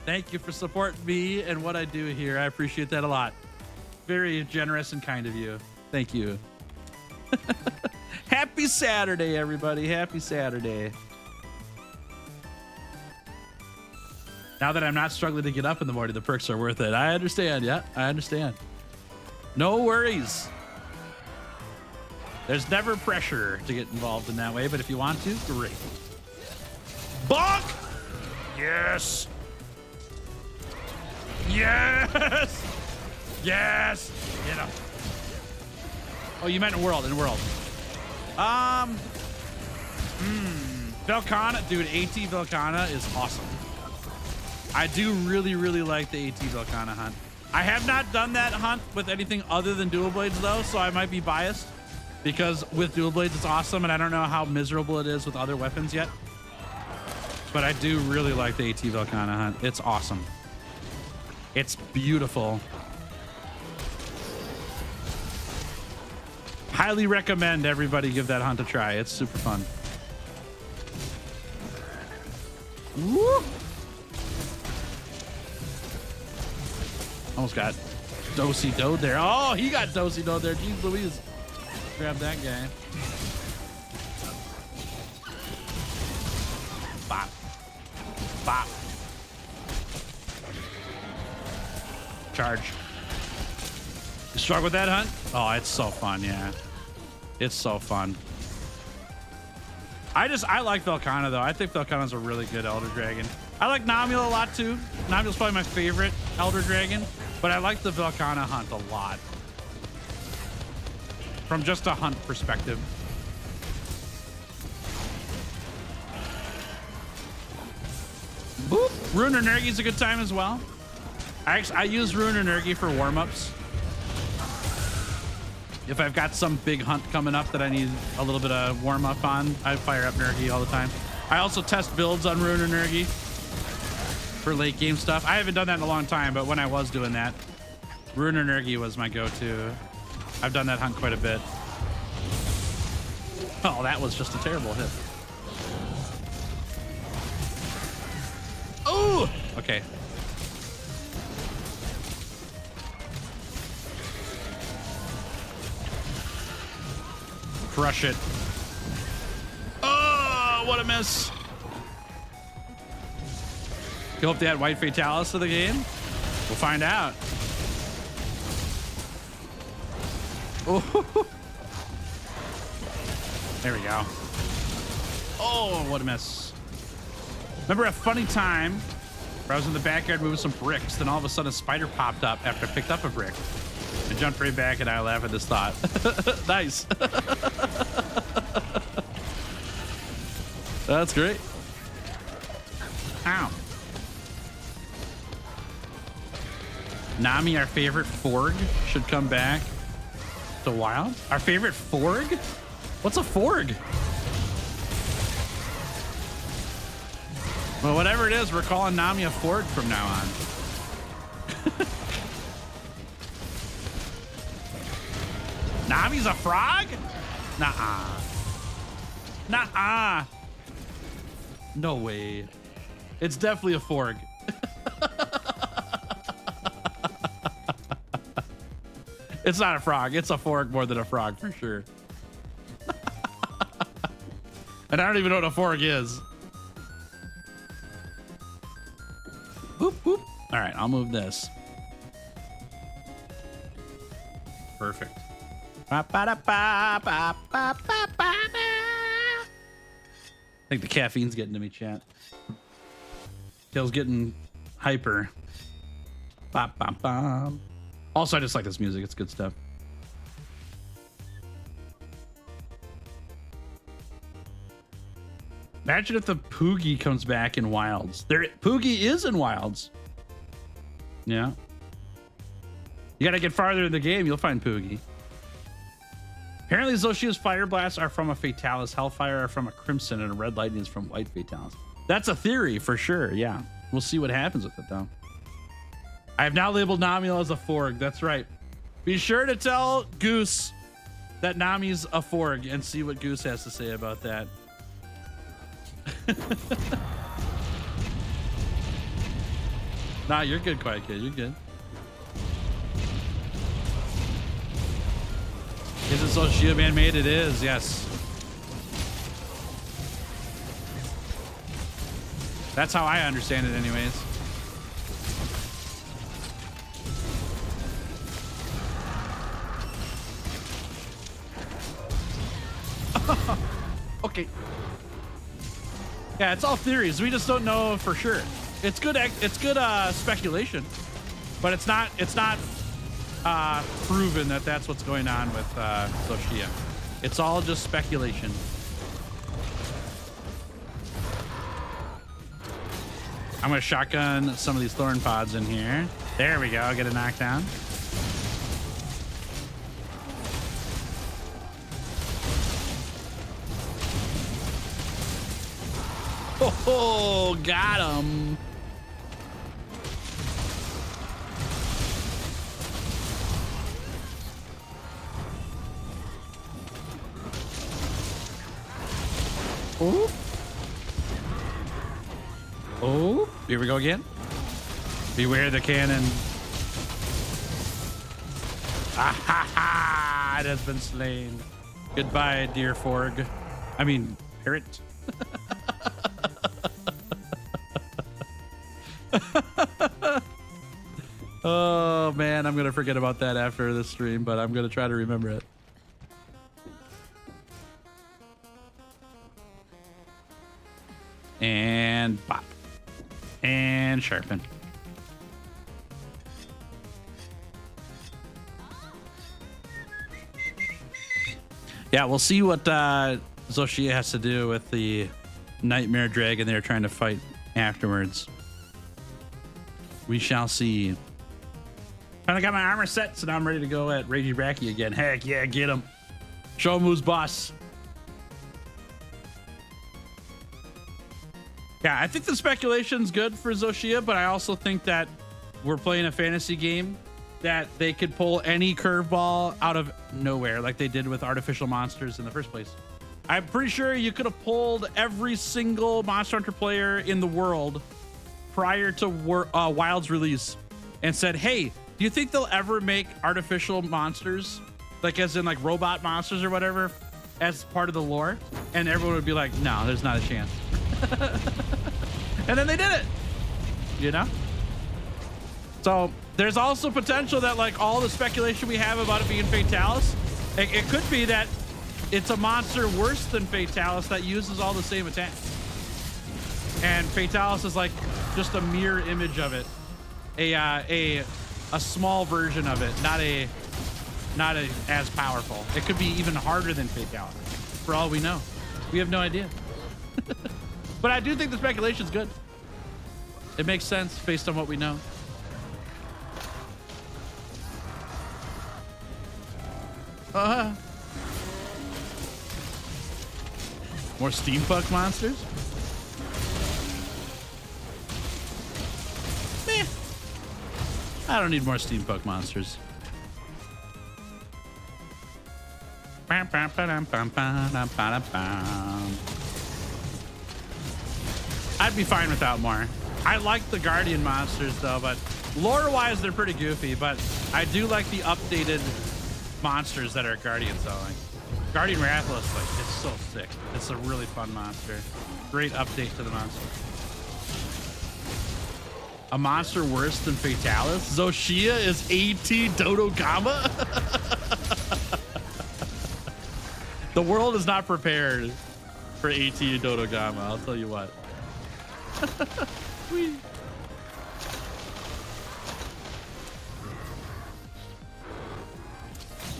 Thank you for supporting me and what I do here. I appreciate that a lot. Very generous and kind of you. Thank you. Happy Saturday, everybody. Happy Saturday. Now that I'm not struggling to get up in the morning, the perks are worth it. I understand. Yeah, I understand. No worries. There's never pressure to get involved in that way, but if you want to, great. Bonk! Yes! Yes! Yes! Get him. Oh, you meant in world, Velkhana, dude, AT Velkhana is awesome. I do really, really like the AT Velkhana hunt. I have not done that hunt with anything other than dual blades though, so I might be biased because with dual blades it's awesome and I don't know how miserable it is with other weapons yet. But I do really like the AT Velkhana hunt. It's awesome. It's beautiful. Highly recommend everybody give that hunt a try. It's super fun. Woo! Almost got do-si-do'd there. Oh, he got do-si-do'd there. Jeez Louise. Grab that guy. Bop. Bop. Charge. You struck with that hunt? Oh, it's so fun, yeah. It's so fun. I like Velkhana though. I think Velkhana's a really good Elder Dragon. I like Namula a lot too. Namula's probably my favorite Elder Dragon, but I like the Velkhana hunt a lot. From just a hunt perspective. Boop. Rune Nergi's a good time as well. I use Rune Nergi for warm-ups. If I've got some big hunt coming up that I need a little bit of warm up on, I fire up Nergi all the time. I also test builds on Rune Nergi for late game stuff. I haven't done that in a long time, but when I was doing that, Rune Nergi was my go-to. I've done that hunt quite a bit. Oh, that was just a terrible hit. Oh, okay. Crush it. Oh, what a miss. You hope they add White Fatalis to the game? We'll find out. Oh. There we go. Oh, what a miss. Remember a funny time where I was in the backyard moving some bricks, then all of a sudden a spider popped up after I picked up a brick. I jumped right back and I laugh at this thought. Nice. That's great. Ow. Nami, our favorite Forg, should come back to Wild. Our favorite Forg? What's a Forg? Well, whatever it is, we're calling Nami a Forg from now on. Nami's a frog? Nuh-uh. Nuh-uh. No way. It's definitely a Forg. It's not a frog. It's a Forg more than a frog for sure. And I don't even know what a Forg is. Boop, boop. All right, I'll move this. Perfect. I think the caffeine's getting to me, chat. Tail's getting hyper. Bop, bop, bop. Also, I just like this music. It's good stuff. Imagine if the Poogie comes back in Wilds. Poogie is in Wilds. Yeah. You gotta get farther in the game, you'll find Poogie. Apparently, Zoshia's Fire Blasts are from a Fatalis, Hellfire are from a Crimson, and a Red Lightning is from White Fatalis. That's a theory for sure, yeah. We'll see what happens with it, though. I have now labeled Namil as a Forg. That's right. Be sure to tell Goose that Nami's a Forg and see what Goose has to say about that. Nah, you're good, Quiet Kid. You're good. Is it Zoshia man-made? It is, yes. That's how I understand it anyways. Okay. Yeah, it's all theories. We just don't know for sure. It's good speculation, but it's not proven that that's what's going on with Zoshia. It's all just speculation. I'm gonna shotgun some of these thorn pods in here. There we go, get a knockdown. Oh, got him. Oh. Oh, here we go again. Beware the cannon. Ah ha ha! It has been slain. Goodbye, dear Forg. I mean, parrot. Oh man, I'm gonna forget about that after this stream, but I'm gonna try to remember it. And pop. And sharpen. Yeah, we'll see what Zoshia has to do with the nightmare dragon they're trying to fight afterwards. We shall see. Finally got my armor set, so now I'm ready to go at Ragey Bracky again. Heck yeah, get him. Show him who's boss. Yeah, I think the speculation's good for Zoshia, but I also think that we're playing a fantasy game that they could pull any curveball out of nowhere like they did with artificial monsters in the first place. I'm pretty sure you could have pulled every single Monster Hunter player in the world prior to Wild's release and said, hey, do you think they'll ever make artificial monsters, like as in like robot monsters or whatever, as part of the lore? And everyone would be like, no, there's not a chance. And then they did it, you know? So there's also potential that like all the speculation we have about it being Fatalis, it could be that it's a monster worse than Fatalis that uses all the same attacks. And Fatalis is like just a mirror image of it, a small version of it, not as powerful. It could be even harder than Fatalis, for all we know. We have no idea. But I do think the speculation is good. It makes sense based on what we know. More steampunk monsters? Meh. I don't need more steampunk monsters. I'd be fine without more. I like the Guardian monsters though, but lore-wise they're pretty goofy, but I do like the updated monsters that are Guardians though. Like Guardian Rathalos, like, it's so sick. It's a really fun monster. Great update to the monster. A monster worse than Fatalis? Zoshia is AT Dodogama? The world is not prepared for AT Dodogama, I'll tell you what.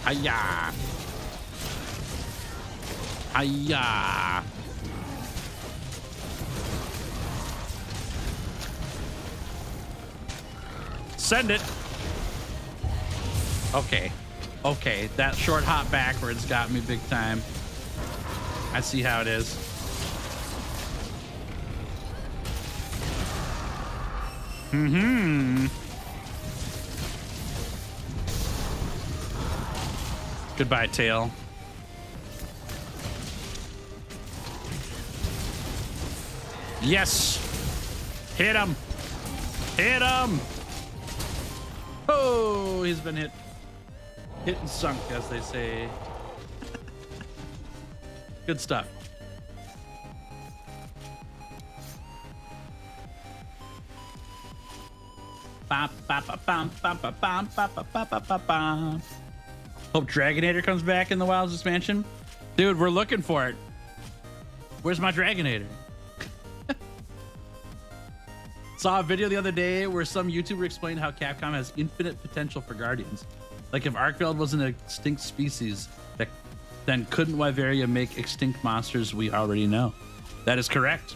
Hiya! Hiya! Send it. Okay. Okay, that short hop backwards got me big time. I see how it is. Mm-hmm. Goodbye, tail. Yes. Hit him. Hit him. Oh, he's been hit. Hit and sunk, as they say. Good stuff. Hope Dragonator comes back in the Wilds expansion. Dude, we're looking for it. Where's my Dragonator? Saw a video the other day where some YouTuber explained how Capcom has infinite potential for Guardians. Like if Archveld was an extinct species, that then couldn't Wyveria make extinct monsters we already know? That is correct.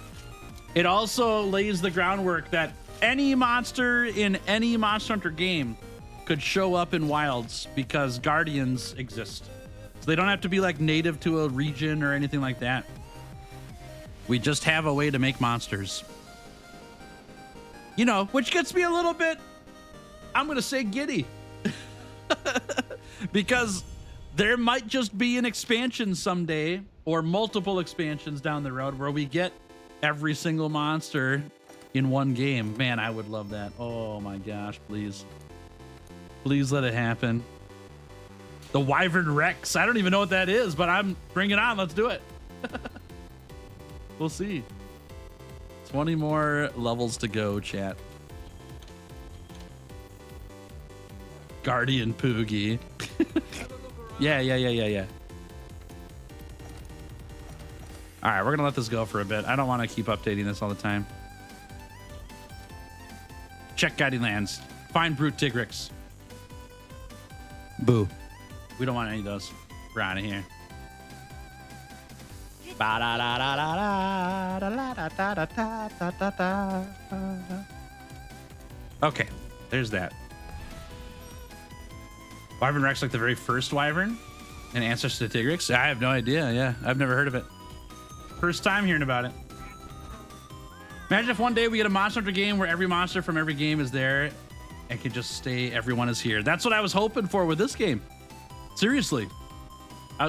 It also lays the groundwork that any monster in any Monster Hunter game could show up in wilds because guardians exist. So they don't have to be like native to a region or anything like that. We just have a way to make monsters. You know, which gets me a little bit, I'm going to say giddy. Because there might just be an expansion someday or multiple expansions down the road where we get every single monster in one game. Man, I would love that. Oh my gosh, please. Please let it happen. The Wyvern Rex. I don't even know what that is, but I'm bring it on. Let's do it. We'll see. 20 more levels to go, chat. Guardian Poogie. Yeah. All right, we're gonna let this go for a bit. I don't want to keep updating this all the time. Check Guiding Lands. Find Brute Tigrex. Boo. We don't want any of those. We're out of here. Okay, there's that. Wyvern Rex, like the very first Wyvern and ancestor to Tigrex? I have no idea. Yeah, I've never heard of it. First time hearing about it. Imagine if one day we get a Monster Hunter game where every monster from every game is there and can just stay, everyone is here. That's what I was hoping for with this game. Seriously.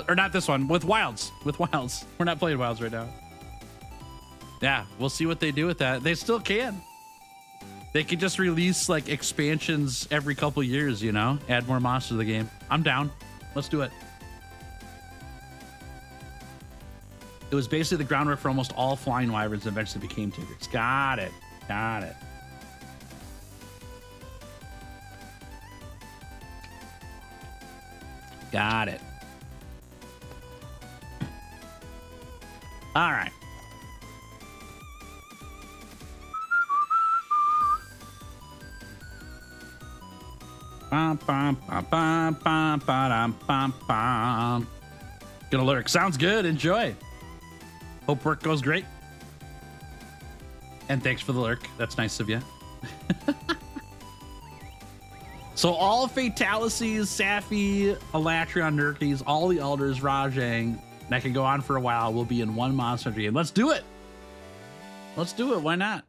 Or not this one, with Wilds. With Wilds. We're not playing Wilds right now. Yeah, we'll see what they do with that. They still can. They could just release like expansions every couple years, you know? Add more monsters to the game. I'm down. Let's do it. It was basically the groundwork for almost all flying wyverns and eventually became Tigrex. Got it. Got it. Got it. All right. Bum, bum, bum, bum, bum, ba-dum, bum, bum. Gonna lurk. Sounds good. Enjoy. Hope work goes great. And thanks for the lurk. That's nice of you. So all Fatalices, Safi, Elatrion, Nurkies, all the Elders, Rajang, that can go on for a while, will be in one Monster Hunter game. Let's do it. Let's do it. Why not?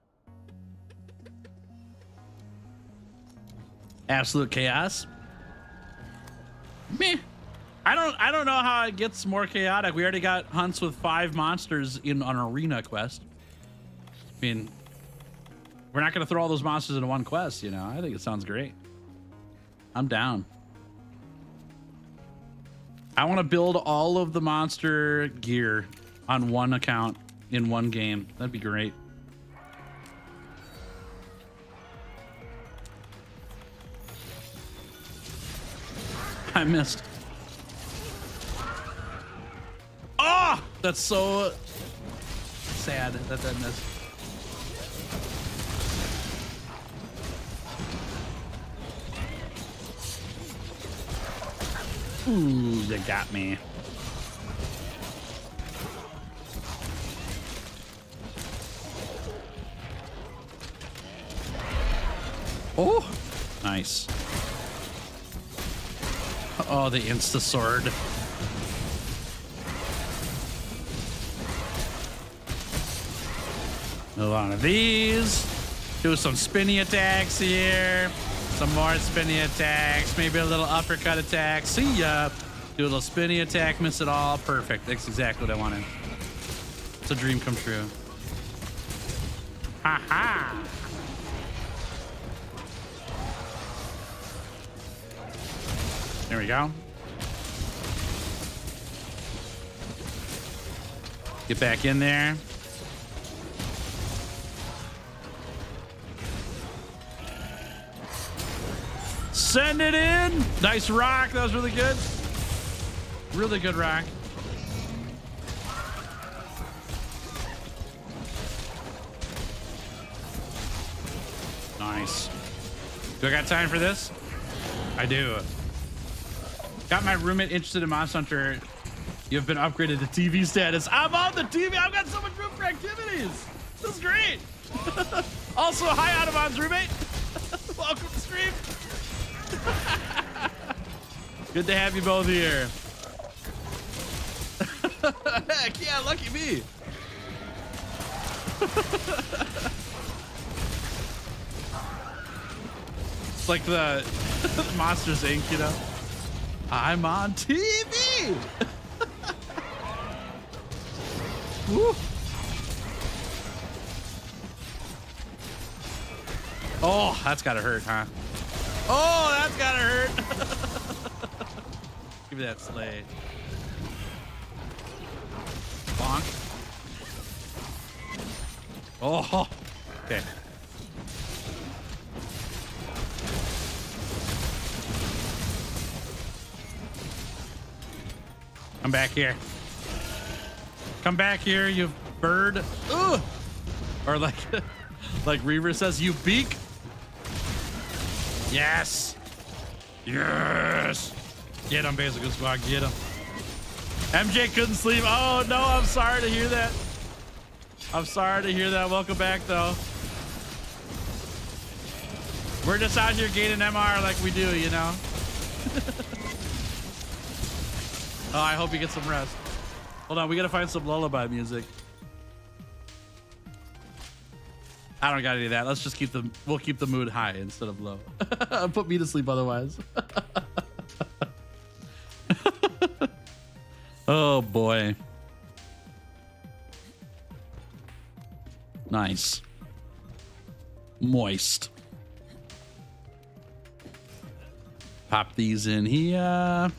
Absolute chaos. Meh. I don't know how it gets more chaotic. We already got hunts with 5 monsters in an arena quest. I mean, we're not going to throw all those monsters into one quest, you know. I think it sounds great. I'm down. I want to build all of the monster gear on one account in one game. That'd be great. I missed. Oh, that's so sad that that missed. Ooh, they got me. Oh, nice. Oh, the insta sword. A lot of these. Do some spinny attacks here. Some more spinny attacks. Maybe a little uppercut attack. See ya. Do a little spinny attack. Miss it all. Perfect. That's exactly what I wanted. It's a dream come true. Ha ha. There we go. Get back in there. Send it in. Nice rock. That was really good. Really good rock. Nice. Do I got time for this? I do. Got my roommate interested in Monster Hunter. You've been upgraded to TV status. I'm on the TV. I've got so much room for activities. This is great. Also, hi, Audubon's roommate. Welcome to stream. Good to have you both here. Heck yeah, lucky me. It's like the Monsters Inc., you know? I'm on TV. Woo. Oh, that's gotta hurt, huh? Oh, that's gotta hurt. Give me that sleigh. Bonk. Oh, okay. Come back here. Come back here, you bird. Ugh. Or like, like Reaver says, you beak. Yes. Yes. Get him, Bazelgeuse Squad. Get him. MJ couldn't sleep. Oh, no. I'm sorry to hear that. I'm sorry to hear that. Welcome back, though. We're just out here gaining MR like we do, you know? Oh, I hope you get some rest. Hold on. We got to find some lullaby music. I don't got any of that. Let's just we'll keep the mood high instead of low. Put me to sleep otherwise. Oh boy. Nice. Moist. Pop these in here.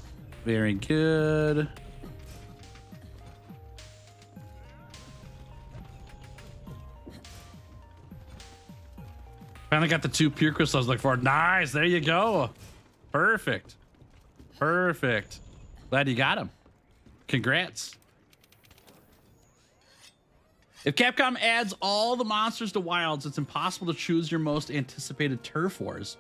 Very good. Finally got the 2 pure crystals I was looking for. Nice. There you go. Perfect. Perfect. Glad you got them. Congrats. If Capcom adds all the monsters to Wilds, it's impossible to choose your most anticipated turf wars.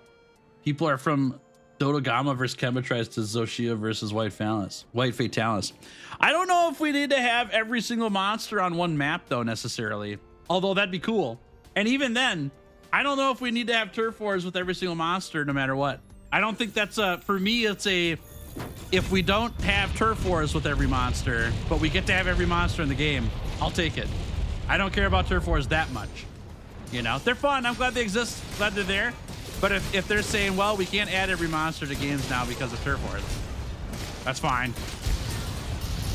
People are from Dodogama versus Chemotries to Zoshia versus White Fatalis. I don't know if we need to have every single monster on one map, though, necessarily. Although that'd be cool. And even then, I don't know if we need to have turf wars with every single monster, no matter what. I don't think that's for me, it's a, if we don't have turf wars with every monster, but we get to have every monster in the game, I'll take it. I don't care about turf wars that much. You know, they're fun. I'm glad they exist. Glad they're there. But if they're saying, well, we can't add every monster to games now because of turf wars, that's fine.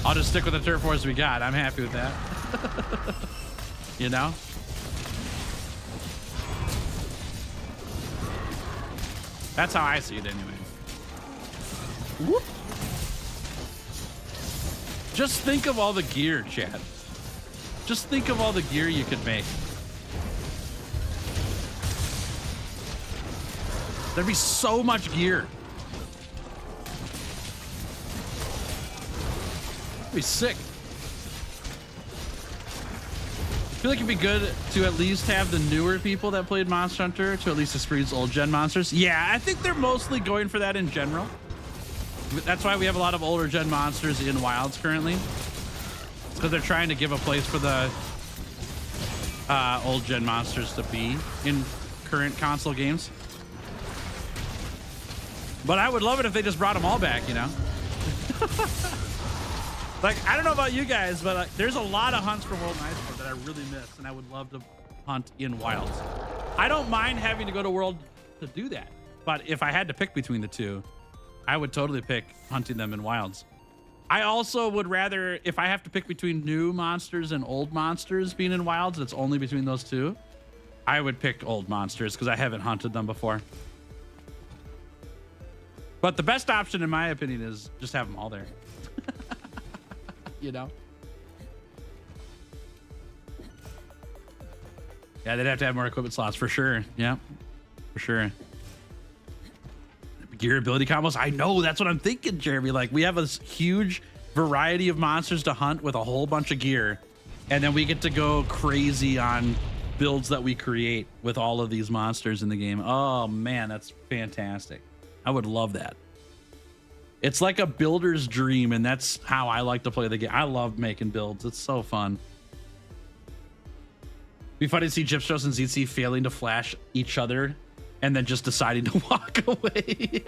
I'll just stick with the turf wars we got. I'm happy with that. You know? That's how I see it anyway. Whoop. Just think of all the gear, Chad. Just think of all the gear you could make. There'd be so much gear. It'd be sick. I feel like it'd be good to at least have the newer people that played Monster Hunter to at least experience old gen monsters. Yeah, I think they're mostly going for that in general. That's why we have a lot of older gen monsters in Wilds currently. It's because they're trying to give a place for the old gen monsters to be in current console games. But I would love it if they just brought them all back, you know? Like, I don't know about you guys, but there's a lot of hunts from World and Ice War that I really miss, and I would love to hunt in Wilds. I don't mind having to go to World to do that, but if I had to pick between the two, I would totally pick hunting them in Wilds. I also would rather, if I have to pick between new monsters and old monsters being in Wilds, it's only between those two, I would pick old monsters because I haven't hunted them before. But the best option, in my opinion, is just have them all there. You know? Yeah, they'd have to have more equipment slots for sure. Yeah, for sure. Gear ability combos. I know, that's what I'm thinking, Jeremy. Like, we have a huge variety of monsters to hunt with a whole bunch of gear. And then we get to go crazy on builds that we create with all of these monsters in the game. Oh, man, that's fantastic. I would love that. It's like a builder's dream, and that's how I like to play the game. I love making builds. It's so fun. Be funny to see Gypstros and ZC failing to flash each other and then just deciding to walk away.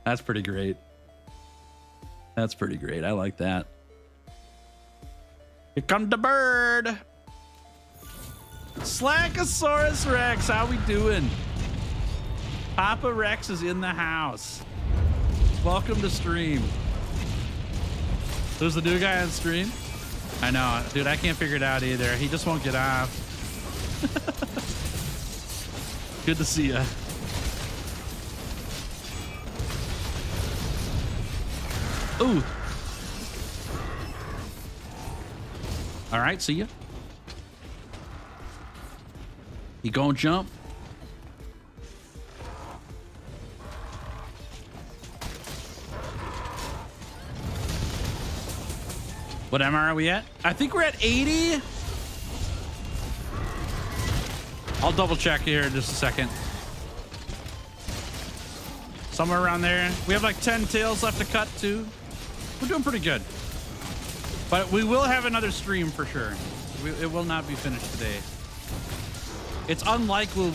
That's pretty great. That's pretty great. I like that. Here comes the bird. Slackosaurus Rex, how we doing? Papa Rex is in the house. Welcome to stream. There's the new guy on stream. I know, dude, I can't figure it out either. He just won't get off. Good to see ya. Ooh. All right, see ya. You gonna jump? What MR are we at? I think we're at 80. I'll double check here in just a second. Somewhere around there. We have like 10 tails left to cut too. We're doing pretty good. But we will have another stream for sure. It will not be finished today. It's unlikely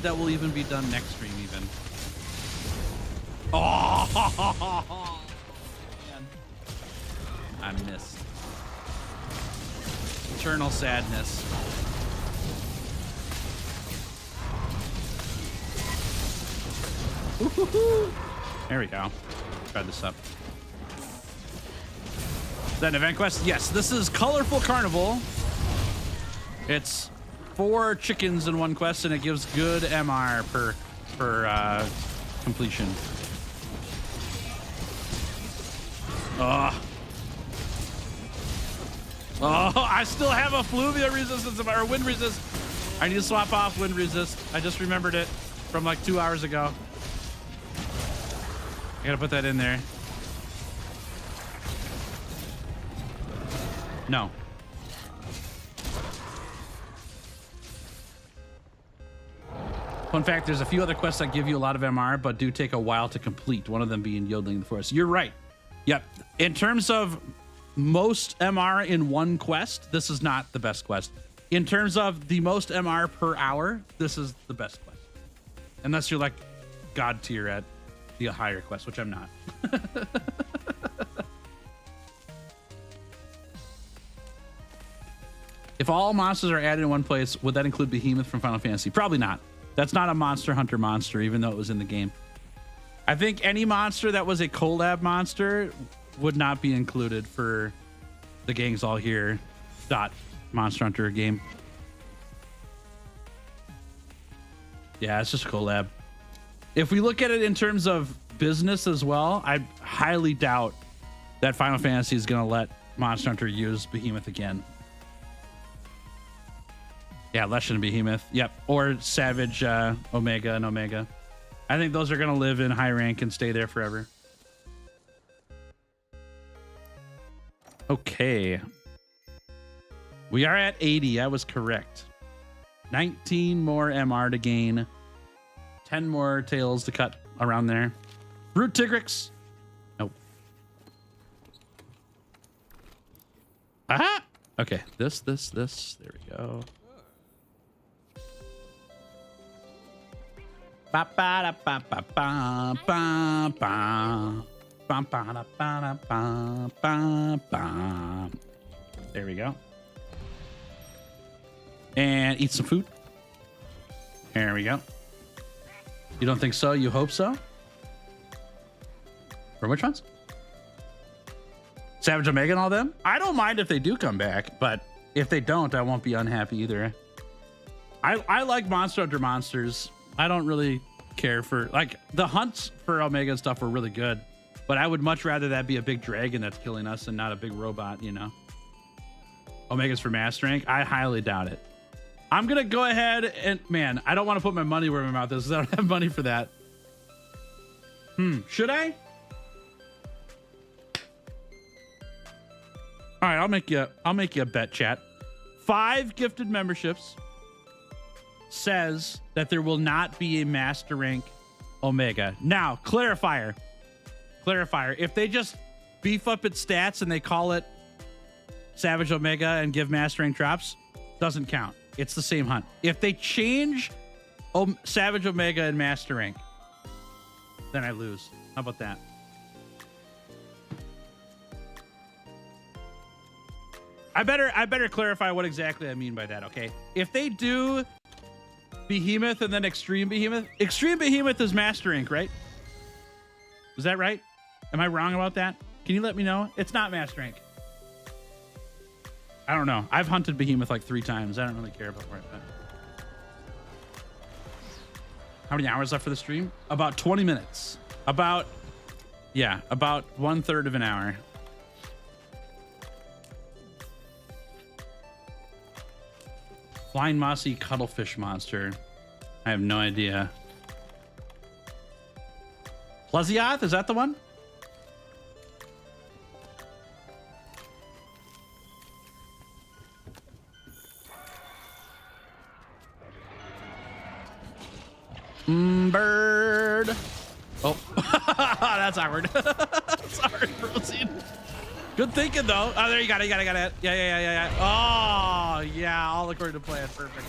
that we'll even be done next stream even. Oh, man. I missed. Eternal sadness. There we go. Try this up. Is that an event quest? Yes, this is Colorful Carnival. It's 4 chickens in one quest, and it gives good MR per completion. Oh, I still have a Fluvia resistance or wind resist. I need to swap off wind resist. I just remembered it from like 2 hours ago. I gotta put that in there. No. Fun fact, there's a few other quests that give you a lot of MR, but do take a while to complete, one of them being Yodeling the Forest. You're right. Yep. In terms of most MR in one quest, this is not the best quest. In terms of the most MR per hour, this is the best quest. Unless you're like God tier at the higher quest, which I'm not. If all monsters are added in one place, would that include Behemoth from Final Fantasy? Probably not. That's not a Monster Hunter monster, even though it was in the game. I think any monster that was a collab monster would not be included for the Gangs All Here Monster Hunter game. Yeah, it's just a collab. If we look at it in terms of business as well, I highly doubt that Final Fantasy is going to let Monster Hunter use Behemoth again. Yeah, Leshen and Behemoth. Yep. Or Savage, Omega and Omega. I think those are going to live in high rank and stay there forever. Okay. We are at 80. I was correct. 19 more MR to gain. 10 more tails to cut around there. Brute Tigrex. Nope. Aha! Okay. This. There we go. Ba ba ba ba ba ba ba ba ba ba ba ba. There we go. And eat some food. There we go. You don't think so? You hope so? For which ones? Savage Omega and all them? I don't mind if they do come back, but if they don't, I won't be unhappy either. I like Monster Hunter monsters. I don't really care for, like, the hunts for Omega and stuff were really good, but I would much rather that be a big dragon that's killing us and not a big robot, you know? Omega's for master rank? I highly doubt it. I'm gonna go ahead and, man, I don't want to put my money where my mouth is because I don't have money for that. Should I? All right, I'll make you a bet, chat. 5 gifted memberships says that there will not be a master rank Omega. Now, clarifier. If they just beef up its stats and they call it Savage Omega and give Master Rank drops, doesn't count. It's the same hunt. If they change Savage Omega and Master Rank, then I lose. How about that? I better clarify what exactly I mean by that, okay? If they do Behemoth and then Extreme Behemoth is Master Rank, right? Is that right? Am I wrong about that? Can you let me know? It's not Master Rank. I don't know. I've hunted Behemoth like 3 times. I don't really care about where it's at. How many hours left for the stream? About 20 minutes. About 1/3 of an hour. Flying Mossy Cuttlefish Monster. I have no idea. Plesioth, is that the one? Bird. Oh, that's awkward. Sorry, Proceed. Good thinking, though. Oh, there you got it. Yeah. Oh, yeah. All according to plan. Perfect.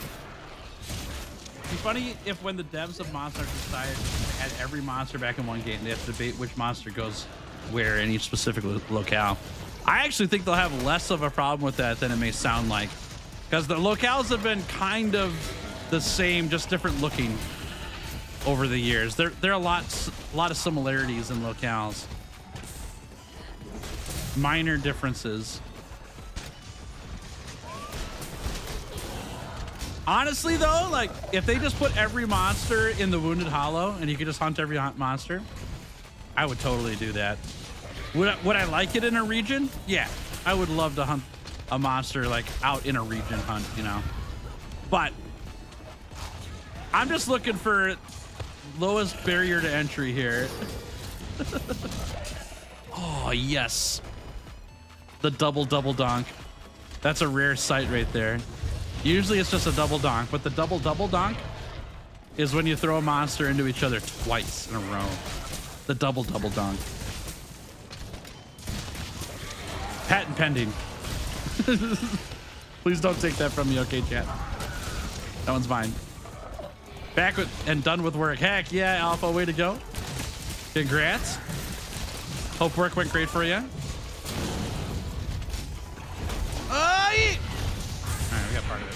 It'd be funny if when the devs of Monster decided to add every monster back in one game, they have to debate which monster goes where in each specific locale. I actually think they'll have less of a problem with that than it may sound like, because the locales have been kind of the same, just different looking over the years. There are a lot of similarities in locales. Minor differences. Honestly, though, like if they just put every monster in the Wounded Hollow and you could just hunt every monster, I would totally do that. Would I like it in a region? Yeah, I would love to hunt a monster like out in a region hunt, you know. But I'm just looking for lowest barrier to entry here. Oh, yes. The double donk. That's a rare sight right there. Usually it's just a double donk, but the double donk is when you throw a monster into each other twice in a row. The double donk. Patent pending. Please don't take that from me, okay, chat? That one's mine. Back with and done with work. Heck yeah, Alpha, way to go. Congrats. Hope work went great for you. All right, we got part of it.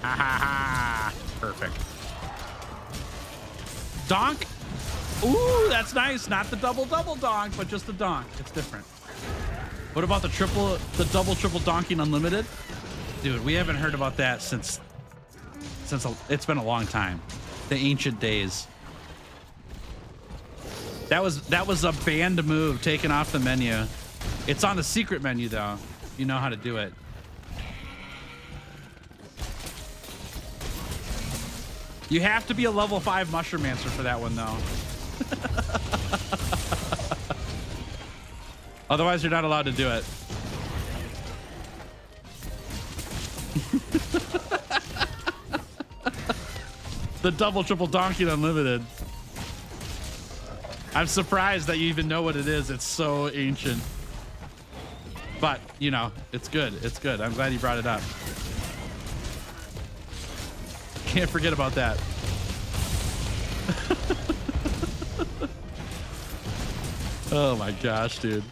Ha ha ha. Perfect. Donk. Ooh, that's nice. Not the double donk, but just the donk. It's different. What about the double triple donking unlimited? Dude, we haven't heard about that since it's been a long time. The ancient days. That was a banned move taken off the menu. It's on the secret menu though. You know how to do it. You have to be a level 5 Mushromancer for that one though. Otherwise you're not allowed to do it. The double triple donkey unlimited. I'm surprised that you even know what it is. It's so ancient. But, you know, it's good. It's good. I'm glad you brought it up. Can't forget about that. Oh my gosh, dude.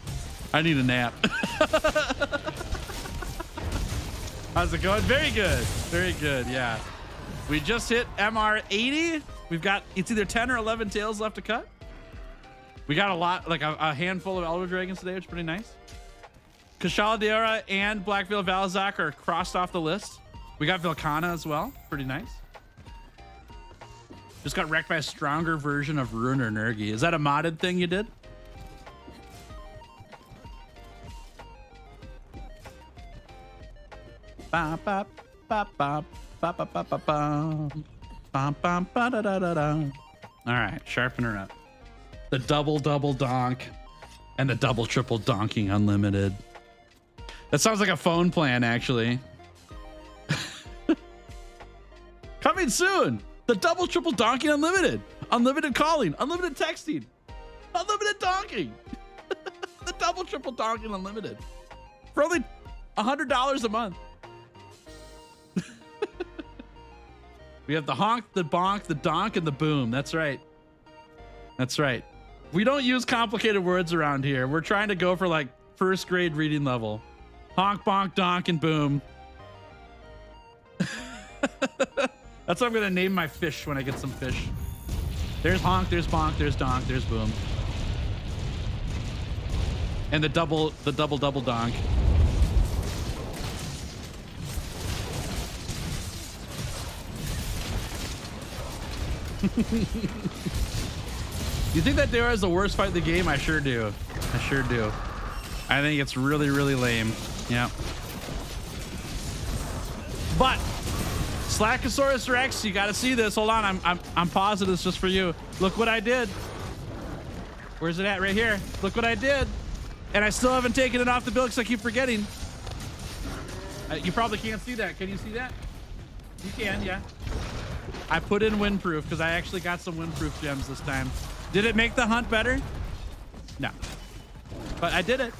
I need a nap. How's it going? Very good. Very good, yeah. We just hit MR 80. We've got, it's either 10 or 11 tails left to cut. We got a lot, like a handful of Elder Dragons today, which is pretty nice. Kushala Daora and Blackveil Valzak are crossed off the list. We got Velkhana as well. Pretty nice. Just got wrecked by a stronger version of Ruiner Nergi. Is that a modded thing you did? All right, sharpen her up. The double donk and the double triple donking unlimited. That sounds like a phone plan, actually. Coming soon. The double triple donkey unlimited. Unlimited calling. Unlimited texting. Unlimited donkey. The double triple donkey unlimited. For only $100 a month. We have the honk, the bonk, the donk, and the boom. That's right. That's right. We don't use complicated words around here. We're trying to go for like first grade reading level. Honk, bonk, donk, and boom. That's what I'm gonna name my fish when I get some fish. There's honk, there's bonk, there's donk, there's boom. And the double donk. You think that Daora is the worst fight in the game? I sure do. I sure do. I think it's really, really lame. Yeah. But Slackosaurus Rex, you got to see this. Hold on, I'm pausing this just for you. Look what I did. Where's it at? Right here. Look what I did. And I still haven't taken it off the bill because I keep forgetting. You probably can't see that. Can you see that? You can, yeah. I put in windproof because I actually got some windproof gems this time. Did it make the hunt better? No. But I did it.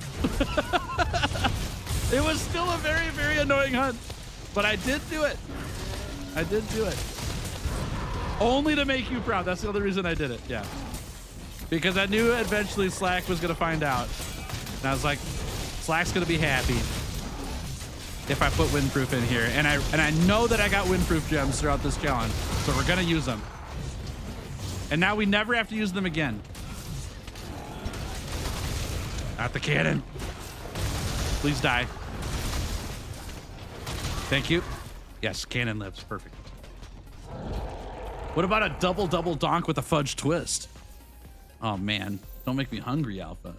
It was still a very, very annoying hunt. But I did do it. I did do it. Only to make you proud. That's the other reason I did it. Yeah. Because I knew eventually Slack was going to find out. And I was like, Slack's going to be happy if I put windproof in here. And I know that I got windproof gems throughout this challenge. So we're going to use them. And now we never have to use them again. Not the cannon. Please die. Thank you. Yes, cannon lives. Perfect. What about a double donk with a fudge twist? Oh, man. Don't make me hungry, Alpha.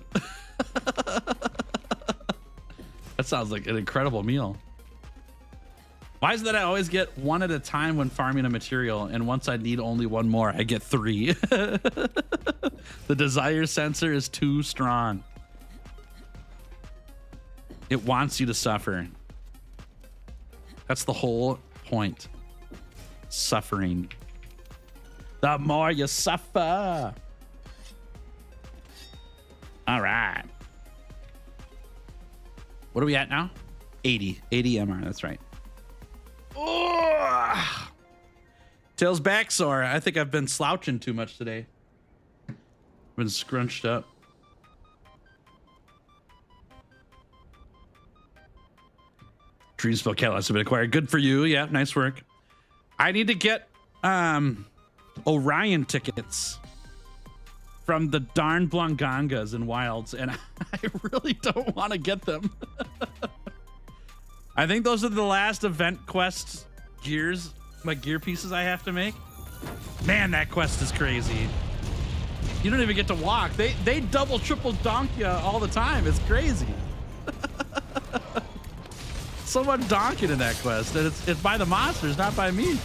That sounds like an incredible meal. Why is it that I always get one at a time when farming a material, and once I need only one more, I get three? The desire sensor is too strong. It wants you to suffer. That's the whole point. Suffering. The more you suffer. All right. What are we at now? 80 MR, that's right. Oh! Tail's back sore. I think I've been slouching too much today. Been scrunched up. Dreamspell catalyst have been acquired. Good for you. Yeah, nice work. I need to get Orion tickets from the darn Blongangas and Wilds, and I really don't want to get them. I think those are the last event quest gears, like gear pieces I have to make. Man, that quest is crazy. You don't even get to walk. They double, triple donk you all the time. It's crazy. So much donking in that quest, and it's by the monsters, not by me.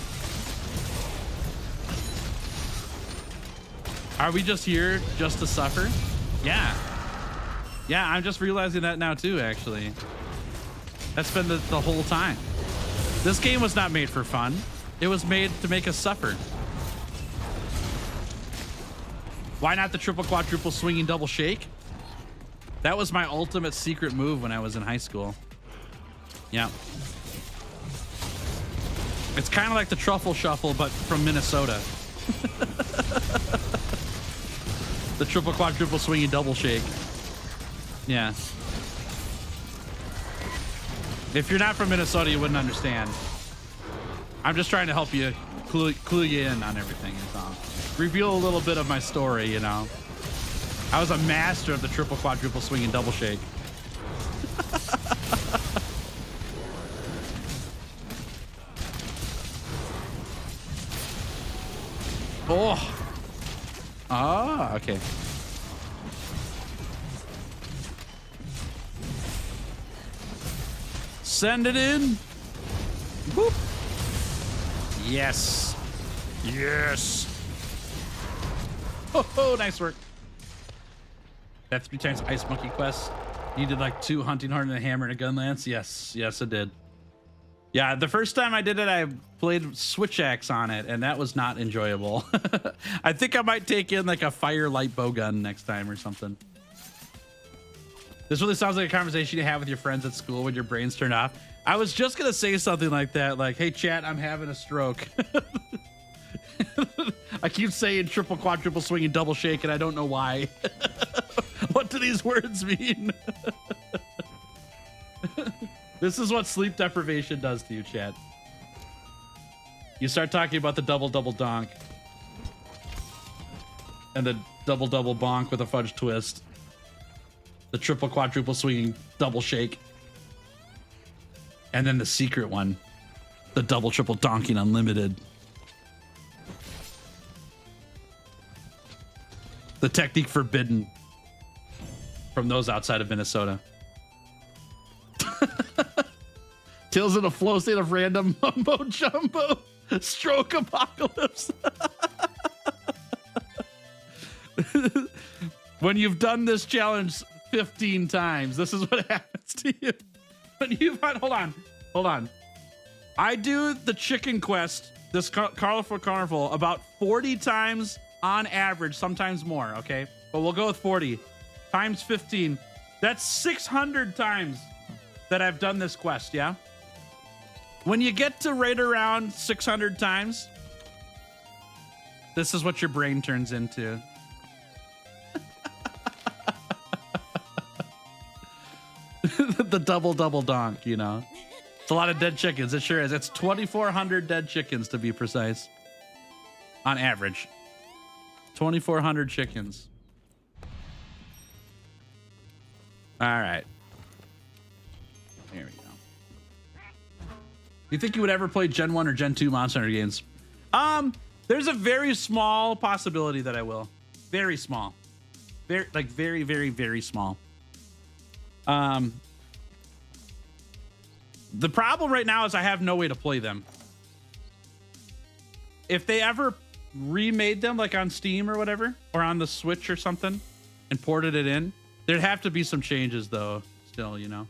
Are we just here just to suffer? Yeah. Yeah, I'm just realizing that now too, actually. That's been the whole time. This game was not made for fun. It was made to make us suffer. Why not the triple, quadruple, swinging, double shake? That was my ultimate secret move when I was in high school. Yeah. It's kind of like the truffle shuffle, but from Minnesota. The triple, quadruple, swinging, double shake. Yeah. If you're not from Minnesota, you wouldn't understand. I'm just trying to help you clue you in on everything. Reveal a little bit of my story, you know. I was a master of the triple, quadruple, swinging, double shake. Oh. Ah, okay. Send it in. Whoop. Yes. Yes. Oh, nice work. That 3 times Ice Monkey quest. You did like 2 hunting horn and a hammer and a gun lance. Yes, yes, it did. Yeah, the first time I did it, I played switch axe on it, and that was not enjoyable. I think I might take in like a fire light bow gun next time or something. This really sounds like a conversation you have with your friends at school when your brain's turned off. I was just gonna say something like that, like, "Hey, chat, I'm having a stroke." I keep saying triple, quadruple swing, and double shake, and I don't know why. What do these words mean? This is what sleep deprivation does to you, chat. You start talking about the double donk and the double bonk with a fudge twist, the triple quadruple swinging double shake, and then the secret one, the double triple donking unlimited. The technique forbidden from those outside of Minnesota. Tails in a flow state of random mumbo jumbo stroke apocalypse. When you've done this challenge 15 times, this is what happens to you. When you've hold on. I do the chicken quest, this colorful carnival, about 40 times on average, sometimes more, okay? But we'll go with 40 times 15. That's 600 times that I've done this quest, yeah? When you get to right around 600 times, this is what your brain turns into. The double donk, you know? It's a lot of dead chickens, it sure is. It's 2,400 dead chickens to be precise. On average. 2,400 chickens. All right. Here we go. Do you think you would ever play Gen 1 or Gen 2 Monster Hunter games? There's a very small possibility that I will. Very small. Very small. The problem right now is I have no way to play them. If they ever remade them like on Steam or whatever, or on the Switch or something, and ported it in, there'd have to be some changes though, still, you know?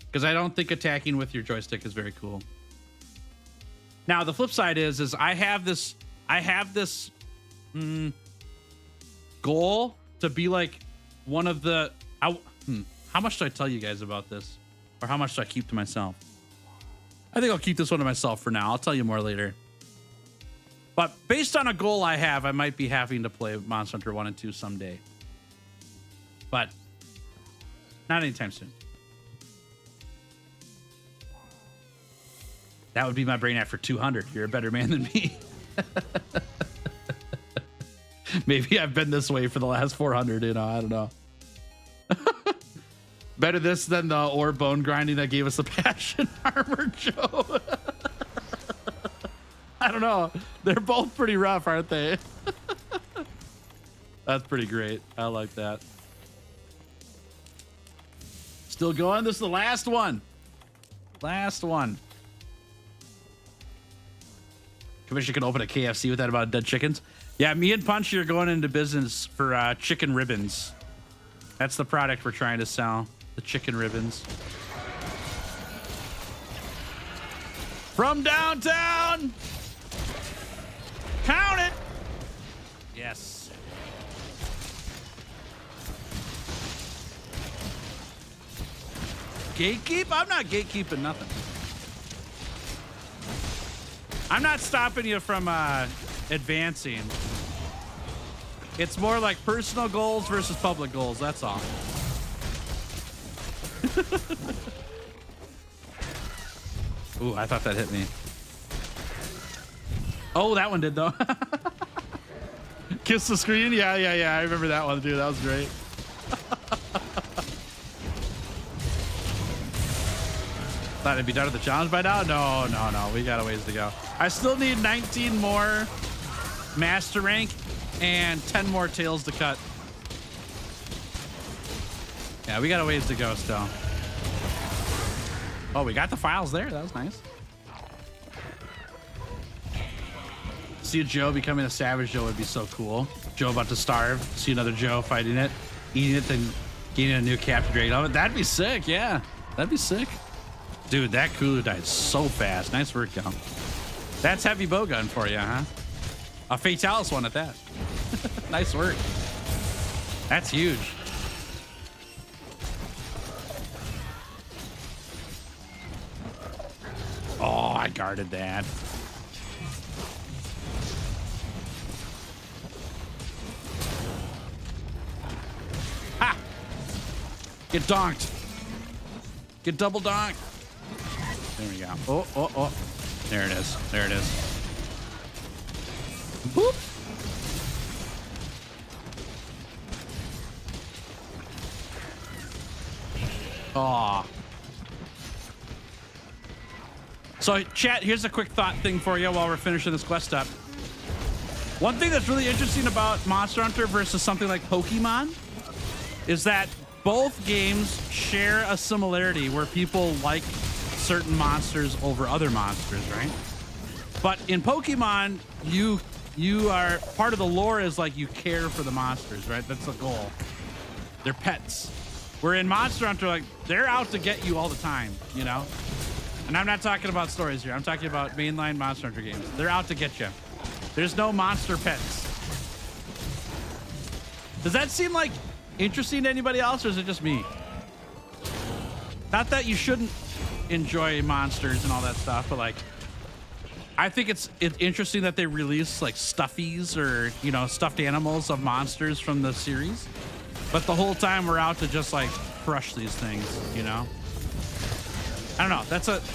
Because I don't think attacking with your joystick is very cool. Now the flip side is I have this goal to be like one of the how much do I tell you guys about this, or how much do I keep to myself? I think I'll keep this one to myself for now. I'll tell you more later. But based on a goal I have, I might be having to play Monster Hunter 1 and 2 someday, but not anytime soon. That would be my brain after 200. You're a better man than me. Maybe I've been this way for the last 400, you know, I don't know. Better this than the ore bone grinding that gave us the passion armor, Joe. I don't know. They're both pretty rough, aren't they? That's pretty great. I like that. Still going. This is the last one. Last one. Commissioner can open a KFC with that amount of dead chickens. Yeah, me and Punchy are going into business for chicken ribbons. That's the product we're trying to sell. The chicken ribbons. From downtown. Count it. Yes. Gatekeep? I'm not gatekeeping nothing. I'm not stopping you from advancing. It's more like personal goals versus public goals. That's all. Ooh, I thought that hit me. Oh, that one did though. Kiss the screen? Yeah. I remember that one, dude. That was great. Thought it'd be done with the challenge by now? No. We got a ways to go. I still need 19 more master rank and 10 more tails to cut. Yeah, we got a ways to go still. Oh, we got the files there. That was nice. See a Joe becoming a savage Joe would be so cool. Joe about to starve. See another Joe fighting it, eating it, then getting a new capture rate of it. That'd be sick. Yeah, that'd be sick. Dude, that Kulu died so fast. Nice work, Cal. That's heavy bowgun for you, huh? A Fatalis one at that. Nice work. That's huge. Oh, I guarded that. Ha! Get donked. Get double donked. There we go. Oh, oh, oh. There it is. There it is. Boop. Oh. So, chat, here's a quick thought thing for you while we're finishing this quest up. One thing that's really interesting about Monster Hunter versus something like Pokemon is that both games share a similarity where people like certain monsters over other monsters, right? But in Pokemon, you are part of the lore is like you care for the monsters, right? That's the goal. They're pets. Where in Monster Hunter, like they're out to get you all the time, you know? And I'm not talking about stories here. I'm talking about mainline Monster Hunter games. They're out to get you. There's no monster pets. Does that seem like interesting to anybody else, or is it just me? Not that you shouldn't enjoy monsters and all that stuff, but like, I think it's interesting that they release like stuffies or, you know, stuffed animals of monsters from the series. But the whole time we're out to just like crush these things, you know? I don't know.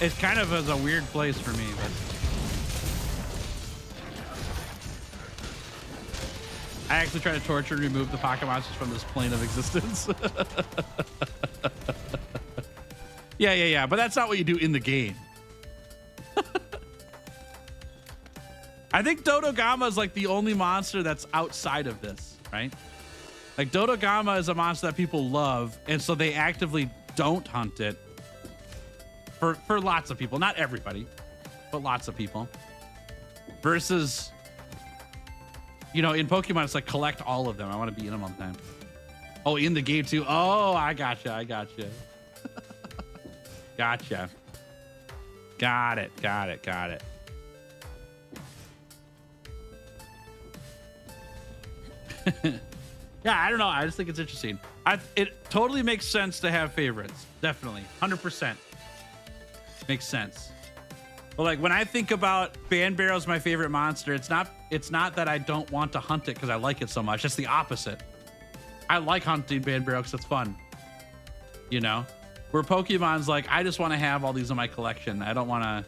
It kind of is a weird place for me, but I actually try to torture and remove the pocket monsters from this plane of existence. Yeah. But that's not what you do in the game. I think Dodogama is like the only monster that's outside of this, right? Like Dodogama is a monster that people love, and so they actively don't hunt it for lots of people. Not everybody, but lots of people. Versus, you know, in Pokemon, it's like collect all of them. I want to be in them all the time. Oh, in the game too. Oh, I gotcha. Gotcha. Got it. Yeah, I don't know. I just think it's interesting. It totally makes sense to have favorites. Definitely. 100%. Makes sense. But like when I think about Banbarrow's my favorite monster, it's not that I don't want to hunt it because I like it so much. It's the opposite. I like hunting Banbarrow because it's fun. You know? Where Pokemon's like, I just want to have all these in my collection. I don't want to.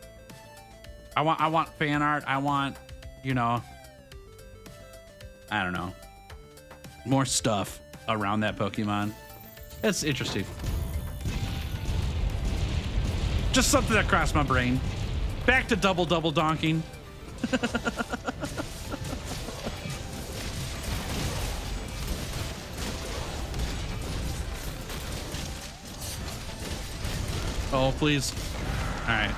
I want fan art. I want, you know, I don't know, more stuff around that Pokemon. It's interesting. Just something that crossed my brain. Back to double donking. Oh, please. All right.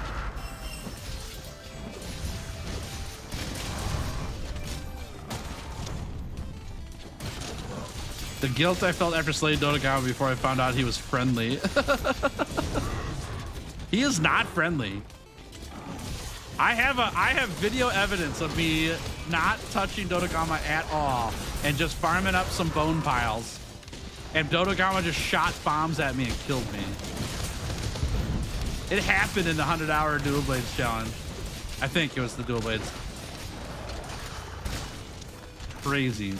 The guilt I felt after slaying Dodogama before I found out he was friendly. He is not friendly. I have video evidence of me not touching Dodogama at all and just farming up some bone piles. And Dodogama just shot bombs at me and killed me. It happened in the 100-hour Dual Blades challenge. I think it was the Dual Blades. Crazy.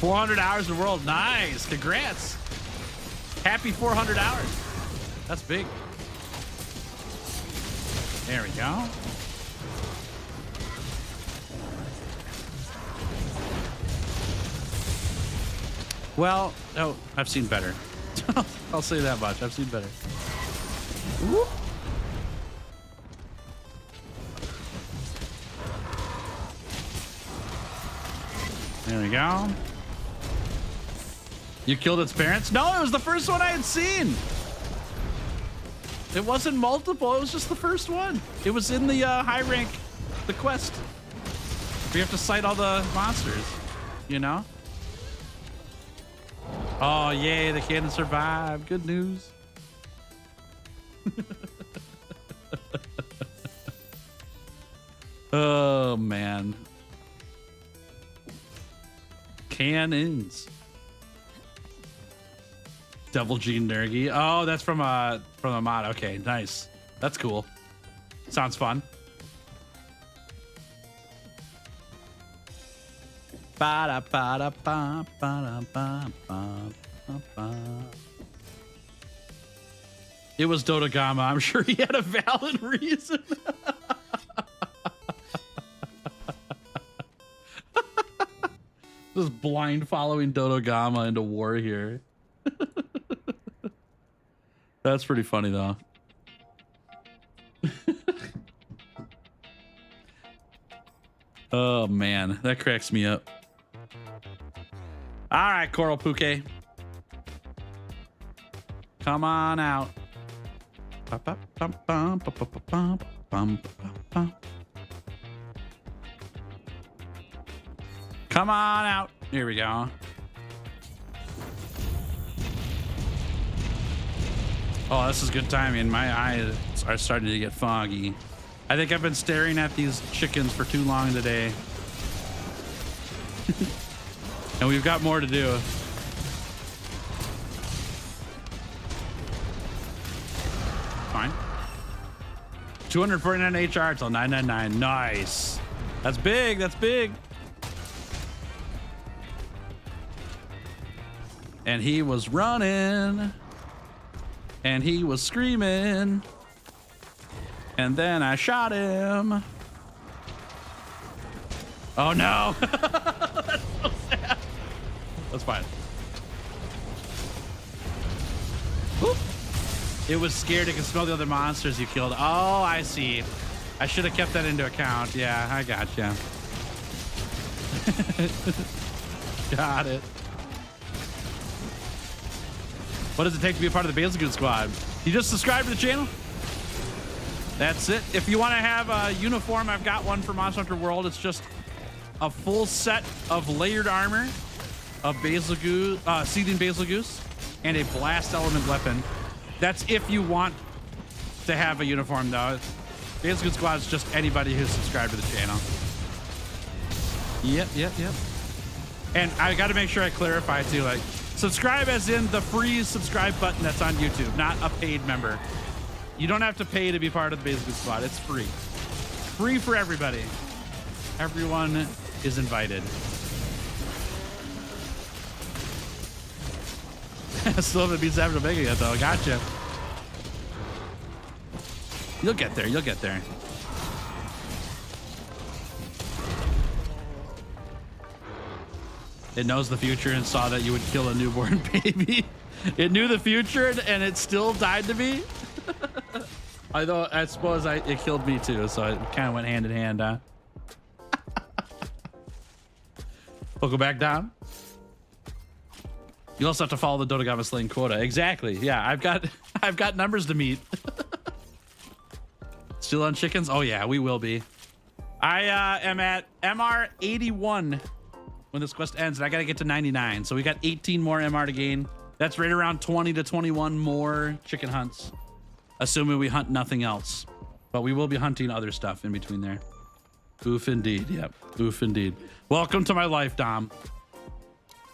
400 hours in the world. Nice. Congrats. Happy 400 hours. That's big. There we go. Well, oh, I've seen better. I'll say that much. I've seen better. Whoop. There we go. You killed its parents? No, it was the first one I had seen. It wasn't multiple. It was just the first one. It was in the high rank, the quest. We have to sight all the monsters, you know? Oh, yay. The cannon survived. Good news. Oh man. Cannons. Deviljho Nergy. Oh, that's from a mod. Okay, nice. That's cool. Sounds fun. It was Dodogama. I'm sure he had a valid reason. Just blind following Dodogama into war here. That's pretty funny though. Oh man, that cracks me up. All right, Coral Puke. Come on out. Come on out. Here we go. Oh, this is good timing. My eyes are starting to get foggy. I think I've been staring at these chickens for too long today. And we've got more to do. Fine. 249 HR till 999. Nice. That's big. That's big. And he was running. And he was screaming. And then I shot him. Oh no. That's so sad. That's fine. Whoop. It was scared. It could smell the other monsters you killed. Oh, I see. I should have kept that into account. Yeah, I gotcha. Got it. What does it take to be a part of the Bazelgeuse squad? You just subscribe to the channel? That's it. If you want to have a uniform, I've got one for Monster Hunter World. It's just a full set of layered armor, of Bazelgeuse, Seething Bazelgeuse, and a blast element weapon. That's if you want to have a uniform, though. Bazelgeuse squad is just anybody who's subscribed to the channel. Yep. And I got to make sure I clarify too, like, subscribe as in the free subscribe button that's on YouTube, not a paid member. You don't have to pay to be part of the Bazelgeuse squad. It's free. Free for everybody. Everyone is invited. Still haven't beat Savage Omega yet, though. Gotcha. You'll get there. You'll get there. It knows the future and saw that you would kill a newborn baby. It knew the future and it still died to me. Although I suppose it killed me too, so it kind of went hand in hand. We'll go back down. You also have to follow the Dodogama slaying quota. Exactly. Yeah, I've got numbers to meet. Still on chickens? Oh yeah, we will be. I am at MR 81 when this quest ends, and I gotta get to 99. So we got 18 more MR to gain. That's right around 20 to 21 more chicken hunts, assuming we hunt nothing else. But we will be hunting other stuff in between there. Oof indeed. Yep. Oof indeed. Welcome to my life, Dom.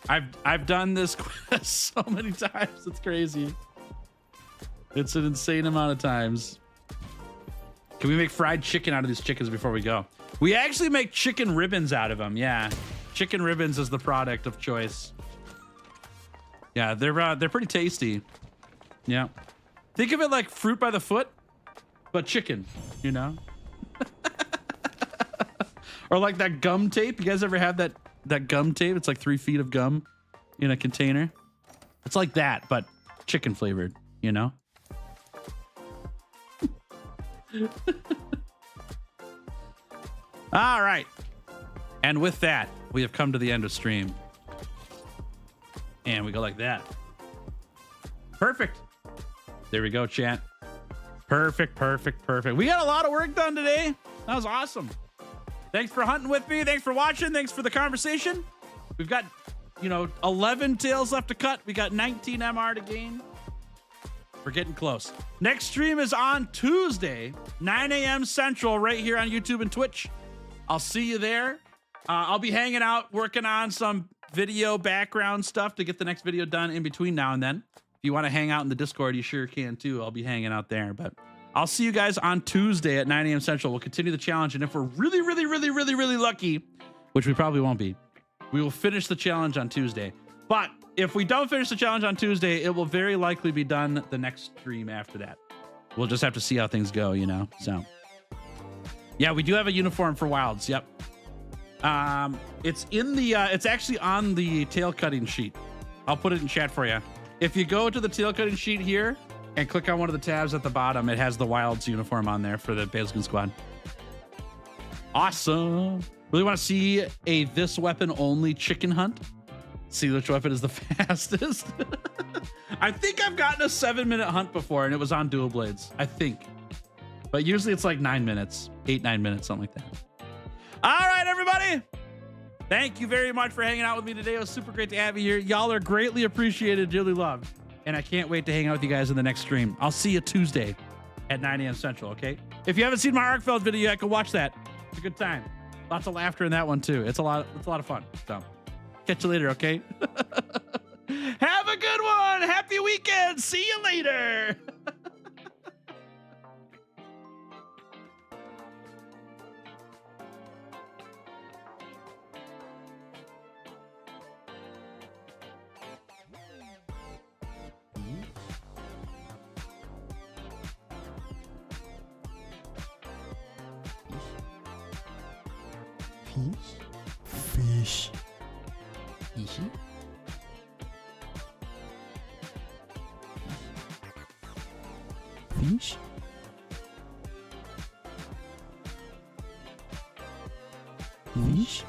I've done this quest so many times. It's crazy. It's an insane amount of times. Can we make fried chicken out of these chickens before we go? We actually make chicken ribbons out of them. Yeah. Chicken ribbons is the product of choice. Yeah, they're pretty tasty. Yeah. Think of it like fruit by the foot, but chicken, you know? Or like that gum tape. You guys ever have that gum tape? It's like 3 feet of gum in a container. It's like that, but chicken flavored, you know? All right. And with that, we have come to the end of stream. And we go like that. Perfect. There we go, chat. Perfect. We got a lot of work done today. That was awesome. Thanks for hunting with me. Thanks for watching. Thanks for the conversation. We've got, 11 tails left to cut. We got 19 MR to gain. We're getting close. Next stream is on Tuesday, 9 a.m. Central, right here on YouTube and Twitch. I'll see you there. I'll be hanging out, working on some video background stuff to get the next video done in between now and then. If you want to hang out in the Discord, you sure can too. I'll be hanging out there. But I'll see you guys on Tuesday at 9 a.m. Central. We'll continue the challenge. And if we're really lucky, which we probably won't be, we will finish the challenge on Tuesday. But if we don't finish the challenge on Tuesday, it will very likely be done the next stream after that. We'll just have to see how things go, you know? So, yeah, we do have a uniform for Wilds. Yep. It's in the, it's actually on the tail cutting sheet. I'll put it in chat for you. If you go to the tail cutting sheet here and click on one of the tabs at the bottom, it has the Wilds uniform on there for the Bazelgeuse squad. Awesome. Really want to see a this weapon only chicken hunt? See which weapon is the fastest. I think I've gotten a 7-minute hunt before and it was on dual blades, I think. But usually it's like 9 minutes, 8-9 minutes, something like that. All right, everybody. Thank you very much for hanging out with me today. It was super great to have you here. Y'all are greatly appreciated, dearly loved. And I can't wait to hang out with you guys in the next stream. I'll see you Tuesday at 9 a.m. Central, okay? If you haven't seen my Arkfeld video yet, go watch that. It's a good time. Lots of laughter in that one too. It's a lot of fun. So catch you later, okay? Have a good one. Happy weekend. See you later. Fish. Fishy. Fish. Fish.